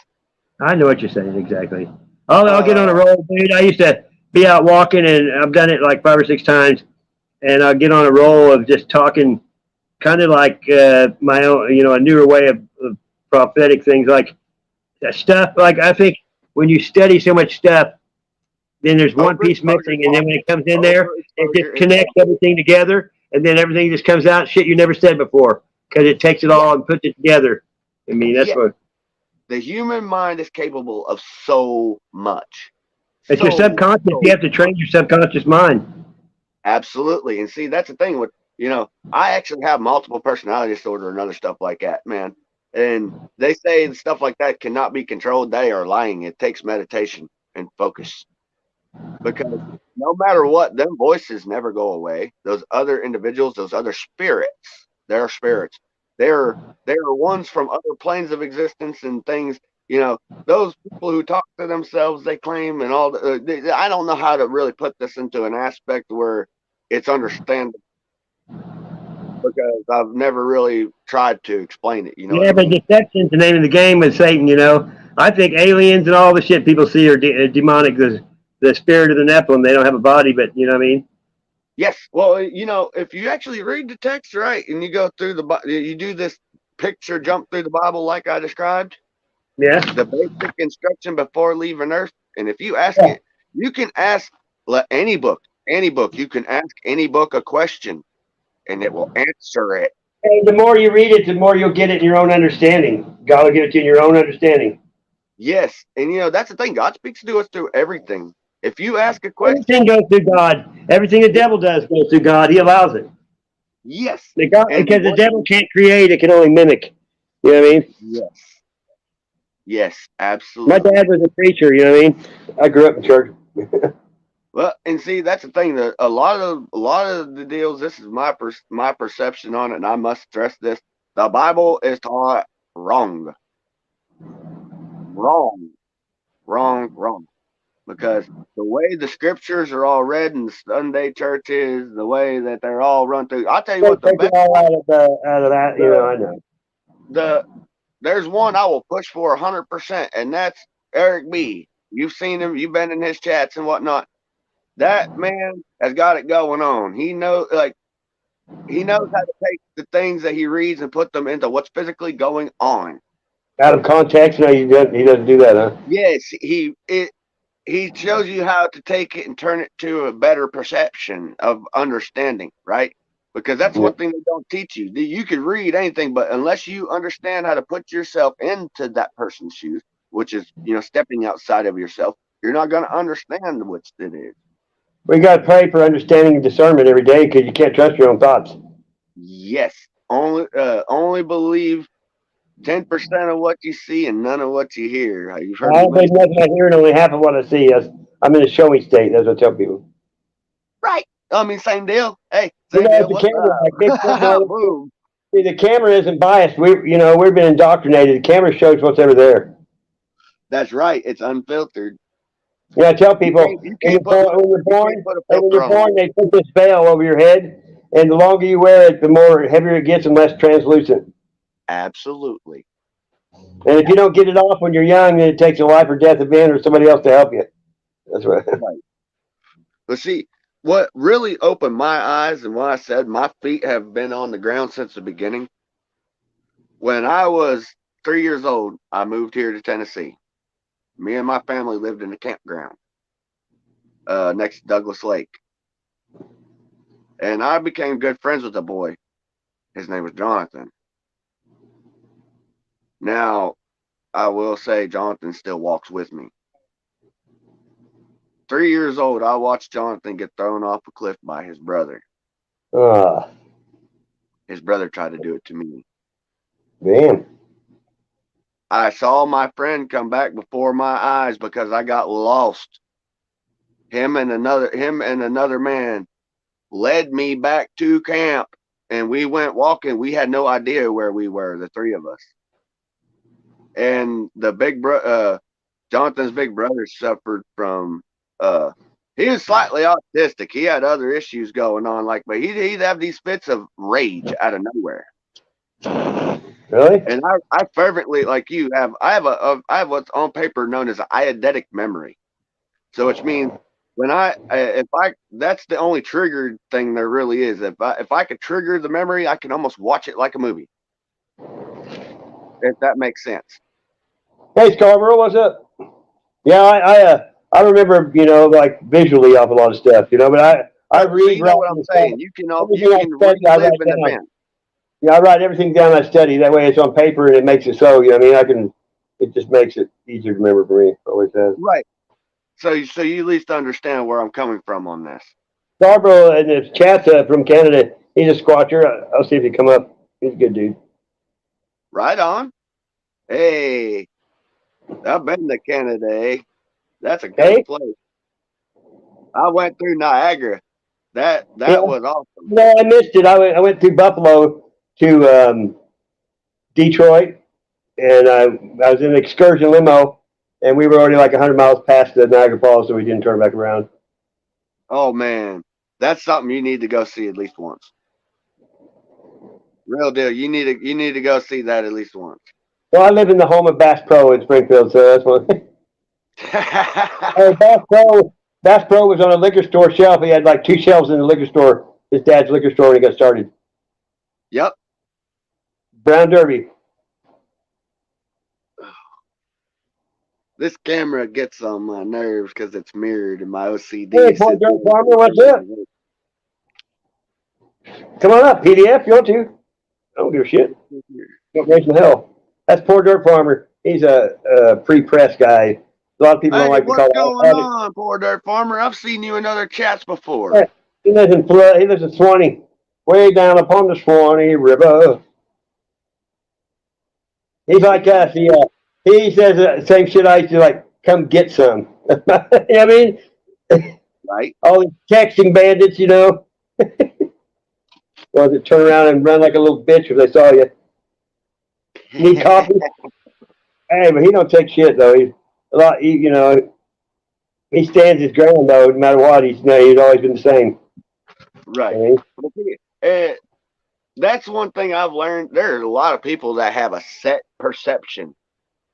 I know what you're saying exactly. I'll get on a roll, dude. I used to be out walking, and I've done it like 5 or 6 times, and I'll get on a roll of just talking, kind of like my own, you know, a newer way of prophetic things, like stuff. Like I think when you study so much stuff, then there's one piece missing, and then when it comes in there, it just connects everything together, and then everything just comes out shit you never said before because it takes it all and puts it together. I mean, that's what. The human mind is capable of so much. It's your subconscious. You have to train your subconscious mind. Absolutely. And see, that's the thing with, you know, I actually have multiple personality disorder and other stuff like that, man. And they say stuff like that cannot be controlled. They are lying. It takes meditation and focus. Because no matter what, them voices never go away. Those other individuals, those other spirits, they're spirits. They're ones from other planes of existence and things. You know, those people who talk to themselves, they claim, and all. I don't know how to really put this into an aspect where it's understandable because I've never really tried to explain it. You know, Yeah, but deception's the name of the game with Satan. You know, I think aliens and all the shit people see are demonic. The spirit of the Nephilim. They don't have a body, but you know what I mean. Yes. Well, you know, if you actually read the text right and you go through you do this picture jump through the Bible like I described. Yeah. The basic instruction before leaving Earth, and if you ask it, you can ask any book. You can ask any book a question, and it will answer it. And the more you read it, the more you'll get it in your own understanding. God will give it to you in your own understanding. Yes, and you know that's the thing. God speaks to us through everything. If you ask a question, everything goes through God. Everything the devil does goes through God. He allows it. Yes, because the devil can't create; it can only mimic. You know what I mean? Yes. Yes, absolutely. My dad was a preacher. You know what I mean? I grew up in church. Well, and see, that's the thing. That a lot of the deals. This is my perception on it, and I must stress this: the Bible is taught wrong. Wrong. Because the way the scriptures are all read in Sunday churches, the way that they're all run through, I'll tell you what, the Take best it all out of that. You know, I know. There's one I will push for 100%, and that's Eric B. You've seen him, you've been in his chats and whatnot. That man has got it going on. He knows how to take the things that he reads and put them into what's physically going on. Out of context, no, he doesn't do that, huh? Yes, he shows you how to take it and turn it to a better perception of understanding, right? Because that's one thing they don't teach you. You can read anything, but unless you understand how to put yourself into that person's shoes, which is, you know, stepping outside of yourself, you're not going to understand which it is. We got to pray for understanding and discernment every day because you can't trust your own thoughts. Yes. Only believe 10% of what you see and none of what you hear. You've heard I don't believe nothing I hear and only half of what I see. I'm in a showy state. That's what I tell people. Right. I mean, same deal. Hey, you know, deal. the camera, Boom. See, the camera isn't biased. We've been indoctrinated. The camera shows what's ever there. That's right. It's unfiltered. Yeah, I tell people when you're born, they put this veil over your head, and the longer you wear it, the more heavier it gets and less translucent. Absolutely. And if you don't get it off when you're young, then it takes a life or death event or somebody else to help you. That's right. But see, what really opened my eyes and why I said my feet have been on the ground since the beginning. When I was 3 years old, I moved here to Tennessee. Me and my family lived in a campground next to Douglas Lake. And I became good friends with a boy. His name was Jonathan. Now, I will say Jonathan still walks with me. 3 years old, I watched Jonathan get thrown off a cliff by his brother. His brother tried to do it to me. Damn. I saw my friend come back before my eyes because I got lost. Him and another man led me back to camp, and we went walking. We had no idea where we were, the three of us. And the Jonathan's big brother suffered from He was slightly autistic. He had other issues going on, but he'd have these fits of rage out of nowhere. Really? And I fervently, like you have, I have what's on paper known as eidetic memory. So which means when that's the only trigger thing there really is. If I could trigger the memory, I can almost watch it like a movie. If that makes sense. Hey, Scarborough, what's up? Yeah, I remember, like visually off a lot of stuff, but I read. So you know what I'm saying? You can relive an event. Yeah, I write everything down I study. That way it's on paper and it makes it so, it just makes it easier to remember for me. Always has. Right. So you at least understand where I'm coming from on this. Scarborough and this chat from Canada, he's a squatcher. I'll see if he come up. He's a good dude. Right on. Hey, I've been to Canada, eh? That's a good place. I went through Niagara. That was awesome. No, I missed it. I went through Buffalo to Detroit, and I was in an excursion limo, and we were already like 100 miles past the Niagara Falls, so we didn't turn back around. Oh man, that's something you need to go see at least once. Real deal. You need to go see that at least once. Well, I live in the home of Bass Pro in Springfield, so that's one. Hey, Bass Pro was on a liquor store shelf. He had like 2 shelves in the liquor store, his dad's liquor store, when he got started. Yep. Brown Derby. This camera gets on my nerves because it's mirrored in my OCD. Hey, Poor Dirt Farmer, what's up? Come on up, PDF, you want to. I don't give a shit. Don't raise some hell. That's Poor Dirt Farmer. He's a pre-press guy. A lot of people don't like to call what's going on, Poor Dirt Farmer? I've seen you in other chats before. Yeah, he lives in Swanee, way down upon the Swanee River. He's like us. He says the same shit I used to, like, come get some. You know what I mean? Right. All these texting bandits, Or they turn around and run like a little bitch if they saw you. Need coffee? Hey, but he don't take shit though. He stands his ground though. No matter what, he's always been the same. Right. That's one thing I've learned. There are a lot of people that have a set perception.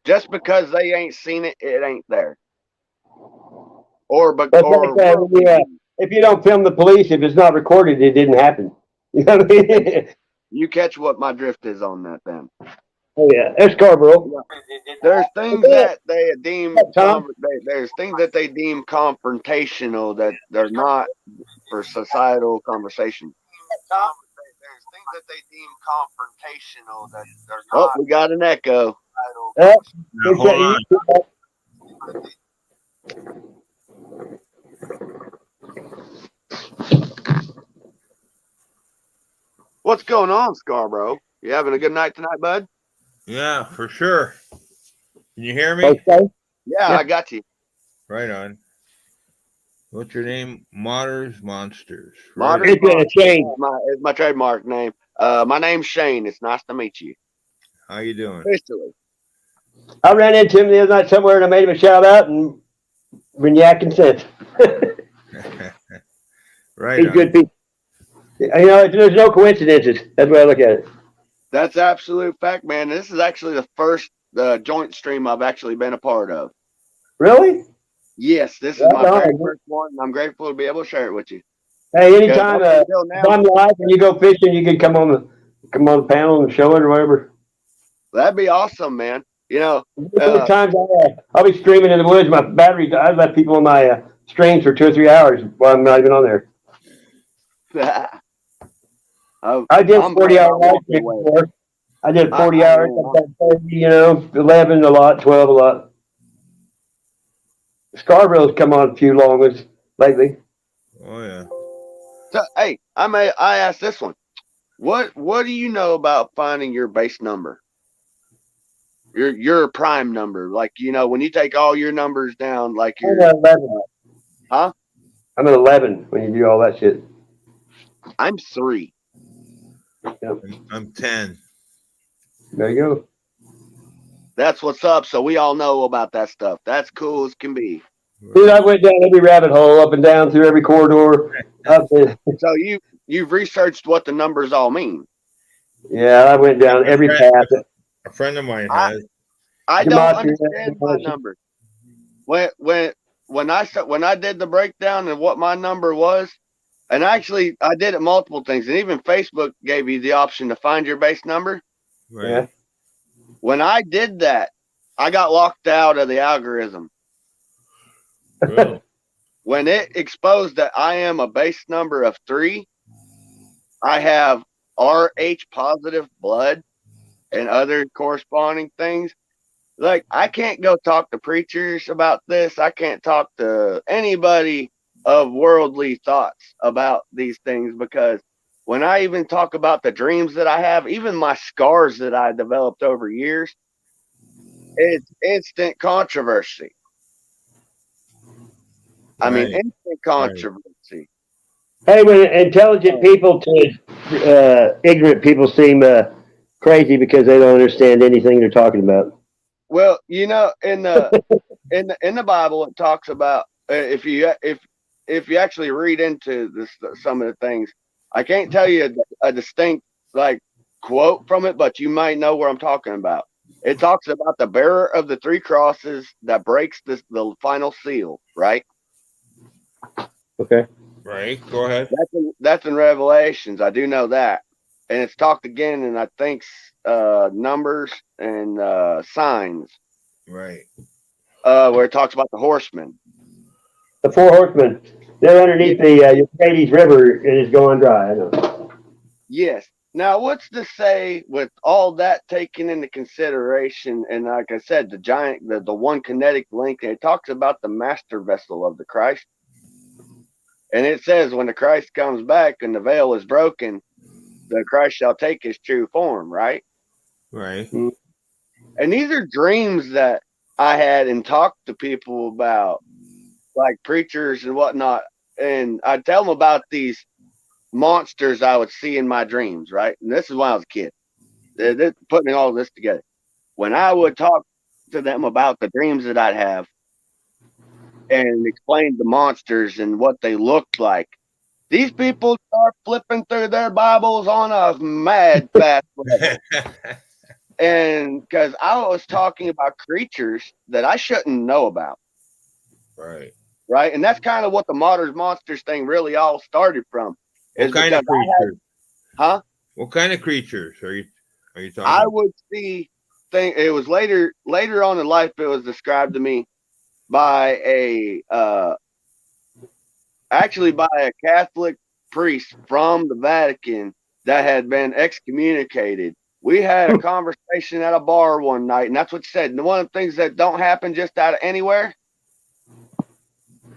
Just because they ain't seen it, it ain't there. If you don't film the police, if it's not recorded, it didn't happen. You know what I mean? You catch what my drift is on that then. Oh yeah, there's Scarborough. There's things that they deem there's things that they deem confrontational that they're not for societal conversation. There's things that they deem confrontational that they're not. Oh, we got an echo. What's going on, Scarborough? You having a good night tonight, bud? Yeah, for sure. Can you hear me? Okay. Yeah, I got you. Right on. What's your name? Modders Monsters. Modders Shane. It's my trademark name. My name's Shane. It's nice to meet you. How you doing? Officially. I ran into him the other night somewhere and I made him a shout out and been yakking since. Right. He's good people. There's no coincidences. That's the way I look at it. That's absolute fact, man. This is actually the first joint stream I've actually been a part of. Really? Yes, this is my very first one, and I'm grateful to be able to share it with you. Hey, anytime if I'm live and you go fishing, you can come on the panel and show it or whatever. That'd be awesome, man. Times I'll be streaming in the woods. My battery, I've let people on my streams for 2 or 3 hours while I'm not even on there. I did 40-hour live stream before. I did 40 hours, 30, 11 a lot, 12 a lot. Scarborough's come on a few long ones lately. Oh yeah. So, hey, I asked this one. What do you know about finding your base number? Your prime number, like when you take all your numbers down, like I'm at 11. Huh? I'm at 11 when you do all that shit. I'm 3. Yep. I'm 10. There you go. That's what's up. So we all know about that stuff. That's cool as can be. Dude, I went down every rabbit hole, up and down through every corridor. So you've researched what the numbers all mean. Yeah, I went down every path. A friend of mine has. I don't understand my numbers. When I did the breakdown and what my number was, and actually I did it multiple things, and even Facebook gave you the option to find your base number. Right. Yeah. When I did that, I got locked out of the algorithm. Really? When it exposed that I am a base number of 3, I have Rh positive blood and other corresponding things. Like, I can't go talk to preachers about this. I can't talk to anybody of worldly thoughts about these things, because when I even talk about the dreams that I have, even my scars that I developed over years, it's instant controversy. I mean, instant controversy. Hey, when intelligent people to ignorant people seem crazy because they don't understand anything they're talking about. Well, you know, in the Bible, it talks about if you actually read into this, some of the things. I can't tell you a distinct like quote from it, but you might know where I'm talking about. It talks about the bearer of the 3 crosses that breaks the final seal, right? Okay. Right. Go ahead. That's in Revelations. I do know that, and it's talked again in I think Numbers and Signs. Right. Where it talks about the horsemen. The 4 horsemen. They're underneath the Euphrates River and it's going dry. I know. Yes. Now, what's to say with all that taken into consideration? And like I said, the one kinetic link, it talks about the master vessel of the Christ. And it says when the Christ comes back and the veil is broken, the Christ shall take his true form, right? Right. And these are dreams that I had and talked to people about, like preachers and whatnot. And I'd tell them about these monsters I would see in my dreams, right? And this is when I was a kid. They're putting all this together. When I would talk to them about the dreams that I'd have and explain the monsters and what they looked like, these people start flipping through their Bibles on a mad fast level. And because I was talking about creatures that I shouldn't know about. Right. Right. And that's kind of what the modern monsters thing really all started from. What kind of creatures? What kind of creatures are you talking I about? would see thing. It was later on in life. It was described to me by a Catholic priest from the Vatican that had been excommunicated. We had a conversation at a bar one night, and that's what he said. And one of the things that don't happen just out of anywhere,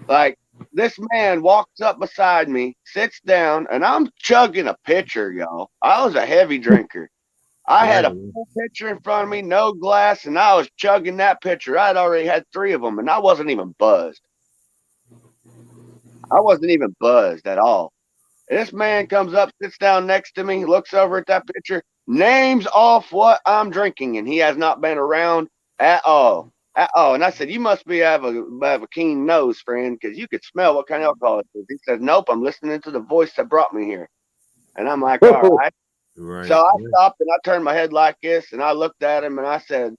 like this man walks up beside me, sits down, and I'm chugging a pitcher, y'all. I was a heavy drinker. I had a full pitcher in front of me, no glass, and I was chugging that pitcher. I'd already had 3 of them, and I wasn't even buzzed. I wasn't even buzzed at all. And this man comes up, sits down next to me, looks over at that pitcher, names off what I'm drinking, and he has not been around at all. And I said, you must have a keen nose, friend, because you could smell what kind of alcohol it is. He says, nope, I'm listening to the voice that brought me here. And I'm like, all right. Right. So I stopped and I turned my head like this, and I looked at him and I said,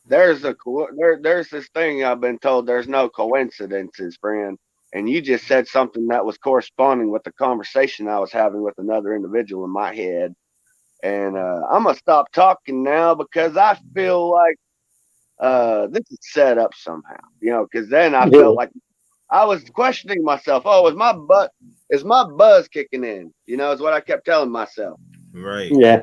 there's this thing I've been told, there's no coincidences, friend. And you just said something that was corresponding with the conversation I was having with another individual in my head. And I'm going to stop talking now because I feel like this is set up somehow, because then I felt like I was questioning myself. Oh, is my buzz kicking in? Is what I kept telling myself. Right. Yeah.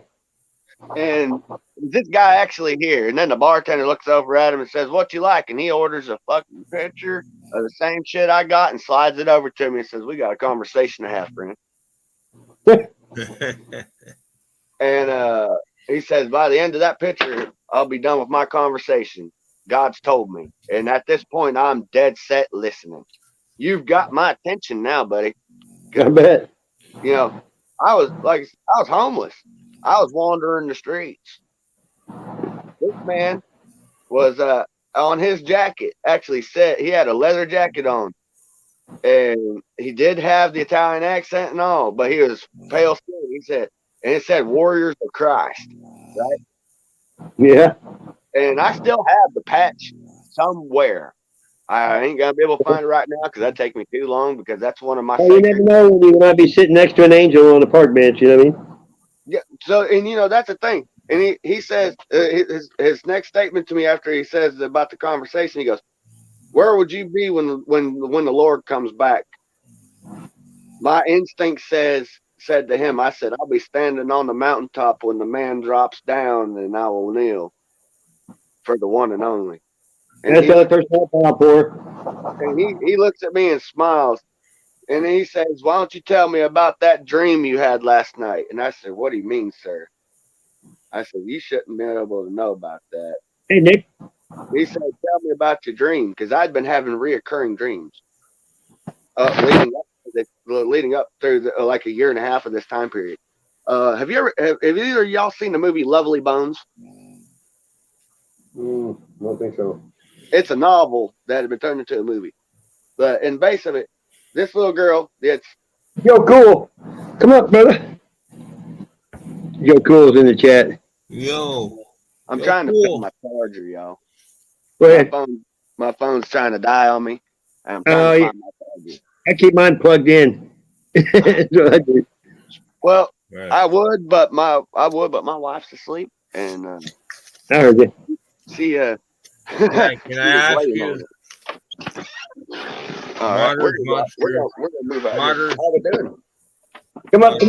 And this guy actually here? And then the bartender looks over at him and says, what you like? And he orders a fucking picture of the same shit I got and slides it over to me and says, we got a conversation to have, friend. And he says, by the end of that picture, I'll be done with my conversation. God's told me. And at this point, I'm dead set listening. You've got my attention now, buddy. I bet. I was homeless. I was wandering the streets. This man was on his jacket actually said he had a leather jacket on, and he did have the Italian accent and all, but he was pale skin. He said, and it said "Warriors of Christ," right? Yeah. And I still have the patch somewhere. I ain't gonna be able to find it right now because that'd take me too long, because that's one of my Well, you never know when you might be sitting next to an angel on a park bench. You know what I mean? Yeah. So, and that's the thing. And he says his next statement to me after he says about the conversation, he goes, "Where would you be when the Lord comes back?" My instinct said to him, I said, "I'll be standing on the mountaintop when the man drops down, and I will kneel for the one and only." And That's the other person I thought for. And he looks at me and smiles, and he says, "Why don't you tell me about that dream you had last night?" And I said, "What do you mean, sir?" I said, "You shouldn't be able to know about that." Hey, Nick. He said, "Tell me about your dream," because I'd been having reoccurring dreams leading up through like a year and a half of this time period. Have either of y'all seen the movie Lovely Bones? I don't think so. It's a novel that had been turned into a movie. But in base of it, this little girl, Yo, Cool. Come up, brother. Yo, Cool's in the chat. Yo. I'm trying to pick my charger, y'all. Go ahead. My phone's trying to die on me. I'm trying to find my charger. I keep mine plugged in. Well, I would, but my wife's asleep, and I heard you. She can I ask you? All right, we're gonna move out. How we doing? Come up.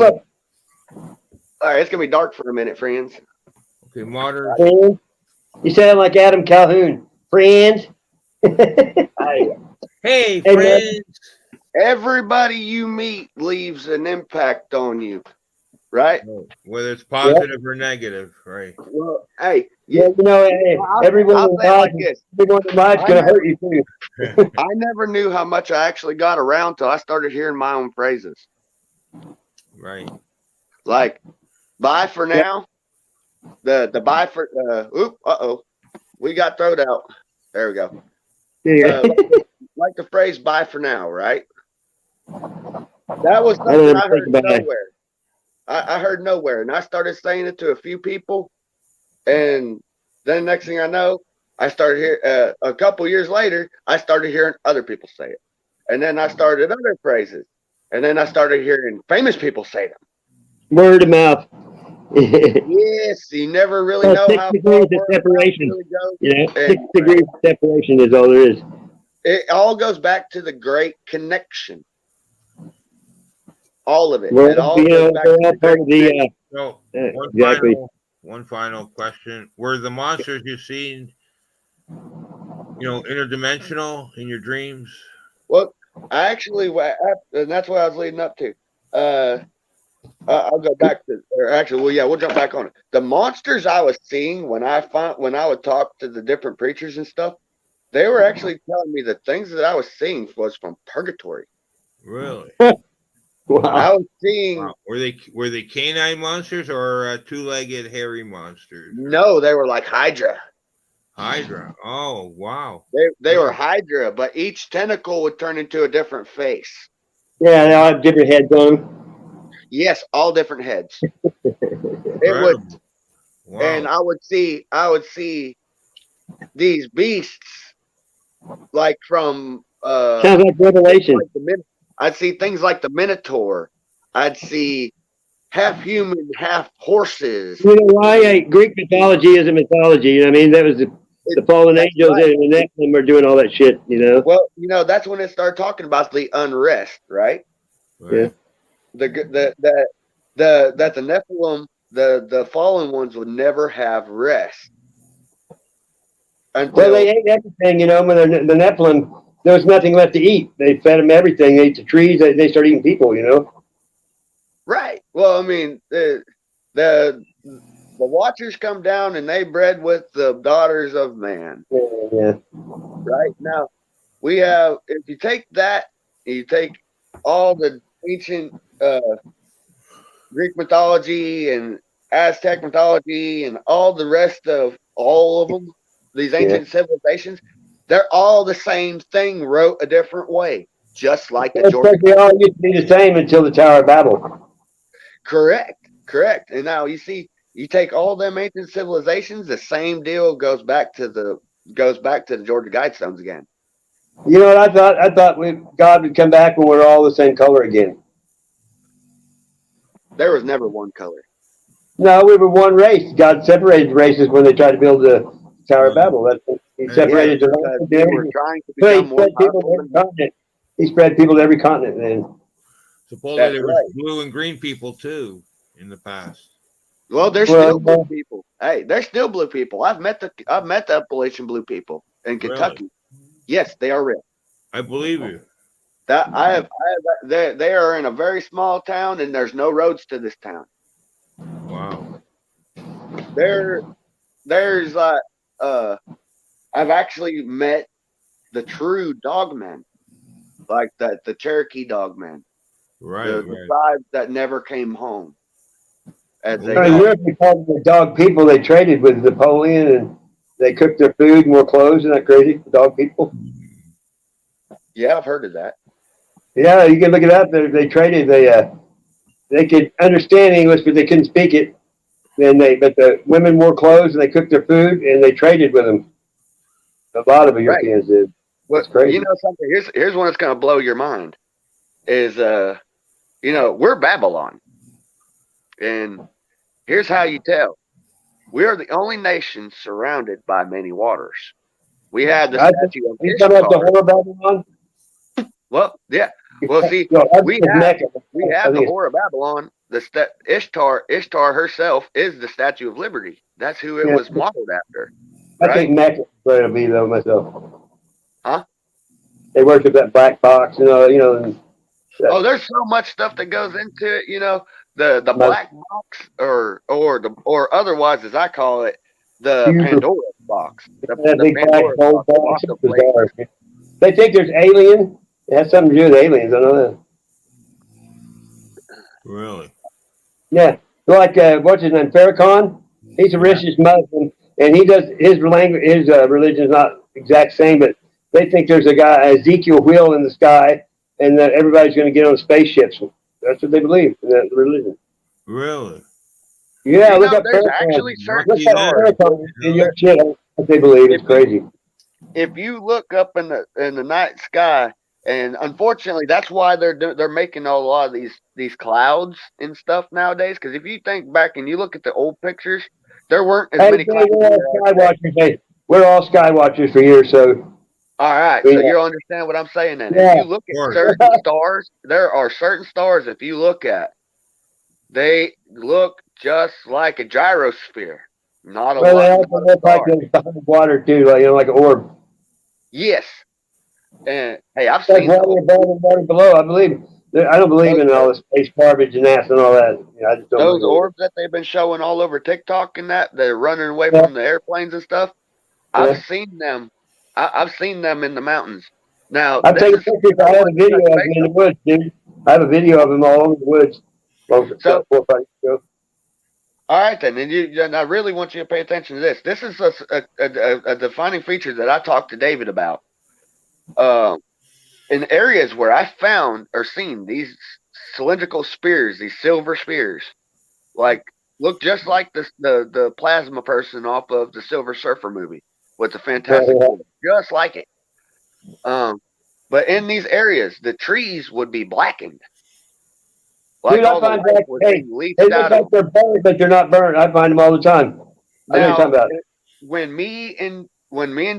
All right, it's gonna be dark for a minute, friends. Okay, modern. Friends? You sound like Adam Calhoun. Friends. Hey, friends. Everybody you meet leaves an impact on you, right? Whether it's positive or negative, right? Well, hey, everyone in life's gonna hurt you too. I never knew how much I actually got around till I started hearing my own phrases. Right. Like, bye for now. The bye for we got thrown out. There we go. Yeah. Like the phrase "bye for now," right? That was something I heard nowhere. I heard nowhere, and I started saying it to a few people, and then next thing I know, I started hearing. A couple years later, I started hearing other people say it, and then I started other phrases, and then I started hearing famous people say them. Word of mouth. Yes, you never really know 6 how degrees of separation. really goes. You know, 6 degrees of separation is all there is. It all goes back to the Great Connection. All of it. Well, it all goes back to the part of the. Exactly. One final question: were the monsters you've seen, interdimensional in your dreams? Well, and that's what I was leading up to. I'll go back to, we'll jump back on it. The monsters I was seeing when I would talk to the different preachers and stuff, they were actually telling me the things that I was seeing was from purgatory. Really? Wow. I was seeing. Wow. Were they canine monsters or two-legged hairy monsters? No, they were like Hydra. Hydra. Oh, wow. They were Hydra, but each tentacle would turn into a different face. Yeah, they all have different heads on them. Yes, all different heads. It would, wow. And I would see these beasts like from sounds like Revelation. I'd see things like the Minotaur. I'd see half human, half horses. You know why Greek mythology is a mythology? You know what I mean? That was the fallen angels and the Nephilim were doing all that shit. You know. Well, that's when it started talking about the unrest, right? Yeah. That the Nephilim, the fallen ones would never have rest. Well, they ate everything, when the Nephilim, there was nothing left to eat. They fed them everything. They ate the trees. They started eating people, Right. Well, I mean, the Watchers come down and they bred with the daughters of man. Yeah. Right now, we have. If you take that, you take all the ancient Greek mythology and Aztec mythology and all the rest of all of them, these ancient civilizations, they're all the same thing, wrote a different way, just like the Georgia. They all used to be the same until the Tower of Babel. Correct. And now you see, you take all them ancient civilizations, the same deal goes back to the Georgia Guidestones again. You know what I thought? I thought God would come back when we're all the same color again. There was never one color. No, we were one race. God separated races when they tried to build the Tower of Babel. He separated the they were trying to become more powerful. He spread people to every continent then. Supposedly there was blue and green people too in the past. Well, there's still blue people. Hey, there's still blue people. I've met the Appalachian blue people in Kentucky. Really? Yes, they are real. I believe you. That they are in a very small town, and there's no roads to this town. Wow. There's I've actually met the true dogmen, like the Cherokee dogmen, right? The tribes that never came home. As they called the dog people. They traded with Napoleon, and they cooked their food and wore clothes. Isn't that crazy? The dog people. Yeah, I've heard of that. Yeah, you can look it up. They traded. They could understand English, but they couldn't speak it. But the women wore clothes and they cooked their food and they traded with them. A lot of Europeans did. Well, crazy. You know something? Here's one that's going to blow your mind. Is we're Babylon, and here's how you tell: we are the only nation surrounded by many waters. We had the statue of Ishtar. Babylon? Well, yeah. Well, see, we have the Whore of Babylon. Ishtar herself is the Statue of Liberty. That's who it was modeled after. I think Mecca is going to be though myself. Huh? They worship that black box, there's so much stuff that goes into it. The black box, or otherwise, as I call it, the Pandora box. The Pandora box. They think there's aliens. It has something to do with aliens. I know that. Really? Yeah. Like, what's his name? Farrakhan? He's a richest Muslim, and he does his language. His religion is not exact same, but they think there's a guy, Ezekiel wheel in the sky, and that everybody's going to get on spaceships. That's what they believe in that religion. Really? Yeah. Look up there's Farrakhan. actually certain stars. What they believe. It's crazy. If you look up in the night sky. And unfortunately, that's why they're making a lot of these clouds and stuff nowadays. Because if you think back and you look at the old pictures, there weren't as many clouds. We're all sky watchers for years. So, all right. So you'll understand what I'm saying then. Yeah. If you look at certain stars, there are certain stars. If you look at, they look just like a gyrosphere. Not a lot. They look like water too, like an orb. Yes. And hey, I've seen water below. I believe. I don't believe in all the space garbage and NASA and all that. I just don't those orbs that they've been showing all over TikTok and that they're running away from the airplanes and stuff. I've seen them. I've seen them in the mountains. Now I've taken pictures. I have a video of them in the woods, dude. I have a video of them all over the woods. So 4 or 5 years ago. All right, then, and I really want you to pay attention to this. This is a defining feature that I talked to David about. In areas where I found or seen these cylindrical spears, these silver spears, look just like the plasma person off of the Silver Surfer movie with the Fantastic Four, just like it. But in these areas, the trees would be blackened. Dude, I find that they look like they're burned, but they're not burned. I find them all the time. Now, when me and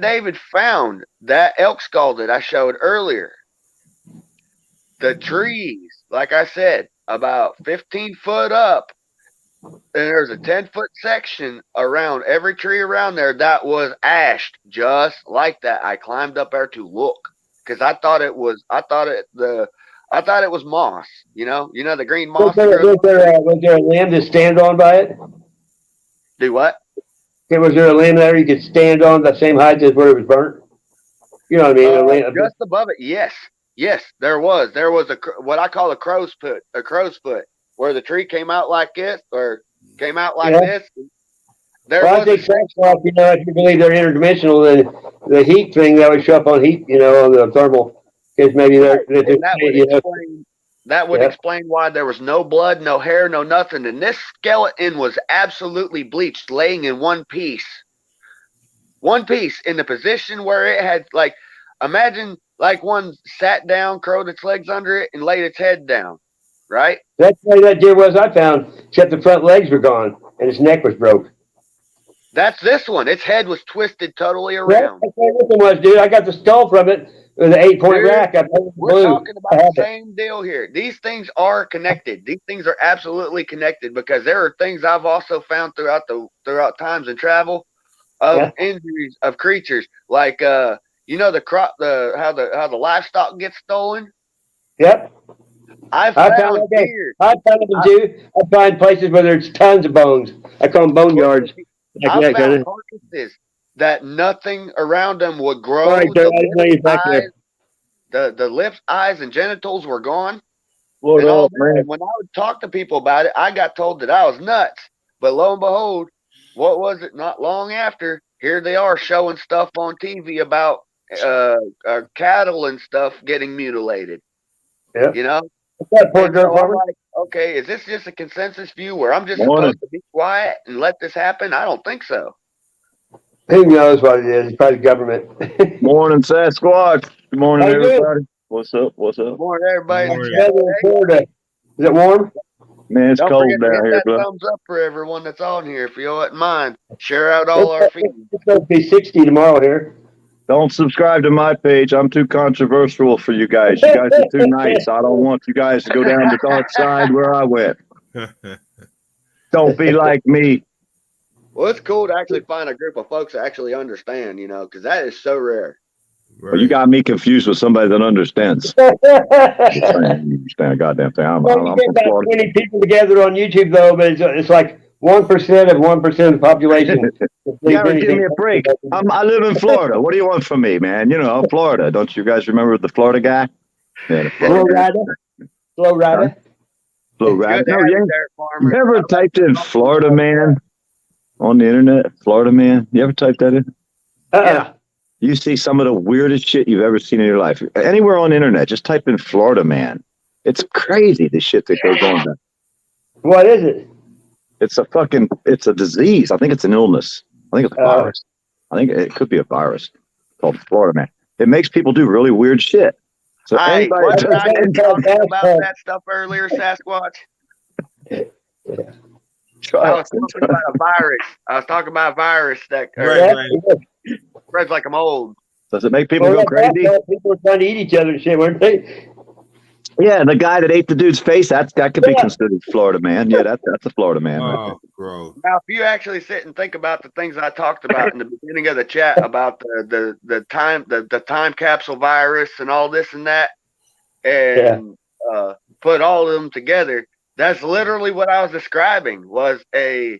David found that elk skull that I showed earlier, the trees, like I said, about 15 foot up, and there's a 10-foot section around every tree around there that was ashed just like that. I climbed up there to look because I thought it was moss. You know the green moss. Was there a limb to stand on by it? Do what? Was there a limb there you could stand on the same height as where it was burnt? You know what I mean? Just above it, yes. Yes, there was. There was what I call a crow's foot, where the tree came out like this, or came out like this. I think Sasquatch, you know, if you believe they're interdimensional, then the heat thing that would show up on heat, you know, on the thermal, because maybe that would explain why there was no blood, no hair, no nothing, and this skeleton was absolutely bleached, laying in one piece in the position where it had, like, imagine like one sat down, curled its legs under it, and laid its head down, right? That's the way that deer was I found, except the front legs were gone and its neck was broke. That's this one. Its head was twisted totally around. That's what this one was, dude. I got the skull from it with an 8-point rack. We're talking about the same deal here. These things are connected. These things are absolutely connected, because there are things I've also found throughout times and travel of injuries of creatures, like you know, how the livestock gets stolen. Yep. I found deer. I found them too. I find places where there's tons of bones. I call them bone yards. I found carcasses that nothing around them would grow. Right, the lips, eyes, and genitals were gone. What up, man? When I would talk to people about it, I got told that I was nuts. But lo and behold, what was it? Not long after, here they are showing stuff on TV about cattle and stuff getting mutilated. Yeah. You know? I'm like, okay, is this just a consensus view where I'm just supposed to be quiet and let this happen? I don't think so. Who knows what it is? It's probably government. Morning, Sasquatch. Good morning, everybody. What's up? What's up? Good morning, everybody. Is it warm? Man, it's cold down here, bro. Thumbs up for everyone that's on here, if you wouldn't mind. Share out all our feeds. It's supposed to be 60 tomorrow here. Don't subscribe to my page. I'm too controversial for you guys. You guys are too nice. I don't want you guys to go down the dark side where I went. Don't be like me. Well, it's cool to actually find a group of folks that actually understand, you know, because that is so rare. Well, you got me confused with somebody that understands. I understand a goddamn thing. I'm you from get about Florida. 20 people together on YouTube, though, but it's like 1% of 1% of the population. You gotta give me a break. I live in Florida. What do you want from me, man? You know, Florida. Don't you guys remember the Florida guy? Yeah, the Florida guy. Flow rider. Flow rider. No, you ever typed in Florida man on the internet? Florida man. You ever typed that in? Yeah. You see some of the weirdest shit you've ever seen in your life. Anywhere on the internet, just type in Florida man. It's crazy, the shit that goes on there. What is it? It's a disease. I think it's an illness. I think it's a virus. I think it could be a virus called Florida man. It makes people do really weird shit. So Hey, anybody wasn't I just talking about that stuff earlier, Sasquatch? I was talking about a virus. I was talking about a virus that spreads like a mold. Does it make people go crazy? People were trying to eat each other and shit, weren't they? Yeah, the guy that ate the dude's face, that could be considered Florida man. Yeah, that's a Florida man. Oh, gross. Now, if you actually sit and think about the things I talked about in the beginning of the chat about the time capsule virus and all this and that, and put all of them together, that's literally what I was describing, was a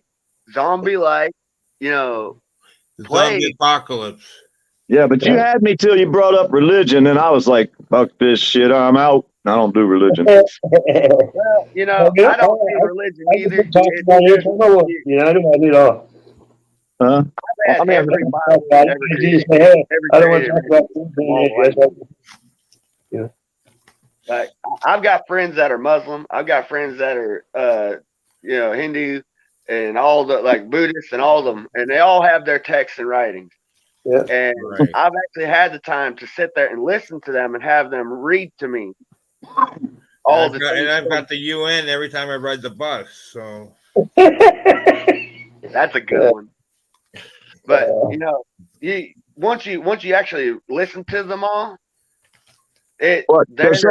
zombie-like, you know, Zombie apocalypse. Yeah, but you had me till you brought up religion, and I was like, fuck this shit, I'm out. I don't do religion. Well, you know, I don't do religion either. You know, I do it all. Huh? I mean, every Bible, I don't want to talk about yeah. Like, I've got friends that are Muslim. I've got friends that are, you know, Hindu, and all the like Buddhists and all of them, and they all have their texts and writings. Yeah. And I've actually had the time to sit there and listen to them and have them read to me. And I've got the UN every time I ride the bus, so that's a good one. But you know, once you actually listen to them all, there's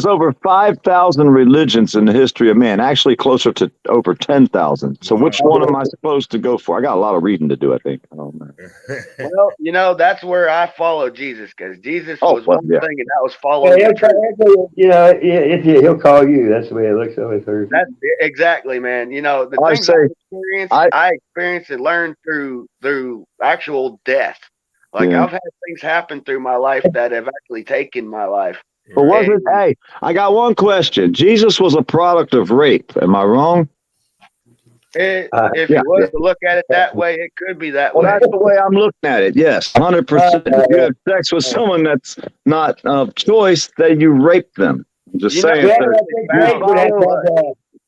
over 5,000 religions in the history of man. Actually, closer to over 10,000. So, which one am I supposed to go for? I got a lot of reading to do, I think. I don't know. Well, you know, that's where I follow Jesus, because Jesus was one thing, and that was following. You know, if he'll call you. That's the way it looks. Always heard. That's exactly, man. You know, the things I experienced and learned through actual death. Like I've had things happen through my life that have actually taken my life. But wasn't, hey, I got one question. Jesus was a product of rape. Am I wrong? If you was to look at it that way, it could be that way. Well, that's the way I'm looking at it. Yes, 100%. If you have sex with someone that's not of choice, then you rape them. I'm just saying.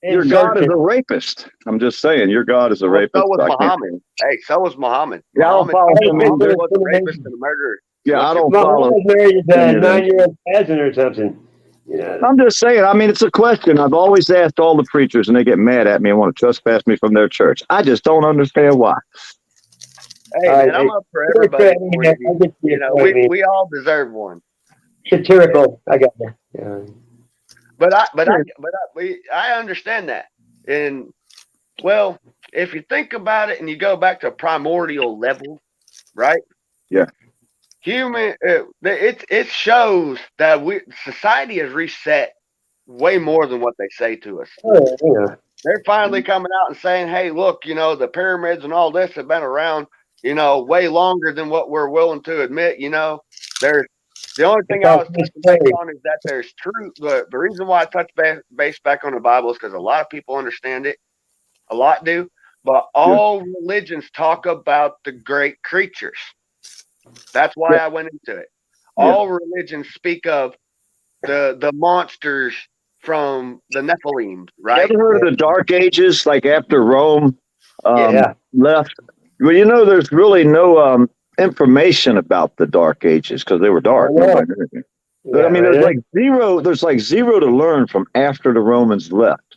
Your God is a rapist. I'm just saying, your God is a rapist. So was Muhammad. Hey, so was Muhammad. Yeah, I don't follow him. Was a rapist and a murderer. Yeah, I don't follow. Married a 9-year-old peasant or something. Yeah. I'm just saying. I mean, it's a question I've always asked all the preachers, and they get mad at me and want to trespass me from their church. I just don't understand why. Hey, man, I'm up for everybody. We all deserve one. Satirical. I got that. Yeah. But I understand that. And well, if you think about it and you go back to primordial level, right? Yeah. Human, it shows that society has reset way more than what they say to us. Oh, yeah. They're finally coming out and saying, "Hey, look, the pyramids and all this have been around, way longer than what we're willing to admit." There's the only thing I was touching base on is that there's truth. The reason why I touch base back on the Bible is because a lot of people understand it, a lot do, but all religions talk about the great creatures. That's why I went into it. All religions speak of the monsters from the Nephilim, right? You ever heard of the Dark Ages, like after Rome left? Well, there's really no information about the Dark Ages because they were dark. But I mean, there's like zero to learn from after the Romans left.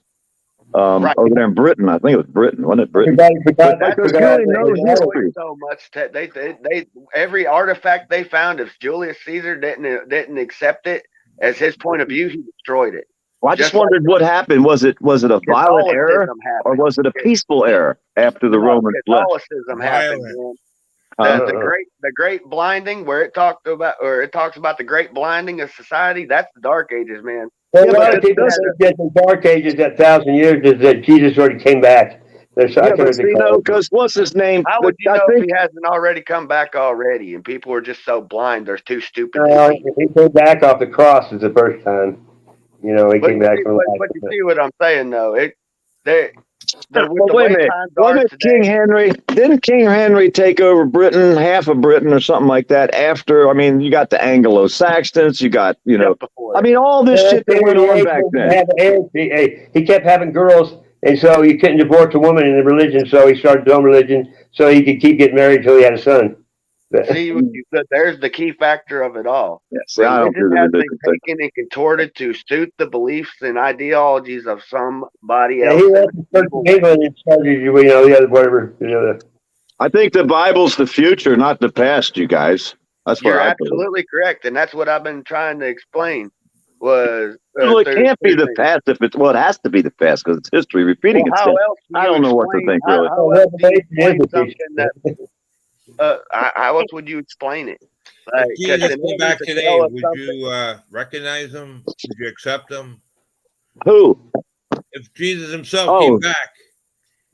Over there in Britain, I think it was Britain, wasn't it? Britain. There's really no history. So much they every artifact they found, if Julius Caesar didn't accept it as his point of view, he destroyed it. Well, I just wondered what happened. Was it a violent error, or was it a peaceful error after the Romans left? Catholicism happened. The great blinding, where it talks about the great blinding of society. That's the Dark Ages, man. Well, a lot of people get the Dark Ages, that 1,000 years, is that Jesus already came back. Because what's his name? How would you know if he hasn't already come back already? And people are just so blind; they're too stupid. He came back off the cross is the first time. He came back from. But you see what I'm saying, though. Wait a minute. King Henry, didn't King Henry take over Britain, half of Britain or something like that after? I mean, you got the Anglo-Saxons, you got, all this shit that went on back then. He kept having girls, and so he couldn't divorce a woman in the religion, so he started his own religion so he could keep getting married until he had a son. See, there's the key factor of it all. Religion has been taken and contorted to suit the beliefs and ideologies of somebody else. He left the Church of England and started, whatever. I think the Bible's the future, not the past, you guys. That's what You're absolutely correct, and that's what I've been trying to explain. It can't be the past if it's it has to be the past because it's history repeating itself. I don't know what to think really. How else would you explain it? If Jesus came back today, would you recognize him? Would you accept him? Who? If Jesus himself came back,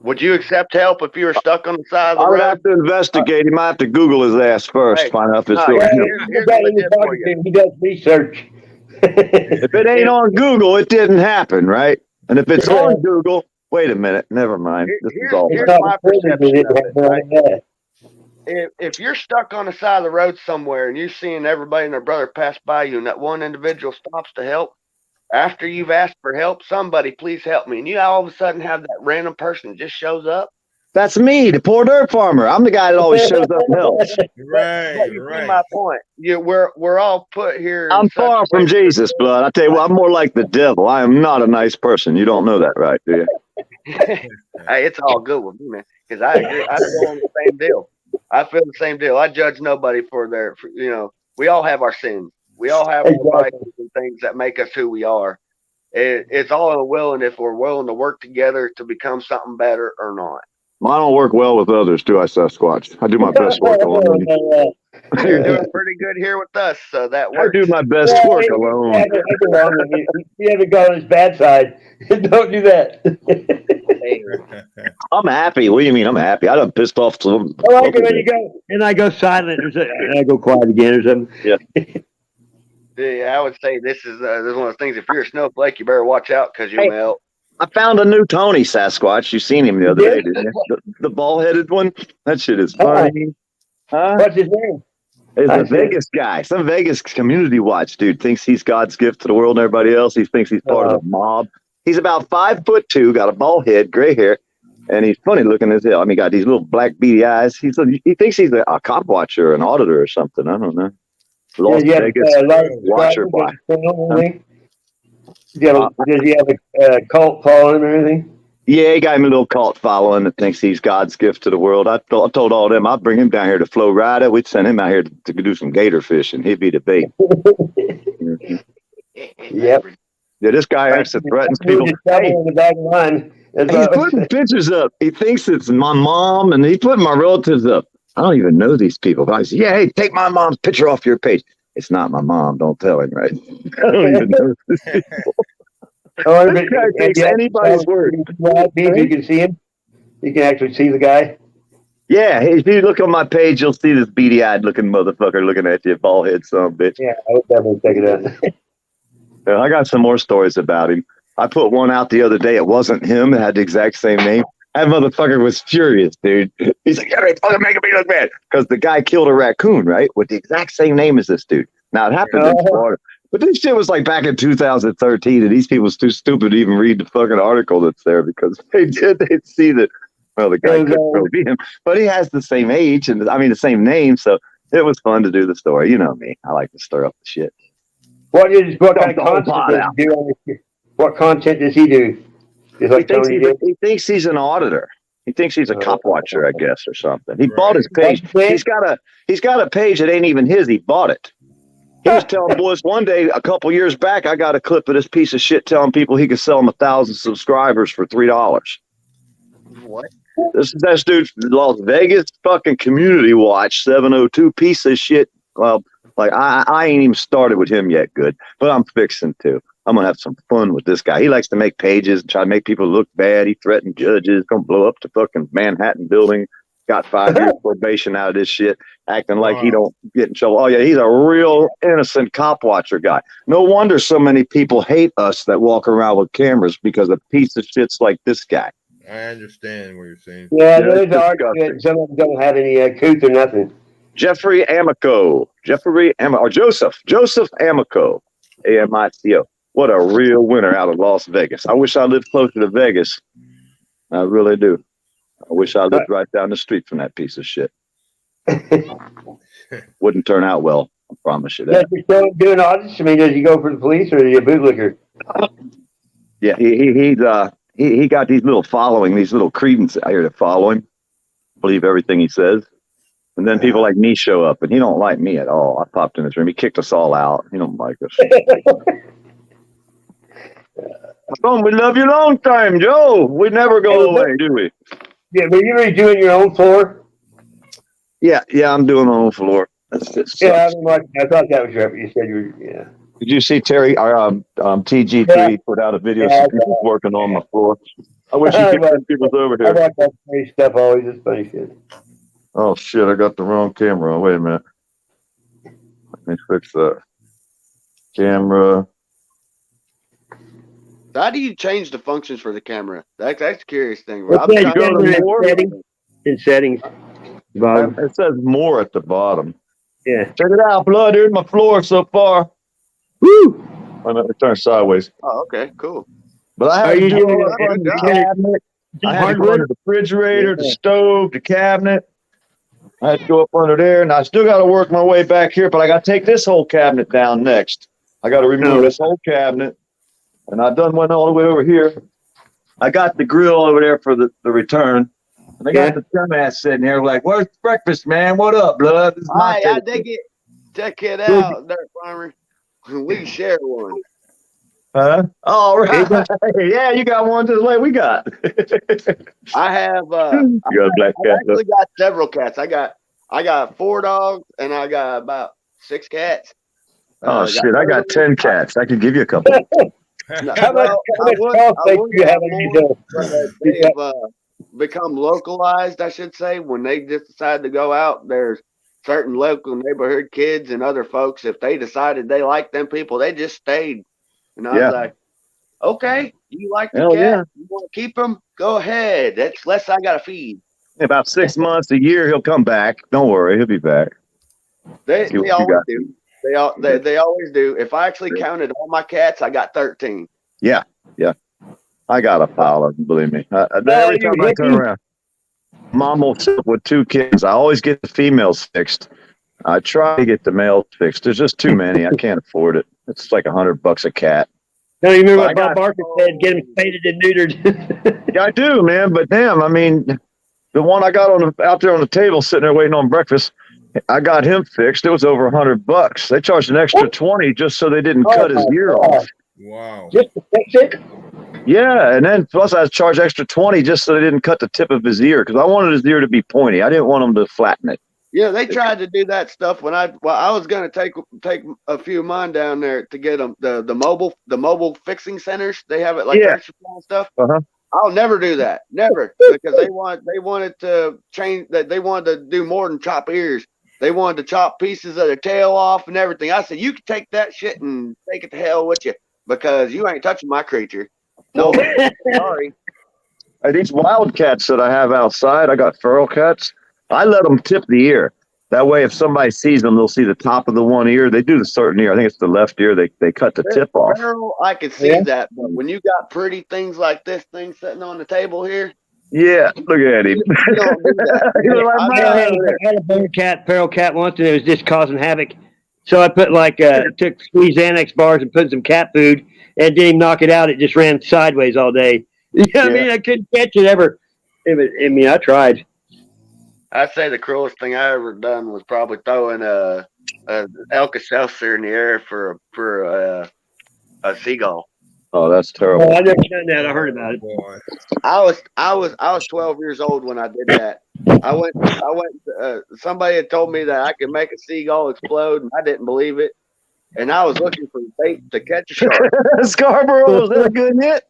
would you accept help if you were stuck on the side of the road? I would have to investigate. He might have to Google his ass first, find out if it's real. He does research. If it ain't on Google, it didn't happen, right? And if it's on Google, wait a minute, never mind. Here's my perception of it, right? If you're stuck on the side of the road somewhere and you're seeing everybody and their brother pass by you and that one individual stops to help, after you've asked for help, somebody please help me, and you all of a sudden have that random person just shows up. That's me, the poor dirt farmer. I'm the guy that always shows up and helps. Right. See my point. We're all put here. I'm far from Jesus, blood. I tell you what, I'm more like the devil. I am not a nice person. You don't know that, right? Do you? Hey, it's all good with me, man, because I agree. I feel the same deal. I feel the same deal. I judge nobody for their, we all have our sins. We all have our vices and things that make us who we are. It's all in the will, and if we're willing to work together to become something better or not. I don't work well with others, do I, Sasquatch? I do my best work alone. You're doing pretty good here with us, so that works. I do my best work alone. You haven't gone on his bad side. Don't do that. I'm happy. What do you mean I'm happy? I done pissed off some. I like it when you go, and I go silent, and I go quiet again or something. Yeah, I would say this is one of the things. If you're a snowflake, you better watch out because you'll melt. I found a new Tony Sasquatch. You seen him the other day, didn't you? The ball-headed one. That shit is funny. Huh? What's his name? He's a Vegas guy. Some Vegas community watch dude thinks he's God's gift to the world and everybody else. He thinks he's part of the mob. He's about 5'2", got a bald head, gray hair, and he's funny looking as hell. I mean, got these little black beady eyes. He thinks he's a cop watcher, an auditor or something. I don't know. Las Vegas watcher boy. Does he have a cult following or anything? Yeah, he got him a little cult following that thinks he's God's gift to the world. I told all them I'd bring him down here to Florida. We'd send him out here to do some gator fishing. He'd be the bait. Yep. Yeah, this guy actually threatens people. He's putting pictures up. He thinks it's my mom, and he's putting my relatives up. I don't even know these people. But I said, yeah, hey, take my mom's picture off your page. It's not my mom. Don't tell him, right? I don't even know these people. This guy takes anybody's word. You can see him. You can actually see the guy. Yeah, if you look on my page, you'll see this beady-eyed looking motherfucker looking at you, bald head son of a bitch. Yeah, I would definitely check it out. Yeah, I got some more stories about him. I put one out the other day. It wasn't him. It had the exact same name. That motherfucker was furious, dude. He's like, you're fucking making me look bad. Because the guy killed a raccoon, right? With the exact same name as this dude. Now, it happened in Florida. But this shit was like back in 2013, and these people was too stupid to even read the fucking article that's there because they'd see that, well, the guy couldn't really be him. But he has the same age, and I mean, the same name, so it was fun to do the story. You know me. I like to stir up the shit. What kind of content does he do? What content does he do? He thinks he's an auditor. He thinks he's a cop watcher, I guess, or something. He bought his page. He's got a page that ain't even his. He bought it. He was telling boys one day, a couple years back, I got a clip of this piece of shit telling people he could sell them 1,000 subscribers for $3. What? This dude's Las Vegas fucking community watch 702 piece of shit. Well, like I ain't even started with him yet, good, but I'm fixing to. I'm gonna have some fun with this guy. He likes to make pages and try to make people look bad. He threatened judges, gonna blow up the fucking Manhattan building. Got 5 years probation out of this shit, acting like he don't get in trouble. Oh yeah, he's a real innocent cop watcher guy. No wonder so many people hate us that walk around with cameras because of piece of shits like this guy. I understand what you're saying. Yeah, there's argument. Some of them don't have any couth or nothing. Joseph Amico, AMICO. What a real winner out of Las Vegas. I wish I lived closer to Vegas. I really do. I wish I lived right down the street from that piece of shit. Wouldn't turn out well. I promise you that. Does he still doing audits? I mean, does he go for the police or is he a bootlicker? Yeah, he got these little following, these little credence out here to follow him, believe everything he says. And then people like me show up, and he don't like me at all. I popped in his room. He kicked us all out. He don't like us. We love you long time, Joe. We never go away, do we? Yeah, but you're really doing your own floor? Yeah, I'm doing my own floor. That's yeah, I thought that was right. You said you were, yeah. Did you see Terry, our TG3 put out a video of some people working on my floor? I wish you could send people over here. I like that funny stuff always. It's funny shit. Oh, shit, I got the wrong camera on. Wait a minute. Let me fix that. Camera. How do you change the functions for the camera? That's a curious thing. In settings. It says more at the bottom. Yeah. Check it out, blood. Here's my floor so far. Woo! I'm going to turn sideways. Oh, okay, cool. But I had to go up under the cabinet. I had to go under the refrigerator, the stove, the cabinet. I had to go up under there, and I still got to work my way back here, but I got to take this whole cabinet down next. I got to remove this whole cabinet, and I done went all the way over here. I got the grill over there for the return. And I got the dumbass sitting here like, where's breakfast, man? What up, blood? This is my I dig it. Check it out, Dirt Farmer. We can share one. Huh? All right. Yeah, you got one just like we got. I have you got a black cat. I actually got several cats. I got 4 dogs and I got about 6 cats. Oh shit, I got 10 cats. I could give you a couple. How much do you have in your They've become localized, I should say. When they just decide to go out, there's certain local neighborhood kids and other folks. If they decided they like them people, they just stayed. And I was like, Okay, you like the Hell cat? yeah. You want to keep him? Go ahead. That's less I got to feed. In about 6 months, a year, he'll come back. Don't worry, he'll be back. They See what you always got. do. They always do. If I actually counted all my cats, I got 13. Yeah. I got a pile of them, believe me. Every time I turn around, Mom will sit with 2 kids. I always get the females fixed. I try to get the males fixed. There's just too many. I can't afford it. It's like $100 a cat. No, you remember what Bob Barker said? Get him spaded and neutered. Yeah, I do, man. But damn, I mean, the one I got out there on the table, sitting there waiting on breakfast, I got him fixed. It was over $100. They charged an extra 20 just so they didn't cut his ear off. Wow. Just to fix it? Yeah, and then plus I was charged extra 20 just so they didn't cut the tip of his ear because I wanted his ear to be pointy. I didn't want him to flatten it. Yeah, they tried to do that stuff when I was gonna take a few of mine down there to get them the mobile fixing centers. They have it like that and stuff. I'll never do that, never, because they wanted to change that. They wanted to do more than chop ears. They wanted to chop pieces of their tail off and everything. I said, you can take that shit and take it to hell with you because you ain't touching my creature. No, sorry. Hey, these wild cats that I have outside, I got feral cats. I let them tip the ear. That way, if somebody sees them, they'll see the top of the one ear. They do the certain ear. I think it's the left ear. They cut the tip off. Feral, I can see that, but when you got pretty things like this thing sitting on the table here. Yeah, look at him. You don't do that. I had a feral cat once, and it was just causing havoc. So I put took squeezed Annex bars and put some cat food, and didn't even knock it out. It just ran sideways all day. You know what I mean? I couldn't catch it ever. I tried. I'd say the cruelest thing I ever done was probably throwing a Alka-Seltzer in the air for a seagull. Oh, that's terrible. Oh, I've never done that. I heard about it. I was 12 years old when I did that. I went. Somebody had told me that I could make a seagull explode, and I didn't believe it. And I was looking for bait to catch a shark. Scarborough, was that a good hit?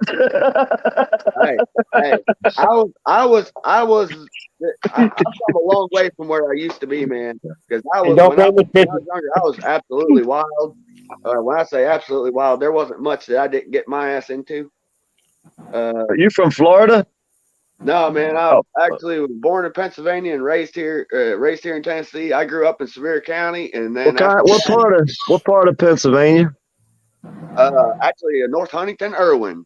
I've come a long way from where I used to be, man. Because when I was younger, I was absolutely wild. When I say absolutely wild, there wasn't much that I didn't get my ass into. Are you from Florida? No, man. I actually was born in Pennsylvania and raised here in Tennessee. I grew up in Sevier County, and then what part of Pennsylvania? Actually, North Huntington, Irwin.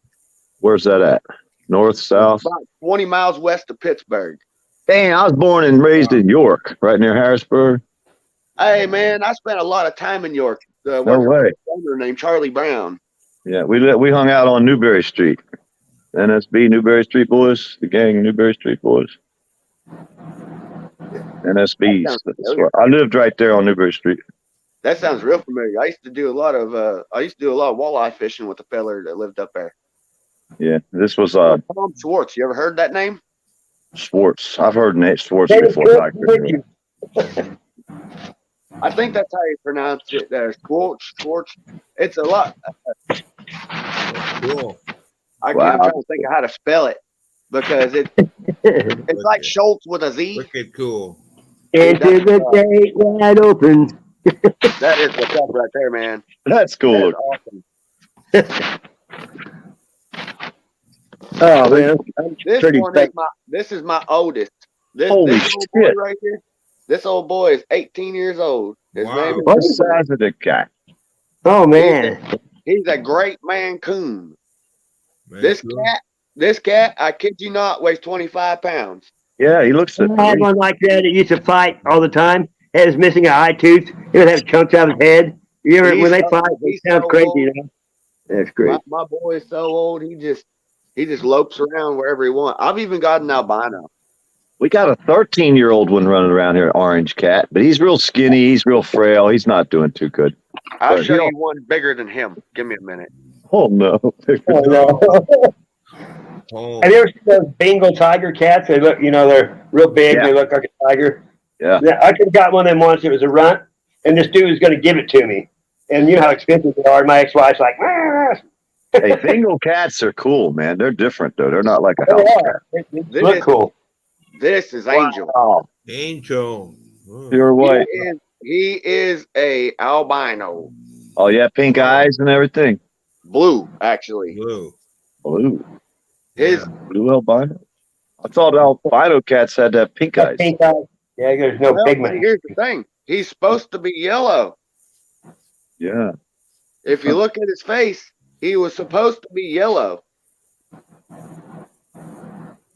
Where's that at? North, south? About 20 miles west of Pittsburgh. Dang, I was born and raised in York, right near Harrisburg. Hey, man, I spent a lot of time in York. No way. A owner named Charlie Brown. Yeah, we hung out on Newberry Street. NSB, Newberry Street Boys, the gang, Newberry Street Boys. NSBs. I lived right there on Newberry Street. That sounds real familiar. I used to do a lot of walleye fishing with a feller that lived up there. Yeah, this was Tom Schwartz. You ever heard that name? Schwartz. I've heard Nate Schwartz before. I think that's how you pronounce it. Schwartz. It's a lot. Cool. I'm trying to think of how to spell it because it's like Schultz with a Z. Wicked cool. Into the gate wide open. That is what's up right there, man. That's cool. That is awesome. Oh man, this is my oldest. Holy this shit! Boy right here. This old boy is 18 years old. His name is what size of the cat? Oh man, he's a great Mancoon. This cat, I kid you not, weighs 25 pounds. Yeah, he looks. I had one like that. It used to fight all the time. Head was missing an eye tooth. He would have chunks out of his head. You ever when they fight, it sounds crazy. You know? That's great. My boy is so old. He just lopes around wherever he wants. I've even got an albino. We got a 13-year-old one running around here, orange cat, but he's real skinny. He's real frail. He's not doing too good. I'll show you one bigger than him. Give me a minute. Oh no! Have you ever seen those Bengal tiger cats? They look, they're real big. Yeah. They look like a tiger. Yeah. I could have got one of them once. It was a runt, and this dude was going to give it to me. And you know how expensive they are. My ex-wife's like, Hey, Bengal cats are cool, man. They're different though. They're not like a house cat. They look cool. This is Angel. Wow. Angel. Pure white. He is a albino. Oh yeah, pink eyes and everything. Blue, actually. Blue. His blue albino. I thought albino cats had that pink eyes. Pink eyes. Yeah, there's no But pigment. here's the thing. He's supposed to be yellow. Yeah. If you look at his face, he was supposed to be yellow.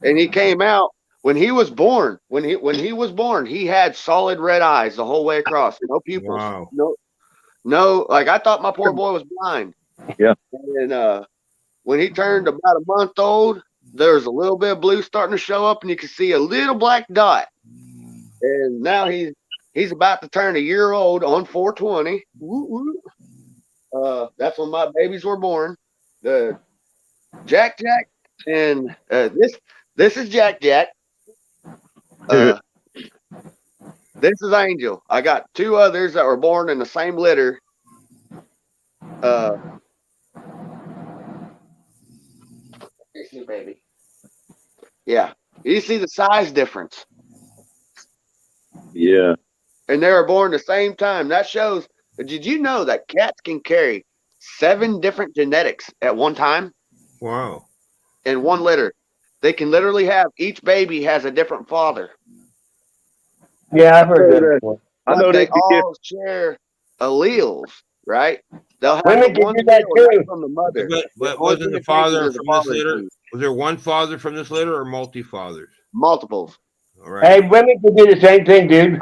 And he came out when he was born. When he was born, he had solid red eyes the whole way across. No pupils. Wow. No, like I thought my poor boy was blind. Yeah. And when he turned about a month old, there's a little bit of blue starting to show up, and you can see a little black dot. And now he's about to turn a year old on 4/20. That's when my babies were born. The Jack, and this is Jack. This is Angel. I got two others that were born in the same litter. Baby. Yeah, you see the size difference. Yeah. And they were born the same time. That shows. Did you know that cats can carry 7 different genetics at one time? Wow. In one litter. They can literally have, each baby has a different father. Yeah, I've heard that before. I know they all share alleles, right? They'll have Women can one do that allele too. from the mother. But wasn't the father from this litter? Gene. Was there one father from this litter or multi-fathers? Multiples. All right. Hey, women can do the same thing, dude.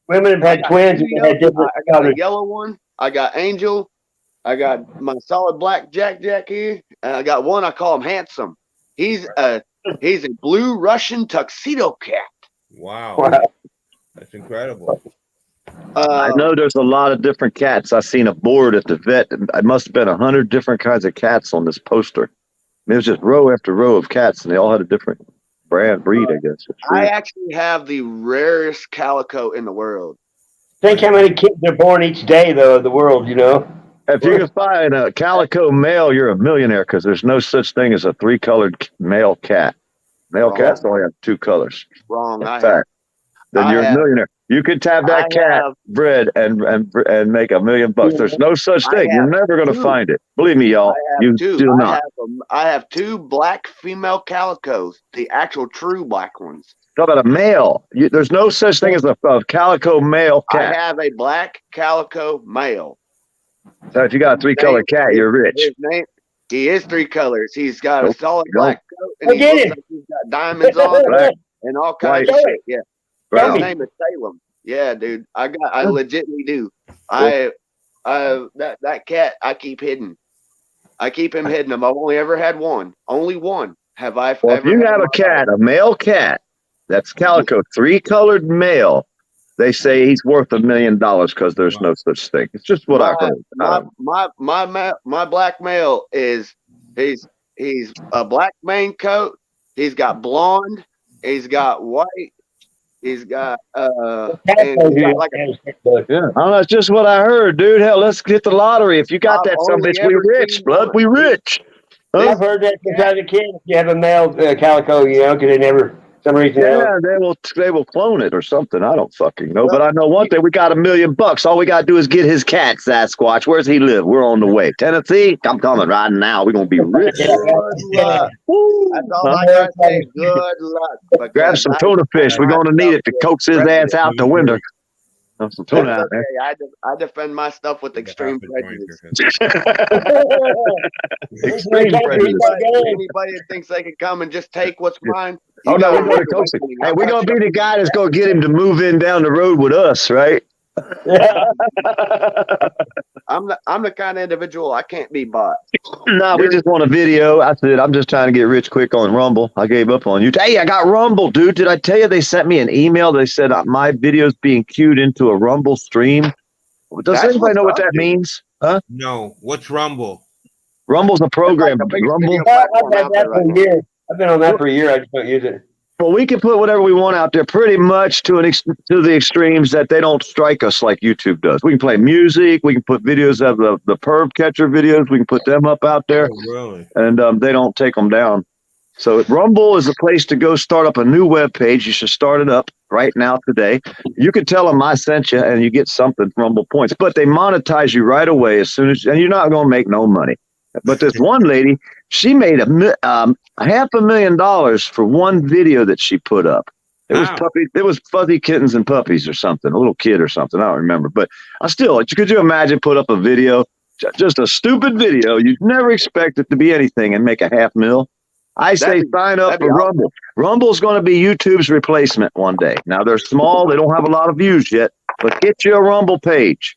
Women have had twins and they had different I got a colors. yellow one. I got Angel. I got my solid black Jack here. And I got one I call him Handsome. He's a blue Russian tuxedo cat. Wow. That's incredible. I know there's a lot of different cats. I seen a board at the vet. It must have been 100 different kinds of cats on this poster. It was just row after row of cats, and they all had a different breed, I guess. I actually have the rarest calico in the world. Think how many kids are born each day, though, in the world, you know? If you can find a calico male, you're a millionaire because there's no such thing as a 3-colored male cat. Male cats only have 2 colors. Wrong. Then you're a millionaire. You could have that cat bred and make $1 million. There's no such thing. You're never going to find it. Believe me, y'all. You do not. I have 2 black female calicos, the actual true black ones. Talk about a male. There's no such thing as a calico male cat. I have a black calico male. So if you got a 3-color cat, you're rich. He is 3 colors. He's got a solid black coat, and he looks like he's got diamonds on it and all kinds of shit. Yeah. His name is Salem. Yeah, dude. I legitimately do. That cat I keep hidden. I keep him hidden. I've only ever had one. Only one have I ever. If you have a cat, a male cat, that's calico, 3-colored male, they say he's worth $1 million because there's no such thing. It's just what I heard. My black male is he's a black mane coat. He's got blonde. He's got white. He's got and he's got like I don't know, it's just what I heard, dude. Hell, let's get the lottery. If you got that, some bitch, we rich, blood. We rich. I've heard that since I was a kid. If you have a male calico, you know, because they never. Some reason they will clone it or something. I don't fucking know. But I know one thing. We got $1 million. All we got to do is get his cat, Sasquatch. Where's he live? We're on the way. Tennessee? I'm coming right now. We're going to be rich. Good luck. That's all I got to say. Good luck. Grab some tuna fish. We're going to need it to coax his ass out the window. Some tuna out there. I defend my stuff with extreme prejudice. Extreme prejudice. Anybody that thinks they can come and just take what's mine. Oh no, we're going to coax him. Hey, we're going to be the guy that's going to get him to move in down the road with us, right? I'm the kind of individual I can't be bought. No, we just want a video. I said I'm just trying to get rich quick on Rumble. I gave up on YouTube. Hey, I got Rumble, dude. Did I tell you they sent me an email? They said my video's being queued into a Rumble stream. Does anybody know what that means? Huh? No. What's Rumble? Rumble's a program. Rumble. I've had that for a year. I've been on that for a year. I just don't use it. Well, we can put whatever we want out there, pretty much to the extremes that they don't strike us like YouTube does. We can play music. We can put videos of the perv catcher videos. We can put them up out there. Oh, really? And they don't take them down. So Rumble is a place to go start up a new web page. You should start it up right now today. You can tell them I sent you and you get something Rumble points, but they monetize you right away as soon as, and you're not going to make no money. But this one lady, she made $500,000 for one video that she put up. It was it was fuzzy kittens and puppies or something, a little kid or something. I don't remember, but could you imagine put up a video, just a stupid video? You'd never expect it to be anything and make $500,000. I say sign up for Rumble. Rumble's going to be YouTube's replacement one day. Now they're small. They don't have a lot of views yet, but get you a Rumble page.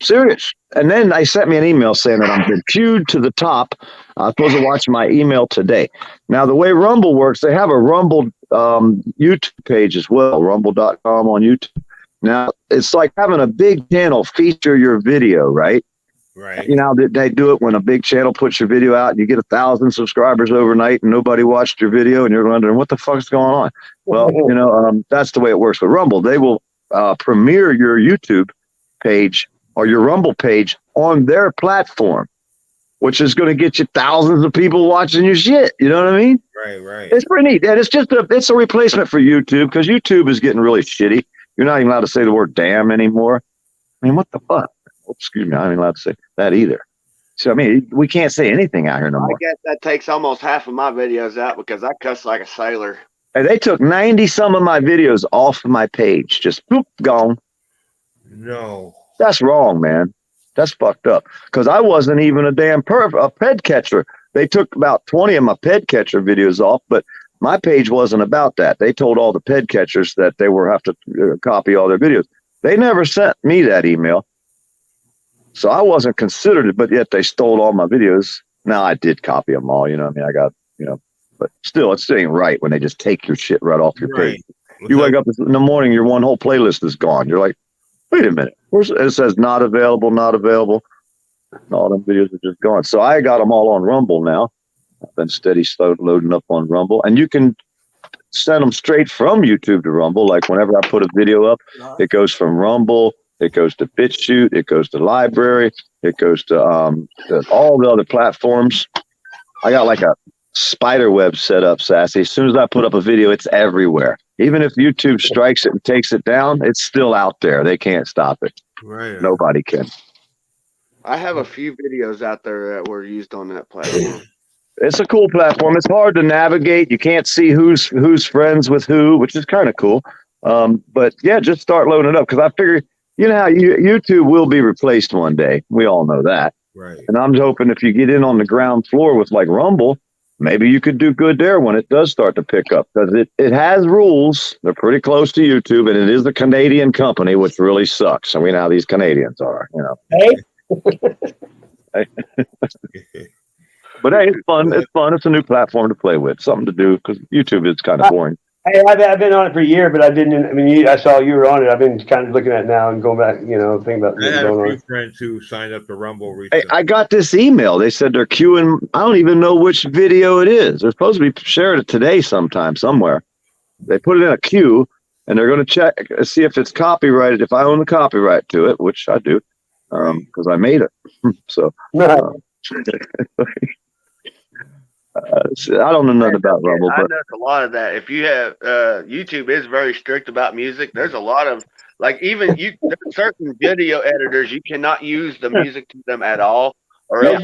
Serious. And then they sent me an email saying that I'm been queued to the top. I'm supposed to watch my email today. Now, the way Rumble works, they have a Rumble YouTube page as well, rumble.com on YouTube. Now, it's like having a big channel feature your video, right? Right. You know, they do it when a big channel puts your video out and you get 1,000 subscribers overnight and nobody watched your video and you're wondering what the fuck's going on. Well, you know, that's the way it works with Rumble. They will premiere your YouTube page or your Rumble page on their platform, which is going to get you thousands of people watching your shit. You know what I mean? Right. It's pretty neat. And it's a replacement for YouTube because YouTube is getting really shitty. You're not even allowed to say the word damn anymore. I mean, what the fuck? Oh, excuse me, I'm not allowed to say that either. So, I mean, we can't say anything out here no more. I guess that takes almost half of my videos out because I cuss like a sailor. And they took 90 some of my videos off of my page. Just boop, gone. No. That's wrong, man. That's fucked up. Because I wasn't even a damn a ped catcher. They took about 20 of my ped catcher videos off, but my page wasn't about that. They told all the ped catchers that they were have to copy all their videos. They never sent me that email. So I wasn't considered it, but yet they stole all my videos. Now I did copy them all, you know what I mean? I got, you know, but still, it's ain't right when they just take your shit right off your page. You wake up in the morning, your one whole playlist is gone. You're like, wait a minute. It says not available, not available. And all them videos are just gone. So I got them all on Rumble now. I've been steady loading up on Rumble. And you can send them straight from YouTube to Rumble. Like whenever I put a video up, it goes from Rumble. It goes to BitChute. It goes to Library. It goes to all the other platforms. I got like a spider web set up, Sassy. As soon as I put up a video, it's everywhere. Even if YouTube strikes it and takes it down, it's still out there. They can't stop it. Right. Nobody can. I have a few videos out there that were used on that platform. It's a cool platform. It's hard to navigate. You can't see who's friends with who, which is kind of cool. But yeah, just start loading it up because I figure, you know how YouTube will be replaced one day. We all know that. Right. And I'm hoping if you get in on the ground floor with like Rumble, maybe you could do good there when it does start to pick up because it has rules. They're pretty close to YouTube, and it is a Canadian company, which really sucks. I mean, how these Canadians are, you know. Hey. But hey, it's fun. It's fun. It's a new platform to play with, something to do because YouTube is kind of boring. Hey, I've been on it for a year, but I didn't. I mean, I saw you were on it. I've been kind of looking at it now and going back, you know, thinking about. I had a going few on. friends who signed up to Rumble Hey, recently. I got this email. They said they're queuing. I don't even know which video it is. They're supposed to be sharing it today sometime, somewhere. They put it in a queue, and they're going to check, see if it's copyrighted, if I own the copyright to it, which I do, because I made it. So, I don't know nothing about Rumble, I but know a lot of that. If you have YouTube is very strict about music. There's a lot of like even there's certain video editors you cannot use the music to them at all, or else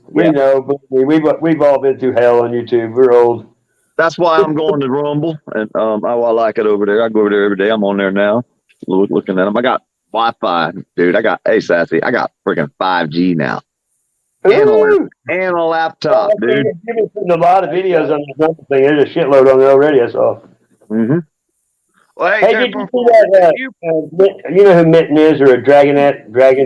We know, but we've all been through hell on YouTube. We're old. that's why I'm going to Rumble, and I like it over there. I go over there every day. I'm on there now, looking at them. I got Wi-Fi, dude. Hey, Sassy, I got freaking 5G now. And a laptop, dude. You've been a lot of videos on this Rumble thing. There's a shitload on there already, I saw. Mm-hmm. Well, hey, did you see that? You know who Mitten is, or a Dragon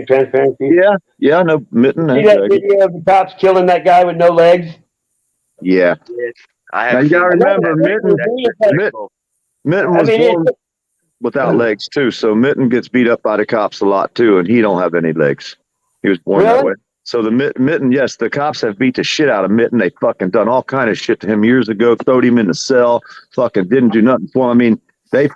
Transparency? Yeah, I know Mitten. See that video of the cops killing that guy with no legs? Yeah. Now you gotta remember, Mitten was born without legs too, so Mitten gets beat up by the cops a lot too, and he don't have any legs. He was born that way. So the Mitten, yes, the cops have beat the shit out of Mitten. They fucking done all kind of shit to him years ago, throwed him in the cell, fucking didn't do nothing for him. I mean, they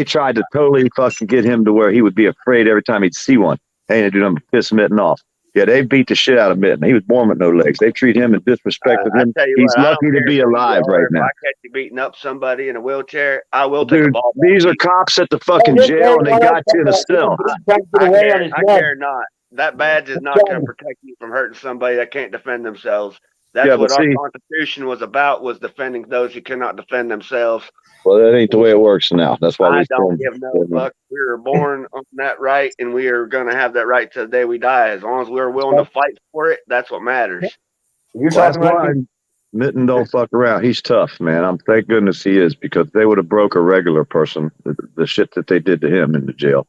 tried to totally fucking get him to where he would be afraid every time he'd see one. They ain't do nothing to piss Mitten off. Yeah, they beat the shit out of Mitten. He was born with no legs. They treat him and disrespected him. Tell you He's what, I lucky don't to care be who you alive are. right If now. I catch you beating up somebody in a wheelchair, I will take a Dude, ball. these are cops at the fucking jail, and they got you in a cell. I care not. That badge is not going to protect you from hurting somebody that can't defend themselves. That's Yeah, what but our see- Constitution was about, was defending those who cannot defend themselves. Well, that ain't the way it works now. That's why I don't give no fuck. We were born on that right, and we are going to have that right till the day we die. As long as we're willing to fight for it, that's what matters. That's why Mitten don't fuck around. He's tough, man. Thank goodness he is, because they would have broke a regular person. The shit that they did to him in the jail.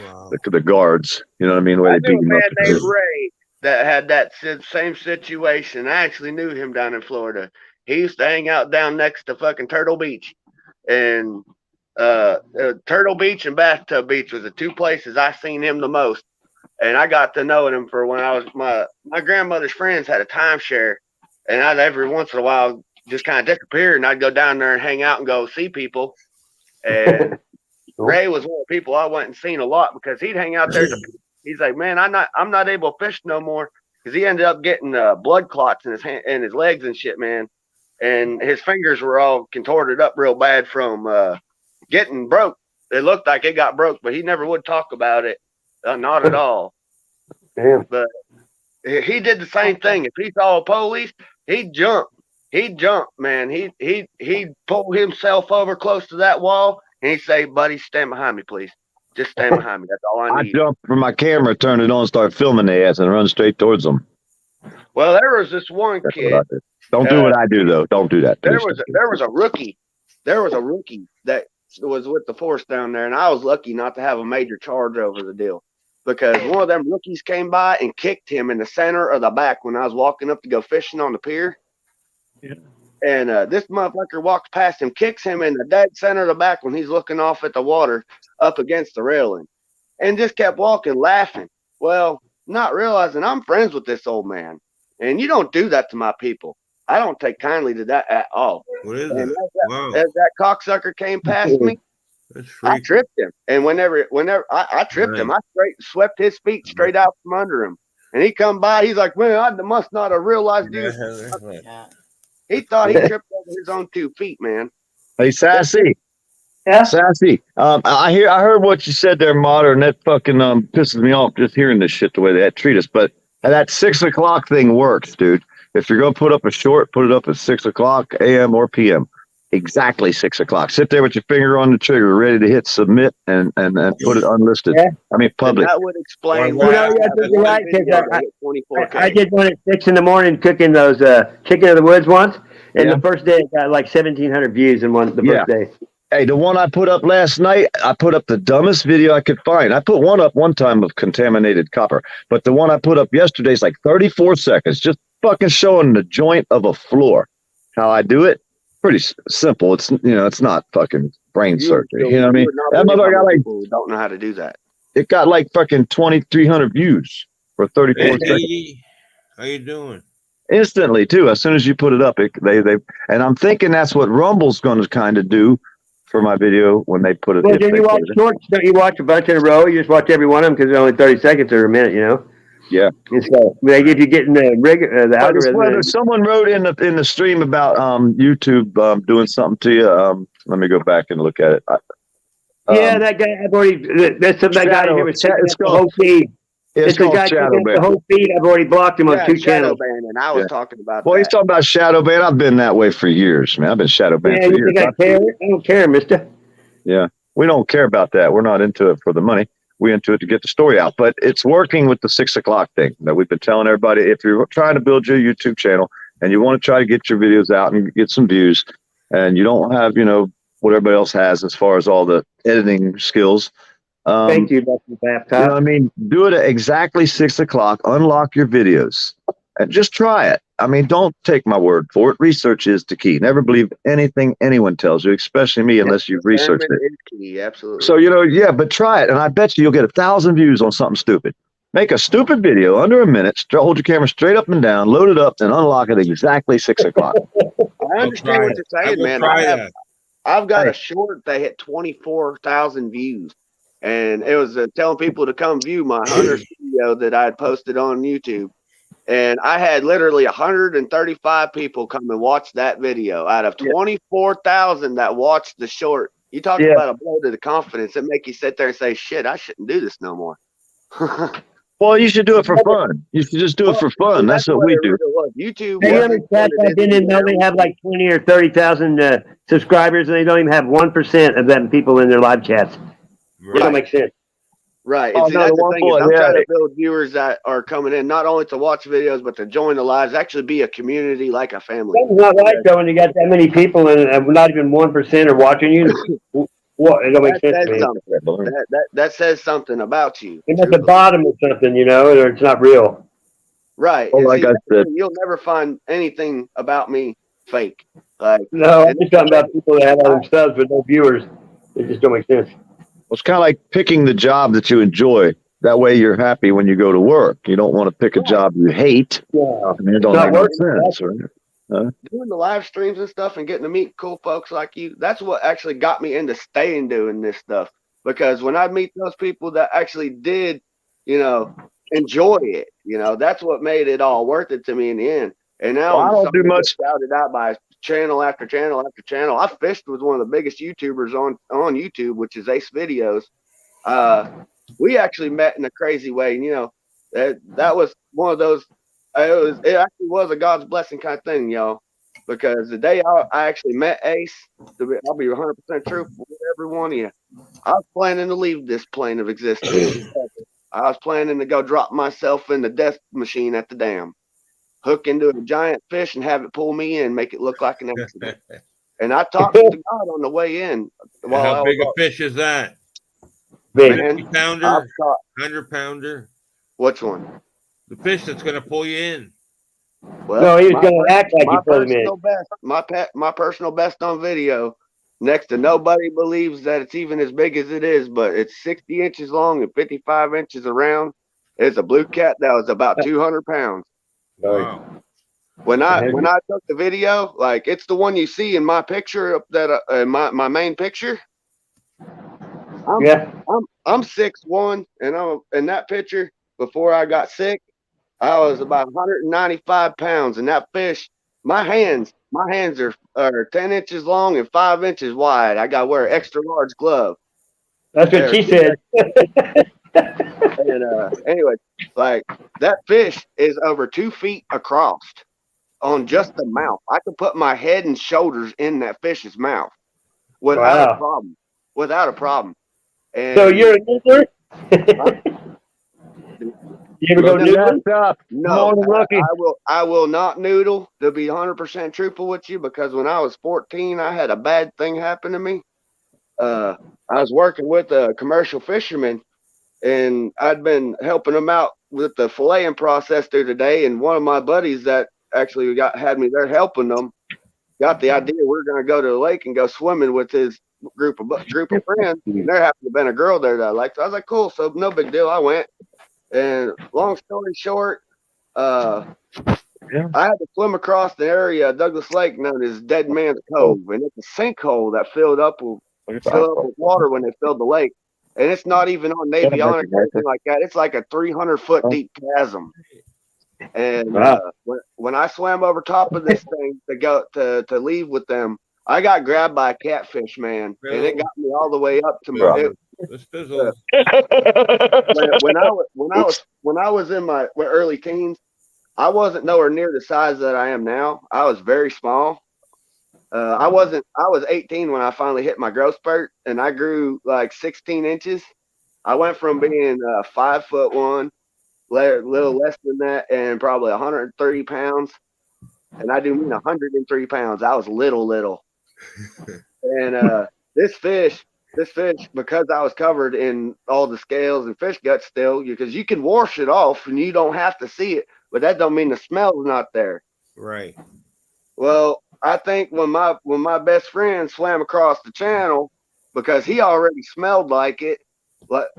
Wow. The guards, you know what I mean? The way I they knew beat a him up. man named Ray that had that same situation. I actually knew him down in Florida. He used to hang out down next to fucking Turtle Beach. And Turtle Beach and Bathtub Beach was the two places I seen him the most. And I got to know him for when I was my grandmother's friends had a timeshare, and I'd every once in a while just kind of disappear, and I'd go down there and hang out and go see people. And Ray was one of the people I went and seen a lot, because he'd hang out there. He's like, man, I'm not able to fish no more, because he ended up getting blood clots in his hand and his legs and shit, man. And his fingers were all contorted up real bad from getting broke. It looked like it got broke, but he never would talk about it. Not at all. Damn. But he did the same thing. If he saw a police, he'd jump. He'd jump, man. He'd pull himself over close to that wall, and he'd say, buddy, stand behind me, please. Just stand behind me. That's all I I need. jump from my camera, turn it on, start filming their ass, and run straight towards them. Well, there was this one kid. Don't do what I do, though. Don't do that. There was a rookie. There was a rookie that was with the force down there, and I was lucky not to have a major charge over the deal, because one of them rookies came by and kicked him in the center of the back when I was walking up to go fishing on the pier. Yeah. And this motherfucker walks past him, kicks him in the dead center of the back when he's looking off at the water up against the railing, and just kept walking, laughing. Well, not realizing I'm friends with this old man, and you don't do that to my people. I don't take kindly to that at all. What is And that? as that cocksucker came past me, I tripped him. And whenever I tripped him, I swept his feet straight out from under him. And he come by, he's like, well, I must not have realized you. He thought he tripped over his own 2 feet, man. Hey, Sassy. Yeah. Sassy. I heard what you said there, Mater, and that fucking pisses me off just hearing this shit the way they treat us. But that 6 o'clock thing works, dude. If you're gonna put up a short, put it up at 6 o'clock a.m. or p.m. Exactly 6 o'clock. Sit there with your finger on the trigger, ready to hit submit, and put it unlisted. Yeah. I mean public. And that would explain why I did one at 6 in the morning cooking those chicken of the woods once, and the first day it got like 1,700 views in the first day. Hey, the one I put up last night, I put up the dumbest video I could find. I put one up one time of contaminated copper, but the one I put up yesterday is like 34 seconds, just fucking showing the joint of a floor. How I do it? Pretty simple. It's it's not fucking brain surgery. You know what I mean? That motherfucker got like don't know how to do that. It got like fucking 2,300 views for 34 seconds. How you doing? Instantly too. As soon as you put it up, they and I'm thinking that's what Rumble's going to kind of do for my video when they put it. Well, do you watch shorts? Don't you watch a bunch in a row? You just watch every one of them because they're only 30 seconds or a minute, Yeah. And so they give you getting the algorithm. Someone wrote in the stream about YouTube doing something to you. Let me go back and look at it. Yeah, that guy. That guy here was checking out the whole feed. It's the guy checking out the whole feed. I've already blocked him on 2 channels. And I was talking about. Well, he's talking about shadow ban. I've been that way for years, man. I've been shadow banned for years. Think I care? I don't care, mister. Yeah, we don't care about that. We're not into it for the money. We're into it to get the story out. But it's working with the 6 o'clock thing that we've been telling everybody. If you're trying to build your YouTube channel and you want to try to get your videos out and get some views, and you don't have, what everybody else has as far as all the editing skills. Thank you, Dr. Laptop. You know what I mean? Do it at exactly 6 o'clock. Unlock your videos and just try it. I mean, don't take my word for it. Research is the key. Never believe anything anyone tells you, especially me, unless you've researched it. Is key, absolutely. So, but try it. And I bet you'll get 1,000 views on something stupid. Make a stupid video under a minute, hold your camera straight up and down, load it up, and unlock it at exactly 6 o'clock. I understand what you're saying, man. I've got a short that hit 24,000 views. and it was telling people to come view my hunter's video that I had posted on YouTube. And I had literally 135 people come and watch that video out of 24,000 that watched the short. You talk about a blow to the confidence that make you sit there and say, shit, I shouldn't do this no more. Well, you should do it for fun. You should just do it for fun. That's what we do. YouTube. Hey, I've been in, they only have like 20 or 30,000 subscribers, and they don't even have 1% of them people in their live chats. It don't make sense. Right. Oh, And see, no, that's the the one thing is boy, I'm yeah. trying to build viewers that are coming in not only to watch videos, but to join the lives, actually be a community like a family. Something's not right though when you got that many people and not even 1% are watching you. What? It don't make sense to me. That says something about you. It's at the bottom of something, you know, or it's not real. Right. Well, And like see, I that's the said, thing, you'll never find anything about me fake. Like, No, I'm just talking about people that have all them subs but no viewers. It just don't make sense. it's kind of like picking the job that you enjoy. That way you're happy when you go to work. You don't want to pick a job you hate. Yeah. I mean, it don't not make working. no sense, right? doing the live streams and stuff and getting to meet cool folks like you, that's what actually got me into staying doing this stuff. Because when I meet those people that actually did, you know, enjoy it, you know, that's what made it all worth it to me in the end. And now Well, I don't do much. shouted out by channel after channel after channel. I fished with one of the biggest YouTubers on YouTube, which is Ace Videos. We actually met in a crazy way. And, you know, that was one of those. It actually was a God's blessing kind of thing, y'all. Because the day I actually met Ace, I'll be 100% truthful with every one of you. I was planning to leave this plane of existence. I was planning to go drop myself in the death machine at the dam, hook into a giant fish and have it pull me in, make it look like an accident. And I talked to God on the way in. How big a fish is that? Big. 50 pounder, 100-pounder. Which one? The fish that's going to pull you in. Well, No, he was going to act like he pulled him in. My personal best on video. Next to nobody believes that it's even as big as it is, but it's 60 inches long and 55 inches around. It's a blue cat that was about 200 pounds. Wow. When I took the video, like it's the one you see in my picture that my main picture. I'm 6'1", and I'm in that picture. Before I got sick, I was about 195 pounds, and that fish, my hands are 10 inches long and 5 inches wide. I got to wear an extra large glove. That's what she said. And anyway, like that fish is over 2 feet across on just the mouth. I could put my head and shoulders in that fish's mouth without a problem. Without a problem. And so you're a noodler? You ever go noodling? No, I will not noodle, to be 100% truthful with you, because when I was 14, I had a bad thing happen to me. I was working with a commercial fisherman, and I'd been helping him out with the filleting process through the day, and one of my buddies that actually had me there helping them got the idea we're going to go to the lake and go swimming with his group of friends. And there happened to have been a girl there that I liked. So I was like, cool, so no big deal. I went. And long story short, I had to swim across the area of Douglas Lake known as Dead Man's Cove, and it's a sinkhole that filled up with water when they filled the lake. And it's not even on Navionics or anything like that. It's like a 300-foot deep chasm. And when I swam over top of this thing to go to leave with them, I got grabbed by a catfish, man, and it got me all the way up to my. When I was in my early teens, I wasn't nowhere near the size that I am now. I was very small. I was 18 when I finally hit my growth spurt, and I grew like 16 inches. I went from being 5'1", little less than that, and probably 130 pounds. And I do mean 103 pounds. I was little. And this fish, because I was covered in all the scales and fish guts still, because you can wash it off and you don't have to see it, but that don't mean the smell's not there. Right. Well, I think when my best friend swam across the channel, because he already smelled like it, but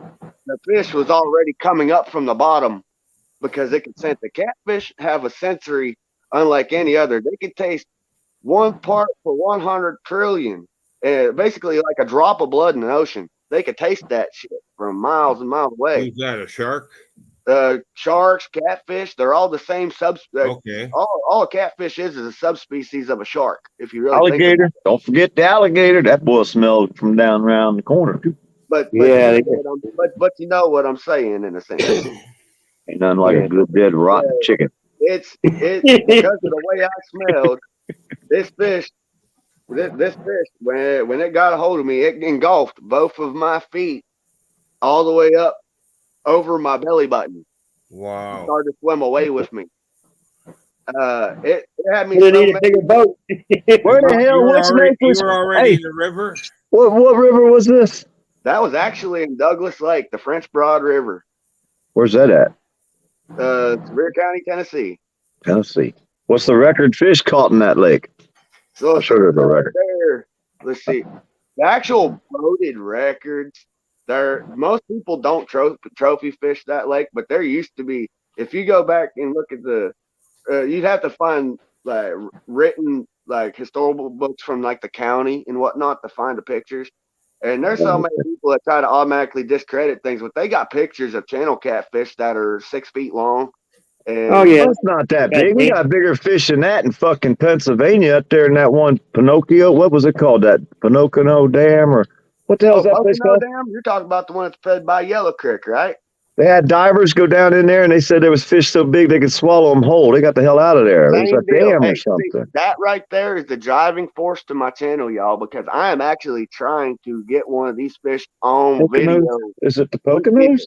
the fish was already coming up from the bottom, because it could sense. The catfish have a sensory unlike any other. They can taste 1 part for 100 trillion. Basically like a drop of blood in the ocean. they could taste that shit from miles and miles away. Who's that? A shark? Sharks, catfish, they're all the same Okay. All a catfish is a subspecies of a shark. If you really alligator. think about it. Don't forget the alligator. That boy smelled from down around the corner too. But Yeah, you know what I'm saying in a sense. Ain't nothing like a good dead rotten chicken. It's because of the way I smelled this fish. This fish, when it got a hold of me, it engulfed both of my feet all the way up over my belly button. Wow. It started to swim away with me. It had me. You need a bigger boat. Where the hell? Which lake was? You were already in the river. What river was this? That was actually in Douglas Lake, the French Broad River. Where's that at? Sevier County, Tennessee. Tennessee. What's the record fish caught in that lake? So I'm sure there's a record. Let's see. The actual boated records. Most people don't trophy fish that lake, but there used to be. If you go back and look at you'd have to find like written like historical books from like the county and whatnot to find the pictures. And there's so many people that try to automatically discredit things, but they got pictures of channel catfish that are 6 feet long. And It's not that big. We got bigger fish than that in fucking Pennsylvania up there in that one Pinocchio. What was it called? That Pinocchio Dam or what the hell is that place called? Dam? You're talking about the one that's fed by Yellow Creek, right? They had divers go down in there and they said there was fish so big they could swallow them whole. They got the hell out of there. It was a dam or something. See, that right there is the driving force to my channel, y'all, because I am actually trying to get one of these fish on video. Is it the Poconos?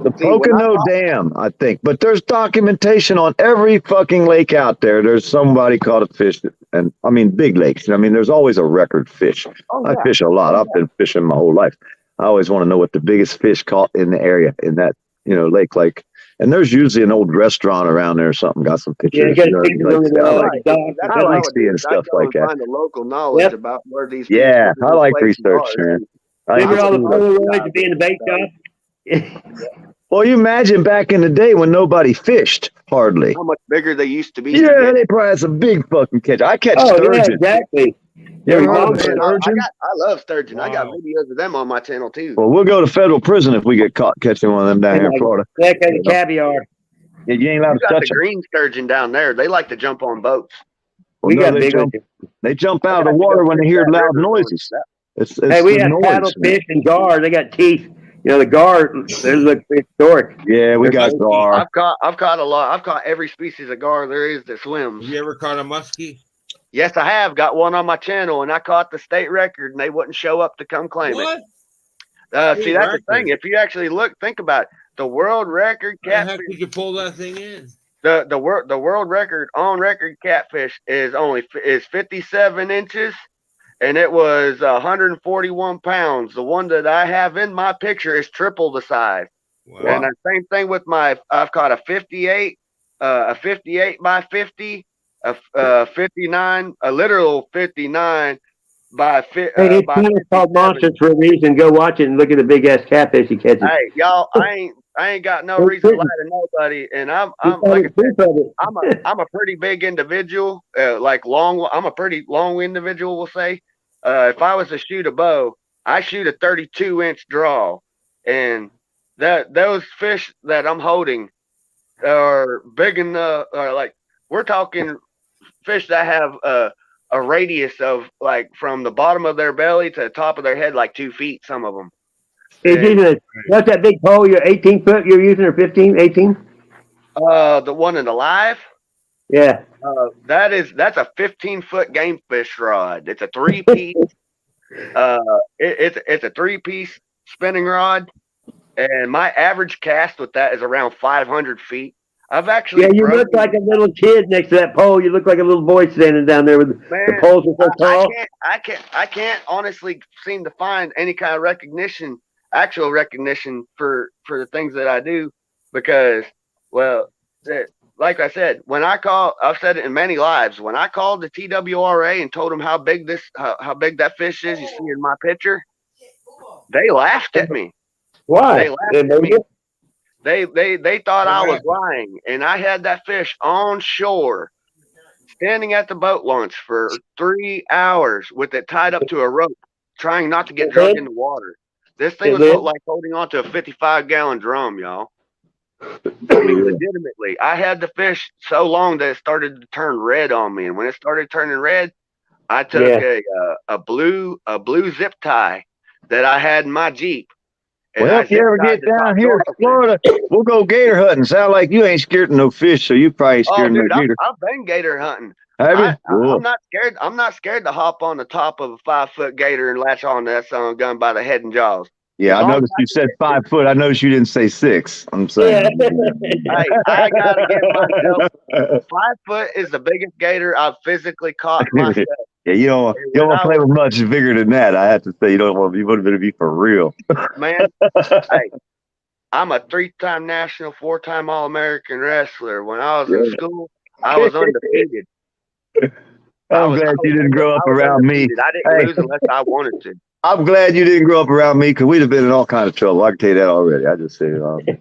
The Pocono Dam, I think. But there's documentation on every fucking lake out there. There's somebody caught a fish, and I mean big lakes. I mean, there's always a record fish. I fish a lot. I've been fishing my whole life. I always want to know what the biggest fish caught in the area in that lake. Like, and there's usually an old restaurant around there or something. Got some pictures. Yeah, I like seeing stuff like that. Find the local knowledge about where these. Yeah, I like research, man. Remember all the Polaroids to be in the bait shop? Well, you imagine back in the day when nobody fished hardly. How much bigger they used to be. Yeah, they probably had some big fucking catch. I catch sturgeon. Yeah, exactly. Yeah, I love sturgeon. Wow. I got videos of them on my channel too. Well, we'll go to federal prison if we get caught catching one of them down here in Florida. Yeah, the caviar. Yeah, you ain't allowed to touch the green sturgeon down there. They like to jump on boats. Well, they jump out of the water when they hear loud noises. Hey, we have paddlefish and gar. They got teeth. The gar, they look historic. Yeah, we got gar. I've caught a lot. I've caught every species of gar there is that swims. You ever caught a muskie? Yes, I have. Got one on my channel, and I caught the state record, and they wouldn't show up to come claim it. See, that's the thing. If you actually think about it, the world record catfish. How could you pull that thing in? The world record on record catfish is 57 inches. And it was 141 pounds. The one that I have in my picture is triple the size. Wow. And the same thing with I've caught a 58 by 50, a 59, a literal 59 by 50. Hey, it's called Monsters for a reason. Go watch it and look at the big ass catfish he catches. Hey, y'all, I ain't got no reason to lie to nobody. And I'm like I'm a pretty big individual. I'm a pretty long individual, we'll say. If I was to shoot a bow, I shoot a 32-inch draw, and those fish that I'm holding are big enough. We're talking fish that have a radius of from the bottom of their belly to the top of their head, 2 feet. Some of them. What's that big pole? You're 18 foot. You're using or 15, 18? The one in the live. Yeah. That's a 15-foot game fish rod. It's a 3-piece. It's a 3-piece spinning rod, and my average cast with that is around 500 feet. I've actually. Yeah, you look like a little kid next to that pole. You look like a little boy standing down there with the poles are so tall. I can't honestly seem to find any kind of actual recognition for the things that I do, because, like I said, I've said it in many lives. When I called the TWRA and told them how big that fish is, you see in my picture, they laughed at me. Why? They laughed at me. They thought I was lying, and I had that fish on shore, standing at the boat launch for 3 hours with it tied up to a rope, trying not to get drunk in the water. This thing was like holding on to a 55-gallon drum, y'all. I mean, legitimately, I had the fish so long that it started to turn red on me, and when it started turning red, I took a blue zip tie that I had in my Jeep. Well, if you ever get down here in Florida, we'll go gator hunting. Sound like you ain't scared of no fish, so you probably ain't scared of no gator. I've been gator hunting. Have you? I'm not scared. I'm not scared to hop on the top of a 5-foot gator and latch on to that son of a gun by the head and jaws. Yeah, I noticed you said 5 foot. I noticed you didn't say 6. I'm saying. Hey, I gotta give myself 5 foot is the biggest gator I've physically caught myself. Yeah, you don't want to play with much bigger than that. I have to say, you don't want to be for real. Man, hey, I'm a 3-time national, 4-time All-American wrestler. When I was in school, I was undefeated. I'm glad you didn't grow up around me. I didn't lose unless I wanted to. I'm glad you didn't grow up around me because we'd have been in all kinds of trouble. I can tell you that already. I just say,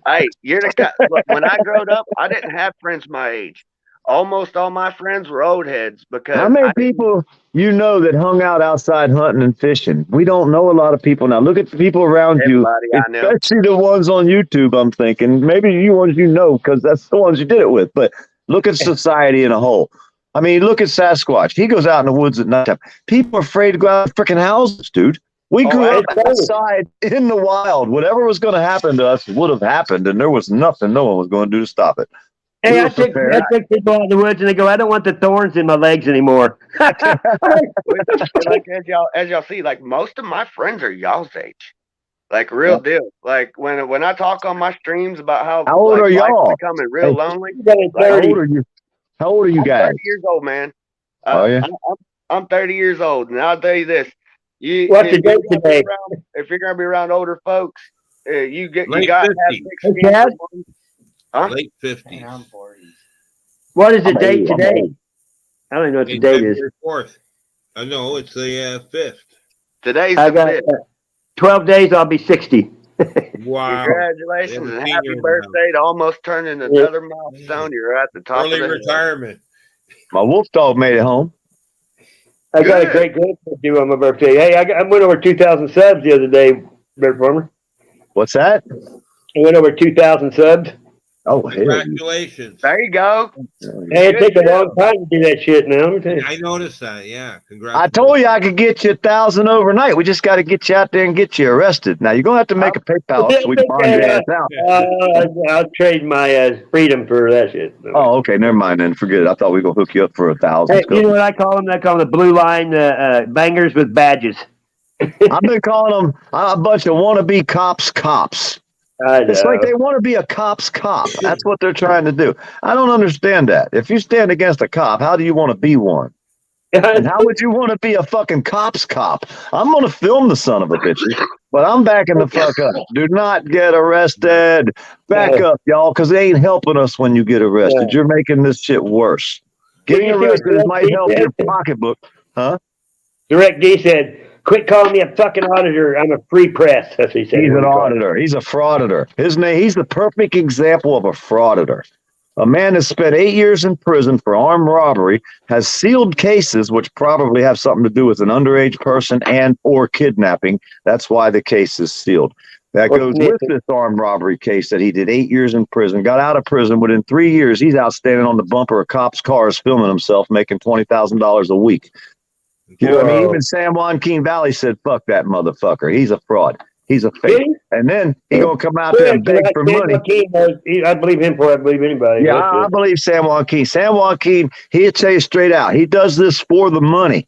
hey, you're the guy. When I growed up, I didn't have friends my age. Almost all my friends were old heads because. How many people you know that hung out outside hunting and fishing? We don't know a lot of people now. Look at the people around you, especially the ones on YouTube. I'm thinking maybe you ones you know because that's the ones you did it with. But look at society in a whole. I mean, look at Sasquatch. He goes out in the woods at nighttime. People are afraid to go out of freaking houses, dude. We grew up outside in the wild. Whatever was going to happen to us would have happened, and there was nothing no one was going to do to stop it. Hey, I take people out of the woods and they go, I don't want the thorns in my legs anymore. Like as y'all see, like most of my friends are y'all's age. Like real deal. Like when I talk on my streams about how old are y'all? Becoming real lonely. How old are you? How old are you guys? 30 years old, man. Oh yeah. I'm 30 years old, and I'll tell you this: what's the date today? If you're gonna be around older folks, you got to have 6 feet. Huh? Late 50s. What is the date today? I don't even know what the date is. 4th. I know it's the 5th. Today's I the got 5th. 12 days. I'll be 60. Wow! Congratulations and happy birthday to almost turning another milestone. You're at the top. Early retirement. My wolf dog made it home. I got a great grandson due on my birthday. Hey, I went over 2,000 subs the other day, Bird Farmer. What's that? I went over 2,000 subs. Oh, congratulations! There you go. Hey, it takes a long time to do that shit now. I noticed that. Yeah, congrats. I told you I could get you 1,000 overnight. We just got to get you out there and get you arrested. Now you're gonna have to make a PayPal so we can find your ass out. I'll trade my freedom for that shit. Oh, okay, never mind then. Forget it. I thought we were gonna hook you up for 1,000. Hey, you know what I call them? I call them the blue line bangers with badges. I've been calling them a bunch of wannabe cops. It's like they want to be a cop's cop. That's what they're trying to do. I don't understand that. If you stand against a cop, how do you want to be one? And how would you want to be a fucking cop's cop? I'm going to film the son of a bitch, but I'm backing the fuck up. Do not get arrested. Back up, y'all, because they ain't helping us when you get arrested. You're making this shit worse. Getting arrested might help your pocketbook. Huh? Direct D said, quit calling me a fucking auditor. I'm a free press. That's what he said. He's an auditor. He's a frauditor. He's the perfect example of a frauditor. A man has spent 8 years in prison for armed robbery, has sealed cases, which probably have something to do with an underage person and or kidnapping. That's why the case is sealed. That goes with this armed robbery case that he did 8 years in prison, got out of prison. Within 3 years, he's out standing on the bumper of cops' cars, filming himself, making $20,000 a week. You know what I mean? Even San Joaquin Valley said, fuck that motherfucker. He's a fraud. He's a fake. And then he going to come out there and beg for money. I believe him before I believe anybody. Yeah, I believe San Joaquin. San Joaquin, he'll tell you straight out. He does this for the money.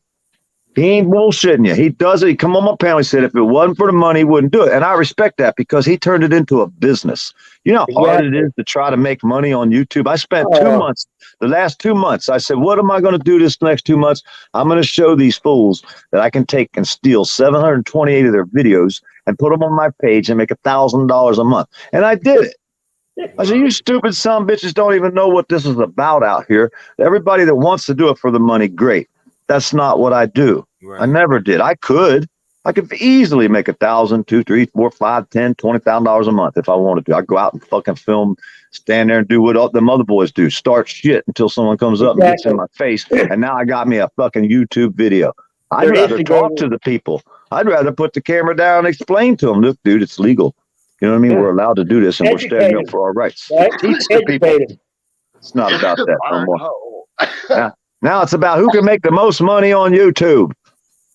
He ain't bullshitting you. He does it. He come on my panel. He said, if it wasn't for the money, he wouldn't do it. And I respect that because he turned it into a business. You know how hard it is to try to make money on YouTube? I spent 2 months, the last 2 months. I said, what am I going to do this next 2 months? I'm going to show these fools that I can take and steal 728 of their videos and put them on my page and make $1,000 a month. And I did it. I said, you stupid son of bitches don't even know what this is about out here. Everybody that wants to do it for the money, great. That's not what I do. Right. I never did. I could easily make $1,000, $2,000, $3,000, $4,000, $5,000, $10,000, $20,000 a month if I wanted to. I'd go out and fucking film, stand there and do what all them other boys do. Start shit until someone comes up and gets in my face. And now I got me a fucking YouTube video. I'd rather talk to the people. I'd rather put the camera down and explain to them, look, dude, it's legal. You know what I mean? We're allowed to do this, and we're standing up for our rights. Right? Teach the people. It's not about that no more. Now it's about who can make the most money on YouTube.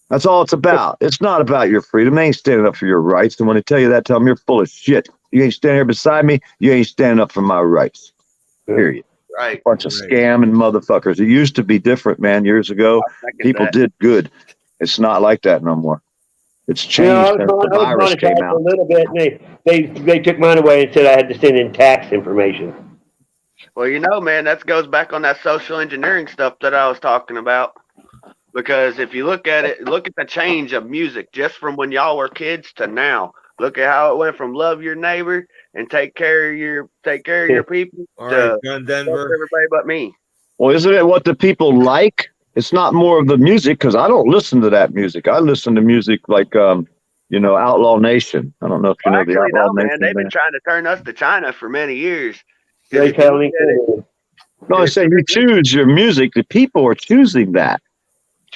That's all it's about. It's not about your freedom. They ain't standing up for your rights. And when they tell you that, tell them you're full of shit. You ain't standing here beside me. You ain't standing up for my rights. Period. Right. Bunch of scamming motherfuckers. It used to be different, man. Years ago, people did good. It's not like that no more. It's changed since the virus came out. A little bit, and they took mine away and said I had to send in tax information. Well, you know, man, that goes back on that social engineering stuff that I was talking about. Because if you look at it, look at the change of music just from when y'all were kids to now. Look at how it went from love your neighbor and take care of your people All to right, John Denver. everybody but me. Well, isn't it what the people like? It's not more of the music, because I don't listen to that music. I listen to music like, Outlaw Nation. I don't know if you know the Outlaw Nation. Man, they've been trying to turn us to China for many years. No, I say you choose your music. The people are choosing that.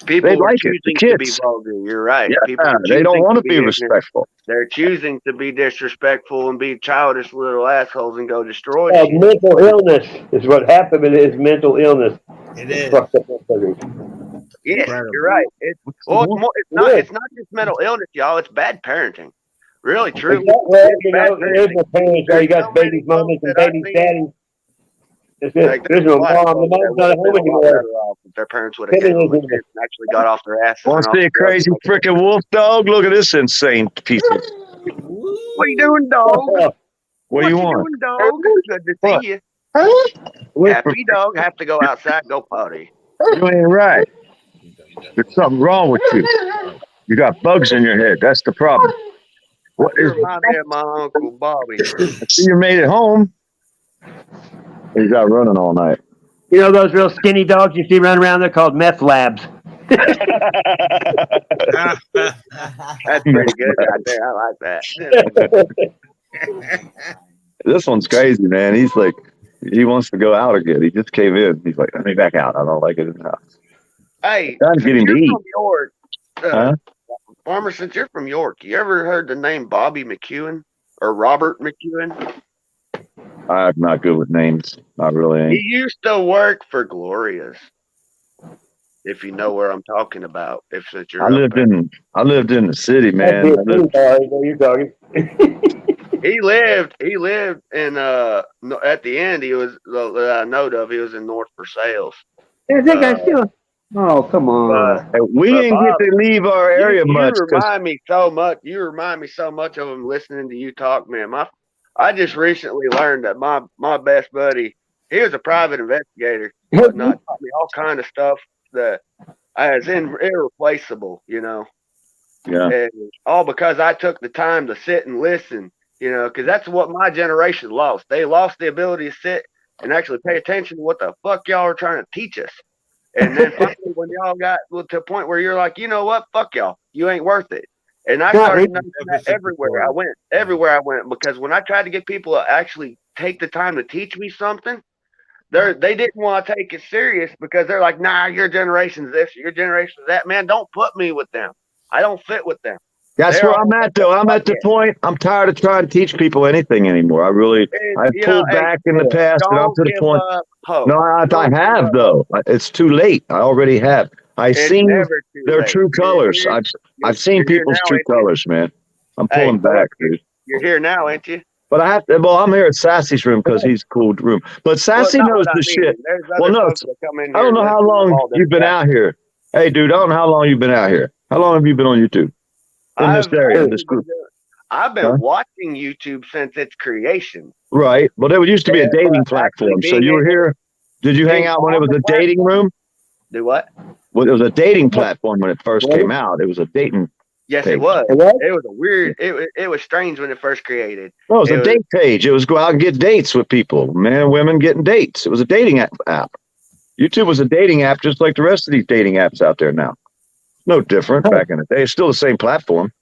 People they are like choosing it. The to be kids. vulgar. You're right. Yeah, People are they don't choosing want to be ignorant. respectful. They're choosing to be disrespectful and be childish little assholes and go destroy shit. Mental illness is what happened. It is mental illness. It is. Yes, you're right. It's not just mental illness, y'all. It's bad parenting. Really, truly. There's no parents where you got babies, mamas, and babies, daddies. There's no mom. The mom's not at home anymore. Their parents would have handled it and actually got off their asses. Want to see a crazy freaking wolf dog? Look at this insane piece of. What you doing, dog? What do you want? Doing, dog? Good to see you. Happy dog. Have to go outside, go potty. You ain't right. There's something wrong with you. You got bugs in your head. That's the problem. What is remind me of my Uncle Bobby. I see you made it home. He's out running all night. You know those real skinny dogs you see running around? They're called meth labs. That's pretty good right there. I like that. This one's crazy, man. He's like, he wants to go out again. He just came in. He's like, let me back out. I don't like it in the house. Hey, trying to get him to eat. From York, Huh? Farmer, since you're from York, you ever heard the name Bobby McEwen or Robert McEwen? I'm not good with names. I really ain't. He used to work for Gloria's. If you know where I'm talking about, since you're I lived in the city, man. You're talking. He lived in at the end he was that I know of, he was in North Versailles. I think I still. Oh, come on. We didn't Bob, get to leave our area much. You remind me so much. You remind me so much of him listening to you talk, man. I just recently learned that my best buddy, he was a private investigator, but not taught me all kind of stuff that is irreplaceable, you know. Yeah. And all because I took the time to sit and listen, you know, because that's what my generation lost. They lost the ability to sit and actually pay attention to what the fuck y'all are trying to teach us. And then finally, when y'all got to a point where you're like, you know what, fuck y'all, you ain't worth it. And I started noticing that everywhere I went, because when I tried to get people to actually take the time to teach me something, they didn't want to take it serious because they're like, nah, your generation's this, your generation's that. Man, don't put me with them. I don't fit with them. That's where I'm at, though. I'm at the point. I'm tired of trying to teach people anything anymore. I pulled back in the past, and I'm to the point. No, I have, though. It's too late. I already have. I've seen their true colors. I've seen people's true colors, man. I'm pulling back, dude. You're here now, ain't you? But I have to. Well, I'm here at Sassy's room because he's a cool room. But Sassy knows the shit. Well, no, I don't know how long you've been out here. Hey, dude, I don't know how long you've been out here. How long have you been on YouTube? In this area, in this group? I've been watching YouTube since its creation. Right. Well, there used to be a dating platform. So you were here. Did you hang out when it was a dating room? Do what? Well, it was a dating platform when it first came out. It was a dating. Yes, it was. It was a weird. It was strange when it first created. No, it was a date page. It was go out and get dates with people, men and women getting dates. It was a dating app. YouTube was a dating app, just like the rest of these dating apps out there now. No different back in the day. It's still the same platform.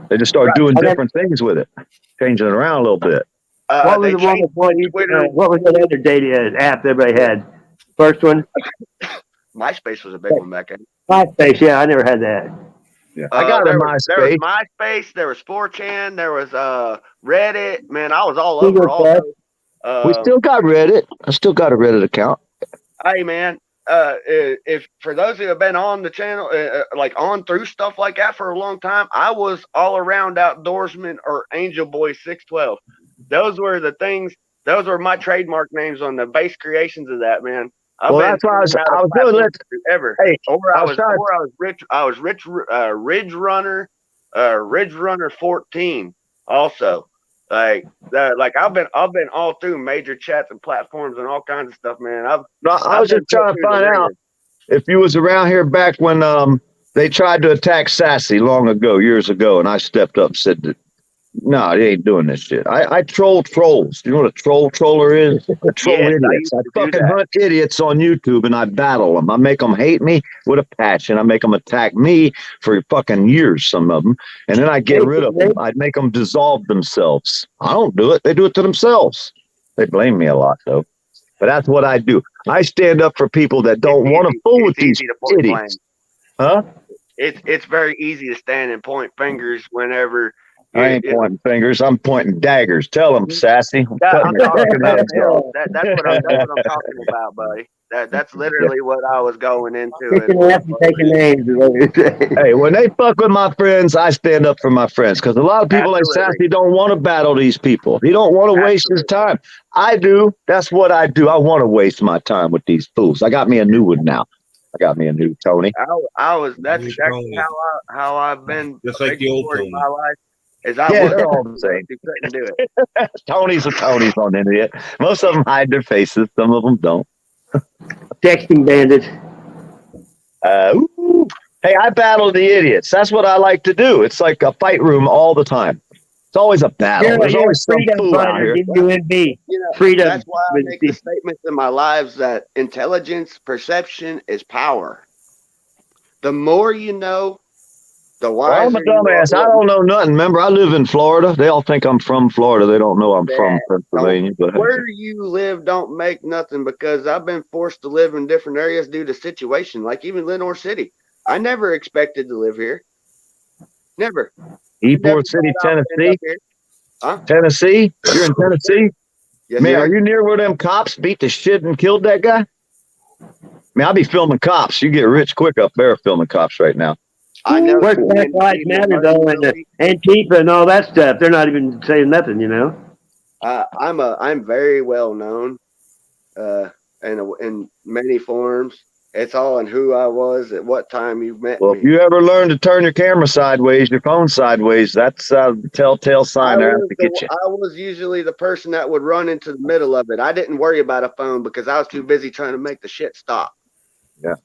They just started doing different things with it, changing it around a little bit. What was that other dating app everybody had? First one? MySpace was a big one back then. MySpace, yeah, I never had that. Yeah, I got a There was MySpace. MySpace, there was 4chan, there was Reddit. Man, I was all over all those. We still got Reddit. I still got a Reddit account. Hey, man, if for those who have been on the channel, like on through stuff like that for a long time, I was all around outdoorsman or Angel Boy 612. Those were the things. Those were my trademark names on the base creations of that, man. Well, that's why I was doing it ever. Hey, I was Ridge Runner, Ridge Runner 14 also. Like I've been all through major chats and platforms and all kinds of stuff, man. I was just trying to find out if you was around here back when they tried to attack Sassy years ago, and I stepped up and said that, no, they ain't doing this shit. I troll trolls. You know what a troller is? I troll idiots. I fucking hunt idiots on YouTube and I battle them. I make them hate me with a passion. I make them attack me for fucking years, some of them. And then I get rid of them. I make them dissolve themselves. I don't do it. They do it to themselves. They blame me a lot, though. But that's what I do. I stand up for people that don't want to fool with these idiots. Huh? It's very easy to stand and point fingers whenever. I ain't pointing fingers. I'm pointing daggers. Tell them, Sassy. That's what I'm talking about, buddy. That's literally what I was going into. Taking names. Hey, when they fuck with my friends, I stand up for my friends. Because a lot of people like Sassy don't want to battle these people. He don't want to waste his time. I do. That's what I do. I want to waste my time with these fools. I got me a new one now. I got me a new Tony. That's exactly how I've been. Just like the old Tony. My life. They're all the same. Couldn't do it. Tony's on the internet. Most of them hide their faces. Some of them don't. Texting bandit. Hey, I battle the idiots. That's what I like to do. It's like a fight room all the time. It's always a battle. There's always some fool out here. Freedom. That's why I make the statements in my lives that intelligence, perception is power. The more you know, the wiser. I'm a dumbass. I don't know nothing. Remember, I live in Florida. They all think I'm from Florida. They don't know I'm from Pennsylvania. But where you live don't make nothing, because I've been forced to live in different areas due to situation. Like even Lenore City, I never expected to live here. Never. Ybor City, Tennessee. Huh? Tennessee? You're in Tennessee? Yes, Man, sir. are you near where them cops beat the shit and killed that guy? Man, I'll be filming cops. You get rich quick up there filming cops right now. I know. Where's Black Lives Matter though, and Antifa and all that stuff? They're not even saying nothing, you know. I'm very well known, in many forms. It's all in who I was at what time you met me. Well, if you ever learn to turn your camera sideways, your phone sideways, that's a telltale sign there to get you. I was usually the person that would run into the middle of it. I didn't worry about a phone because I was too busy trying to make the shit stop. Yeah.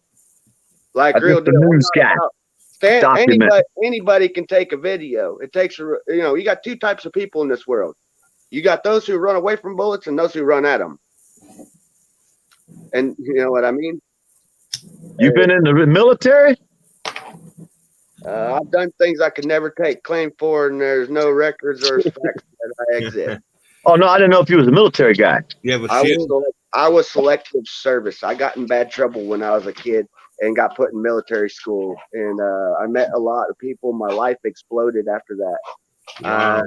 Like I'm real just a deal. news guy. Anybody can take a video. It takes, you got two types of people in this world. You got those who run away from bullets and those who run at them. And you know what I mean? You've been in the military? I've done things I could never take claim for, and there's no records or facts that I exist. Oh, no, I didn't know if you was a military guy. Yeah, but I was selective service. I got in bad trouble when I was a kid and got put in military school. And I met a lot of people. My life exploded after that. Wow.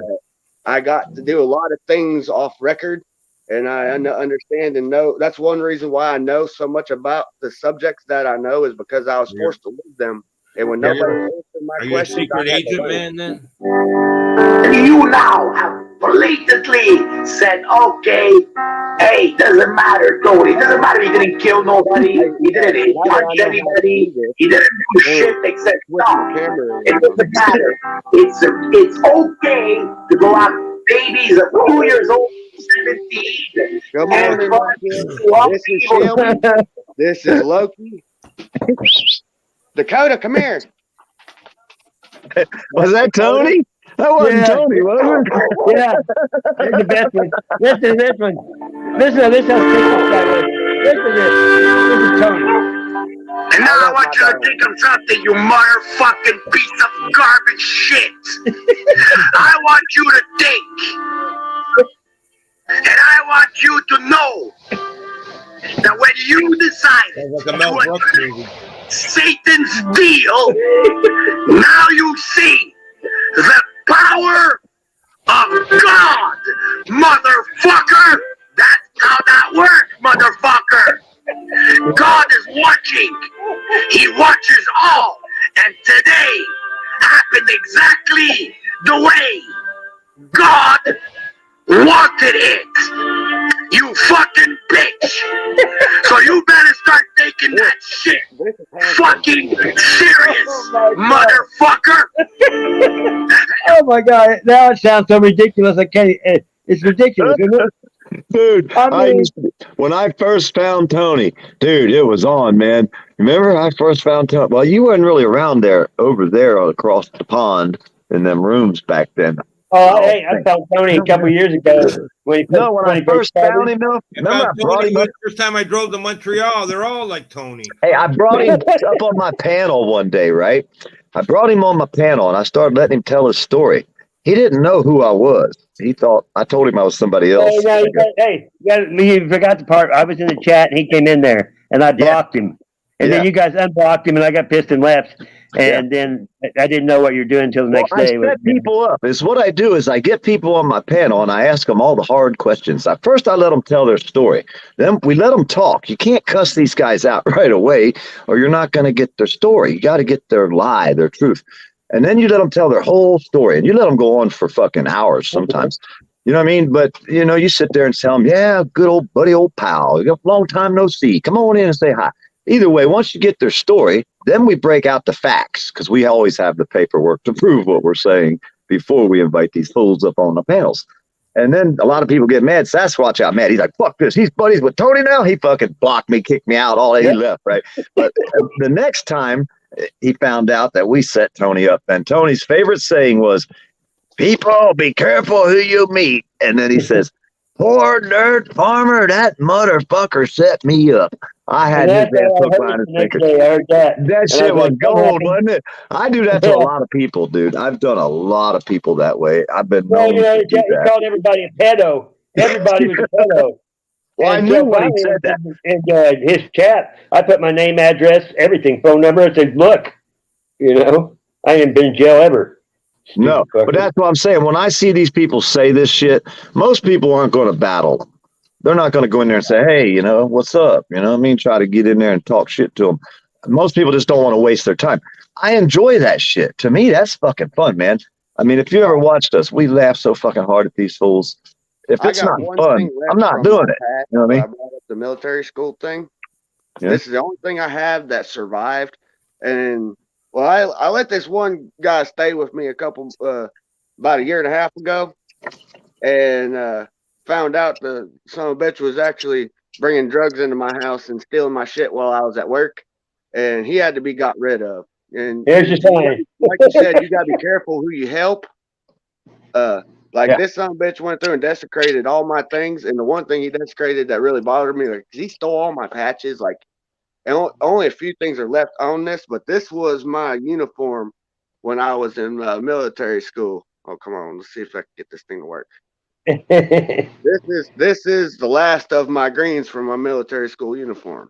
I got to do a lot of things off record, and I understand and know. That's one reason why I know so much about the subjects that I know, is because I was forced to live them. And when nobody answered my questions, a secret agent, man, then? You now have blatantly said, okay, hey, doesn't matter, Tony. Doesn't matter. He didn't kill nobody. He didn't touch anybody. He didn't do shit except talk. It doesn't matter. It's okay to go after babies of 2 years old, 17. Good morning, my kid. This is Shelby. This is Loki. Dakota, come here. Was that Tony? That wasn't Tony, was it? Yeah. Here's the best one. Listen to this one. Listen to how thick this guy was. Listen to this. This is Tony. And now I want you to think of something, you motherfucking piece of garbage shit. I want you to think. And I want you to know that when you decide Satan's deal, now you see the power of God, motherfucker. That's how that works, motherfucker. God is watching. He watches all. And today happened exactly the way God wanted it. You fucking bitch. So you better start taking that shit fucking serious, motherfucker. Oh my God! Now it sounds so ridiculous. I can't. It's ridiculous, isn't it? Dude, when I first found Tony, dude, it was on, man. Remember I first found Tony? Well, you weren't really around there, over there across the pond in them rooms back then. Hey, I found Tony a couple years ago. When I first found him, though, remember I brought him up? First time I drove to Montreal, they're all like Tony. Hey, I brought him up on my panel one day, right? I brought him on my panel, and I started letting him tell his story. He didn't know who I was. He thought I told him I was somebody else. You forgot the part. I was in the chat, and he came in there, and I blocked him. And then you guys unblocked him, and I got pissed and left. And then I didn't know what you're doing until the next day. I set people up. Is what I do is I get people on my panel, and I ask them all the hard questions. First, I let them tell their story. Then we let them talk. You can't cuss these guys out right away, or you're not going to get their story. You got to get their lie, their truth. And then you let them tell their whole story, and you let them go on for fucking hours sometimes. You know what I mean? But, you know, you sit there and tell them, yeah, good old buddy, old pal. Long time no see. Come on in and say hi. Either way, once you get their story, then we break out the facts, because we always have the paperwork to prove what we're saying before we invite these fools up on the panels. And then a lot of people get mad. Sasquatch out mad. He's like, fuck this. He's buddies with Tony now. He fucking blocked me, kicked me out, all that. He left, right? But the next time, he found out that we set Tony up, and Tony's favorite saying was, people, be careful who you meet. And then he says, poor dirt farmer, that motherfucker set me up. I had his ass hooked, line, and sinker. That shit was gold, wasn't it? I do that to a lot of people, dude. I've done a lot of people that way. I've been known to do he that. called everybody a pedo. Everybody was a pedo. Well, I knew when he said that. In his chat, I put my name, address, everything, phone number. I said, look, you know, I ain't been in jail ever. No, but that's what I'm saying. When I see these people say this shit, most people aren't going to battle. They're not going to go in there and say, hey, you know, what's up? You know what I mean? Try to get in there and talk shit to them. Most people just don't want to waste their time. I enjoy that shit. To me, that's fucking fun, man. I mean, if you ever watched us, we laugh so fucking hard at these fools. If it's not fun, I'm not doing it. You know what I mean? I brought up the military school thing. Yeah. This is the only thing I have that survived. And well, I let this one guy stay with me about a year and a half ago, and found out the son of a bitch was actually bringing drugs into my house and stealing my shit while I was at work, and he had to be got rid of. And here's your sign. Like you said, you got to be careful who you help. This son of a bitch went through and desecrated all my things, and the one thing he desecrated that really bothered me, like, he stole all my patches, like. And only a few things are left on this, but this was my uniform when I was in military school. Oh, come on. Let's see if I can get this thing to work. This is the last of my greens from my military school uniform.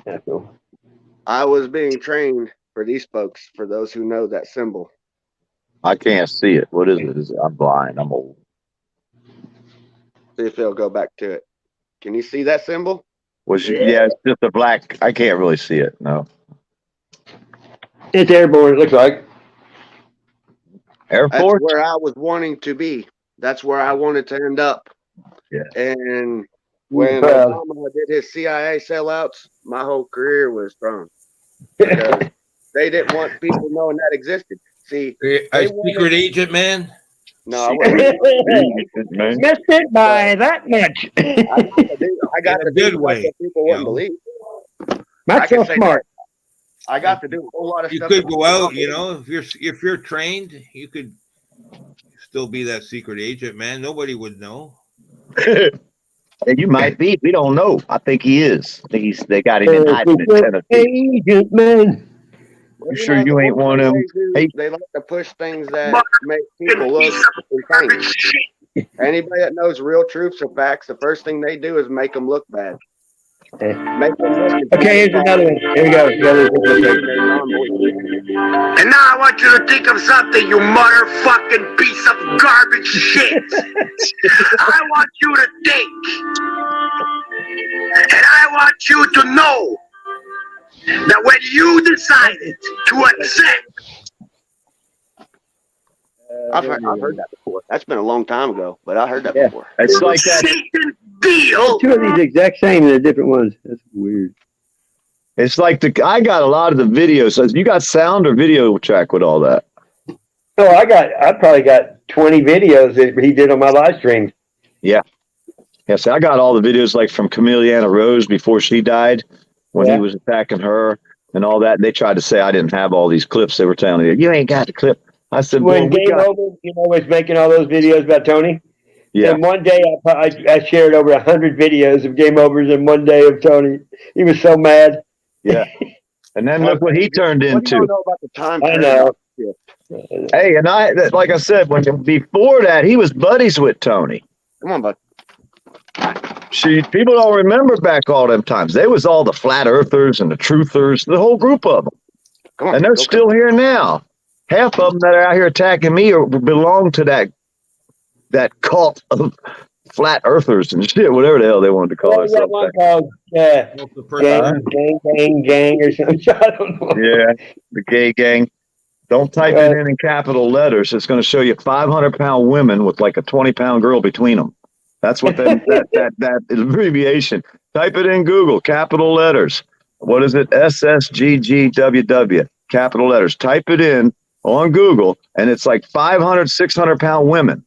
That's cool. I was being trained for these folks, for those who know that symbol. I can't see it. What is it? I'm blind. I'm old. See if it'll go back to it. Can you see that symbol? Yeah, it's just a black. I can't really see it. No. It's airborne, it looks like. Air Force? That's where I was wanting to be. That's where I wanted to end up. Yeah. And when Obama did his CIA sellouts, my whole career was thrown. Because they didn't want people knowing that existed. See, a secret agent, man? No, I wasn't. Missed it by that much. I got to do what people wouldn't believe. Not so smart. I got to do a whole lot of stuff. You could go out, you know, if you're trained, you could still be that secret agent, man. Nobody would know. And you might be. We don't know. I think he is. I think they got him in hiding in Tennessee. Agent, man. You sure you ain't one of them? They like to push things that make people look insane. Anybody that knows real truths or facts, the first thing they do is make them look bad. Okay, here's another one. Here we go. And now I want you to think of something, you motherfucking piece of garbage shit. I want you to think. And I want you to know that when you decided to accept. I've heard that before. That's been a long time ago, but I heard that before. It's like that. Satan deal. Two of these exact same, they're different ones. That's weird. It's like I got a lot of the videos. You got sound or video track with all that? Oh, I probably got 20 videos that he did on my live stream. Yeah. Yeah, see, I got all the videos like from Camilleana Rose before she died, when he was attacking her and all that. They tried to say I didn't have all these clips. They were telling me, you ain't got the clip. I said, when Game Over, was making all those videos about Tony. Yeah. And one day I shared over 100 videos of Game Overs in one day of Tony. He was so mad. Yeah. And then look what he turned into. What do you know about the time? I know. Hey, and like I said, before that, he was buddies with Tony. Come on, bud. People don't remember back all them times. They was all the flat earthers and the truthers, the whole group of them. Come on, and they're still here now. Half of them that are out here attacking me belong to that cult of flat earthers and shit, whatever the hell they wanted to call it. That one called gang or something. I don't know. Yeah, the gay gang. Don't type it in capital letters. It's going to show you 500-pound women with like a 20-pound girl between them. That's what that abbreviation. Type it in Google, capital letters. What is it? SSGGWW, capital letters. Type it in on Google, and it's like 500, 600-pound women.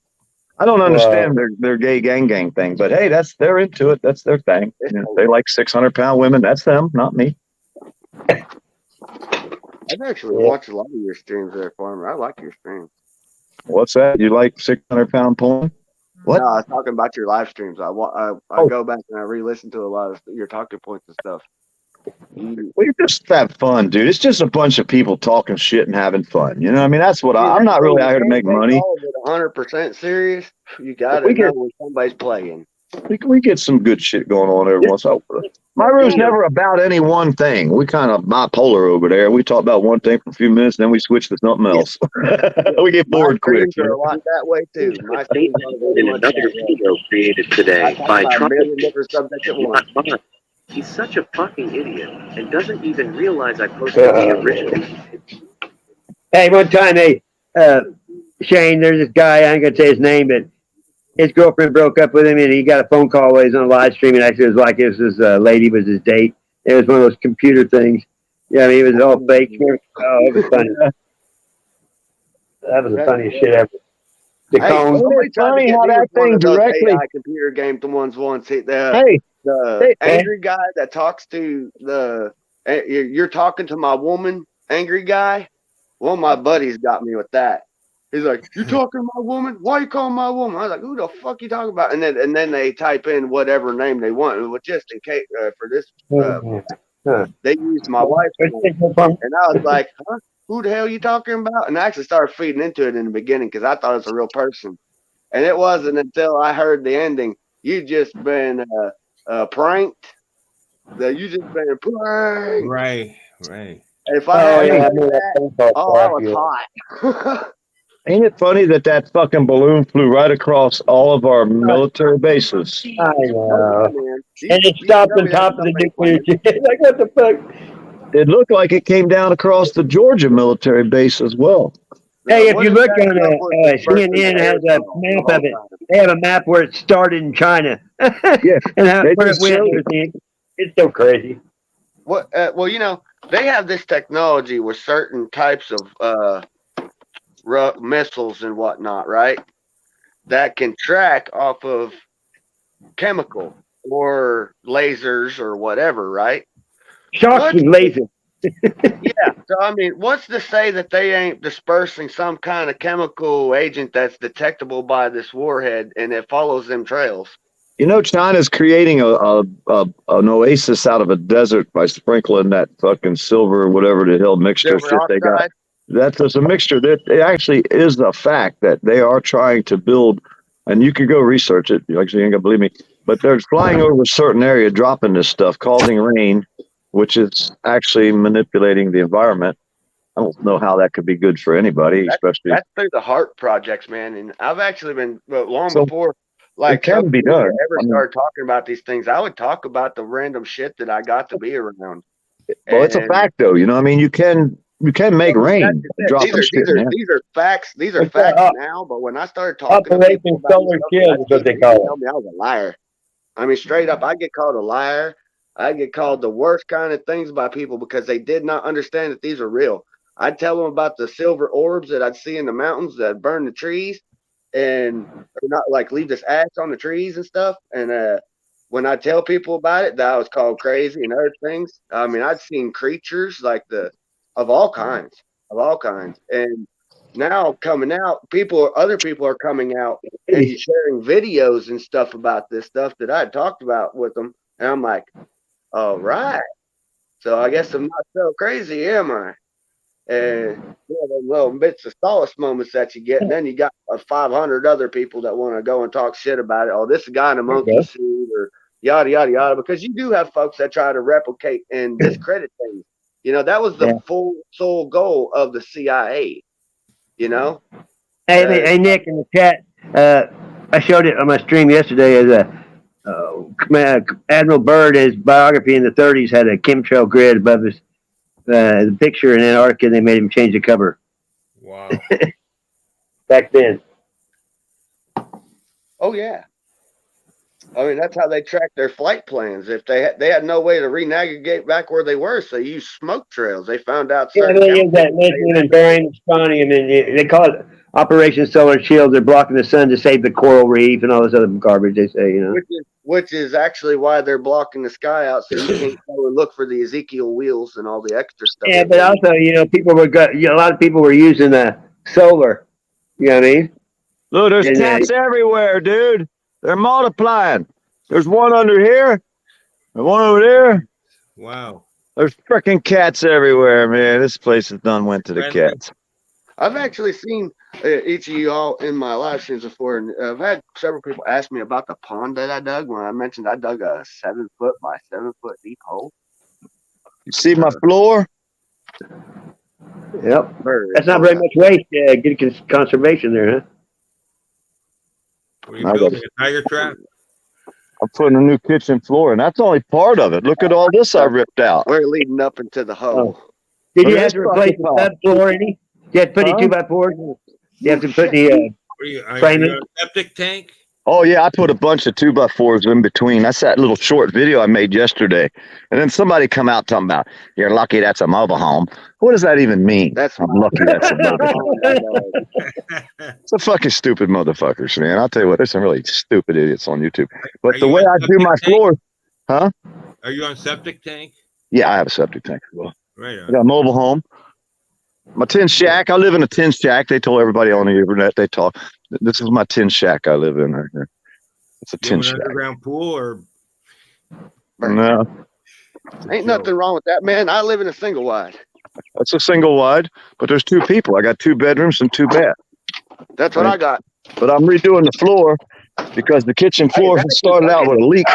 I don't understand their gay gang thing, but hey, they're into it. That's their thing. You know, they like 600-pound women. That's them, not me. I've actually watched a lot of your streams there, Farmer. I like your streams. What's that? You like 600-pound porn? What? No, I was talking about your live streams. I go back and I re-listen to a lot of your talking points and stuff. We just have fun, dude. It's just a bunch of people talking shit and having fun. You know what I mean? That's what I'm not really out here to make money. 100% serious. You got to know when somebody's playing. We get some good shit going on every once in a while. My room's never about any one thing. We kind of bipolar over there. We talk about one thing for a few minutes, then we switch to something else. We get bored quick. A lot that way too. My in another video created today by Trump. He's such a fucking idiot and doesn't even realize I posted the original. Hey, one time, Shane, there's this guy, I ain't gonna say his name, but his girlfriend broke up with him, and he got a phone call while he was on a live stream, and actually it was like this lady was his date. It was one of those computer things. Yeah, I mean, it was all fake. Oh, it was funny. That was the funniest shit ever. The funny how that thing directly computer game to ones once. The angry guy that talks to you're talking to my woman, angry guy. One of my buddies got me with that. He's like, "You talking to my woman? Why you calling my woman?" I was like, "Who the fuck you talking about?" And then they type in whatever name they want. But just in case for this, they used my wife's name. And I was like, "Huh? Who the hell you talking about?" And I actually started feeding into it in the beginning because I thought it was a real person. And it wasn't until I heard the ending. You just been pranked. That you just been pranked. Right. If I had that, I was hot. Ain't it funny that fucking balloon flew right across all of our military bases? I know. And it stopped on top of the nuclear jet. Like, what the fuck? It looked like it came down across the Georgia military base as well. Hey, if you look on CNN, has a map of it. They have a map where it started in China. Yeah, and where it went. It's so crazy. What? Well, you know, they have this technology with certain types of missiles and whatnot, right? That can track off of chemical or lasers or whatever, right? Shocks and lasers. Yeah. So I mean, what's to say that they ain't dispersing some kind of chemical agent that's detectable by this warhead and it follows them trails? You know, China's creating an oasis out of a desert by sprinkling that fucking silver or whatever the hell mixture shit they got. That's a mixture. That it actually is a fact that they are trying to build, and you could go research it. You actually ain't gonna believe me, but they're flying over a certain area, dropping this stuff, causing rain, which is actually manipulating the environment. I don't know how that could be good for anybody, especially. That's through the heart projects, man. And I've actually been long So, before, like, it can be done. ever started talking about these things. I would talk about the random shit that I got to be around. Well, it's a fact, though. You know, I mean, you can make rain. These are facts. These are facts now. But when I started talking to people about Solar Shield is what they call tell me I was a liar. I mean, straight up, I get called a liar. I get called the worst kind of things by people because they did not understand that these are real. I'd tell them about the silver orbs that I'd see in the mountains that burn the trees and not like leave this ash on the trees and stuff. And when I tell people about it, that I was called crazy and other things. I mean, I'd seen creatures like of all kinds. And now coming out, other people are coming out and sharing videos and stuff about this stuff that I talked about with them. And I'm like, all right. So I guess I'm not so crazy, am I? And the little bits of solace moments that you get, and then you got 500 other people that want to go and talk shit about it. Oh, this guy in a monkey suit, or yada yada yada. Because you do have folks that try to replicate and discredit things. You know, that was the full sole goal of the CIA. You know. Hey, Nick, in the chat, I showed it on my stream yesterday as Admiral Byrd, his biography in the 30s had a chemtrail grid above his the picture in Antarctica, and they made him change the cover. Wow. Back then. Oh yeah. I mean, that's how they tracked their flight plans. If they had no way to renavigate back where they were, so they used smoke trails. They found out. Yeah, they use that lithium and barium and strontium, and they call it Operation Solar Shield. They're blocking the sun to save the coral reef and all this other garbage. They say, you know, which is actually why they're blocking the sky out, so you can't go and look for the Ezekiel wheels and all the extra stuff. Yeah, but also, you know, a lot of people were using solar. You know what I mean? Look, there's cats everywhere, dude. They're multiplying. There's one under here, and one over there. Wow. There's freaking cats everywhere, man. This place is done went to the cats. I've actually seen each of you all in my live streams before, and I've had several people ask me about the pond that I dug when I mentioned I dug a 7 foot by 7 foot deep hole. You see my floor? Yep. That's not very much waste. Good conservation there, huh? Were you building a tiger trap? I'm putting a new kitchen floor, and that's only part of it. Look at all this I ripped out. We're leading up into the hole. Oh. Did you have to replace the subfloor any? You had to put any 2x4s? You have to put the frame in? A septic tank? Oh, yeah, I put a bunch of 2x4s in between. That's that little short video I made yesterday. And then somebody come out talking about, you're lucky that's a mobile home. What does that even mean? I'm lucky that's a mobile home. It's a fucking stupid motherfuckers, man. I'll tell you what, there's some really stupid idiots on YouTube. But the way I do my floor, huh? Are you on septic tank? Yeah, I have a septic tank as well. Right on. I got a mobile home. My tin shack. I live in a tin shack. They told everybody on the internet. They talk. This is my tin shack I live in right here. It's a tin shack. Underground pool or? No. Ain't nothing wrong with that, man. I live in a single wide. That's a single wide, but there's 2 people. I got 2 bedrooms and 2 baths. That's what I got. But I'm redoing the floor because the kitchen floor started out with a leak.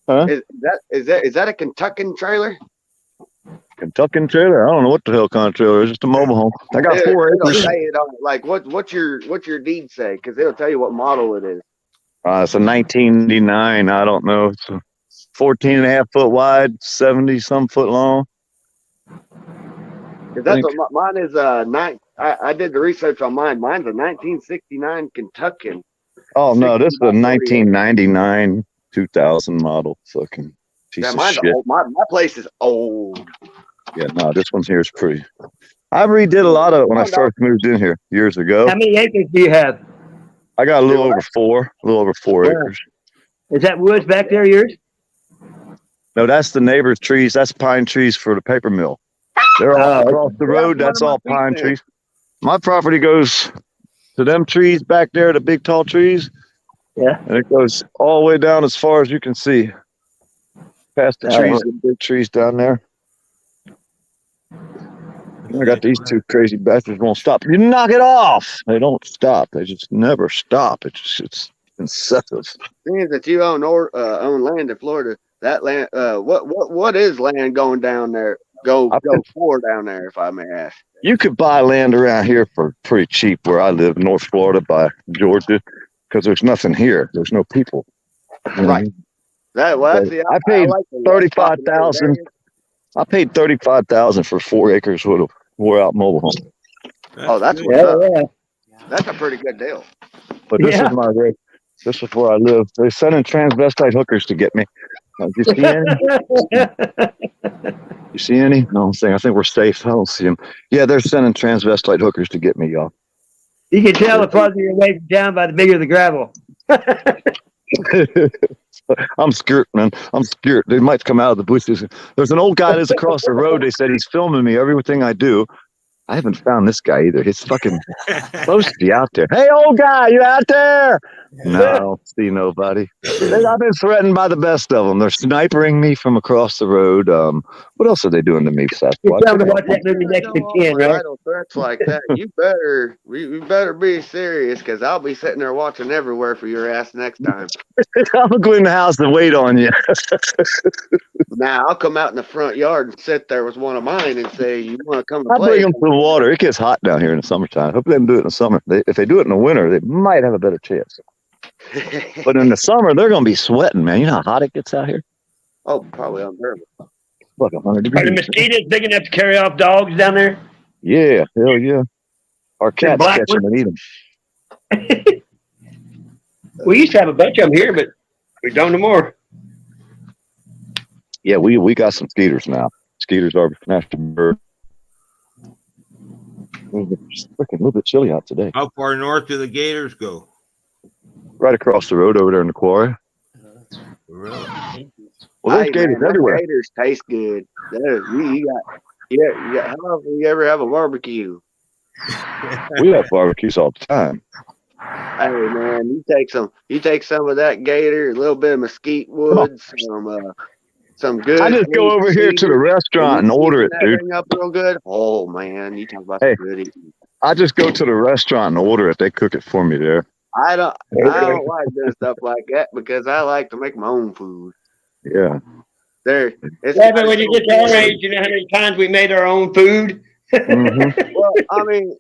Huh? Is that a Kentuckian trailer? Kentuckian trailer? I don't know what the hell kind of trailer. It's just a mobile home. I got 4 It'll acres. say it on it. Like what's your deed say? Because it'll tell you what model it is. It's a 1989. I don't know. It's a 14.5 foot wide, 70 some foot long. Because that's what mine is. I did the research on mine. Mine's a 1969 Kentuckian. Oh no, this is a 1999 2000 model. Fucking piece of mine's shit. old. My place is old. Yeah, no, this one here is pretty. I redid a lot of it when I first moved in here years ago. How many acres do you have? I got a little over 4 acres. Is that woods back there yours? No, that's the neighbor's trees. That's pine trees for the paper mill. They're all across the road. That's all pine trees. My property goes to them trees back there, the big tall trees. Yeah. And it goes all the way down as far as you can see. Past the trees, the big trees down there. I got these 2 crazy bastards won't stop. You knock it off. They don't stop. They just never stop. It's Incessive. Seeing that you own own land in Florida, that land, what is land going down there? Go for down there, if I may ask. You could buy land around here for pretty cheap where I live, North Florida by Georgia, because there's nothing here. There's no people. Right. I paid $35,000. I paid $35,000 for 4 acres with a wore-out mobile home. Oh, that's what's up. That's a pretty good deal. But this is where I live. They're sending transvestite hookers to get me. You see any? You see any? No, I'm saying I think we're safe. I don't see them. Yeah, they're sending transvestite hookers to get me, y'all. You can tell the farther you're away from town by the bigger the gravel. I'm scared, man. I'm scared. They might come out of the bushes. There's an old guy that's across the road. They said he's filming me, everything I do. I haven't found this guy either. He's fucking supposed to be out there. Hey, old guy, you out there? No, I don't see nobody. I've been threatened by the best of them. They're snipering me from across the road. What else are they doing to me, Sasquatch? You're trying to watch that movie next to kin, right? Idle threats like that. You better be serious, because I'll be sitting there watching everywhere for your ass next time. I'm gonna go in the house and wait on you. Now I'll come out in the front yard and sit there with one of mine and say, "You want to come to I play?" bring them some water. It gets hot down here in the summertime. I hope they don't do it in the summer. If they do it in the winter, they might have a better chance. But in the summer, they're going to be sweating, man. You know how hot it gets out here? Oh, probably unbearable. Like 100 degrees. Are the mosquitoes big enough to carry off dogs down there? Yeah, hell yeah. Our cats catch them and eat them. We used to have a bunch of them here, but we don't no more. Yeah, we got some skeeters now. Skeeters are national bird. It's freaking a little bit chilly out today. How far north do the gators go? Right across the road over there in the quarry. Really? Well, there's gators everywhere. Gators taste good. You got, how often you ever have a barbecue? We have barbecues all the time. Hey man, you take some of that gator, a little bit of mesquite wood, some good. I just go over here to the restaurant and order it, dude. Up real good. Oh man, you talk about some good eating. I just go to the restaurant and order it. They cook it for me there. I don't like doing stuff like that because I like to make my own food. Yeah. But when you get to our age, you know how many times we made our own food? Mm-hmm. Well, I mean,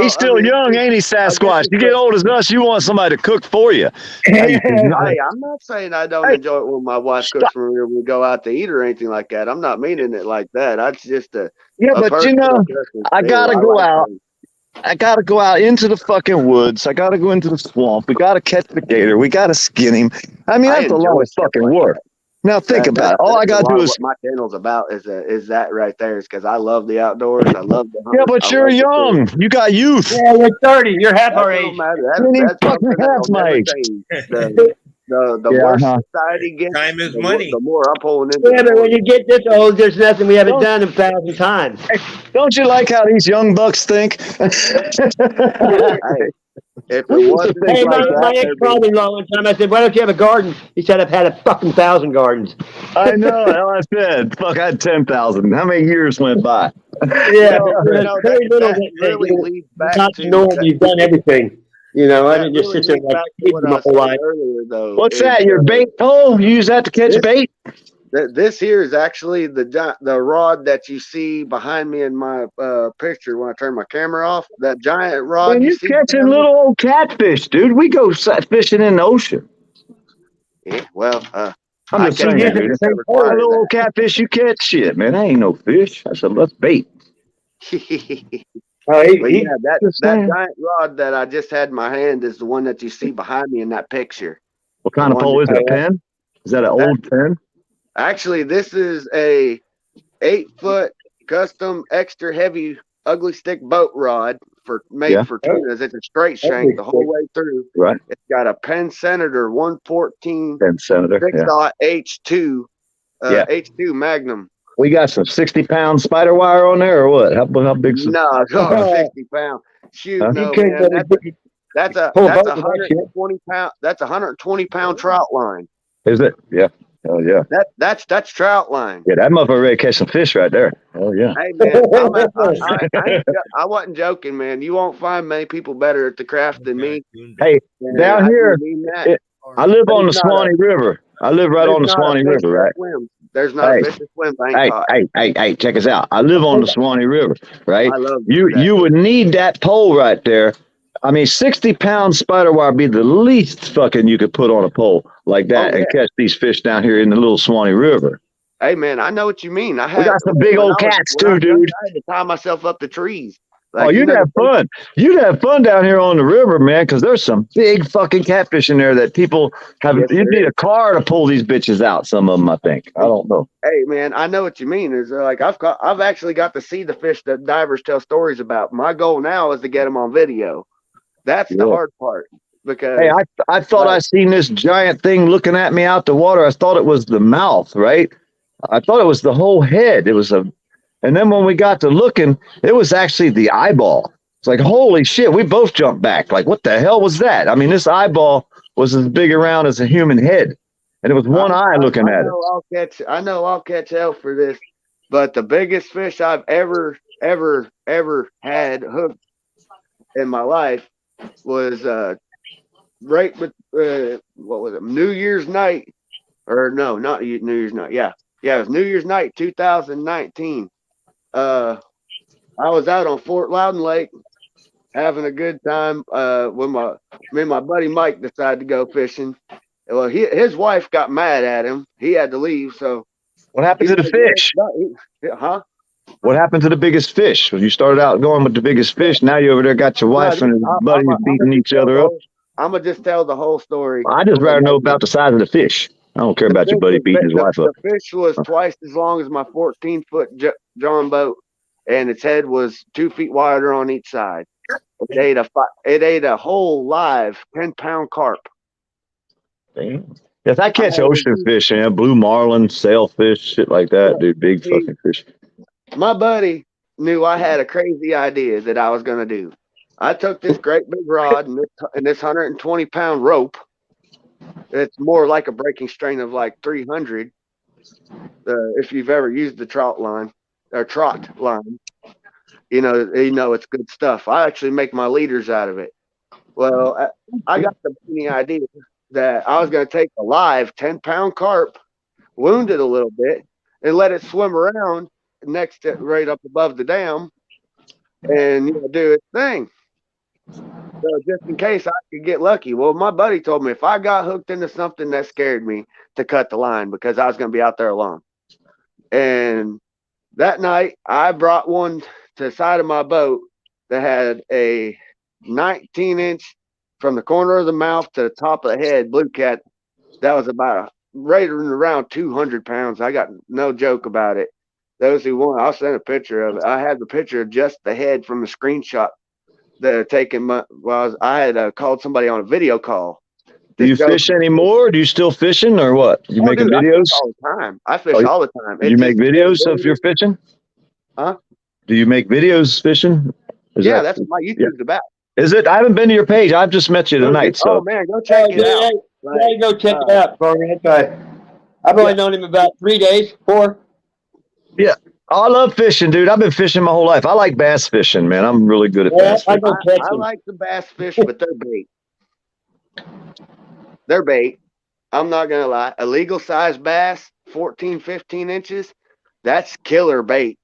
he's still young, ain't he, Sasquatch? You get old as us, you want somebody to cook for you. Hey, I'm not saying I don't enjoy it when my wife cooks for me or we go out to eat or anything like that. I'm not meaning it like that. That's just a but you know, I gotta go out. I gotta go out into the fucking woods. I gotta go into the swamp. We gotta catch the gator. We gotta skin him. I mean, that's a lot of fucking work. Now think about it. All I gotta do is what my channel's about is that right there. Is because I love the outdoors. I love the hunt. Yeah, but you're young. You got youth. Yeah, you're 30. You're half our age. That's fucking half my age. The worse society gets, time is money. The more I'm pulling into. Yeah, but when you get this old, there's nothing we haven't done 1,000 times. Don't you like how these young bucks think? If it wasn't hey, my ex-father-in-law one time, I said, "Why don't you have a garden?" He said, "I've had a fucking 1,000 gardens." I know. Hell, I said, "Fuck, I had 10,000." How many years went by? Yeah, very little. That really leads back to knowing you've done everything. You know, I didn't just sit there like my whole life. What's that? Your bait pole? You use that to catch bait? This here is actually the rod that you see behind me in my picture when I turn my camera off. That giant rod. Man, you're catching little old catfish, dude. We go fishing in the ocean. Yeah, well, I'm just saying, dude. Little old catfish you catch, shit, man. That ain't no fish. That's bait. That giant rod that I just had in my hand is the one that you see behind me in that picture. What kind of pole is it? A pen? Is that an old pen? Actually, this is a 8-foot custom extra heavy ugly stick boat rod made for tunas. It's a straight shank the whole way through. Right. It's got a Penn Senator 114 Penn Senator 6-aught H2 H2 Magnum. We got some 60-pound spider wire on there, or what? How big's No, it's not 60 pound. Shoot, no, man. That's a 120 pound. That's a 120 pound trout line. Is it? Yeah. Oh yeah. That's trout line. Yeah, that motherfucker ready to catch some fish right there. Oh yeah. Hey man, I wasn't joking, man. You won't find many people better at the craft than me. Hey, And down I do here, mean that. I live on the There's not Swanee River. I live right there's on the not a Swanee fish River, that right? swims. There's not a fish that swims I ain't caught. Hey, check us out. I live on the Swanee River, right? I love You would need that pole right there. I mean, 60-pound spider wire would be the least fucking you could put on a pole like that and catch these fish down here in the little Swanee River. Hey man, I know what you mean. We got some big old cats too, dude. I had to tie myself up to trees. Oh, you'd have fun. You'd have fun down here on the river, man, because there's some big fucking catfish in there that people have. You need a car to pull these bitches out. Some of them, I think. I don't know. Hey man, I know what you mean. Is like I've actually got to see the fish that divers tell stories about. My goal now is to get them on video. That's the hard part because. Hey, I thought I seen this giant thing looking at me out the water. I thought it was the mouth, right? I thought it was the whole head. It was and then when we got to looking, it was actually the eyeball. It's like, holy shit, we both jumped back. Like, what the hell was that? I mean, this eyeball was as big around as a human head. And it was one eye looking at it. I know I'll catch hell for this, but the biggest fish I've ever had hooked in my life was right with what was it, New Year's night, or no, not New Year's night. Yeah, it was New Year's night, 2019. I was out on Fort Loudon Lake having a good time when me and my buddy Mike decided to go fishing. Well, his wife got mad at him. He had to leave. So what happened to the fish? What happened to the biggest fish? When you started out going with the biggest fish, now you over there got your wife and his buddies beating each other up. I'm gonna just tell the whole story. I just rather know about the size of the fish. I don't care about your buddy beating his wife up. The fish was twice as long as my 14-foot John boat, and its head was 2 feet wider on each side. It ate a whole live 10-pound carp. Damn. If I catch ocean fish, man, blue marlin, sailfish, shit like that, dude, big fucking fish. My buddy knew I had a crazy idea that I was gonna do. I took this great big rod and this 120-pound rope. It's more like a breaking strain of like 300. If you've ever used the trot line, you know it's good stuff. I actually make my leaders out of it. Well, I got the idea that I was going to take a live 10-pound carp, wound it a little bit, and let it swim around right up above the dam, and do its thing. So just in case I could get lucky. Well, my buddy told me if I got hooked into something that scared me, to cut the line because I was going to be out there alone. And that night I brought one to the side of my boat that had a 19-inch from the corner of the mouth to the top of the head blue cat. That was about right around 200 pounds. I got no joke about it. Those who want, I'll send a picture of it. I had the picture of just the head from the screenshot that taken. I had called somebody on a video call. Do you fish anymore? Do you still fishing or what? You making videos? I fish all the time. I fish all the time. You make videos of your fishing? Huh? Do you make videos fishing? That's what my YouTube's about. Is it? I haven't been to your page. I've just met you tonight. So. Oh man, go check it out. Yeah, go check it out, Corey. I've only known him about 3 days, 4. Yeah. I love fishing, dude. I've been fishing my whole life. I like bass fishing, man. I'm really good at bass fishing. I like the bass fish, but they're bait. They're bait. I'm not going to lie. A legal size bass, 14, 15 inches, that's killer bait.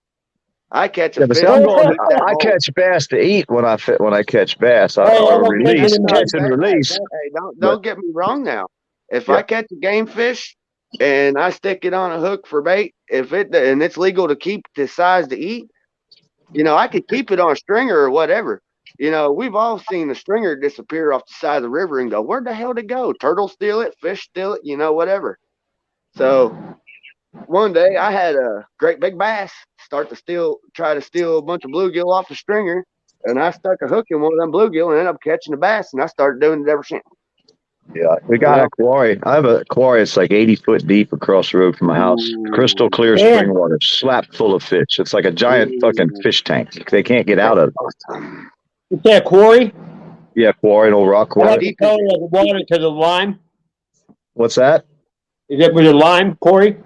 I catch a fish. I catch bass to eat when I catch bass. I release, catch and release. Hey, don't get me wrong now. If I catch a game fish and I stick it on a hook for bait, and it's legal to keep the size to eat, I could keep it on a stringer or whatever. We've all seen the stringer disappear off the side of the river and go, where the hell did it go? Turtle steal it, fish steal it, whatever. So one day I had a great big bass try to steal a bunch of bluegill off the stringer, and I stuck a hook in one of them bluegill and ended up catching a bass, and I started doing it ever since. Yeah, we got a quarry. I have a quarry. It's like 80 foot deep across the road from my house. Crystal clear spring water, slap full of fish. It's like a giant fucking fish tank. They can't get out of it. Is that a quarry? Yeah, quarry, an old rock quarry. What's the color of the water to the lime? What's that? Was it lime, Corey?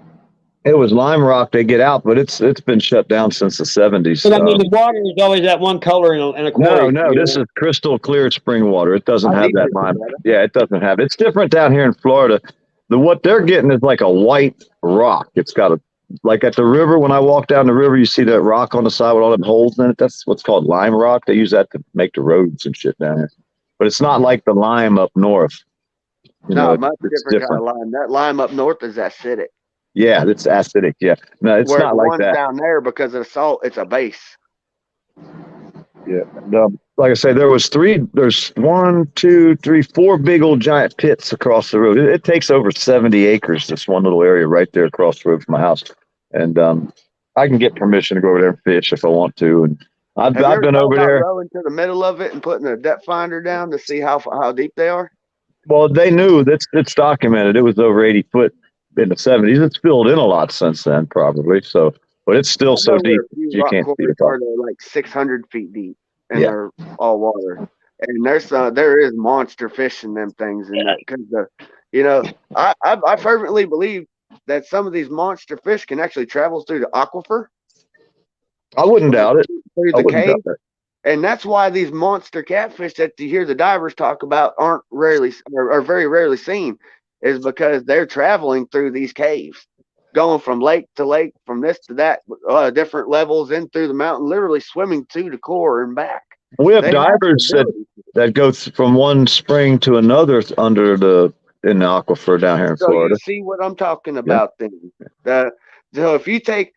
It was Lime Rock they get out, but it's been shut down since the 70s. But I mean, the water is always that one color in a quarry. No, this is crystal clear spring water. It doesn't have that lime. better. Yeah, it doesn't have it. It's different down here in Florida. What they're getting is like a white rock. It's got like at the river, when I walk down the river, you see that rock on the side with all them holes in it. That's what's called lime rock. They use that to make the roads and shit down here. But it's not like the lime up north. No, much different kind of lime. That lime up north is acidic. Yeah, it's acidic. Yeah, no, it's not like that down there, because of the salt, it's a base. Yeah, like I say, there's 1, 2, 3, 4 big old giant pits across the road. It takes over 70 acres. This one little area right there across the road from my house, and I can get permission to go over there and fish if I want to. And I've been over there. Rowing to the middle of it and putting a depth finder down to see how deep they are. Well, they knew it's documented. It was over 80 foot in the 70s. It's filled in a lot since then, probably. So, but it's still so deep you can't see it. They're like 600 feet deep, and they're all water. And there is monster fish in them things, and that because I fervently believe that some of these monster fish can actually travel through the aquifer. I wouldn't doubt it. Through the cave. And that's why these monster catfish that you hear the divers talk about are very rarely seen, is because they're traveling through these caves, going from lake to lake, from this to that, different levels in through the mountain, literally swimming to the core and back. We have divers that go from one spring to another in the aquifer down here in Florida. You see what I'm talking about then. So if you take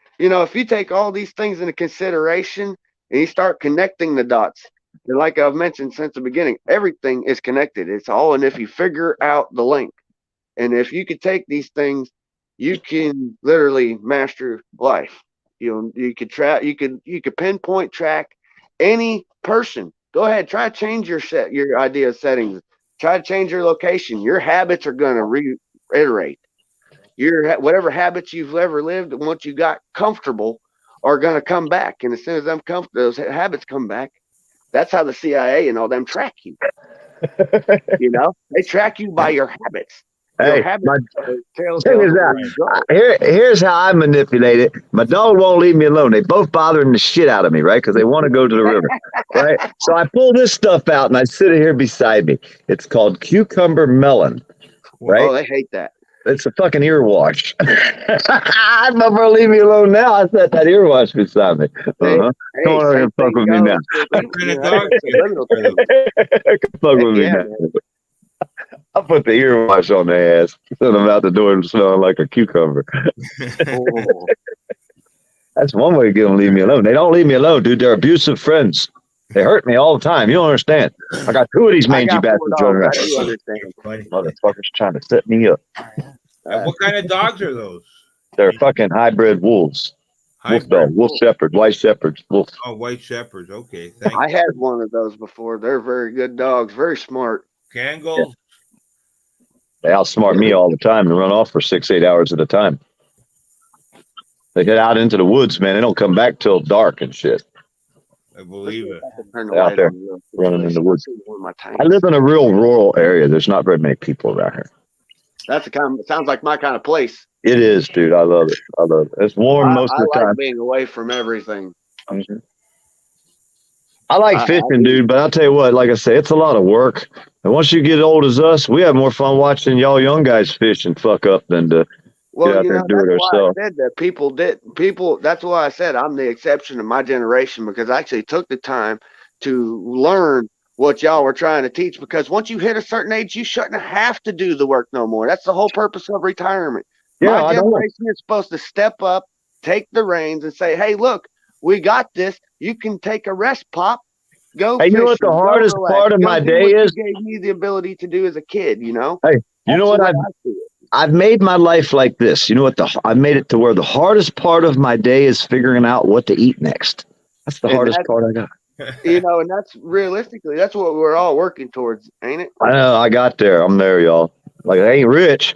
all these things into consideration and you start connecting the dots, and like I've mentioned since the beginning, everything is connected. It's all, and if you figure out the link, and if you could take these things, you can literally master life. You could pinpoint track any person. Go ahead, try to change your idea of settings. Try to change your location. Your habits are going to reiterate. Whatever habits you've ever lived, and once you got comfortable, are going to come back. And as soon as those habits come back, that's how the CIA and all them track you. They track you by your habits. Hey, here's how I manipulate it. My dog won't leave me alone. They both bothering the shit out of me, right? Because they want to go to the river, right? So I pull this stuff out and I sit it here beside me. It's called cucumber melon, right? Oh, they hate that. It's a fucking ear wash. I'm not gonna leave me alone now. I set that ear wash beside me. Come on over and fuck with me now. Fuck with me now. I'll put the ear wash on their ass. Send them out the door and smelling like a cucumber. That's one way to get them to leave me alone. They don't leave me alone, dude. They're abusive friends. They hurt me all the time. You don't understand. I got 2 of these mangy bastards running around. Motherfuckers trying to set me up. What kind of dogs are those? They're fucking hybrid wolves. Wolf shepherd, white shepherds, wolf. Oh, white shepherds. Okay, I had one of those before. They're very good dogs, very smart. Kangol. They outsmart me all the time and run off for 6-8 hours at a time. They get out into the woods, man. They don't come back till dark and shit. I believe it. Out there running in the woods. I live in a real rural area. There's not very many people around here. It sounds like my kind of place. It is, dude. I love it. It's warm most of the time. I like being away from everything. Mm-hmm. I like fishing, dude, but I'll tell you what, like I say, it's a lot of work. And once you get old as us, we have more fun watching y'all young guys fish and fuck up than to get out there and do it ourselves. I said that that's why I said I'm the exception of my generation, because I actually took the time to learn what y'all were trying to teach, because once you hit a certain age, you shouldn't have to do the work no more. That's the whole purpose of retirement. Yeah, my generation is supposed to step up, take the reins, and say, hey, look, we got this. You can take a rest pop. Go. Hey, you know what the hardest part of my day is? You gave me the ability to do as a kid, Hey, you know what I've made my life like this. You know what I've made it to where the hardest part of my day is figuring out what to eat next. That's the hardest part I got. And that's realistically, that's what we're all working towards, ain't it? I know. I got there. I'm there, y'all. Like, I ain't rich,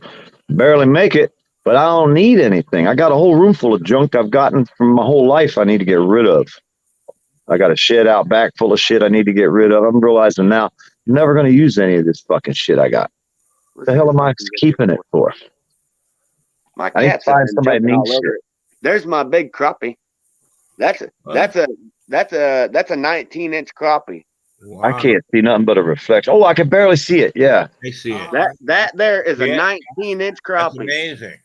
barely make it, but I don't need anything. I got a whole room full of junk I've gotten from my whole life I need to get rid of. I got a shed out back full of shit I need to get rid of. I'm realizing now I'm never going to use any of this fucking shit I got. What the hell am I keeping it for? My I need to cats have find been somebody jumping needs all over shit. it. There's my big crappie. That's a 19-inch crappie. Wow. I can't see nothing but a reflection. Oh, I can barely see it. Yeah. I see it. That there is a Yeah. 19-inch That's crappie. amazing.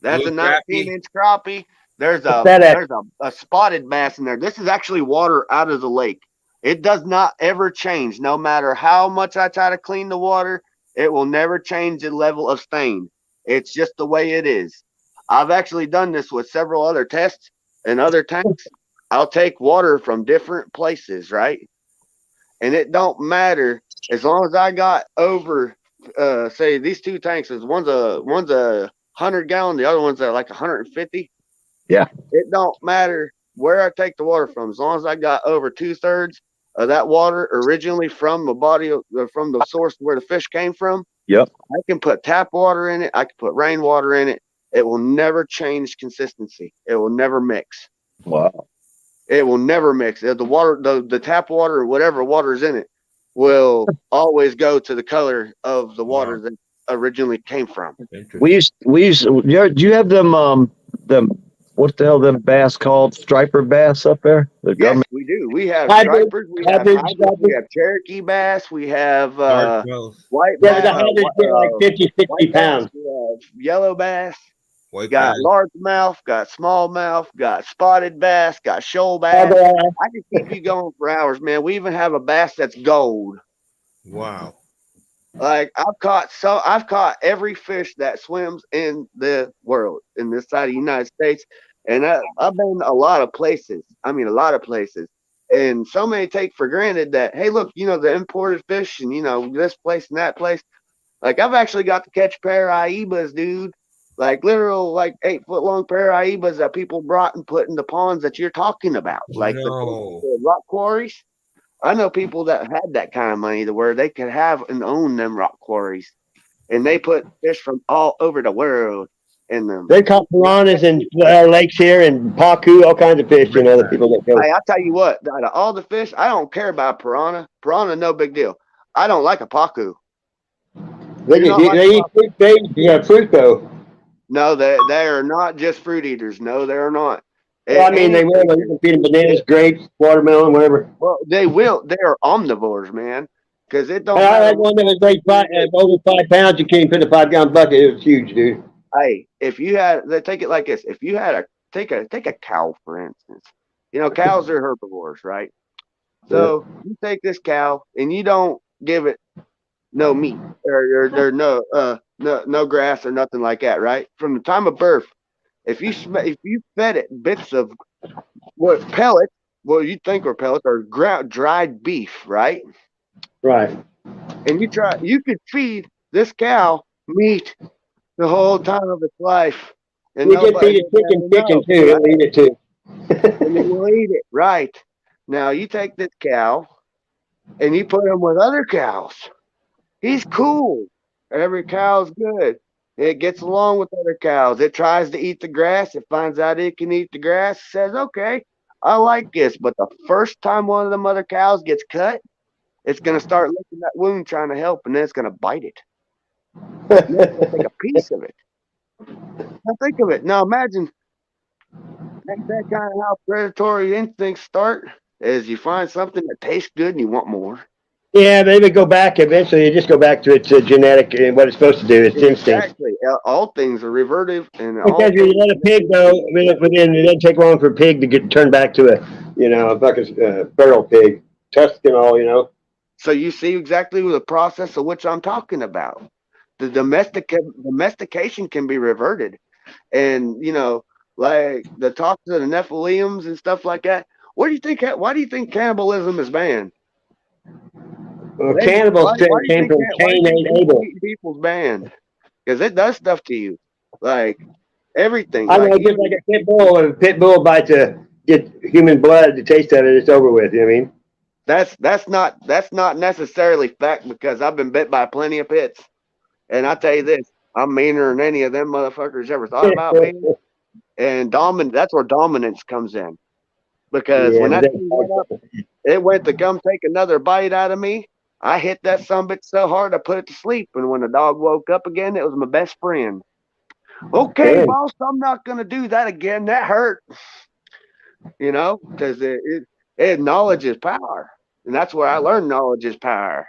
That's a Little crappie. 19-inch crappie. There's What's that at? a spotted bass in there. This is actually water out of the lake. It does not ever change. No matter how much I try to clean the water, it will never change the level of stain. It's just the way it is. I've actually done this with several other tests and other tanks. I'll take water from different places, right? And it don't matter as long as I got over, say these two tanks is one's a 100-gallon, the other one's like 150. Yeah. It don't matter where I take the water from, as long as I got over 2/3 of that water originally from the body of, from the source where the fish came from. Yep. I can put tap water in it. I can put rainwater in it. It will never change consistency. It will never mix. Wow. It will never mix. The water, the tap water or whatever water is in it will always go to the color of the water that originally came from. We used. Do you have them? What the hell? Them bass called striper bass up there? The Yes, government. we do. We have Hybrid- stripers. We have hybrid hybrids, stripers. we have Cherokee bass. We have Dark-nosed. white Yeah, but bass. the hybrids get like 50, 60 white bass. pounds. We have yellow bass. White Got bass. largemouth, got smallmouth, got spotted bass, got shoal bass. I can keep you going for hours, man. We even have a bass that's gold. Wow. Like I've caught every fish that swims in the world in this side of the United States, and I've been a lot of places. I mean, a lot of places, and so many take for granted that hey, look, the imported fish, and this place and that place. Like I've actually got to catch a pair of aibas, dude. Like literal, like 8-foot long pair of aibas that people brought and put in the ponds that you're talking about, like the rock quarries. I know people that had that kind of money to where they could have and own them rock quarries, and they put fish from all over the world in them. They caught piranhas in lakes here and pacu, all kinds of fish. The people that go. Hey, I'll tell you what, out of all the fish, I don't care about piranha. Piranha, no big deal. I don't like a pacu. They eat fruit though. No, they are not just fruit eaters. No, they're not. Well, I mean, they will. You can feed them bananas, grapes, watermelon, whatever. Well, they will. They are omnivores, man. Because it don't. I had one that was over 5 pounds. You can't put in a 5-gallon bucket. It was huge, dude. Hey, if you had, take it like this. If you had take a cow, for instance. Cows are herbivores, right? So you take this cow and you don't give it no meat or no grass or nothing like that, right? From the time of birth, if you fed it bits of pellets, what you think are pellets or dried beef, right? Right. And you could feed this cow meat the whole time of its life. And you can feed it chicken too. It'll eat it too. And it will eat it, right? Now you take this cow and you put him with other cows. He's cool. Every cow's good. It gets along with other cows. It tries to eat the grass. It finds out it can eat the grass. Says, okay, I like this. But the first time one of them other cows gets cut, it's going to start licking that wound trying to help, and then it's going to bite it. And then it's going to take a piece of it. Now think of it. Now imagine that's that kind of how predatory instincts start, is you find something that tastes good and you want more. Yeah, they would go back eventually. You just go back to its genetic and what it's supposed to do. It's instinct. Exactly. All things are revertive, and because you let a pig go, it doesn't take long for a pig to get turned back to a fucking feral pig, tusk and all. So you see exactly the process of which I'm talking about. The domestication can be reverted, and like the talks of the Nephilims and stuff like that. What do you think? Why do you think cannibalism is banned? Well, cannibals came from Cain and Abel. People's banned because it does stuff to you, like everything. I know, just like a pit bull. If a pit bull bites get human blood, the taste of it, it's over with. You know what I mean? That's not necessarily fact, because I've been bit by plenty of pits, and I tell you this, I'm meaner than any of them motherfuckers ever thought about me. And that's where dominance comes in, because when that thing went up, it went to come take another bite out of me. I hit that sumbitch so hard I put it to sleep. And when the dog woke up again, it was my best friend. Okay, Damn. boss, I'm not going to do that again. That hurt. You know, because knowledge is power. And that's where I learned knowledge is power.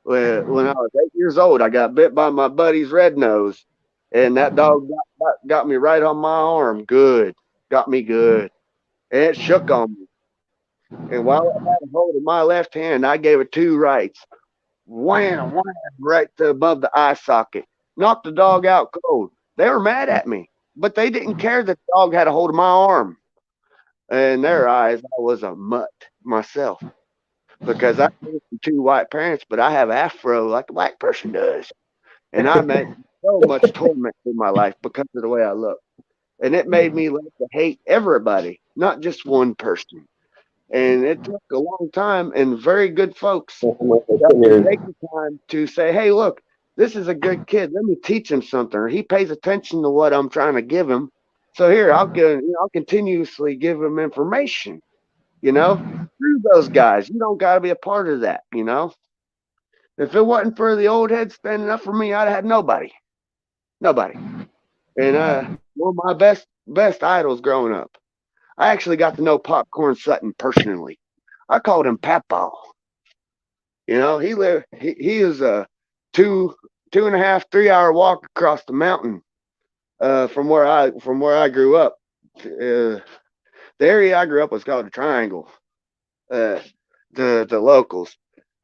When I was 8 years old, I got bit by my buddy's red nose. And that dog got me right on my arm. Good. Got me good. And it shook on me. And while it had a hold of my left hand, I gave it 2 rights. Wham, wham, right to above the eye socket. Knocked the dog out cold. They were mad at me, but they didn't care that the dog had a hold of my arm. In their eyes, I was a mutt myself because I came from 2 white parents, but I have afro like a black person does. And I met so much torment in my life because of the way I look. And it made me learn to hate everybody, not just one person. And it took a long time, and very good folks take the time to say, hey, look, this is a good kid. Let me teach him something. Or he pays attention to what I'm trying to give him. So here, I'll continuously give him information, through those guys. You don't got to be a part of that, If it wasn't for the old head standing up for me, I'd have had nobody. Nobody. And one of my best idols growing up, I actually got to know Popcorn Sutton personally. I called him Papaw. He is a 2.5, 3 hour walk across the mountain from where I grew up. The area I grew up was called the Triangle. The locals,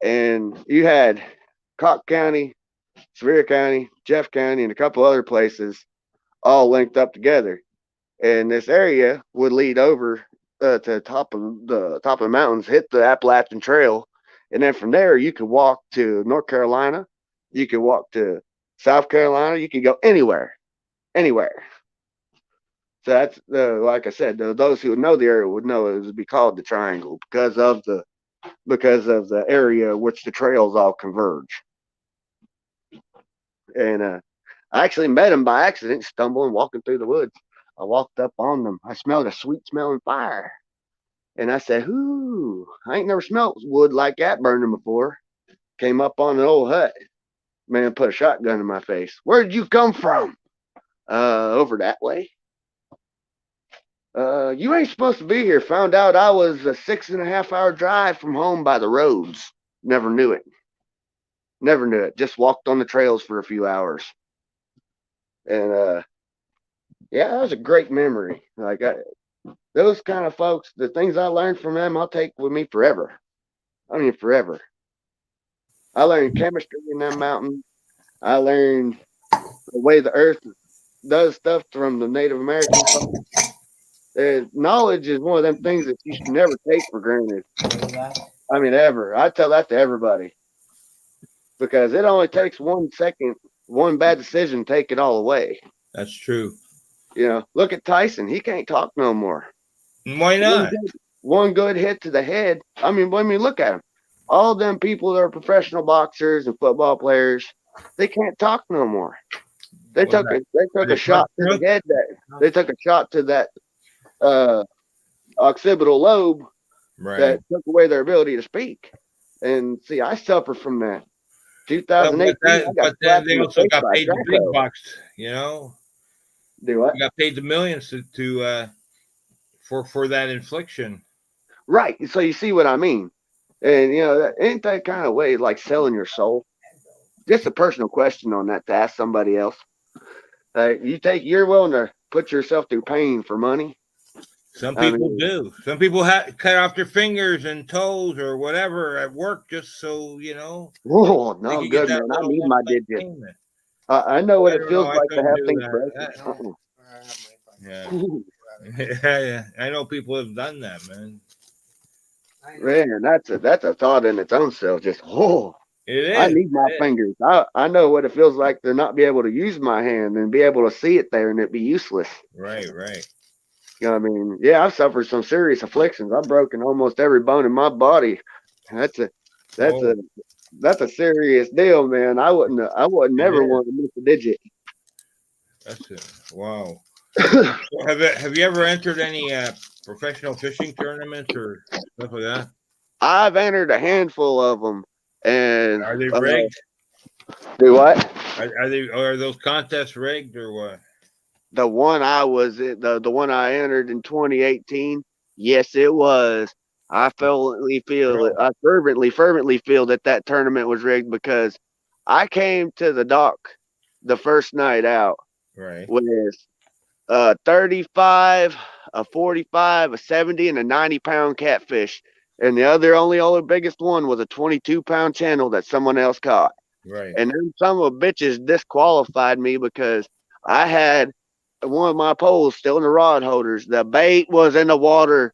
and you had Cock County, Sevier County, Jeff County, and a couple other places all linked up together. And this area would lead over to the top of the mountains, hit the Appalachian Trail, and then from there you could walk to North Carolina, you could walk to South Carolina, you could go anywhere. So that's like I said, those who know the area would know it would be called the Triangle because of the area which the trails all converge. And I actually met them by accident, stumbling, walking through the woods. I walked up on them. I smelled a sweet smelling fire. And I said, ooh, I ain't never smelled wood like that burning before. Came up on an old hut. Man put a shotgun in my face. Where did you come from? Over that way. You ain't supposed to be here. Found out I was a 6.5 hour drive from home by the roads. Never knew it. Just walked on the trails for a few hours. And yeah, that was a great memory. Like those kind of folks, the things I learned from them, I'll take with me forever. I mean, forever. I learned chemistry in that mountain. I learned the way the earth does stuff from the Native American folks. Knowledge is one of them things that you should never take for granted. I mean, ever. I tell that to everybody. Because it only takes 1 second, one bad decision, to take it all away. That's true. Look at Tyson. He can't talk no more. Why not? One good hit to the head. I mean, look at him. All them people that are professional boxers and football players, they can't talk no more. They took a shot to the head. They took a shot to that occipital lobe that took away their ability to speak. And see, I suffer from that. 2008. But then they also got paid the big bucks, Do what? You got paid the millions to for that infliction. Right. So you see what I mean? And ain't that kind of way like selling your soul? Just a personal question on that to ask somebody else. You're willing to put yourself through pain for money? Some people do. Some people cut off their fingers and toes or whatever at work just so Oh no, good man. I need my digit. I know what it feels like to have things broken. Yeah, I know people have done that, man. Man, that's a thought in its own self. Just it is. I need my fingers. I know what it feels like to not be able to use my hand and be able to see it there and it be useless. Right. I mean, yeah, I've suffered some serious afflictions. I've broken almost every bone in my body. That's a serious deal, man. I wouldn't never want to miss a digit. That's it. Wow. Have you ever entered any professional fishing tournaments or stuff like that? I've entered a handful of them. And Are they rigged? Do what? Are those contests rigged or what? The one I was in, the one I entered in 2018, yes, it was. I fervently feel it. I fervently feel that tournament was rigged because I came to the dock the first night out Right. with 35, a 45, a 70, and a 90-pound catfish. And the only biggest one was a 22-pound channel that someone else caught. Right. And then some of the bitches disqualified me because I had one of my poles still in the rod holders. The bait was in the water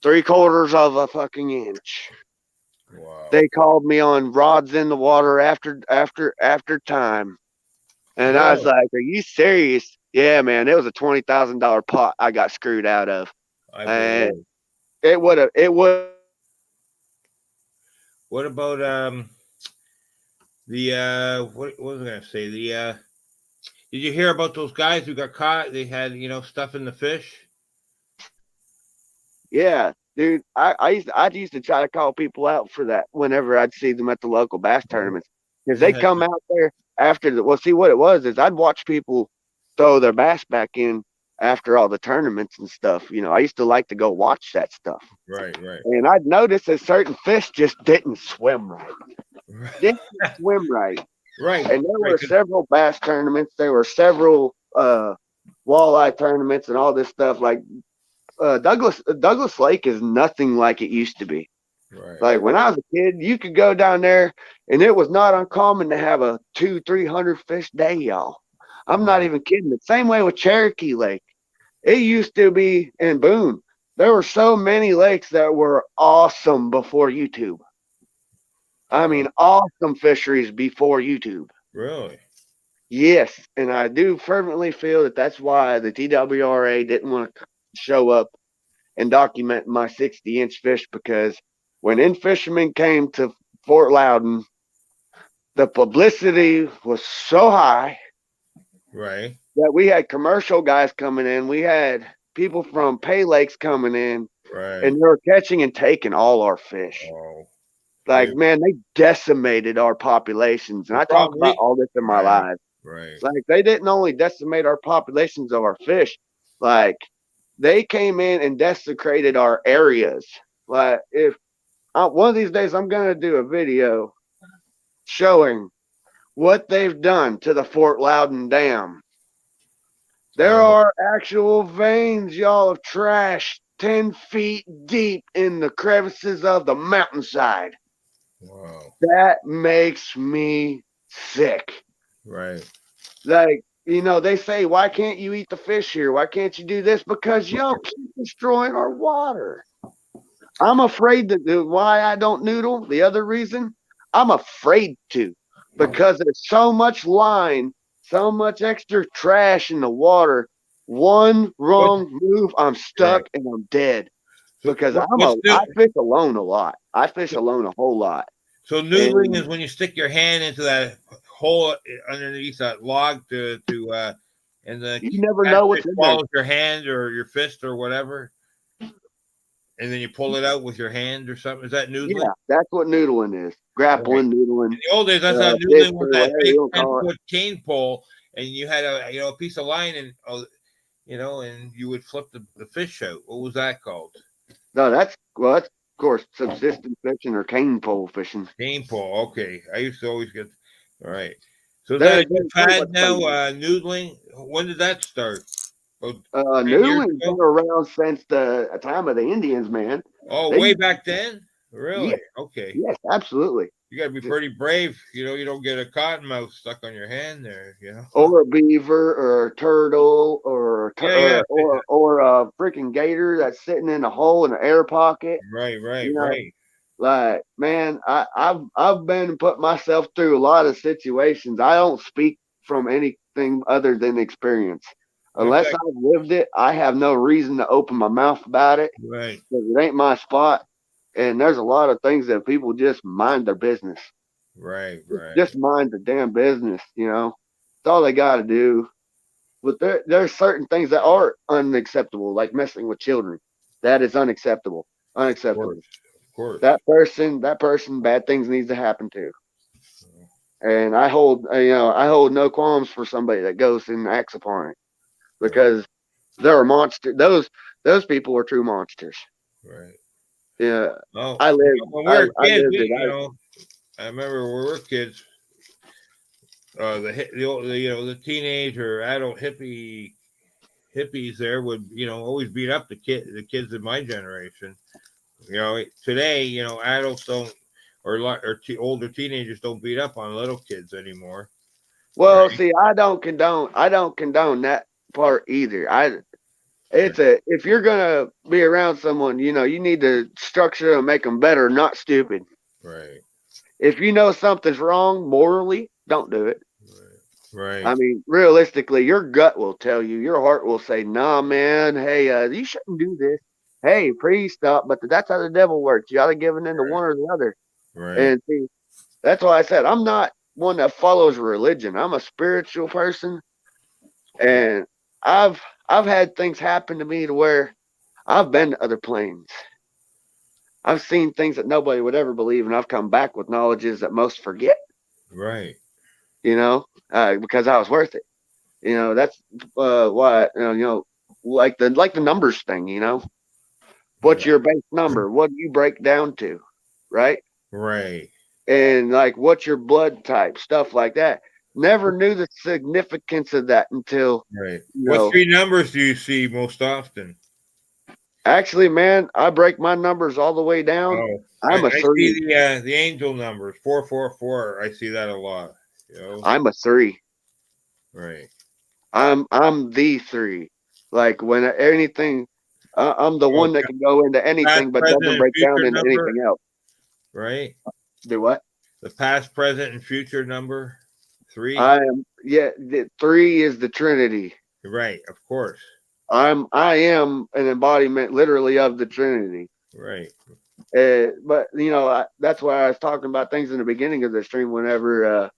3/4 of a fucking inch. Wow. They called me on rods in the water after time. And I was like, are you serious? Yeah, man, it was a $20,000 pot I got screwed out of. And it would. What about what was I gonna say? Did you hear about those guys who got caught? They had, stuff in the fish. Yeah, dude. I used to try to call people out for that whenever I'd see them at the local bass tournaments. Because they come out there after see what it was is I'd watch people throw their bass back in after all the tournaments and stuff. I used to like to go watch that stuff. Right. And I'd notice that certain fish just didn't swim right. Right. And there were several bass tournaments. There were several walleye tournaments and all this stuff. Like Douglas Lake is nothing like it used to be. Right. Like when I was a kid, you could go down there and it was not uncommon to have a 200-300 fish day, y'all. I'm not even kidding. The same way with Cherokee Lake. It used to be in Boone. There were so many lakes that were awesome before YouTube. I mean, awesome fisheries before YouTube. Really? Yes. And I do fervently feel that that's why the TWRA didn't want to show up and document my 60-inch fish, because when in fishermen came to Fort Loudon, the publicity was so high. Right. That we had commercial guys coming in. We had people from Pay Lakes coming in. Right. And they were catching and taking all our fish. Oh. Like, man, they decimated our populations. And I talk about all this in my life. Right. Like, they didn't only decimate our populations of our fish. Like, they came in and desecrated our areas. Like, if one of these days I'm going to do a video showing what they've done to the Fort Loudon Dam. There are actual veins, y'all, of trash 10 feet deep in the crevices of the mountainside. Wow. That makes me sick. Right. Like, they say, why can't you eat the fish here? Why can't you do this? Because y'all keep destroying our water. I'm afraid that why I don't noodle, the other reason, I'm afraid to. Because there's so much line, so much extra trash in the water. One wrong move, I'm stuck and I'm dead. Because I fish alone a lot. I fish alone a whole lot. So noodling is when you stick your hand into that hole underneath that log and you never know what's in there. Your hand or your fist or whatever, and then you pull it out with your hand or something. Is that noodling? Yeah, that's what noodling is. Grappling, noodling. In the old days, that's how noodling was, that big 10-foot cane pole, and you had a piece of line, and and you would flip the fish out. What was that called? No, that's of course subsistence fishing or cane pole fishing. Cane pole, okay. I used to always get. All right. So that you had now noodling. When did that start? Noodling's been around since the time of the Indians, man. Oh, way back then? Really? Yeah. Okay. Yes, absolutely. You got to be pretty brave. You don't get a cottonmouth stuck on your hand there, Or a beaver or a turtle or a freaking gator that's sitting in a hole in an air pocket. Right. Like, man, I've been and put myself through a lot of situations. I don't speak from anything other than experience. Unless I've lived it, I have no reason to open my mouth about it. Right. Because it ain't my spot. And there's a lot of things that people just mind their business. Right. Just mind their damn business, That's all they got to do. But there's certain things that are unacceptable, like messing with children. That is unacceptable. Unacceptable. Of course. That person, bad things needs to happen to. And I hold no qualms for somebody that goes and acts upon it, because they're a monster. Those people are true monsters. Right. Yeah. Oh, I lived. when we were kids, lived it. I remember when we were kids. The teenage or adult hippies there would always beat up the kids in my generation. Today adults don't older teenagers don't beat up on little kids anymore. Well, right? See, I don't condone that part either. If you're gonna be around someone, you need to structure and make them better, not stupid. Right. If you know something's wrong morally, don't do it. Right. I mean, realistically, your gut will tell you, your heart will say, nah, man, hey, you shouldn't do this. Hey, please stop. But that's how the devil works. You got to give in to one or the other. Right. And see, that's why I said I'm not one that follows religion. I'm a spiritual person. And I've had things happen to me to where I've been to other planes. I've seen things that nobody would ever believe, and I've come back with knowledges that most forget. Right. Because I was worth it. That's why like the numbers thing. What's your base number? What do you break down to, right? Right. And like, what's your blood type? Stuff like that. Never knew the significance of that until. Right. What 3 numbers do you see most often? Actually, man, I break my numbers all the way down. Oh, I'm a 3. See the angel numbers 444. I see that a lot. I'm a 3. Right. I'm the 3. Like when anything, I'm the one that can go into anything, but doesn't break down into anything else. Right. Do what? The past, present, and future number 3. The 3 is the Trinity. Right. Of course. I am an embodiment, literally, of the Trinity. Right. But that's why I was talking about things in the beginning of the stream. Whenever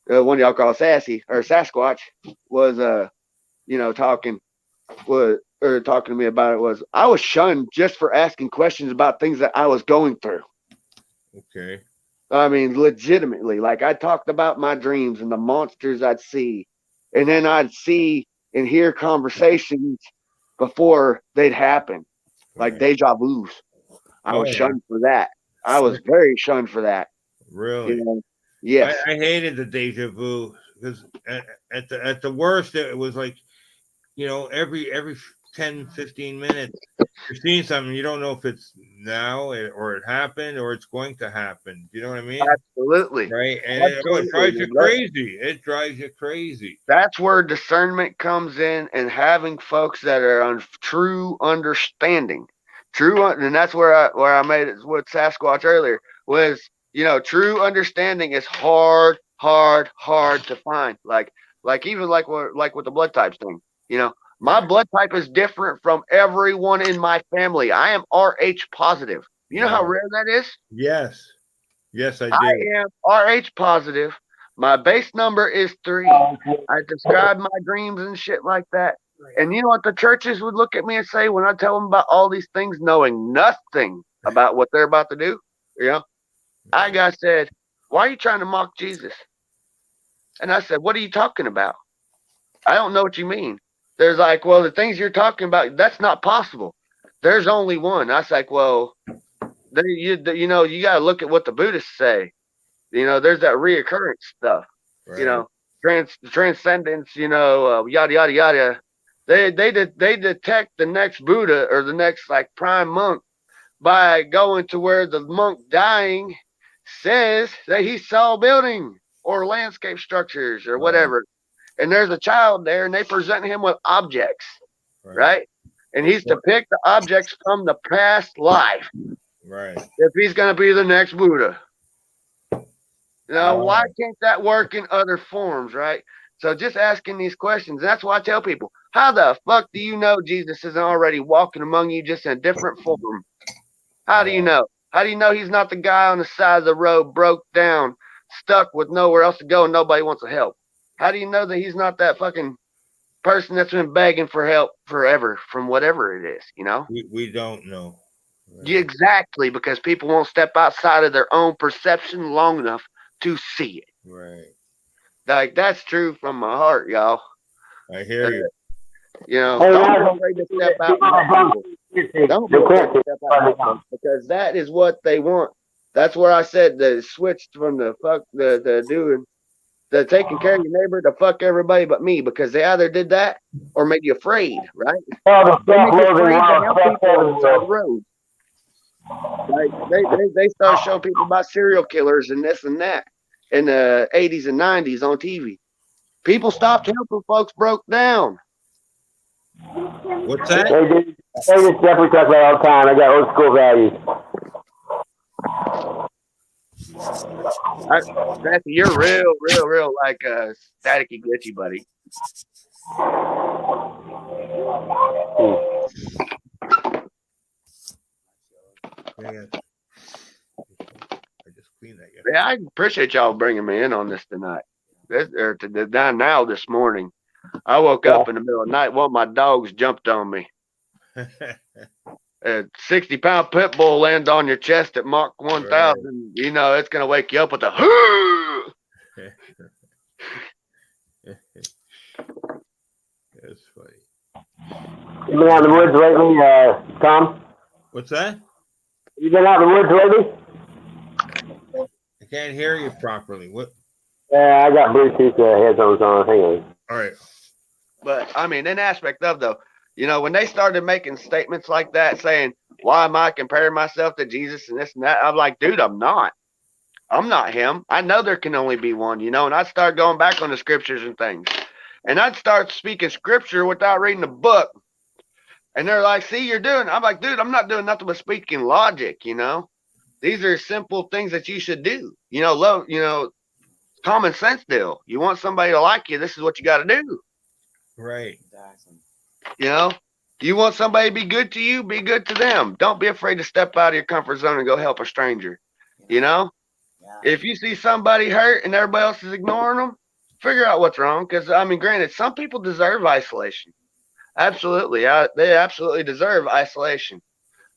one of y'all call Sassy or Sasquatch was talking to me about it, was I was shunned just for asking questions about things that I was going through. Okay. I mean, legitimately, like I talked about my dreams and the monsters I'd see, and then I'd see and hear conversations before they'd happen, like deja vus. I was shunned for that. I was very shunned for that. Really? Yes. I hated the deja vu because at the worst it was like, every 10, 15 minutes you're seeing something, you don't know if it's now or it happened or it's going to happen. Do you know what I mean? Absolutely. Right. And it drives you crazy. It drives you crazy. That's where discernment comes in, and having folks that are on true understanding. And that's where I made it with Sasquatch earlier, was true understanding is hard to find. Like even like with the blood types thing. My blood type is different from everyone in my family. I am Rh positive. You know how rare that is? Yes. Yes, I do. I am Rh positive. My base number is 3. I describe my dreams and shit like that. And you know what the churches would look at me and say when I tell them about all these things, knowing nothing about what they're about to do? I got said, why are you trying to mock Jesus? And I said, what are you talking about? I don't know what you mean. There's like, well, the things you're talking about, that's not possible. There's only one. I was like, well, you got to look at what the Buddhists say. There's that reoccurrence stuff. Right. Transcendence. Yada yada yada. They detect the next Buddha or the next like prime monk by going to where the monk dying says that he saw a building or landscape structures or whatever. And there's a child there, and they present him with objects, right? And he's to pick the objects from the past life, right? If he's going to be the next Buddha. Now, why can't that work in other forms, right? So just asking these questions. That's why I tell people, how the fuck do you know Jesus isn't already walking among you just in a different form? How do you know? How do you know he's not the guy on the side of the road, broke down, stuck with nowhere else to go, and nobody wants to help? How do you know that he's not that fucking person that's been begging for help forever from whatever it is, We don't know. Exactly, because people won't step outside of their own perception long enough to see it. Right. Like, that's true from my heart, y'all. I hear you. You know, don't be afraid to step out and help people. Don't be afraid to step out and help them, because that is what they want. That's where I said the switched from the taking care of your neighbor to fuck everybody but me, because they either did that or made you afraid, right? They make you afraid to help people on the side of the road. Like they start showing people about serial killers and this and that in the 80s and 90s on TV. People stopped helping folks broke down. What's that? They just definitely talk about all the time. I got old school values. Matthew, you're real like staticky glitchy, buddy. Yeah. I just cleaned that. Yeah, I appreciate y'all bringing me in on this tonight. Now this morning. I woke up in the middle of the night. One of my dogs jumped on me. A 60-pound pit bull land on your chest at Mach 1000. Right. You know it's gonna wake you up with a. That's funny. You been out in the woods lately, Tom? What's that? You been out in the woods lately? I can't hear you properly. What? Yeah, I got Bluetooth headphones on. Hang on. All right. But I mean, in aspect of though, you know, when they started making statements like that, saying, "Why am I comparing myself to Jesus and this and that?" I'm like, dude, I'm not. I'm not him. I know there can only be one, you know. And I'd start going back on the scriptures and things, and I'd start speaking scripture without reading the book. And they're like, "See, you're doing." I'm like, dude, I'm not doing nothing but speaking logic, you know. These are simple things that you should do. You know, love, you know, common sense deal. You want somebody to like you, this is what you got to do. Right. You know, you want somebody to be good to you, be good to them. Don't be afraid to step out of your comfort zone and go help a stranger. You know, if you see somebody hurt and everybody else is ignoring them, figure out what's wrong. Because, I mean, granted, some people deserve isolation. Absolutely. They absolutely deserve isolation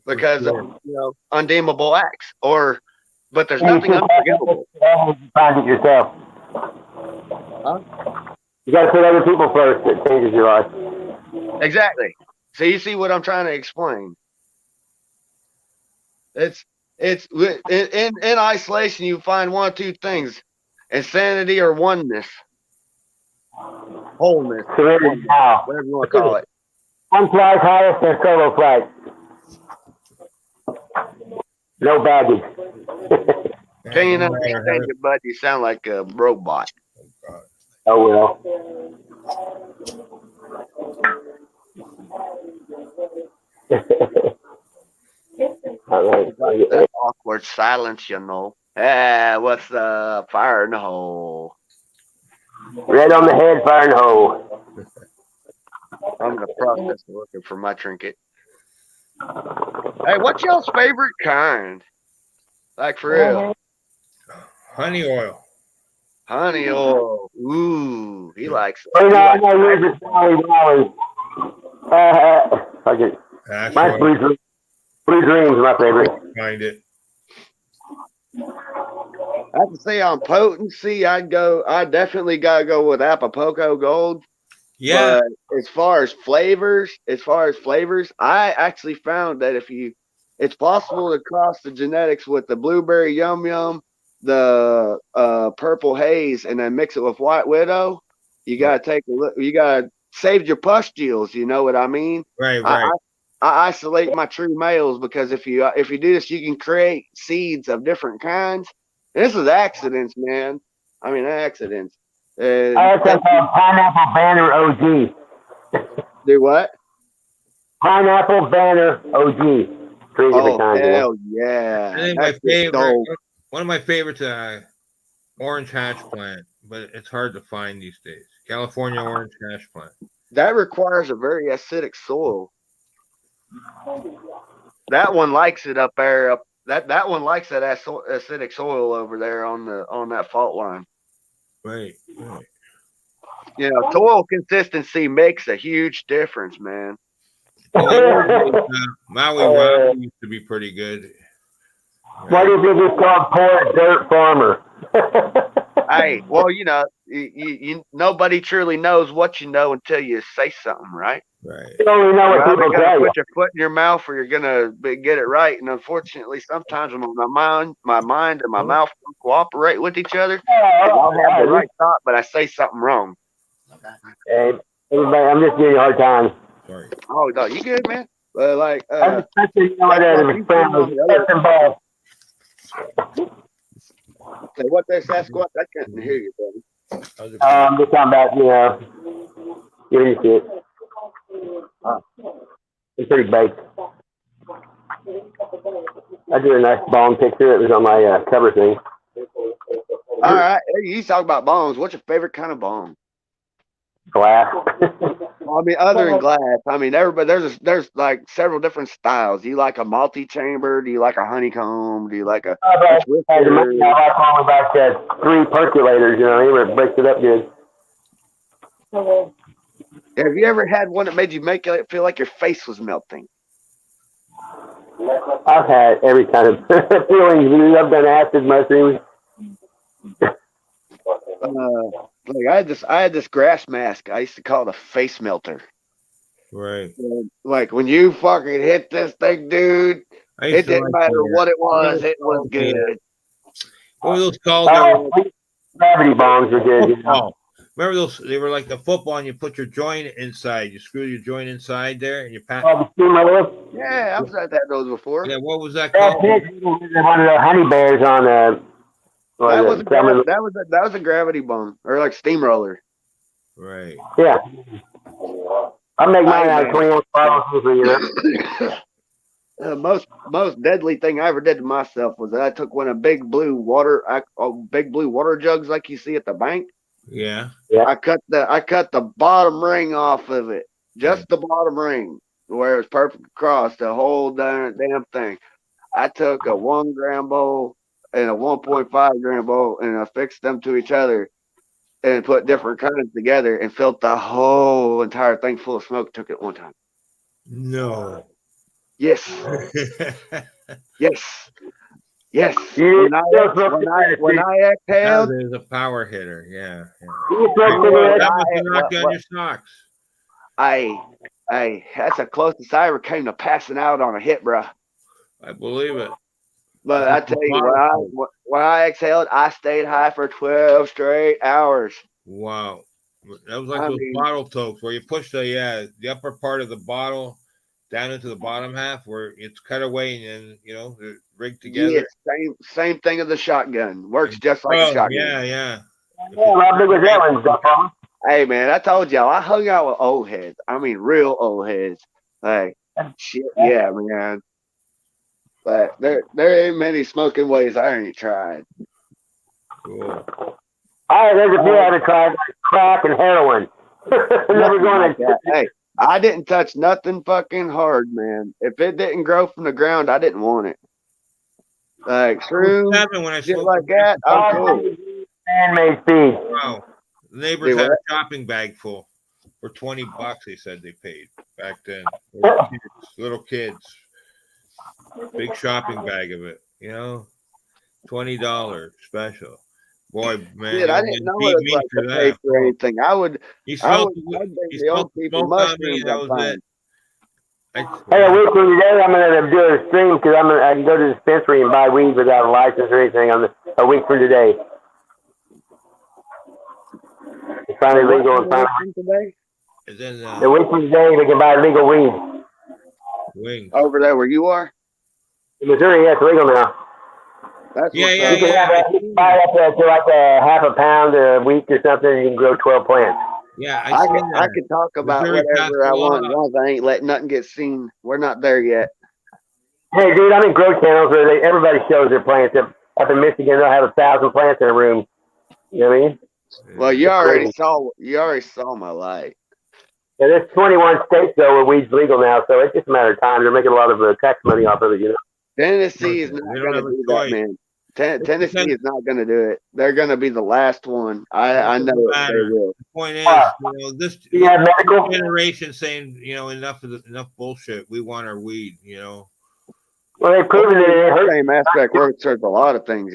because of, you know, undeemable acts. But there's nothing unforgivable. You find it yourself. Huh? You got to put other people first. It changes your life. Exactly. So you see what I'm trying to explain. It's in isolation. You find one or two things: insanity or oneness, wholeness, whatever you want to call it. One flies highest and solo flight. No baggage. Can you understand your bud? You sound like a robot. Oh well. That awkward silence, you know. What's the fire in the hole? Red on the head, fire in the hole. I'm in the process of looking for my trinket. Hey, what's y'all's favorite kind? Like for real? Honey oil. Honey oil. Ooh, he likes it. My Blue Dream's my favorite. Find it. I have to say on potency, I definitely gotta go with Acapulco Gold. Yeah. But as far as flavors, I actually found that it's possible to cross the genetics with the blueberry yum yum, the purple haze, and then mix it with white widow. You gotta you gotta save your pustules. You know what I mean? Right. I isolate my true males because if you do this, you can create seeds of different kinds. And this is accidents, man. I mean accidents. I have some called Pineapple Banner OG. Do what? Pineapple Banner OG. Hell yeah! I think my favorite, one of my favorites, orange hash plant, but it's hard to find these days. California orange hash plant. That requires a very acidic soil. That one likes it up there. That one likes that acidic soil over there on that fault line. Right. You know, soil consistency makes a huge difference, man. Maui Wow used to be pretty good. Why do you think it's called Poor Dirt Farmer? Hey, well, nobody truly knows what you know until you say something, right? Right. You only know what people tell you. Put your foot in your mouth, or you're gonna get it right. And unfortunately, sometimes when my mind, and my mouth don't cooperate with each other, I'll have the right thought, but I say something wrong. Hey, everybody, I'm just giving you a hard time. Sorry. Oh no, you good, man? I'm just touching you on that. Say what there, Sasquatch? I can't hear you, buddy. I'm just talking about, giving you shit. It's pretty baked. I did a nice bone picture. It was on my cover thing. All right, you talk about bones. What's your favorite kind of bone? Glass. Well, I mean, other than glass, I mean, everybody there's like several different styles. Do you like a multi-chamber? Do you like a honeycomb? Do you like a? I like one about 3 percolators. Where it breaks it up good. Have you ever had one that made you feel like your face was melting? I've had every kind of feelings. I've done acid mushrooms. I had this grass mask. I used to call it a face melter. Right. And, like when you fucking hit this thing, dude, it didn't matter what it was. It was good. What were those called? Gravity bombs were good. Remember those? They were like the football, and you put your joint inside. You screw your joint inside there, and you pat. Yeah, I've had those before. Yeah, what was that called? One of the honey bears on that was a gravity bomb or like steamroller. Right. Yeah. I make mine out of 20-ounce bottles. Most deadly thing I ever did to myself was that I took one of big blue water jugs like you see at the bank. Yeah. I cut the bottom ring off of it, just the bottom ring, where it was perfect across the whole damn thing. I took a 1 gram bowl and a 1.5 gram bowl, and I fixed them to each other, and put different kinds together, and filled the whole entire thing full of smoke. Took it one time. No. Yes. Yes. When I exhaled, there's a power hitter. Yeah. That must knock you on your socks. That's the closest I ever came to passing out on a hit, bro. I believe it. But I tell you, when I exhaled, I stayed high for 12 straight hours. Wow. That was like those bottle tokes where you push the upper part of the bottle down into the bottom half where it's cut away and then, they're rigged together. Yeah, same thing as the shotgun. Works just like a shotgun. Yeah. How big was that one? Hey, man, I told y'all, I hung out with old heads. I mean, real old heads. Like, shit, yeah, man. But there ain't many smoking ways I ain't tried. Cool. There's a few I haven't tried, like crack and heroin. Never going to. Hey, I didn't touch nothing fucking hard, man. If it didn't grow from the ground, I didn't want it. Like shrooms, shit like that, I'm cool. Man-made feed. Wow. The neighbors had a shopping bag full for $20. They said they paid back then. Little kids. Big shopping bag of it, $20 special. Boy, man, dude, I didn't know it was like to pay for anything. I would the old people mushrooms. That was it. Hey, a week from today, I'm going to do a stream because I can go to the dispensary and buy weed without a license or anything a week from today. It's finally legal and finally. Today? The week from today, we can buy legal weed. Wings. Over there where you are? In Missouri, yeah, it's legal now. That's you can buy up to like half a pound a week or something, and you can grow 12 plants. Yeah, I can talk about whatever I want as long as I ain't letting nothing get seen. We're not there yet. Hey, dude, I'm in grow channels where everybody shows their plants. Up in Michigan, they'll have 1,000 plants in a room. You know what I mean? Well, you already saw my light. Yeah, there's 21 states though where weed's legal now, so it's just a matter of time. They're making a lot of tax money off of it, Tennessee is not going to do that, man. Tennessee is not going to do it. They're going to be the last one. I know it, they will. The point is, this generation saying, enough bullshit. We want our weed, Well, they've proven the same aspect works towards a lot of things,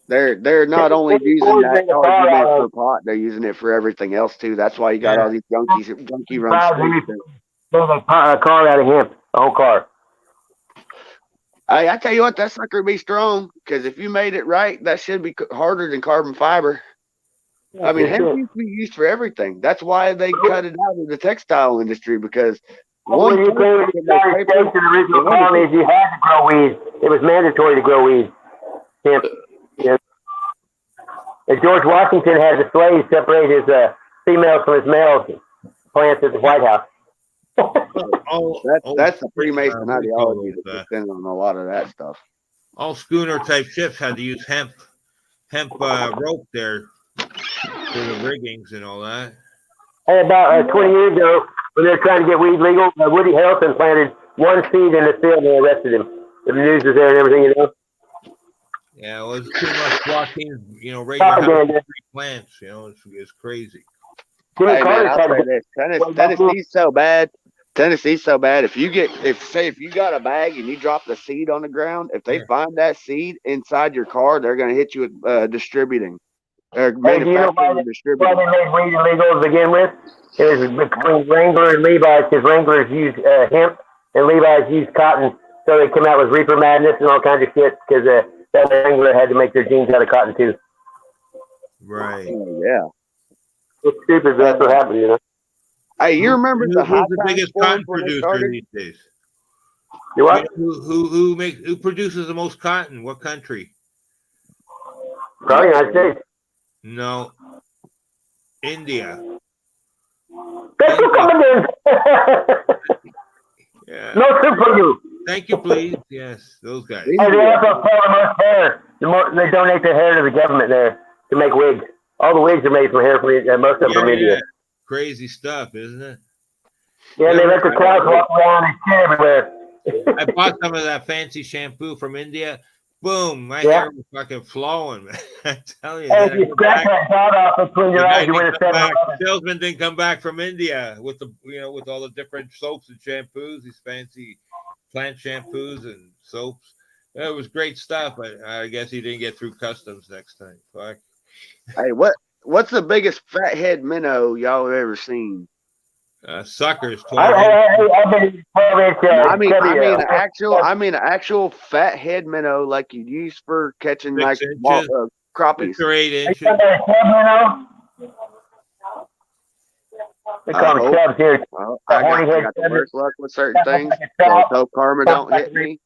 They're not only using that argument for pot, they're using it for everything else too. That's why you got all these junkie run streets. A car out of hemp, a whole car. I tell you what, that sucker be strong, because if you made it right, that should be harder than carbon fiber. I mean, hemp used to be used for everything. That's why they cut it out of the textile industry, because when you came to the United States in the original colonies, you had to grow weed. It was mandatory to grow weed. Hemp. Yeah. And George Washington had the slaves separate his females from his males plants at the White House. That's the Freemason ideology that's dependent on a lot of that stuff. All schooner type ships had to use hemp rope there for the riggings and all that. Hey, about 20 years ago, when they were trying to get weed legal, Woody Harrelson planted one seed in the field and they arrested him. The news was there and everything, Yeah, it was too much blocking, radio plants, it's crazy. Hey, man, I'll say this. Tennessee's so bad. Tennessee's so bad. If you got a bag and you drop the seed on the ground, if they find that seed inside your car, they're going to hit you with distributing. Hey, do you know why they made weed illegal to begin with? It was between Wrangler and Levi's, because Wranglers use hemp and Levi's use cotton, so they come out with reaper madness and all kinds of shit, because that Wrangler had to make their jeans out of cotton too. Right. Yeah. It's stupid, but that's what happened, Hey, you remember who's the biggest cotton producer these days? You what? Who produces the most cotton? What country? Probably United States. No. India. That's yeah. No super glue. Thank you, please. Yes, those guys. Hey, they also sell the most hair. They donate their hair to the government there to make wigs. All the wigs are made from hair from most of them from India. Crazy stuff, isn't it? Yeah, they let the cows walk around and shit everywhere. I bought some of that fancy shampoo from India. Boom, my hair was fucking flowing, man. I tell you. Hey, if you scratch that dot off between your eyes, you win a $7. Salesman didn't come back from India with with all the different soaps and shampoos, these fancy plant shampoos and soaps. It was great stuff, but I guess he didn't get through customs next time. Fuck. Hey, what's the biggest fathead minnow y'all have ever seen? Suckers. I mean, an actual fathead minnow like you'd use for catching like crappies. 6 or 8 inches. They call them chubs here. I got the worst luck with certain things. So karma don't hit me.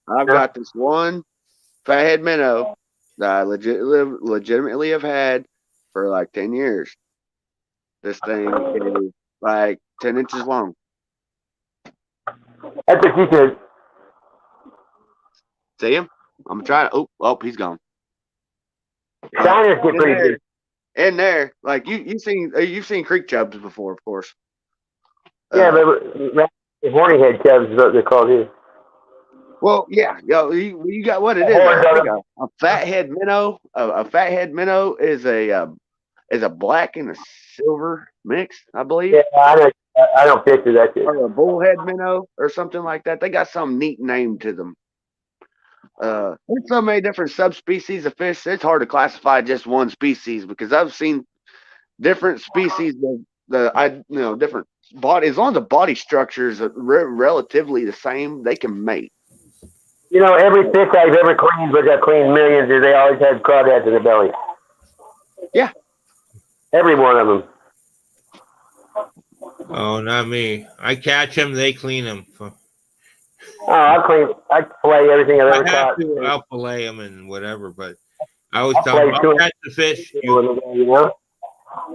I've got this one fathead minnow that I legitimately have had for like 10 years. This thing is like 10 inches long. That's what you said. See him? I'm trying to. Oh, he's gone. Shiners get pretty good. In there, like you've seen creek chubs before, of course. Yeah, but horny head chubs is what they're called here. Well, yeah, you got what it is. A fathead minnow. A fathead minnow is a black and a silver mix, I believe. Yeah, I don't picture that shit. Or a bullhead minnow or something like that. They got some neat name to them. There's so many different subspecies of fish. It's hard to classify just one species because I've seen different species of different body. As long as the body structures are relatively the same, they can mate. Every fish I've ever cleaned, which I've cleaned millions, they always had crawdads in their belly. Yeah. Every one of them. Oh, not me. I catch them, they clean them. Oh, I fillet everything I've ever caught. I'll fillet them and whatever, but I always tell them, I'll catch the fish.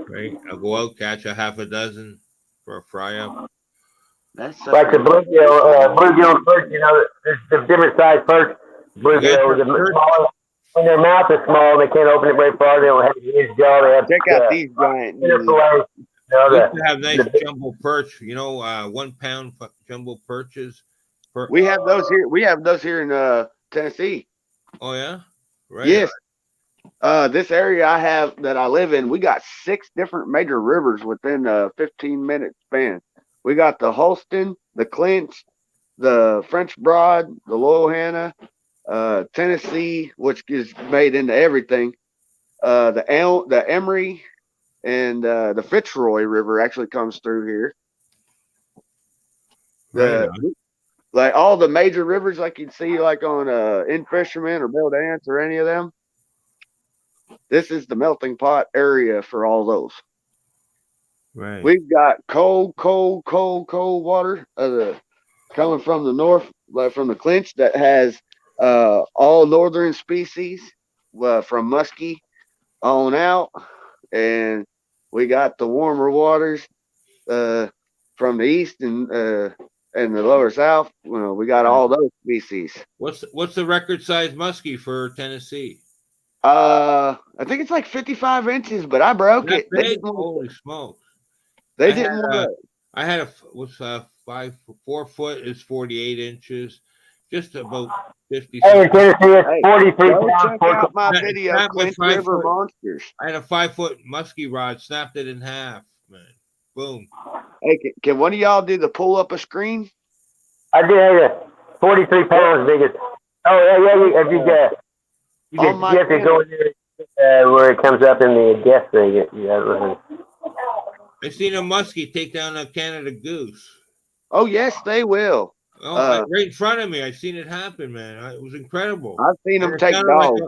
Right? I'll go out, catch a half a dozen for a fry up. That's like the bluegill perch, there's the different size perch. Bluegill, the smaller, when their mouth is small, they can't open it very far. They don't have a huge jaw. They have check out these giant. We used to have nice jumbo perch, 1 pound jumbo perches. We have those here. We have those here in Tennessee. Oh yeah, right. Yes. This area that I live in, we got 6 different major rivers within a 15-minute span. We got the Holston, the Clinch, the French Broad, the Loyalhanna, Tennessee, which is made into everything. The Emery, and the Fitzroy River actually comes through here. Like all the major rivers, like you'd see like on in Fisherman or Bill Dance or any of them. This is the melting pot area for all those. Right. We've got cold water coming from the north, like from the Clinch, that has all northern species from muskie on out, and we got the warmer waters from the east and the lower south. Well, we got all those species. What's the record size muskie for Tennessee? I think it's like 55 inches, but I broke it. Holy smokes! They didn't want to. I had 4 foot is 48 inches, just about 50. Hey, in Tennessee, it's 43 Go pounds. check out my video, Clinch River Monsters. I had a 5 foot muskie rod, snapped it in half, man. Boom. Hey, can one of y'all do the pull up a screen? I did have a 43 pounds biggest. Oh, yeah. If you have to go in there where it comes up in the guest thing. I seen a muskie take down a Canada goose. Oh, yes, they will. Oh, right in front of me. I seen it happen, man. It was incredible. I've seen them take dogs.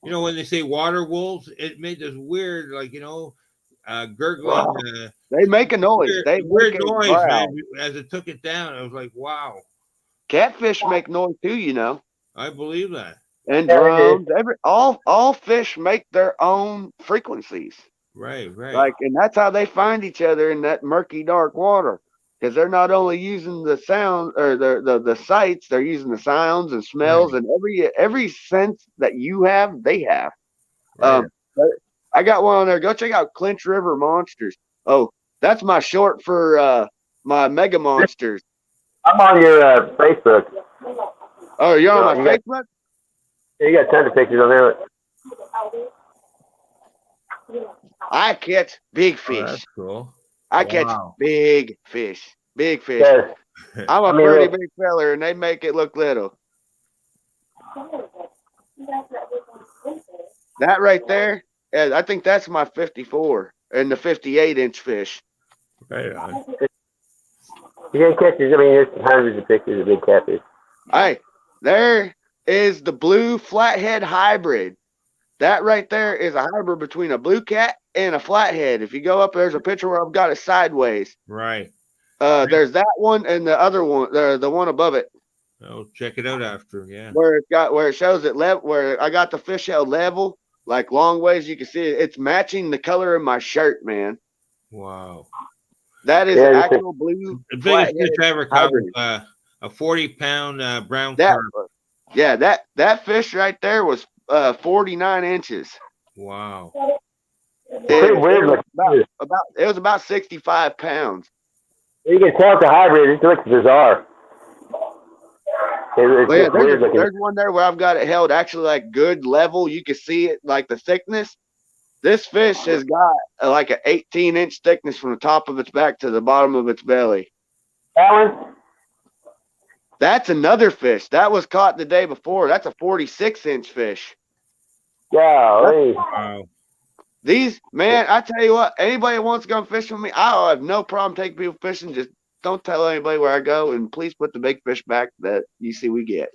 Like when they say water wolves, it made this weird, gurgling. They make a noise. Weird noise, man. As it took it down, I was like, wow. Catfish make noise too, I believe that. And drones, all fish make their own frequencies. Right. And that's how they find each other in that murky, dark water. Because they're not only using the sound or the sights, they're using the sounds and smells, and every sense that you have, they have. Right. I got one on there. Go check out Clinch River Monsters. Oh, that's my short for my Mega Monsters. I'm on your Facebook. Oh, you're on my Facebook? You got tons of pictures on there. I catch big fish. That's cool. I catch big fish. Big fish. Yes. I'm a pretty big fella, and they make it look little. That right there, I think that's my 54 and the 58-inch fish. Right on. You can catch, there's hundreds of pictures of big catfish. Hey, there is the blue flathead hybrid. That right there is a hybrid between a blue cat and a flathead. If you go up, there's a picture where I've got it sideways. Right. There's that one and the other one, the one above it. Oh, check it out after, yeah. Where it shows it level, where I got the fish out level, like long ways. You can see it. It's matching the color of my shirt, man. Wow. That is actual blue. The biggest fish I ever caught was a 40-pound brown carp. Yeah, that fish right there was 49 inches. Wow. It was about 65 pounds. You can tell it's a hybrid. It looks bizarre. There's one there where I've got it held actually like good level. You can see it like the thickness. This fish has got like an 18-inch thickness from the top of its back to the bottom of its belly. Alan? That's another fish. That was caught the day before. That's a 46-inch fish. Wow. These, man, I tell you what, anybody that wants to go fish with me, I have no problem taking people fishing. Just don't tell anybody where I go, and please put the big fish back that you see we get.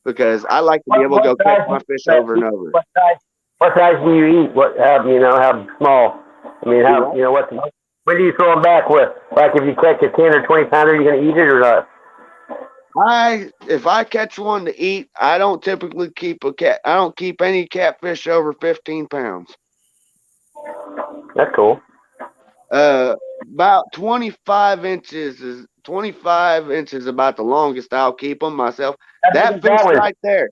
Because I like to be able to go catch my fish over and over. What size do you eat? How small? When do you throw them back with? Like if you catch a 10 or 20 pounder, you going to eat it or not? If I catch one to eat, I don't typically keep I don't keep any catfish over 15 pounds. That's cool. About 25 inches is about the longest I'll keep them myself. That fish right there,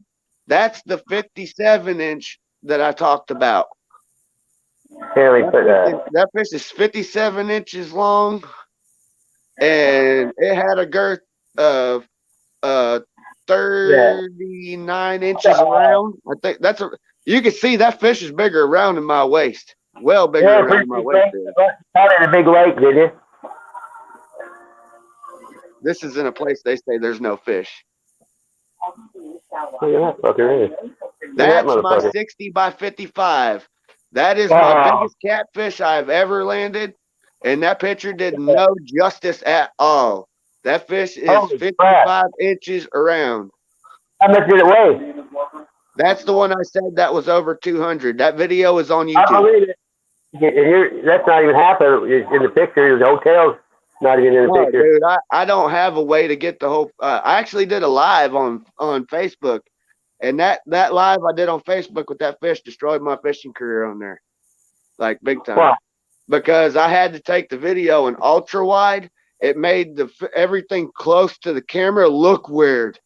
that's the 57-inch that I talked about. That fish is 57 inches long, and it had a girth of 39 inches around. I think you can see that fish is bigger around than my waist. Well bigger around than my waist. Caught it in a big lake, did you? This is in a place they say there's no fish. That's my 60 by 55. That is my biggest catfish I've ever landed, and that picture did no justice at all. That fish is 55 inches around. How much did it weigh? That's the one I said that was over 200. That video is on YouTube. I believe it. That's not even half of it in the picture. The hotel's not even in the picture. Dude, I don't have a way to get the whole. I actually did a live on Facebook, and that live I did on Facebook with that fish destroyed my fishing career on there, like big time. Wow. Because I had to take the video in ultra wide. It made everything close to the camera look weird.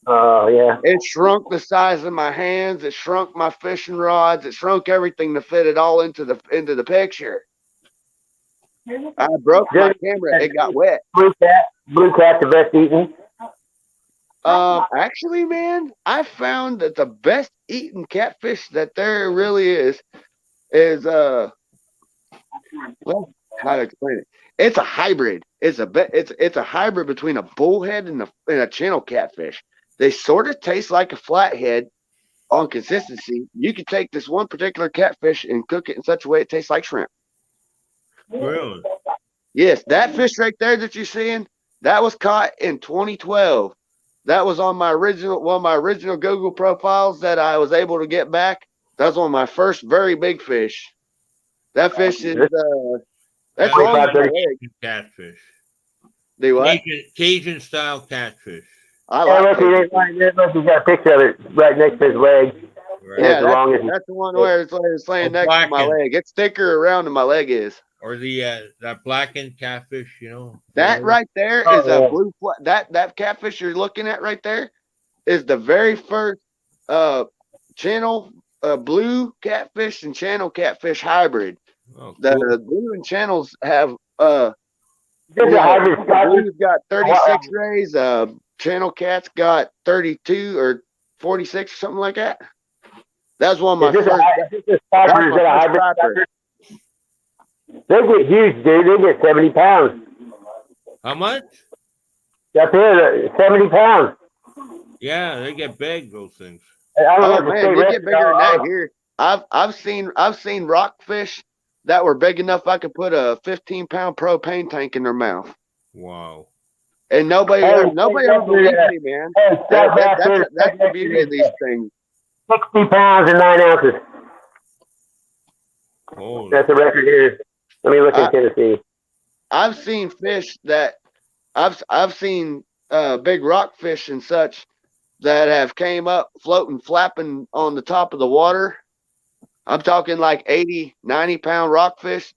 Oh, yeah. It shrunk the size of my hands. It shrunk my fishing rods. It shrunk everything to fit it all into the picture. I broke my camera. It got wet. Blue cat, the best eaten. Actually, man, I found that the best eaten catfish that there really is well, how to explain it? It's a hybrid. It's a hybrid between a bullhead and a channel catfish. They sort of taste like a flathead on consistency. You could take this one particular catfish and cook it in such a way it tastes like shrimp. Really? Yes, that fish right there that you're seeing, that was caught in 2012. That was on one of my original Google profiles that I was able to get back. That was one of my first very big fish. That fish is that's long catfish. Do what? Cajun style catfish. I like he's got a picture of it right next to his leg. Right. Yeah, that's the one where it's laying next to my leg. It's thicker around than my leg is. Or that blackened catfish, That right there is a blue. That catfish you're looking at right there is the very first channel blue catfish and channel catfish hybrid. Oh, the blue and channels have blue's got 36 rays. Channel cat's got 32 or 46 or something like that. That's one of my first. They get huge, dude. They get 70 pounds. How much? Up here, 70 pounds. Yeah, they get big, those things. Oh man, they get bigger than that here. I've seen rockfish that were big enough I could put a 15-pound propane tank in their mouth. Wow. And nobody ever believed me, man. That's the beauty of these things. 60 pounds and 9 ounces. Oh. That's a record here. Let me look in Tennessee. I've seen fish that I've seen big rockfish and such that have came up floating, flapping on the top of the water. I'm talking like 80, 90-pound rockfish,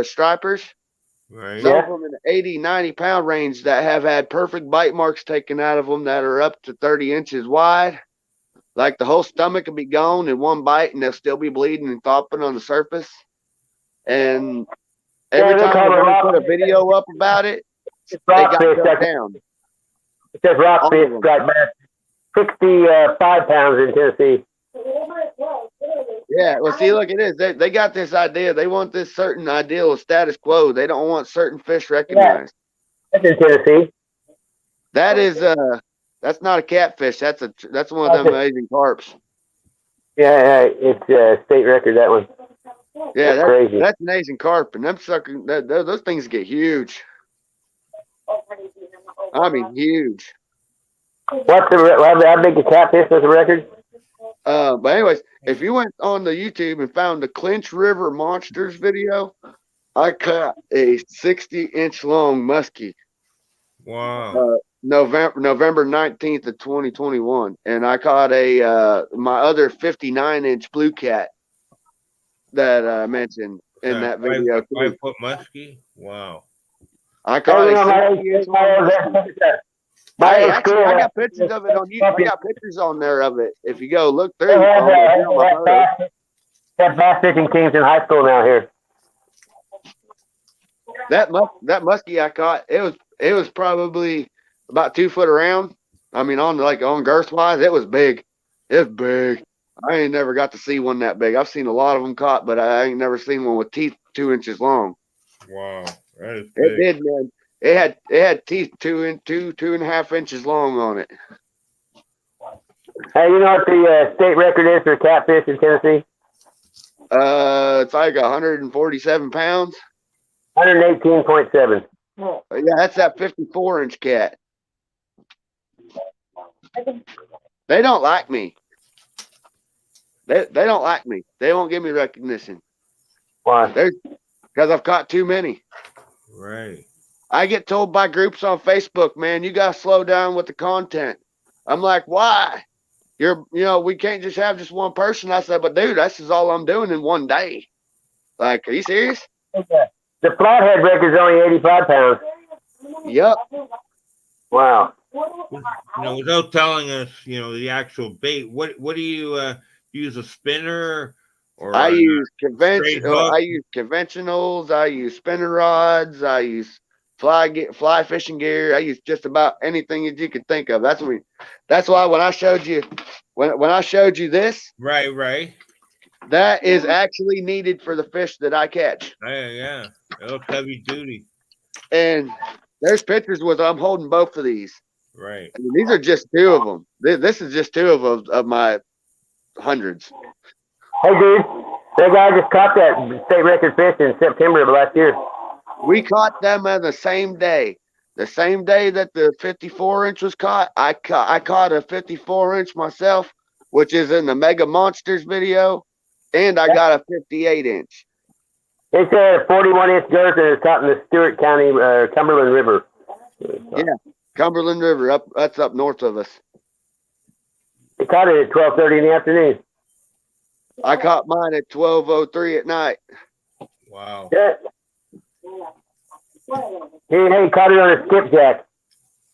stripers. Right. Some of them in the 80, 90-pound range that have had perfect bite marks taken out of them that are up to 30 inches wide. Like the whole stomach will be gone in one bite and they'll still be bleeding and throbbing on the surface. And every time I put a video up about it, they got shut down. It says rockfish, striped bass, 65 pounds in Tennessee. Yeah, well, see, look at this. They got this idea. They want this certain ideal of status quo. They don't want certain fish recognized. Yeah. That's in Tennessee. That is that's not a catfish. That's one of them Asian carps. Yeah, it's state record, that one. Yeah, that's an Asian carp, and them suckers, those things get huge. I mean, huge. How big a catfish was the record? But anyways, if you went on the YouTube and found the Clinch River Monsters video, I caught a 60-inch long muskie. Wow. November 19th of 2021, and I caught my other 59-inch blue cat that I mentioned in that video. 5-foot muskie. Wow. I caught a 60-inch long muskie. I got pictures of it on YouTube. I got pictures on there of it. If you go look through, that bass fishing team's in high school now here. That muskie I caught, it was probably about 2 foot around. I mean, on girth wise, it was big. It's big. I ain't never got to see one that big. I've seen a lot of them caught, but I ain't never seen one with teeth 2 inches long. Wow, that is It big. did, man. It had teeth 2.5 inches long on it. Hey, you know what the state record is for catfish in Tennessee? It's like 147 pounds. 118.7. Yeah, that's that 54-inch cat. They don't like me. They don't like me. They won't give me recognition. Why? Because I've caught too many. Right. I get told by groups on Facebook, man, you gotta slow down with the content. I'm like, why? We can't just have just one person. I said, but dude, that's just all I'm doing in one day. Like, are you serious? The flathead record is only 85 pounds. Yep. Wow. Without telling us, the actual bait, what do you use, a spinner or I use hook? I use conventionals. I use spinner rods. I use fly fishing gear. I use just about anything that you could think of. That's why when I showed you this, right, that is actually needed for the fish that I catch. Yeah, it looks heavy duty. And there's pictures with I'm holding both of these. Right. I mean, these are just 2 of them. This is just 2 of my hundreds. Hey, dude, that guy just caught that state record fish in September of last year. We caught them on the same day. The same day that the 54-inch was caught, I caught a 54-inch myself, which is in the Mega Monsters video, and I got a 58-inch. It's a 41-inch girth, and it's caught in the Stewart County, Cumberland River. Yeah, Cumberland River, that's up north of us. They caught it at 12:30 in the afternoon. I caught mine at 12:03 at night. Wow. Yeah. He caught it on a skipjack.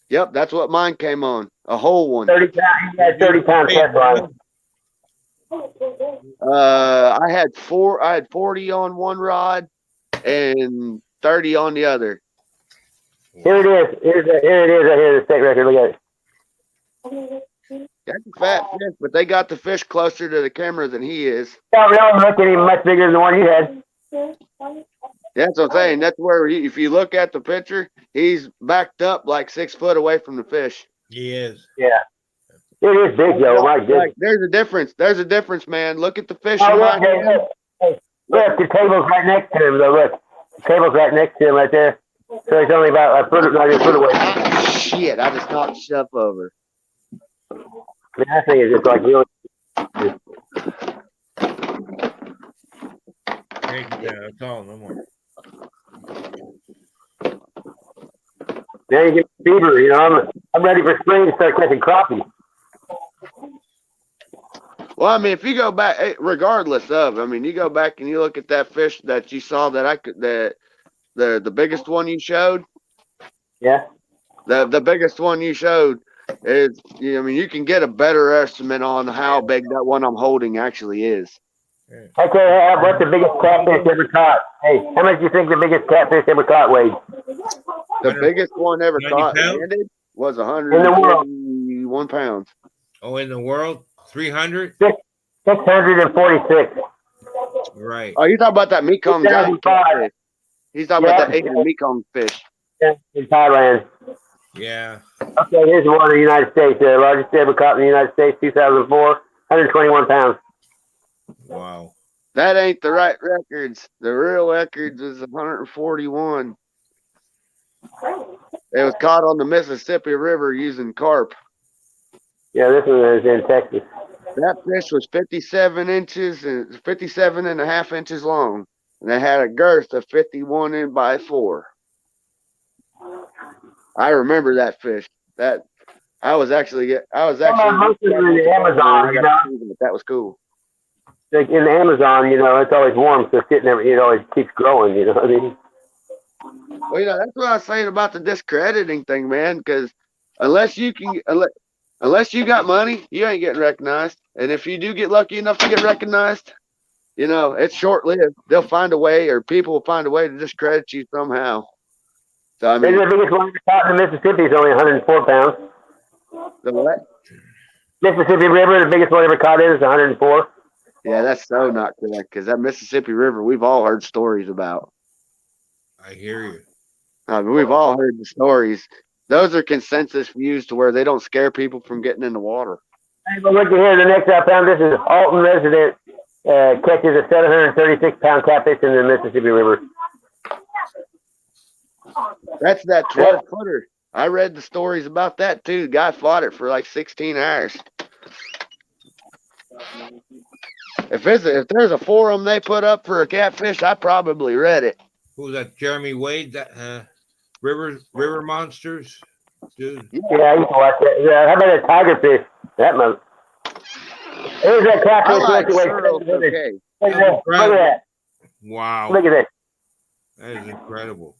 Yep, that's what mine came on. A whole one. 30 pounds. He had 30-pound test line. I had 40 on one rod and 30 on the other. Here it is. Here it is right here, the state record. Look at it. That's a fat fish, but they got the fish closer to the camera than he is. No, look at him much bigger than the one you had. That's what I'm saying. That's where, if you look at the picture, he's backed up like 6 foot away from the fish. He is. Yeah. It is big, though. My goodness. Like, there's a difference. There's a difference, man. Look at the fish Oh, in my look, hand. look, the table's right next to him, though. Look. The table's right next to him right there. So it's only about a foot away. Shit, I just knocked stuff over. Man, that thing is just like really. Yeah, that's all. No more. Now you get fever. I'm ready for spring to start catching crappie. Well, I mean, if you go back, regardless of, you go back and you look at that fish that you saw the biggest one you showed. Yeah. The biggest one you showed is, you can get a better estimate on how big that one I'm holding actually is. Okay, what's the biggest catfish ever caught? Hey, how much do you think the biggest catfish ever caught weighed? The biggest one ever caught landed was 141 pounds. Oh, in the world? 300? 646. Right. Oh, you talking about that Mekong giant catfish. He's talking about that Asian Mekong fish. In Thailand. Yeah. Okay, here's the one in the United States. The largest ever caught in the United States, 2004, 121 pounds. Wow. That ain't the right records. The real records is 141. It was caught on the Mississippi River using carp. Yeah, this one is in Texas. That fish was 57 and a half inches long. And it had a girth of 51 by 4. I remember that fish. That mostly in the Amazon, that was cool. Like in the Amazon, it's always warm, so sitting there, it always keeps growing. You know what I mean? Well, that's what I was saying about the discrediting thing, man. Because unless you got money, you ain't getting recognized. And if you do get lucky enough to get recognized, it's short-lived. They'll find a way, or people will find a way to discredit you somehow. So the biggest one caught in Mississippi is only 104 pounds. The what? Mississippi River, the biggest one ever caught is 104. Yeah, that's so not correct because that Mississippi River, we've all heard stories about. I hear you. We've all heard the stories. Those are consensus views to where they don't scare people from getting in the water. Hey, but look at here. The next I found, this is Alton resident catches a 736-pound catfish in the Mississippi River. That's that 12-footer. I read the stories about that too. Guy fought it for like 16 hours. If there's a forum they put up for a catfish, I probably read it. Who's that? Jeremy Wade? That River Monsters, dude. Yeah, I used to watch that. Yeah, how about a tigerfish? That must. Here's that catfish. I like okay. Look at that. Wow. Look at that. That is incredible.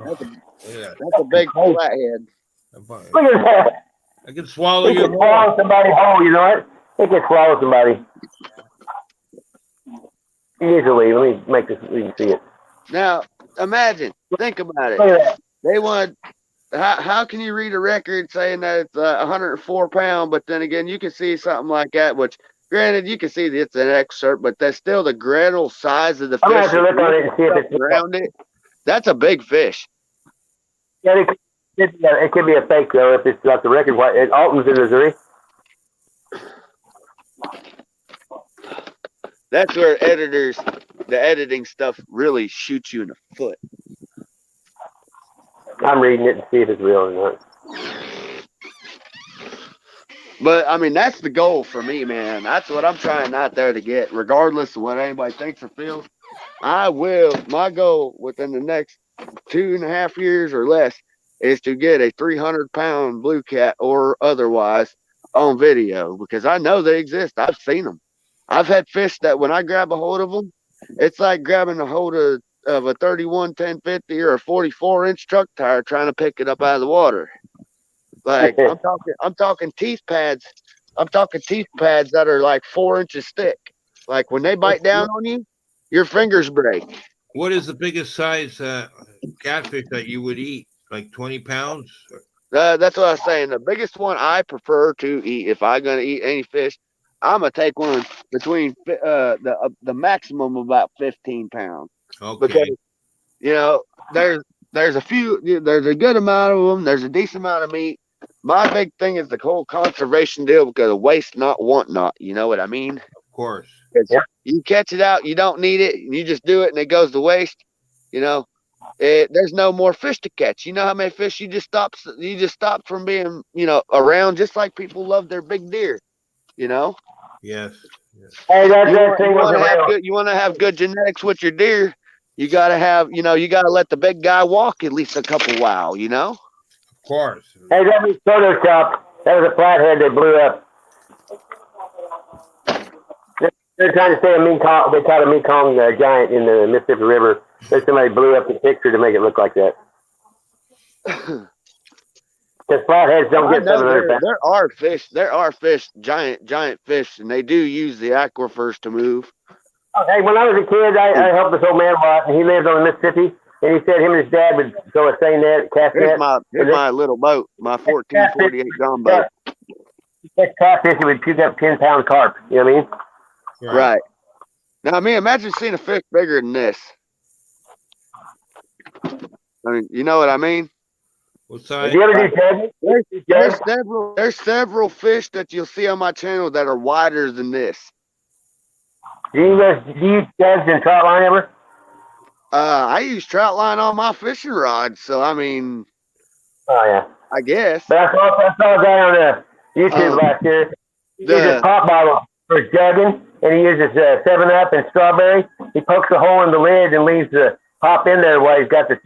That's a big flathead. Look at that. I can swallow It you. can swallow somebody whole, you know what? It can swallow somebody. Easily. Let me make this so you can see it. Now, imagine, think about it. Look at that. They want, how can you read a record saying that it's 104 pound, but then again, you can see something like that, which, granted, you can see that it's an excerpt, but that's still the granular size of the fish. I'm going to have to look on it and see if it's around it. That's a big fish. Yeah, it could be a fake, though, if it's not the record. Alton's in Missouri. That's where the editing stuff really shoots you in the foot. I'm reading it to see if it's real or not. But, I mean, that's the goal for me, man. That's what I'm trying out there to get, regardless of what anybody thinks or feels. My goal within the next 2.5 years or less is to get a 300-pound blue cat or otherwise on video, because I know they exist. I've seen them. I've had fish that when I grab a hold of them, it's like grabbing a hold of a 31 1050 or a 44-inch truck tire trying to pick it up out of the water. Like I'm talking teeth pads. I'm talking teeth pads that are like 4 inches thick. Like when they bite down on you, your fingers break. What is the biggest size catfish that you would eat? Like 20 pounds? That's what I was saying. The biggest one I prefer to eat, if I'm gonna eat any fish, I'm gonna take one between the maximum of about 15 pounds. Okay. Because there's a good amount of them. There's a decent amount of meat. My big thing is the whole conservation deal, because of waste not, want not. You know what I mean? Of course. You catch it out, you don't need it, you just do it, and it goes to waste. There's no more fish to catch. You know how many fish you just stop from being around, just like people love their big deer. Yes. Hey, you want to have good genetics with your deer. You gotta let the big guy walk at least a couple while. Of course. Hey, that was Photoshop. That was a flathead that blew up. They're trying to say they caught a Mekong giant in the Mississippi River. Then somebody blew up the picture to make it look like that. Because flatheads don't get 700 pounds. There are fish, giant fish, and they do use the aquifers to move. Hey, when I was a kid, I helped this old man a lot, and he lived on the Mississippi. And he said him and his dad would go a seine net, cast net. Here's my little boat, my 1448 John boat. Catch catfish, it would puke up 10-pound carp. You know what I mean? Right. Now, imagine seeing a fish bigger than this. I mean, you know what I mean? What size? Do you ever do There's several fish that you'll see on my channel that are wider than this. Do you use jugs and trout line ever? I use trout line on my fishing rod, so I mean. Oh yeah. I guess. But I saw a guy on YouTube last year. He uses a pop bottle for jugging, and he uses 7-Up and strawberry. He pokes a hole in the lid and leaves the pop in there while he's got the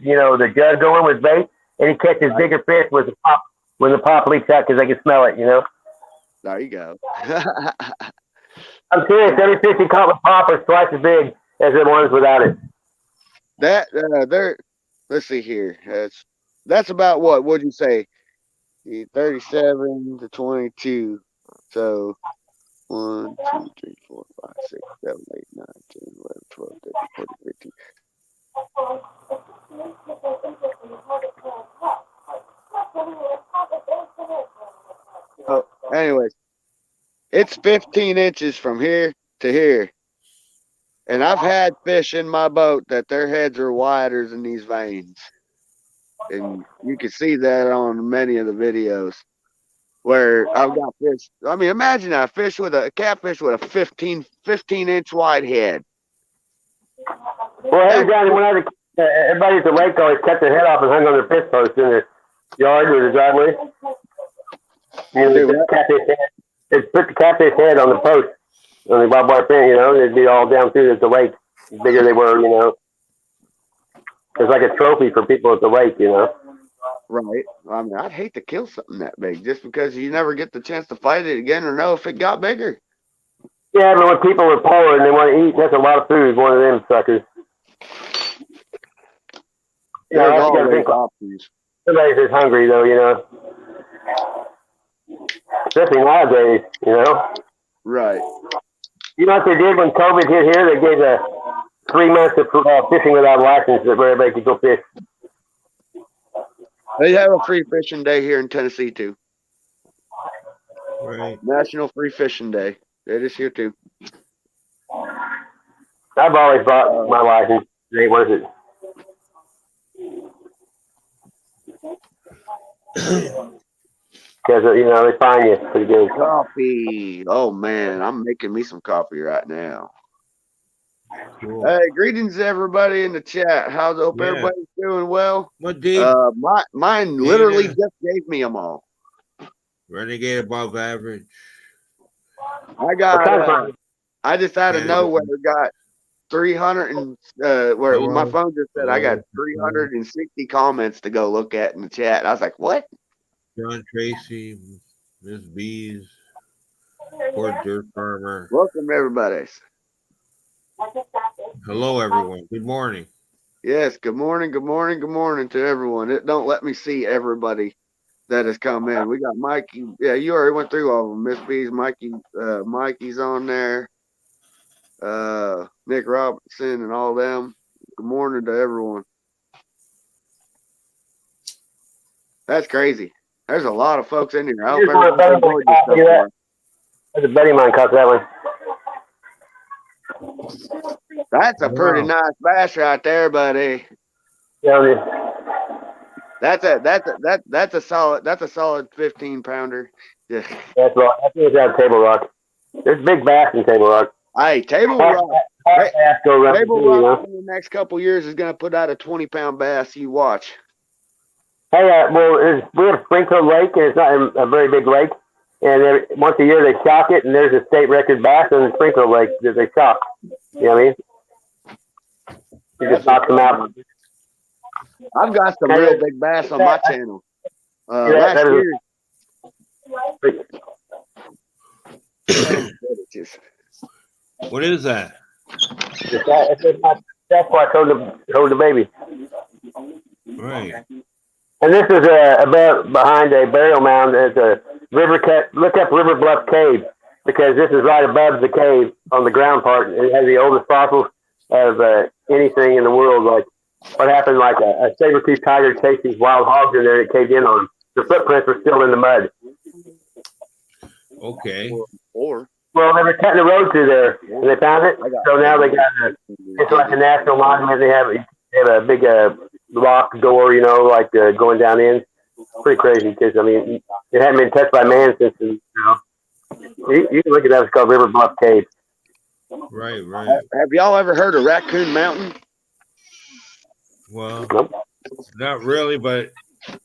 jug going with bait, and he catches bigger fish with the pop when the pop leaks out because they can smell it. There you go. I'm serious. Every fish he caught with pop is twice as big as the ones without it. Let's see here. That's about what would you say? 37 to 22. So 1, 2, 3, 4, 5, 6, 7, 8, 9, 10, 11, 12, 13, 14, 15. Anyways, it's 15 inches from here to here. And I've had fish in my boat that their heads are wider than these veins. And you can see that on many of the videos where I've got fish. I mean, imagine a catfish with a 15-inch wide head. Well, every time when everybody at the lake always cut their head off and hung on their fish post in their yard or the driveway. You know, they'd put the catfish head on the post on the barbed wire fence, you know, and it'd be all down through the lake. The bigger they were, you know. It's like a trophy for people at the lake, you know. Right. I mean, I'd hate to kill something that big just because you never get the chance to fight it again or know if it got bigger. Yeah, but when people are poor and they want to eat, that's a lot of food. One of them suckers. Yeah, that's got to think options. Somebody's just hungry, though, you know. Especially nowadays, you know. Right. You know what they did when COVID hit here? They gave 3 months of fishing without a license where everybody could go fish. They have a free fishing day here in Tennessee, too. Right. National Free Fishing Day. It is here, too. I've always bought my license. It ain't worth it. Because, you know, they fine you pretty good. Coffee. Oh, man. I'm making me some coffee right now. Cool. Hey, greetings, everybody in the chat. Hope everybody's doing well? What, Dave? Mine literally just gave me them all. Renegade above average. I just out of nowhere got 300 and where my phone just said I got 360 comments to go look at in the chat. I was like, what? John Tracy, Miss Bees, poor dirt farmer. Welcome, everybody. Hello, everyone. Good morning. Yes, good morning to everyone. It don't let me see everybody that has come in. We got Mikey. Yeah, you already went through all of them. Miss B's, Mikey, Mikey's on there. Nick Robinson and all them. Good morning to everyone. That's crazy. There's a lot of folks in here. I hope everybody enjoyed this stuff. There's a buddy of mine caught that one. That's a pretty nice bass right there, buddy. Yeah, that's a solid 15-pounder. Yeah. That's right. I think it's out of Table Rock. There's big bass in Table Rock. Hey, Table Rock. Table Rock in the next couple years is going to put out a 20-pound bass. You watch. Hey, we have Sprinkler Lake, and it's not a very big lake. And once a year they shock it, and there's a state record bass in the Sprinkler Lake that they shock. You know what I mean? You just knock them out. I've got some real big bass on my channel. Last year. What is that? That's why I hold the baby. Right. And this is about behind a burial mound. There's a river cut. Look up River Bluff Cave, because this is right above the cave on the ground part. It has the oldest fossils of anything in the world. Like what happened, like a saber-toothed tiger chased these wild hogs in there and it caved in on them. The footprints were still in the mud. Okay. Well, they were cutting the road through there, and they found it. So now they got it's like a national monument. They have a big locked door, you know, like going down in. Pretty crazy, because I mean, it hadn't been touched by man since, you know. You can look at that. It's called River Bluff Cave. Right. Have y'all ever heard of Raccoon Mountain? Well, not really, but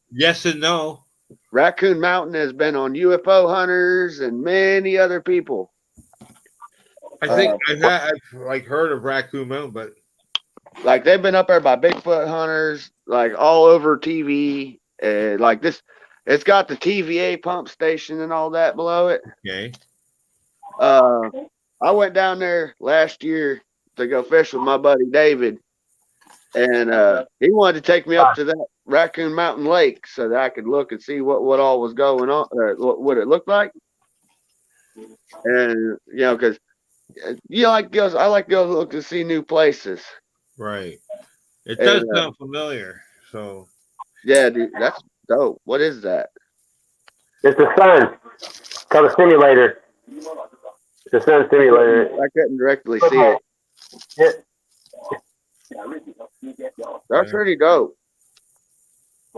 yes and no. Raccoon Mountain has been on UFO hunters and many other people. I think I've heard of Raccoon Mountain, but like they've been up there by Bigfoot hunters, like all over TV. Like this, it's got the TVA pump station and all that below it. Okay. I went down there last year to go fish with my buddy David, and he wanted to take me up to that Raccoon Mountain Lake so that I could look and see what all was going on, what it looked like. And you know, because I like to go look to see new places. Right. It does sound familiar. So. Yeah, dude, that's dope. What is that? It's the sun. It's called a simulator. It's a sun simulator. I couldn't directly see it. That's pretty dope.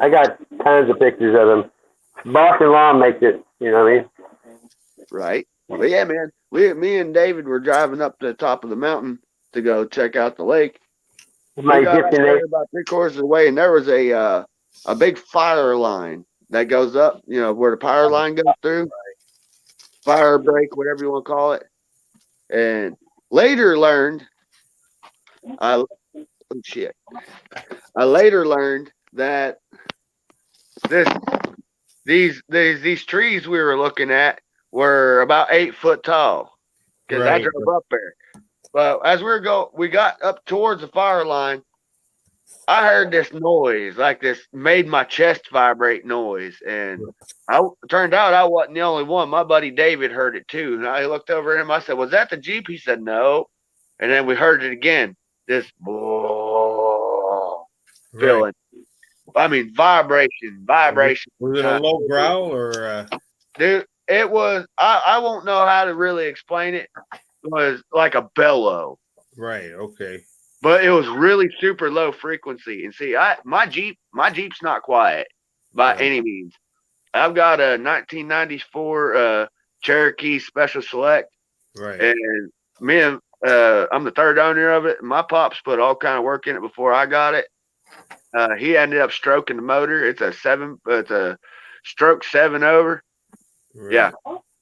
I got tons of pictures of them. Boston Law makes it, you know what I mean? Right. But yeah, man, me and David were driving up to the top of the mountain to go check out the lake. We got up there about 3/4 of the way, and there was a big fire line that goes up, you know, where the power line goes through, fire break, whatever you want to call it. And later learned, I later learned that these trees we were looking at were about 8 foot tall because I drove up there. But as we got up towards the fire line, I heard this noise, like this made my chest vibrate noise. And turned out I wasn't the only one. My buddy David heard it too. And I looked over at him. I said, "Was that the Jeep?" He said, "No." And then we heard it again. This feeling. I mean, vibration. Was it a low growl or? Dude, it was, I won't know how to really explain it. It was like a bellow. Right. Okay. But it was really super low frequency. And see, my Jeep's not quiet by any means. I've got a 1994 Cherokee Special Select. Right. And I'm the third owner of it. My pops put all kind of work in it before I got it. He ended up stroking the motor. It's a stroke 7 over. Right. Yeah.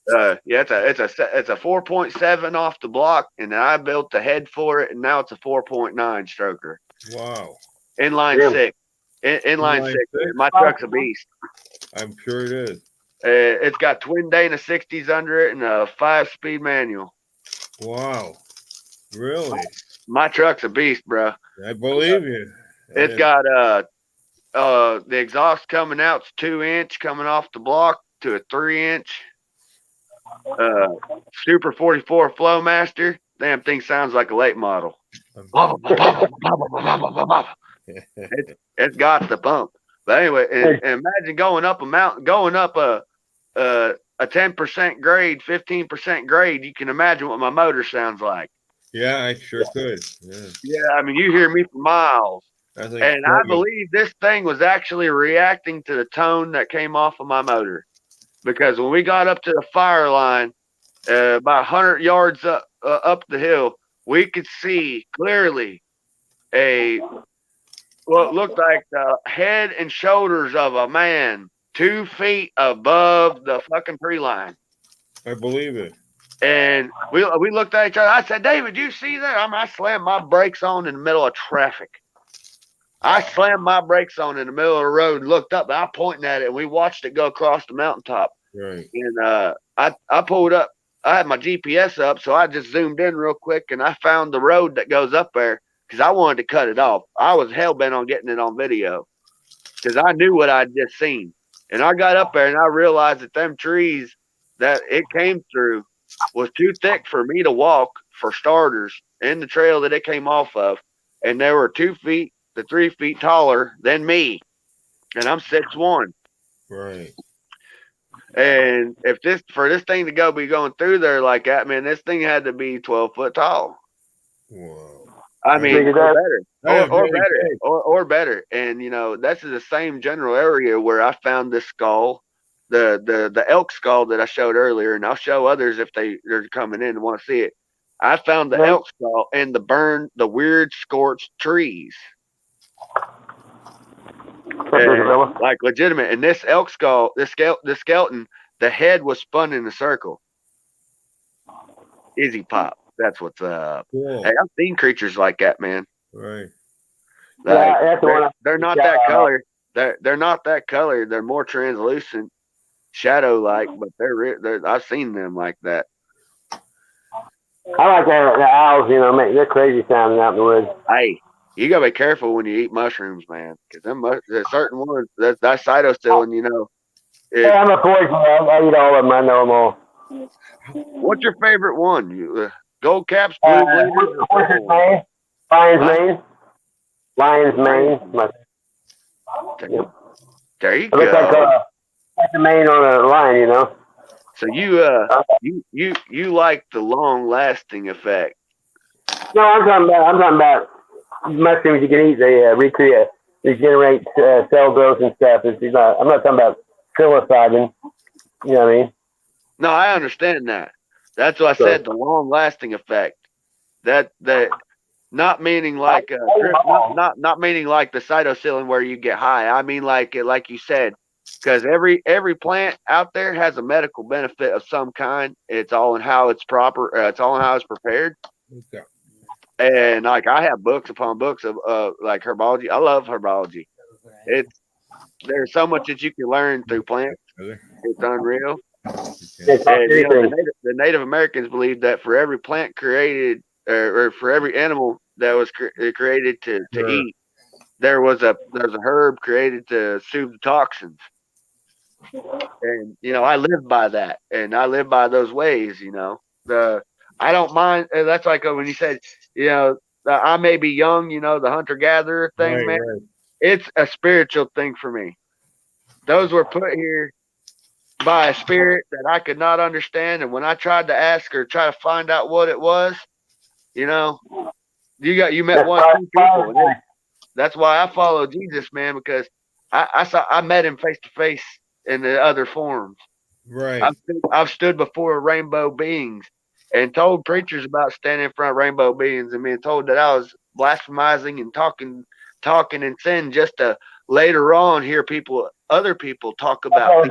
It's a 4.7 off the block, and I built the head for it, and now it's a 4.9 stroker. Wow. Inline 6. Inline 6. My truck's a beast. I'm sure it is. It's got twin Dana 60s under it and a 5-speed manual. Wow. Really? My truck's a beast, bro. I believe you. It's got the exhaust coming out's 2-inch coming off the block to a 3-inch. Super 44 Flowmaster. Damn thing sounds like a late model. It's got the bump. But anyway, and imagine going up a mountain, going up a 10% grade, 15% grade. You can imagine what my motor sounds like. Yeah, I sure could. Yeah, I mean, you hear me for miles. And I believe this thing was actually reacting to the tone that came off of my motor. Because when we got up to the fire line, about 100 yards up the hill, we could see clearly what looked like the head and shoulders of a man 2 feet above the fucking tree line. I believe it. And we looked at each other. I said, "David, you see that?" I slammed my brakes on in the middle of traffic. I slammed my brakes on in the middle of the road and looked up, and I pointing at it, and we watched it go across the mountaintop. Right. And I pulled up. I had my GPS up, so I just zoomed in real quick, and I found the road that goes up there because I wanted to cut it off. I was hell-bent on getting it on video because I knew what I'd just seen. And I got up there, and I realized that them trees that it came through was too thick for me to walk, for starters, in the trail that it came off of. And they were 2 feet to 3 feet taller than me. And I'm 6'1". Right. And for this thing to be going through there like that, man, this thing had to be 12 foot tall. Whoa. I mean, or better. And, you know, that's the same general area where I found this skull, the elk skull that I showed earlier, and I'll show others if they're coming in and want to see it. I found the elk skull and the weird scorched trees. And, like legitimate. And this elk skull, the skeleton, the head was spun in a circle. Easy pop. That's what's up. Cool. Hey, I've seen creatures like that, man. Right. They're not that color. They're not that color. They're more translucent, shadow-like, but they're I've seen them like that. I like the owls, you know, they're crazy sounding out in the woods. Hey, you gotta be careful when you eat mushrooms, man, because there's certain ones that's cytostilin, you know. I'm a poison. I eat all of them. I know them all. What's your favorite one? Gold caps, blue bleeders, Lion's mane. There you go. the main on a line, you know. So you like the long lasting effect. No, I'm talking about mushrooms you can eat. They regenerate cell growth and stuff. I'm not talking about psilocybin. You know what I mean? No, I understand that. That's what I said. The long lasting effect. That not meaning like not meaning like the psilocybin where you get high. I mean like you said, because every plant out there has a medical benefit of some kind. It's all in how it's proper. It's all in how it's prepared. Okay. And like I have books upon books of like herbology. I love herbology. There's so much that you can learn through plants. It's unreal. And you know, the Native Americans believed that for every plant created, or for every animal that was created to eat, there's a herb created to soothe the toxins. And you know, I live by that, and I live by those ways. You know, I don't mind. That's like when you said, you know, I may be young. You know, the hunter gatherer thing, man. Right. It's a spiritual thing for me. Those were put here by a spirit that I could not understand, and when I tried to ask or try to find out what it was, you know, you met one two people. And that's why I follow Jesus, man, because I met him face to face in the other forms. Right. I've stood before rainbow beings and told preachers about standing in front of rainbow beings and being told that I was blasphemizing and talking in sin, just to later on hear other people talk about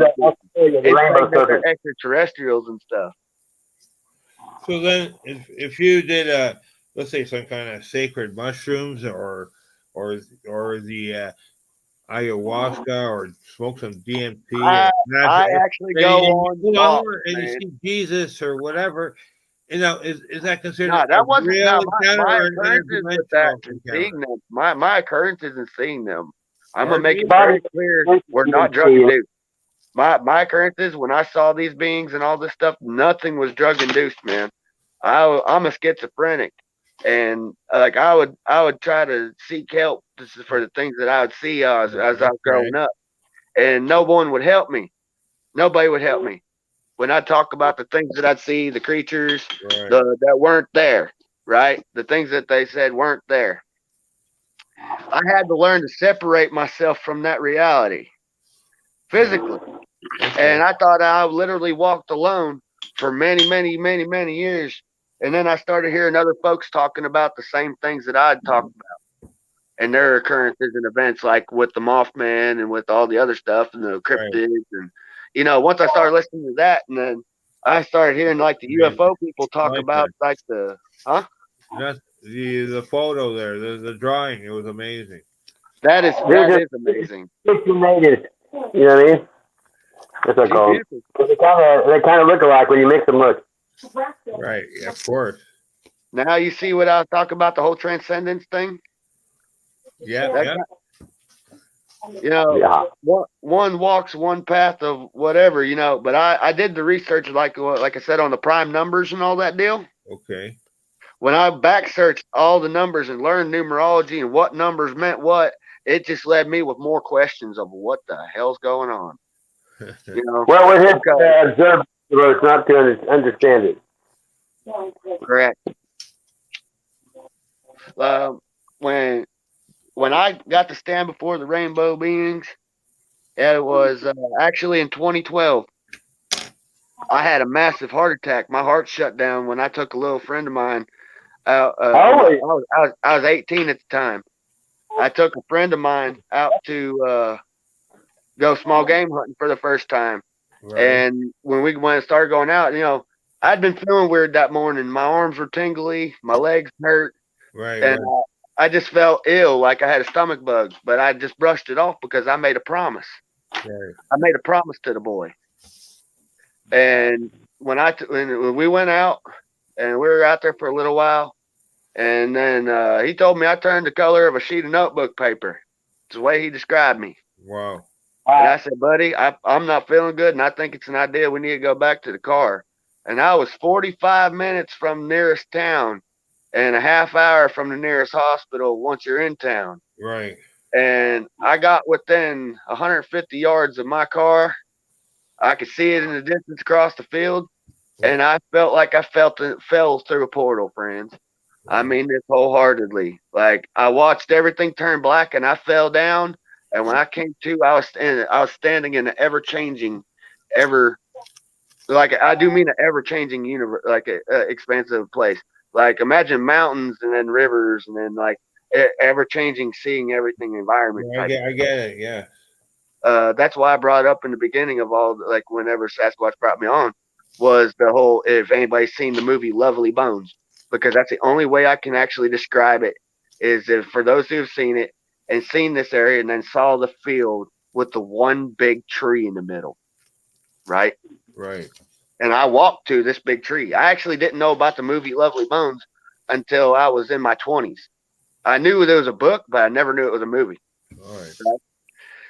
they're extraterrestrials and stuff. So then, if you did let's say some kind of sacred mushrooms or the ayahuasca or smoke some DMT, I actually go on, you know, and you see Jesus or whatever. You know, is that considered that wasn't real my occurrences with that and seeing them? My occurrences and seeing them. I'm gonna make it very clear we're not drug induced. My occurrences when I saw these beings and all this stuff, nothing was drug induced, man. I'm a schizophrenic, and like I would try to seek help for the things that I would see as I was growing up, and no one would help me. Nobody would help me. When I talk about the things that I'd see, the creatures that weren't there, right? The things that they said weren't there. I had to learn to separate myself from that reality physically. And I thought I literally walked alone for many, many, many, many years. And then I started hearing other folks talking about the same things that I'd talked about and their occurrences and events, like with the Mothman and with all the other stuff and the cryptids and, you know, once I started listening to that, and then I started hearing like the UFO people talk about like the the photo there, the drawing. It was amazing. That is amazing. You know what I mean? That's what I call them. They kind of look alike when you mix them. Look. Right. Yeah, of course. Now you see what I was talking about, the whole transcendence thing. Yeah. You know, one walks one path of whatever, you know, but I did the research like I said on the prime numbers and all that deal. Okay. When I back searched all the numbers and learned numerology and what numbers meant what, it just led me with more questions of what the hell's going on. You know, well, with him observe it's not to understand it. Correct. When I got to stand before the rainbow beings, it was actually in 2012. I had a massive heart attack. My heart shut down when I took a little friend of mine out. I was 18 at the time. I took a friend of mine out to go small game hunting for the first time. Right. And when we started going out, you know, I'd been feeling weird that morning. My arms were tingly, my legs hurt. Right. And I just felt ill, like I had a stomach bug, but I just brushed it off because I made a promise. Right. I made a promise to the boy. And when we went out and we were out there for a little while, and then he told me I turned the color of a sheet of notebook paper. It's the way he described me. Wow. And I said, buddy, I'm not feeling good, and I think it's an idea. We need to go back to the car. And I was 45 minutes from the nearest town and a half hour from the nearest hospital once you're in town. Right. And I got within 150 yards of my car, I could see it in the distance across the field, and I felt like I fell through a portal, friends. I mean this wholeheartedly. Like I watched everything turn black, and I fell down. And when I came to, I was standing in an ever-changing, like I do mean an ever-changing universe, like a expansive place. Like imagine mountains and then rivers and then like ever-changing, seeing everything environment. I get it. Yeah. That's why I brought up in the beginning of all, like whenever Sasquatch brought me on, was the whole, if anybody's seen the movie Lovely Bones, because that's the only way I can actually describe it, is if for those who have seen it and seen this area and then saw the field with the one big tree in the middle, right? Right. And I walked to this big tree. I actually didn't know about the movie Lovely Bones until I was in my 20s. I knew there was a book, but I never knew it was a movie. All right.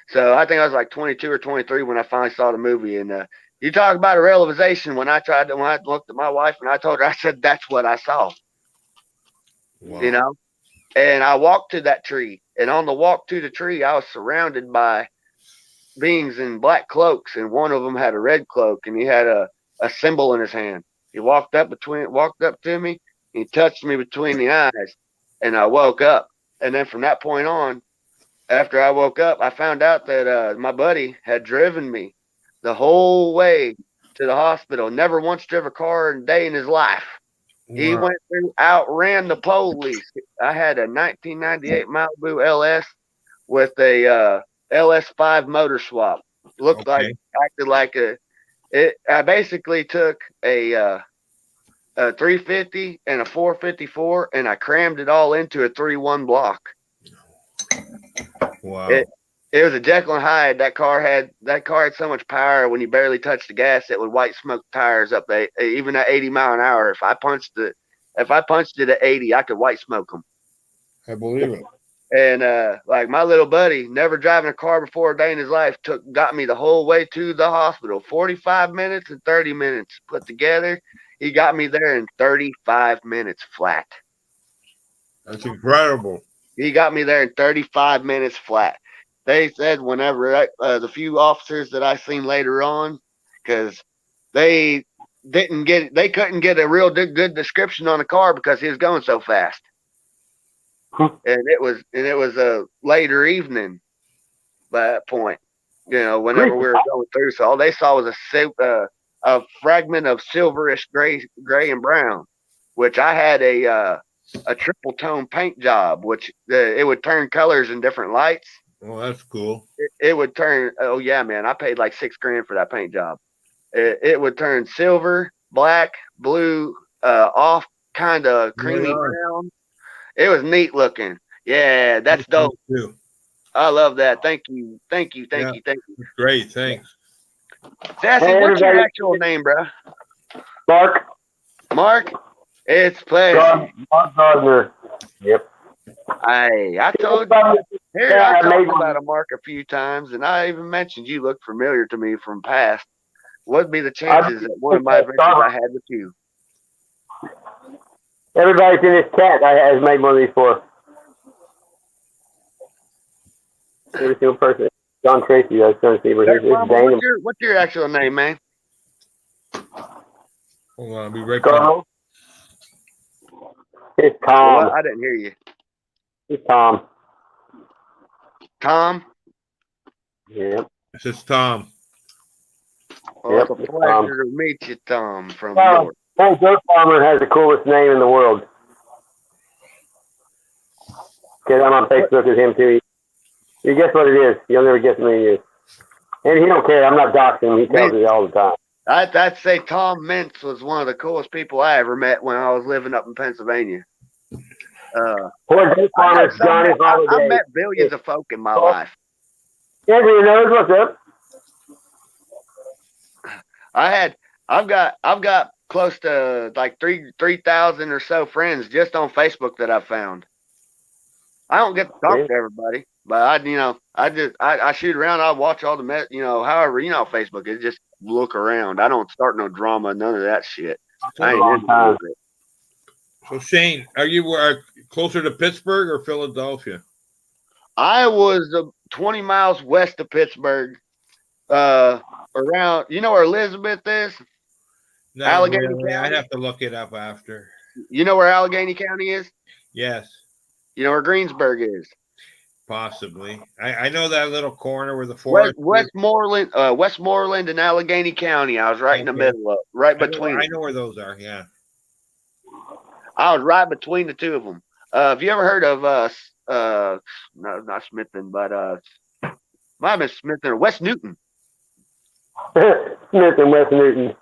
So I think I was like 22 or 23 when I finally saw the movie. And you talk about a realization when I looked at my wife and I told her, I said, that's what I saw. Wow. You know? And I walked to that tree. And on the walk to the tree, I was surrounded by beings in black cloaks. And one of them had a red cloak and he had a symbol in his hand. He walked up to me. He touched me between the eyes. And I woke up. And then from that point on, after I woke up, I found out that my buddy had driven me the whole way to the hospital. Never once drove a car a day in his life. Wow. He went through, outran the police. I had a 1998 Malibu LS with a LS5 motor swap. Looked like, acted like I basically took a 350 and a 454 and I crammed it all into a 3-1 block. Wow. It was a Jekyll and Hyde. That car had so much power. When you barely touched the gas, it would white smoke tires up there, even at 80 mile an hour. If I punched it at 80, I could white smoke them. I believe it. And like my little buddy, never driving a car before a day in his life, got me the whole way to the hospital. 45 minutes and 30 minutes put together. He got me there in 35 minutes flat. That's incredible. He got me there in 35 minutes flat. They said whenever the few officers that I seen later on, because they couldn't get a real good description on the car because he was going so fast. And it was a later evening by that point, you know, whenever we were going through. So all they saw was a fragment of silverish gray and brown, which I had a triple tone paint job, which it would turn colors in different lights. Oh, that's cool. It would turn. Oh yeah, man! I paid like $6,000 for that paint job. It would turn silver, black, blue, off kind of creamy brown. It was neat looking. Yeah, that's dope. Too. I love that. Thank you. Great, thanks. Sassy, what's your actual name, bro? Mark. Mark. It's pleasure. Mark Gardner. Yep. I told you. Here, I talked about a Mark a few times, and I even mentioned you look familiar to me from past. What'd be the chances that one of my adventures I had with you? Everybody's in this chat has made one of these for. Every single person. John Tracy, I was trying to see where what's your actual name, man? Hold on, I'll be right back. It's Tom. Well, I didn't hear you. It's Tom. Tom? Yep. This is Tom. Oh, yep, it's a pleasure to meet you, Tom, from York. Hey, Joe Farmer has the coolest name in the world. Because I'm on Facebook with him too. You guess what it is. You'll never guess what it is. And he don't care. I'm not doxing him. He tells me all the time. I'd say Tom Mintz was one of the coolest people I ever met when I was living up in Pennsylvania. I met billions of folk in my life. Andrew knows what's up. I've got close to like 3,000 or so friends just on Facebook that I've found. I don't get to talk to everybody, but I shoot around. I watch all the however, Facebook is, just look around. I don't start no drama, none of that shit. I ain't into it. So Shane, are you closer to Pittsburgh or Philadelphia? I was 20 miles west of Pittsburgh, around, you know where Elizabeth is? No, Allegheny really. I'd County. have to look it up after. You know where Allegheny County is? Yes, You know where Greensburg is? possibly. I know that little corner where the forest. Westmoreland and Allegheny County. I was right in the middle of, right between. I know where those are. Yeah. I was right between the two of them. Have you ever heard of no, not Smithton, but might have been Smithton or West Newton? Smith and West Newton.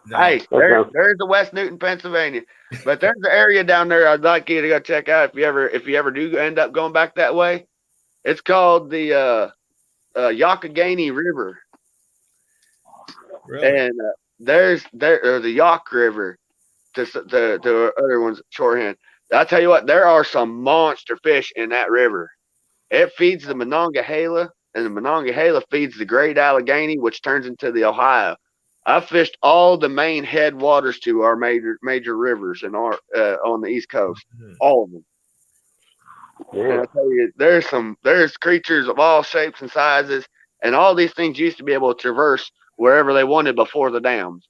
No. Hey, there's the West Newton, Pennsylvania. But there's an area down there I'd like you to go check out if you ever do end up going back that way. It's called the Youghiogheny River. Really? And there's the Yauk River to other ones shorthand. I'll tell you what, there are some monster fish in that river. It feeds the Monongahela, and the Monongahela feeds the Great Allegheny, which turns into the Ohio. I fished all the main headwaters to our major rivers in our on the East Coast, all of them. Yeah. And I tell you, there's creatures of all shapes and sizes, and all these things used to be able to traverse wherever they wanted before the dams.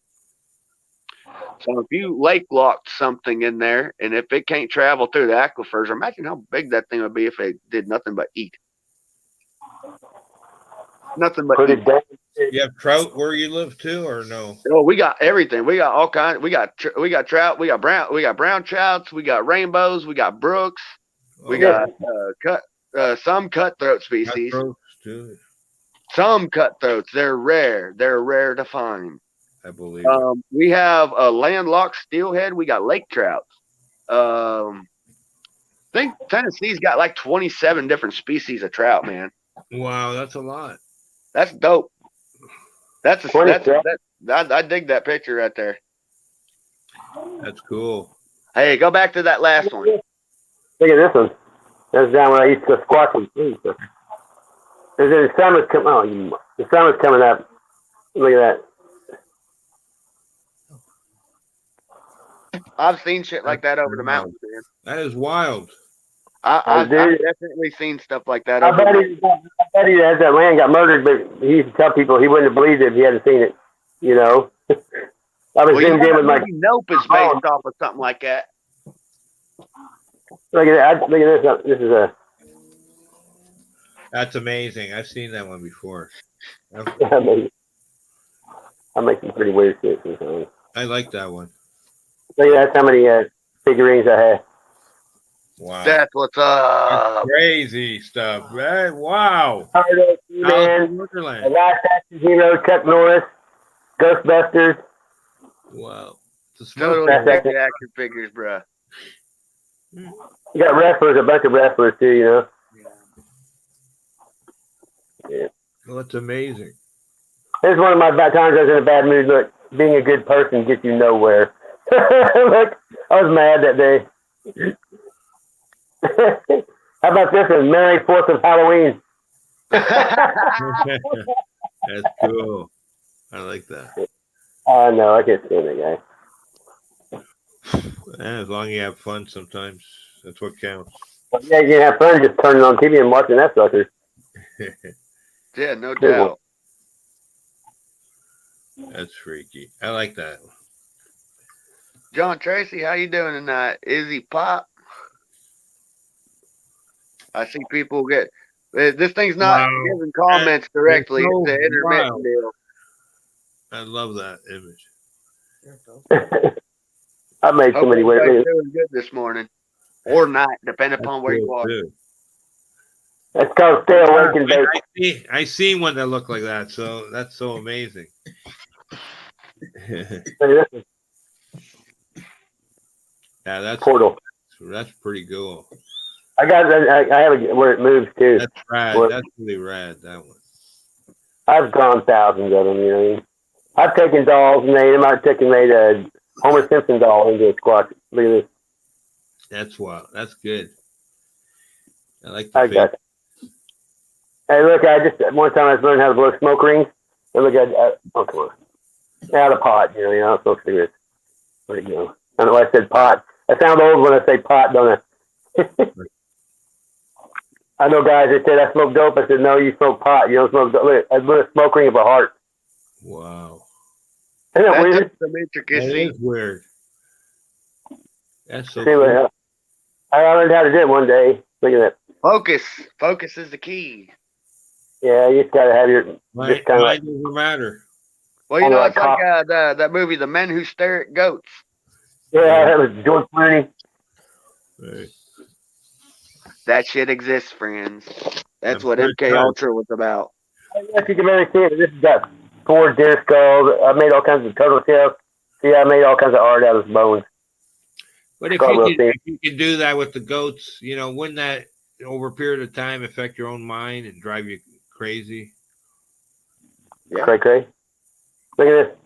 So if you lake locked something in there, and if it can't travel through the aquifers, imagine how big that thing would be if it did nothing but eat. Nothing but eat. You have trout where you live too, or no? Oh, we got everything. We got all kinds. We got trout. We got brown trouts. We got rainbows. We got brooks. We got some cutthroat species. Cutthroats too. Some cutthroats. They're rare. They're rare to find. I believe. We have a landlocked steelhead. We got lake trouts. I think Tennessee's got like 27 different species of trout, man. Wow, that's a lot. That's dope. I dig that picture right there. That's cool. Hey, go back to that last one. Look at this one. That's down where I used to go squatching. The summer's coming. The summer's coming up. Look at that. I've seen shit like that over the mountains, man. That is wild. I've definitely seen stuff like that. I bet he has that land got murdered, but he used to tell people he wouldn't have believed it if he hadn't seen it. You know, I was zoomed in with my Nope is based off of something like that. Look at that! Look at this. This is a. That's amazing. I've seen that one before. I make some pretty weird shit sometimes. I like that one. Look at that! How many figurines I have. Wow. That's what's up. That's crazy stuff, right? Wow. Man, The Last Action Hero, Chuck Norris, Ghostbusters. Wow. Totally action figures, bro. You got wrestlers, a bunch of wrestlers too, you know. Yeah. Well, that's amazing. This is one of my times I was in a bad mood. Look, being a good person gets you nowhere. Look, I was mad that day. How about this one? Merry 4th of Halloween. That's cool. I like that. I know, I can't stand that guy. As long as you have fun sometimes, that's what counts. Well, yeah, you can have fun just turning on TV and watching that sucker. Yeah, no doubt. That's freaky. I like that. John Tracy, how you doing tonight? Izzy Pop? I see people get this thing's not giving comments directly. It's an intermittent deal. I love that image. I made so many ways. Doing good this morning or night, depending upon where you are. That's called stay awake and bake. I seen one that looked like that, so that's so amazing. Yeah, that's Portal. That's pretty cool. I have it where it moves too. That's rad. That's really rad. That one. I've drawn thousands of them. You know what I mean? I've taken dolls and made them. I've made a Homer Simpson doll into a squash. Look at this. That's wild. That's good. I like I got it. Hey, look! One time I learned how to blow smoke rings. And look at oh come on, out of pot. You know, you're not supposed to do this. Where you go? I don't know why I said pot. I sound old when I say pot, don't I? I know guys that said I smoke dope. I said, no, you smoke pot. You don't smoke dope. Look, I lit a smoke ring of a heart. Wow. Isn't that weird? That's some intricacy. That is weird. That's so See, cool. I learned how to do it one day. Look at that. Focus. Focus is the key. Yeah, you just got to have your Mind over matter. Well, you kinda know, like it's like that movie, The Men Who Stare at Goats. Yeah, that was George Clooney. Right. That shit exists, friends. That's what MK Ultra was about. If you can really see it, this has got 4 deer skulls. I made all kinds of turtle shells. See, I made all kinds of art out of his bones. But if you could do that with the goats, you know, wouldn't that over a period of time affect your own mind and drive you crazy? Yeah. Cray. Look at this.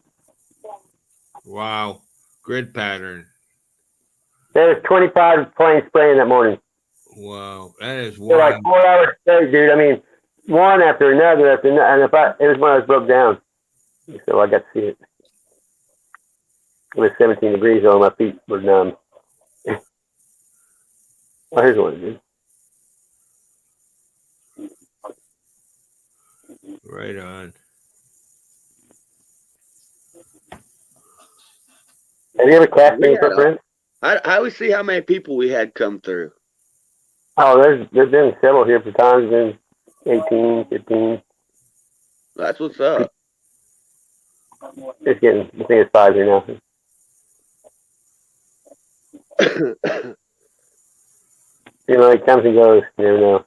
Wow. Grid pattern. There was 25 planes spraying that morning. Wow. That is wild. Like 4 hours straight, dude. I mean, one after another after another. And it was when I was broke down. So I got to see it. It was 17 degrees on my feet were numb. Oh, here's one, dude. Right on. Have you ever cast any footprints? How we see how many people we had come through? Oh, there's been several here for times. Been 18, 15. That's what's up. It's getting, I think it's 5 here now. You know, it comes and goes. You never know.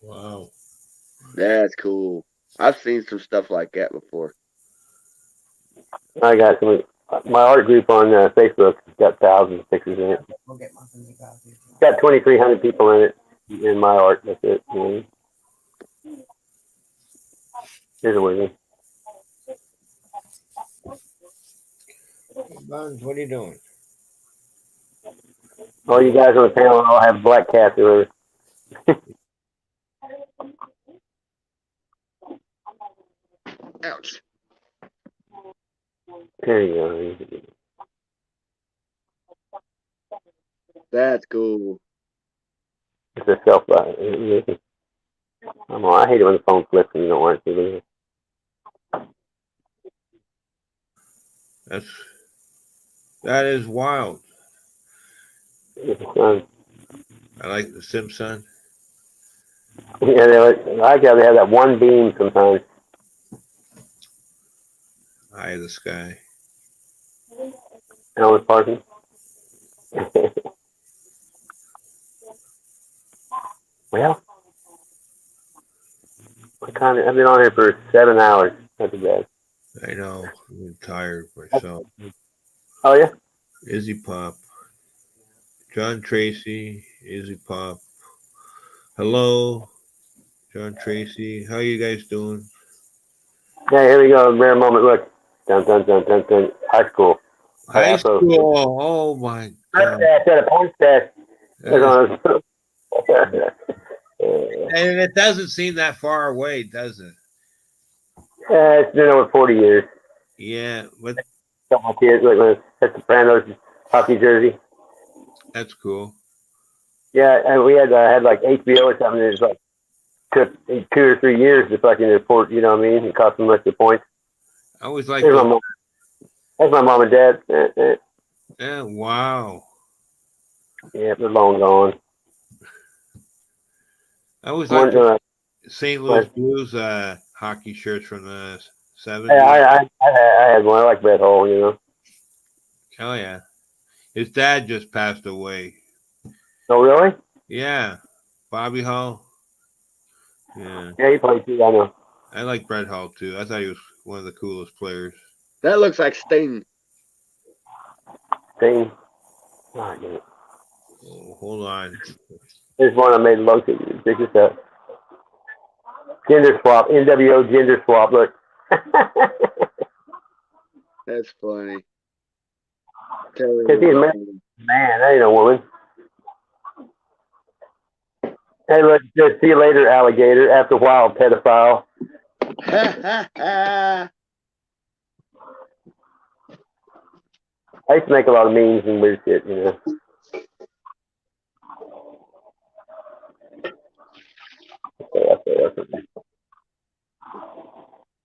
Wow. That's cool. I've seen some stuff like that before. I got my art group on Facebook. It's got thousands of pictures in it. It's got 2,300 people in it, in my art. That's it. You know? Here's a weird one. Buns, what are you doing? All you guys on the panel all have black cats or whatever. Ouch. There you go. That's cool. It's a self. I hate it when the phone flips and you don't want it to. That is wild. I like the Simpson. Yeah, I gotta have that one beam sometimes. Eye of the sky. Alan Parsons. Well, I've been on here for 7 hours. That's bad. I know. I'm tired myself. Oh yeah. Izzy Pop. John Tracy. Izzy Pop. Hello, John Tracy. How you guys doing? Yeah, here we go. Rare moment. Look. Dun, dun, dun, dun, dun. High school. High school. Oh my God. At a point test. And it doesn't seem that far away, does it? It's been over 40 years. Yeah, but couple of kids like at Sopranos hockey jersey. That's cool. Yeah, and we had like HBO or something. It was like took 2 or 3 years to fucking report. You know what I mean? It cost them much of points. I always like. That's my mom and dad. Yeah. Wow. Yeah, they're long gone. I always like St. Louis Blues hockey shirts from the 70s. Yeah, I had one. I like Brett Hull, you know. Oh yeah, his dad just passed away. Oh really? Yeah, Bobby Hull. Yeah. Yeah, he played too. I know. I like Brett Hull too. I thought he was one of the coolest players. That looks like Sting. Sting. Oh, hold on. There's one I made look at. Check this out. Gender swap. NWO gender swap. Look. That's funny. Because he's man, that ain't a woman. Hey, look, just see you later, alligator. After a while, pedophile. I used to make a lot of memes and weird shit, you know.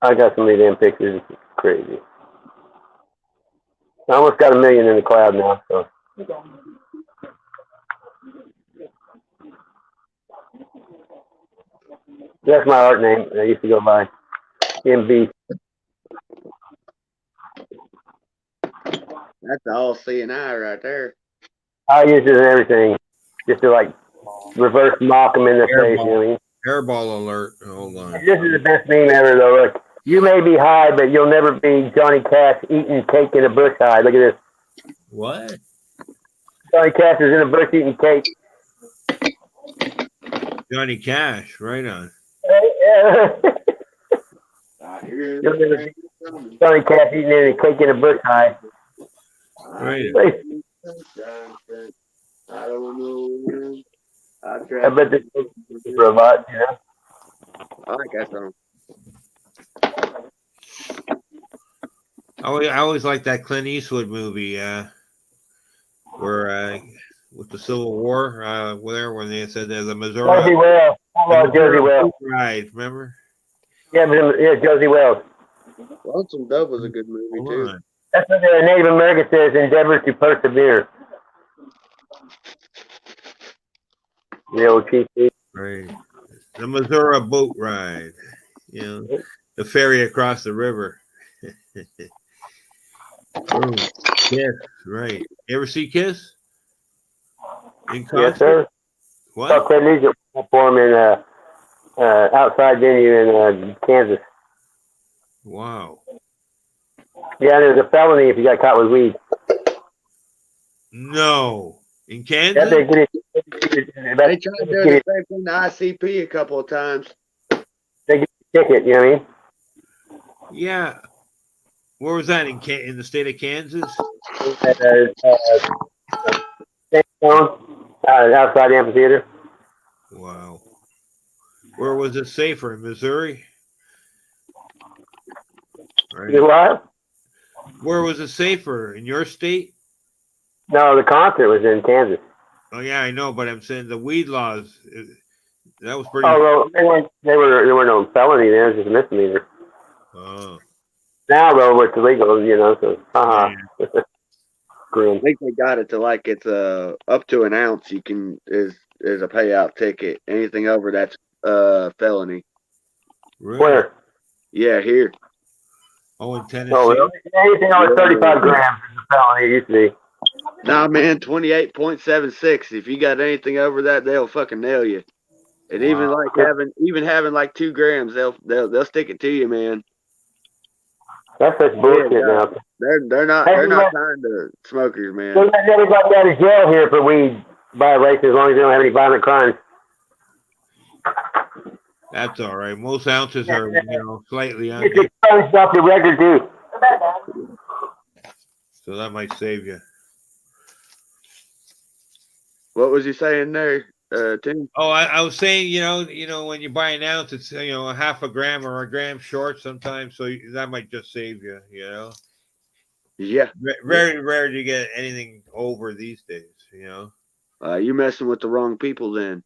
I got some of them pictures. It's crazy. I almost got 1 million in the cloud now. So that's my art name. I used to go by MB. That's all seeing eye right there. I use it in everything, just to like reverse mock them in the face. You know what I mean? Hairball alert. Hold on. This is the best meme ever, though. Look, you may be high, but you'll never be Johnny Cash eating cake in a bush high. Look at this. What? Johnny Cash is in a bush eating cake. Johnny Cash, right on. You'll never be Johnny Cash eating a cake in a bush high. Right. I don't know. I bet this is robot, you know. I like that song. I always like that Clint Eastwood movie, where with the Civil War, when they said there's a Missouri. Josie Wells. Josie Wells. Right, remember? Yeah, Josie Wells. Lonesome Dove was a good movie too. That's what the Native American says, endeavor to persevere. The old chief. Right. The Missouri boat ride. You know, the ferry across the river. Oh, Kiss, right. You ever see Kiss? In concert? Yes, sir. What? Saw Ted Nugent perform in outside venue in Kansas. Wow. Yeah, there's a felony if you got caught with weed. No. In Kansas? Yeah, They tried to do the same thing to ICP a couple of times. They get a ticket, you know what I mean? Yeah. Where was that? In the state of Kansas? Outside the amphitheater. Wow. Where was it safer? In Missouri? Right. What? Where was it safer? In your state? No, the concert was in Kansas. Oh yeah, I know, but I'm saying the weed laws. That was pretty. Oh well, there were no felony there, it was just a misdemeanor. Oh. Now though, it's illegal, you know. So, I think they got it to like it's up to an ounce. You can is a payout ticket. Anything over that's felony. Really? Where? Yeah, here. Oh, in Tennessee. Oh, really? Anything over 35 grams is a felony. It used to be. Nah, man, 28.76. If you got anything over that, they'll fucking nail you. And even like having like 2 grams, they'll stick it to you, man. That's such bullshit now. They're not kind to smokers, man. They let everybody out of jail here for weed violation as long as they don't have any violent crimes. That's all right. Most ounces are, slightly under. Get your crimes off your record too. So that might save you. What was you saying there, Tim? Oh, I was saying, when you buy an ounce, it's a half a gram or a gram short sometimes, so that might just save you. Yeah. Very rare to get anything over these days. You messing with the wrong people then.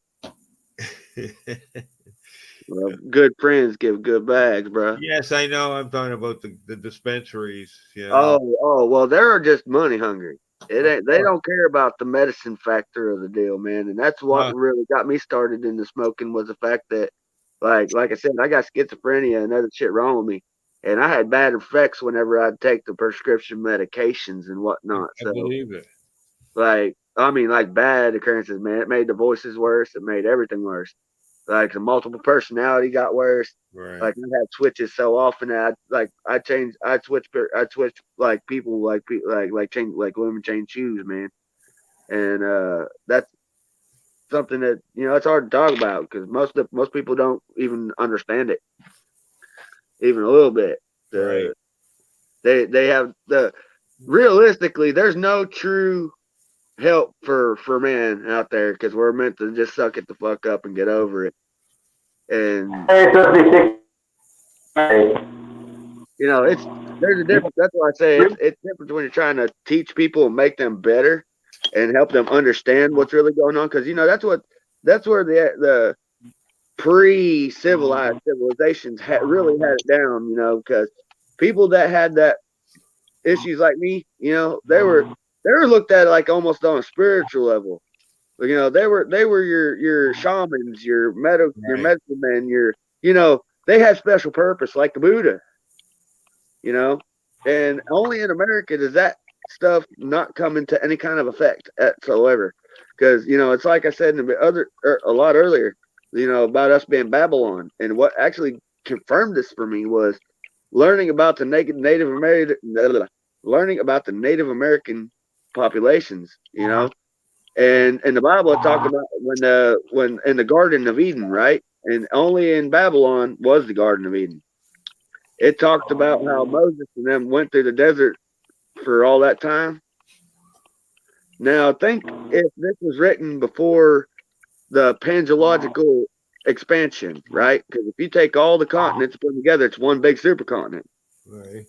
Well, good friends give good bags, bro. Yes, I know. I'm talking about the dispensaries. Oh, well, they're just money hungry. They don't care about the medicine factor of the deal, man. And that's what really got me started into smoking was the fact that, like I said, I got schizophrenia and other shit wrong with me, and I had bad effects whenever I'd take the prescription medications and whatnot. I believe it. Like bad occurrences, man. It made the voices worse. It made everything worse. Like the multiple personality got worse. Right. Like I had switches so often that I'd switch like people like change like women change shoes, man. And that's something that it's hard to talk about because most people don't even understand it, even a little bit. Right. They have realistically, there's no true help for men out there because we're meant to just suck it the fuck up and get over it. And there's a difference. That's why I say it's different when you're trying to teach people and make them better and help them understand what's really going on. Because that's where pre-civilized civilizations really had it down, because people that had that issues like me, they were looked at like almost on a spiritual level. They were your shamans, your medicine men, they had special purpose like the Buddha, and only in America does that stuff not come into any kind of effect whatsoever. Because it's like I said a lot earlier, about us being Babylon, and what actually confirmed this for me was learning about the Native American populations, and in the Bible it talked about when in the Garden of Eden, right? And only in Babylon was the Garden of Eden. It talked about how Moses and them went through the desert for all that time. Now, think if this was written before the pangeological expansion, right? Because if you take all the continents and put them together, it's one big supercontinent. Right.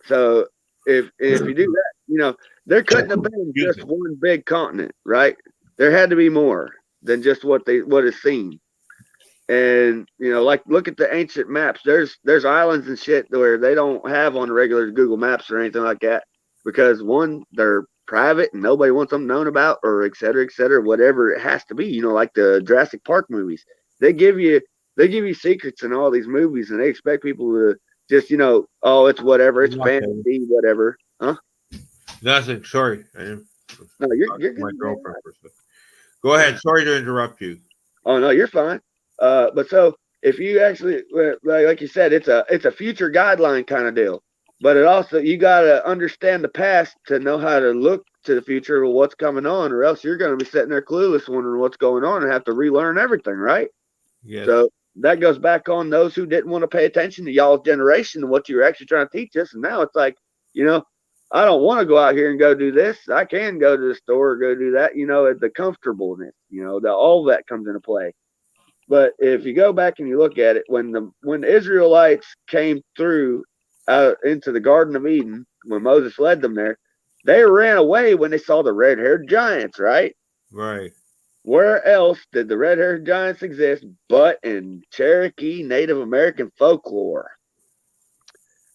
So if you do that, there couldn't have been just one big continent, right? There had to be more than just what is seen. And like look at the ancient maps. There's islands and shit where they don't have on the regular Google Maps or anything like that because one, they're private and nobody wants them known about, or et cetera, whatever it has to be. Like the Jurassic Park movies. They give you secrets in all these movies, and they expect people to just oh, it's whatever, it's fantasy, whatever. Huh? Nothing. Sorry. No, you're good. My girlfriend. Go ahead. Sorry to interrupt you. Oh no, you're fine. But so if you actually, like you said, it's a future guideline kind of deal. But it also, you got to understand the past to know how to look to the future of what's coming on, or else you're going to be sitting there clueless, wondering what's going on and have to relearn everything, right? Yes. So that goes back on those who didn't want to pay attention to y'all's generation and what you were actually trying to teach us. And now it's like, I don't want to go out here and go do this. I can go to the store or go do that, the comfortableness, all that comes into play. But if you go back and you look at it, when the Israelites came through out into the Garden of Eden, when Moses led them there, they ran away when they saw the red-haired giants, right? Right. Where else did the red-haired giants exist but in Cherokee Native American folklore?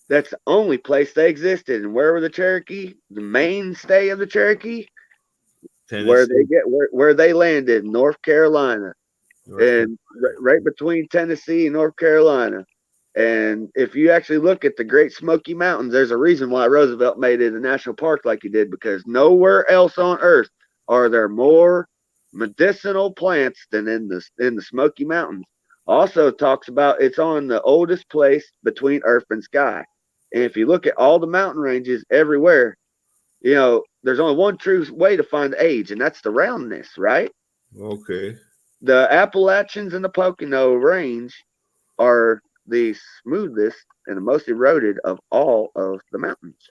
That's the only place they existed. And where were the Cherokee? The mainstay of the Cherokee? Tennessee. Where they landed, North Carolina. And right between Tennessee and North Carolina. And if you actually look at the Great Smoky Mountains, there's a reason why Roosevelt made it a national park like he did, because nowhere else on earth are there more medicinal plants than in the Smoky Mountains. Also talks about it's on the oldest place between earth and sky. And if you look at all the mountain ranges everywhere, there's only one true way to find age, and that's the roundness, right? Okay. The Appalachians and the Pocono Range are the smoothest and the most eroded of all of the mountains.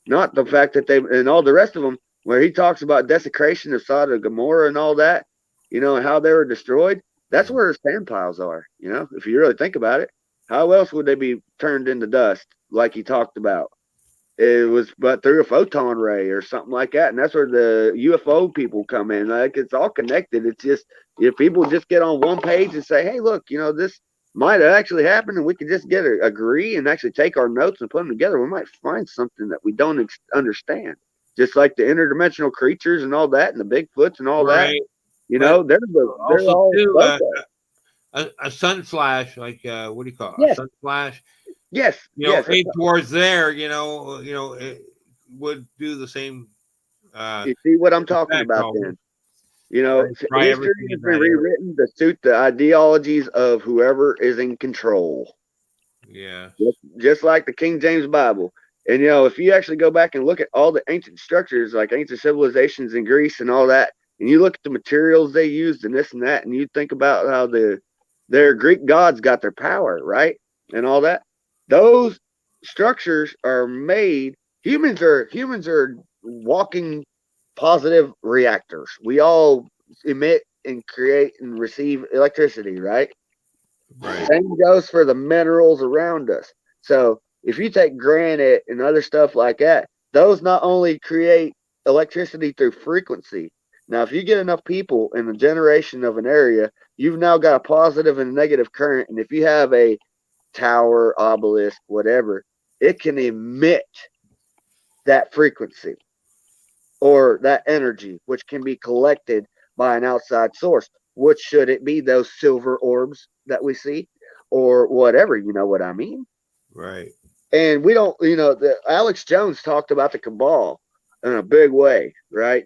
Not the fact that and all the rest of them, where he talks about desecration of Sodom and Gomorrah and all that, and how they were destroyed. That's where the sand piles are. If you really think about it, how else would they be turned into dust like he talked about? It was but through a photon ray or something like that. And that's where the UFO people come in. Like, it's all connected. It's just, if people just get on one page and say, hey, look, this might have actually happened, and we could just agree and actually take our notes and put them together, we might find something that we don't understand. Just like the interdimensional creatures and all that, and the Bigfoots and all that. They're all too, a sun flash, like what do you call it? Yes. A sun flash. Yes. Aimed towards there, it would do the same. You see what I'm talking about then? History has been rewritten to suit the ideologies of whoever is in control. Yeah. Just like the King James Bible. And, if you actually go back and look at all the ancient structures, like ancient civilizations in Greece and all that, and you look at the materials they used and this and that, and you think about how their Greek gods got their power, right? And all that. Those structures are made. Humans are walking positive reactors. We all emit and create and receive electricity, right? Right. Same goes for the minerals around us. So if you take granite and other stuff like that, those not only create electricity through frequency, Now, if you get enough people in a generation of an area, you've now got a positive and a negative current. And if you have a tower, obelisk, whatever, it can emit that frequency or that energy, which can be collected by an outside source. Which should it be? Those silver orbs that we see or whatever, you know what I mean? Right. And we don't, Alex Jones talked about the cabal in a big way, right?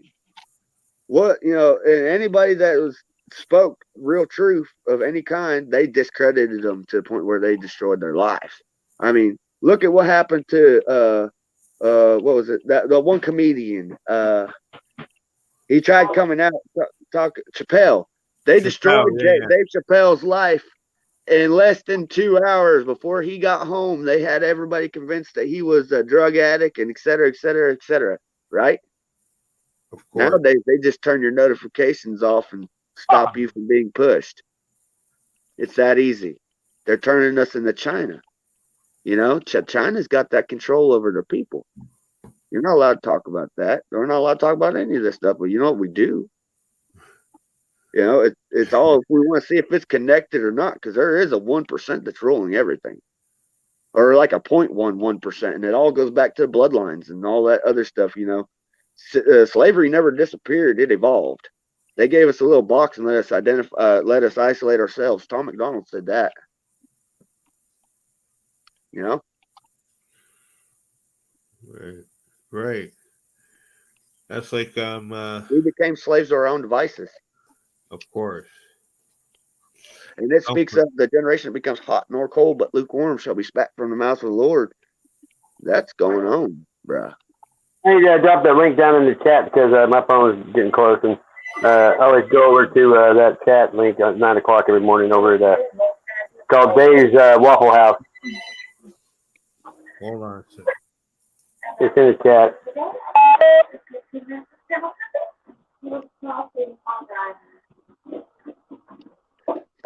And anybody that spoke real truth of any kind, they discredited them to the point where they destroyed their life. I mean, look at what happened to what was it? The one comedian. He tried coming out talk Chappelle. They destroyed Dave Chappelle's life in less than 2 hours. Before he got home, they had everybody convinced that he was a drug addict and et cetera, et cetera, et cetera. Right? Nowadays, they just turn your notifications off and stop you from being pushed. It's that easy. They're turning us into China. China's got that control over their people. You're not allowed to talk about that. We're not allowed to talk about any of this stuff, but you know what we do? It's all if we want to see if it's connected or not, because there is a 1% that's ruling everything. Or like a 0.11%, and it all goes back to the bloodlines and all that other stuff, Slavery never disappeared; it evolved. They gave us a little box and let us isolate ourselves. Tom McDonald said that. Right. That's like we became slaves to our own devices. Of course. And it speaks of the generation that becomes hot nor cold, but lukewarm shall be spat from the mouth of the Lord. That's going on, bruh. I need to drop that link down in the chat because my phone is getting close, and I always go over to that chat link at 9 o'clock every morning over at it's called Dave's Waffle House. Hold on a second. It's in the chat.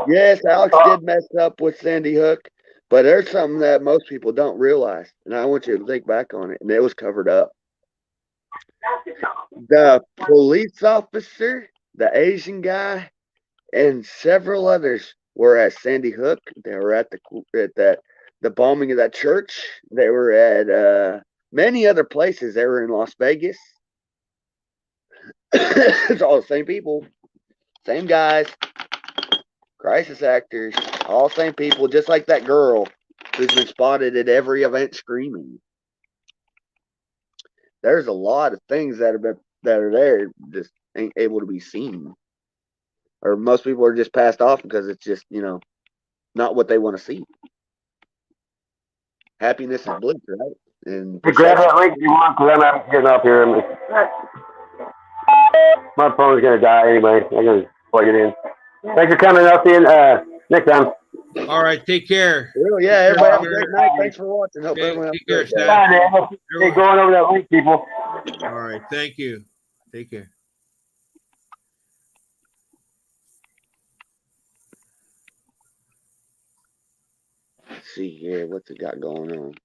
Yes, Alex did mess up with Sandy Hook, but there's something that most people don't realize, and I want you to think back on it, and it was covered up. The police officer, the Asian guy, and several others were at Sandy Hook. They were at the bombing of that church. They were at many other places. They were in Las Vegas. It's all the same people, same guys, crisis actors, all same people, just like that girl who's been spotted at every event screaming. There's a lot of things that are there just ain't able to be seen, or most people are just passed off because it's just not what they want to see. Happiness is bliss, right? And grab that link if you want, because I'm not getting up here. My phone's gonna die anyway. I'm gonna plug it in. Thanks for coming up in. Next time. All right, take care. Well, yeah, everybody have a great night. Thanks for watching. Hope everyone has a great day. Bye, man. Hey, going over that link, people. All right, thank you. Take care. Let's see here, what's it got going on?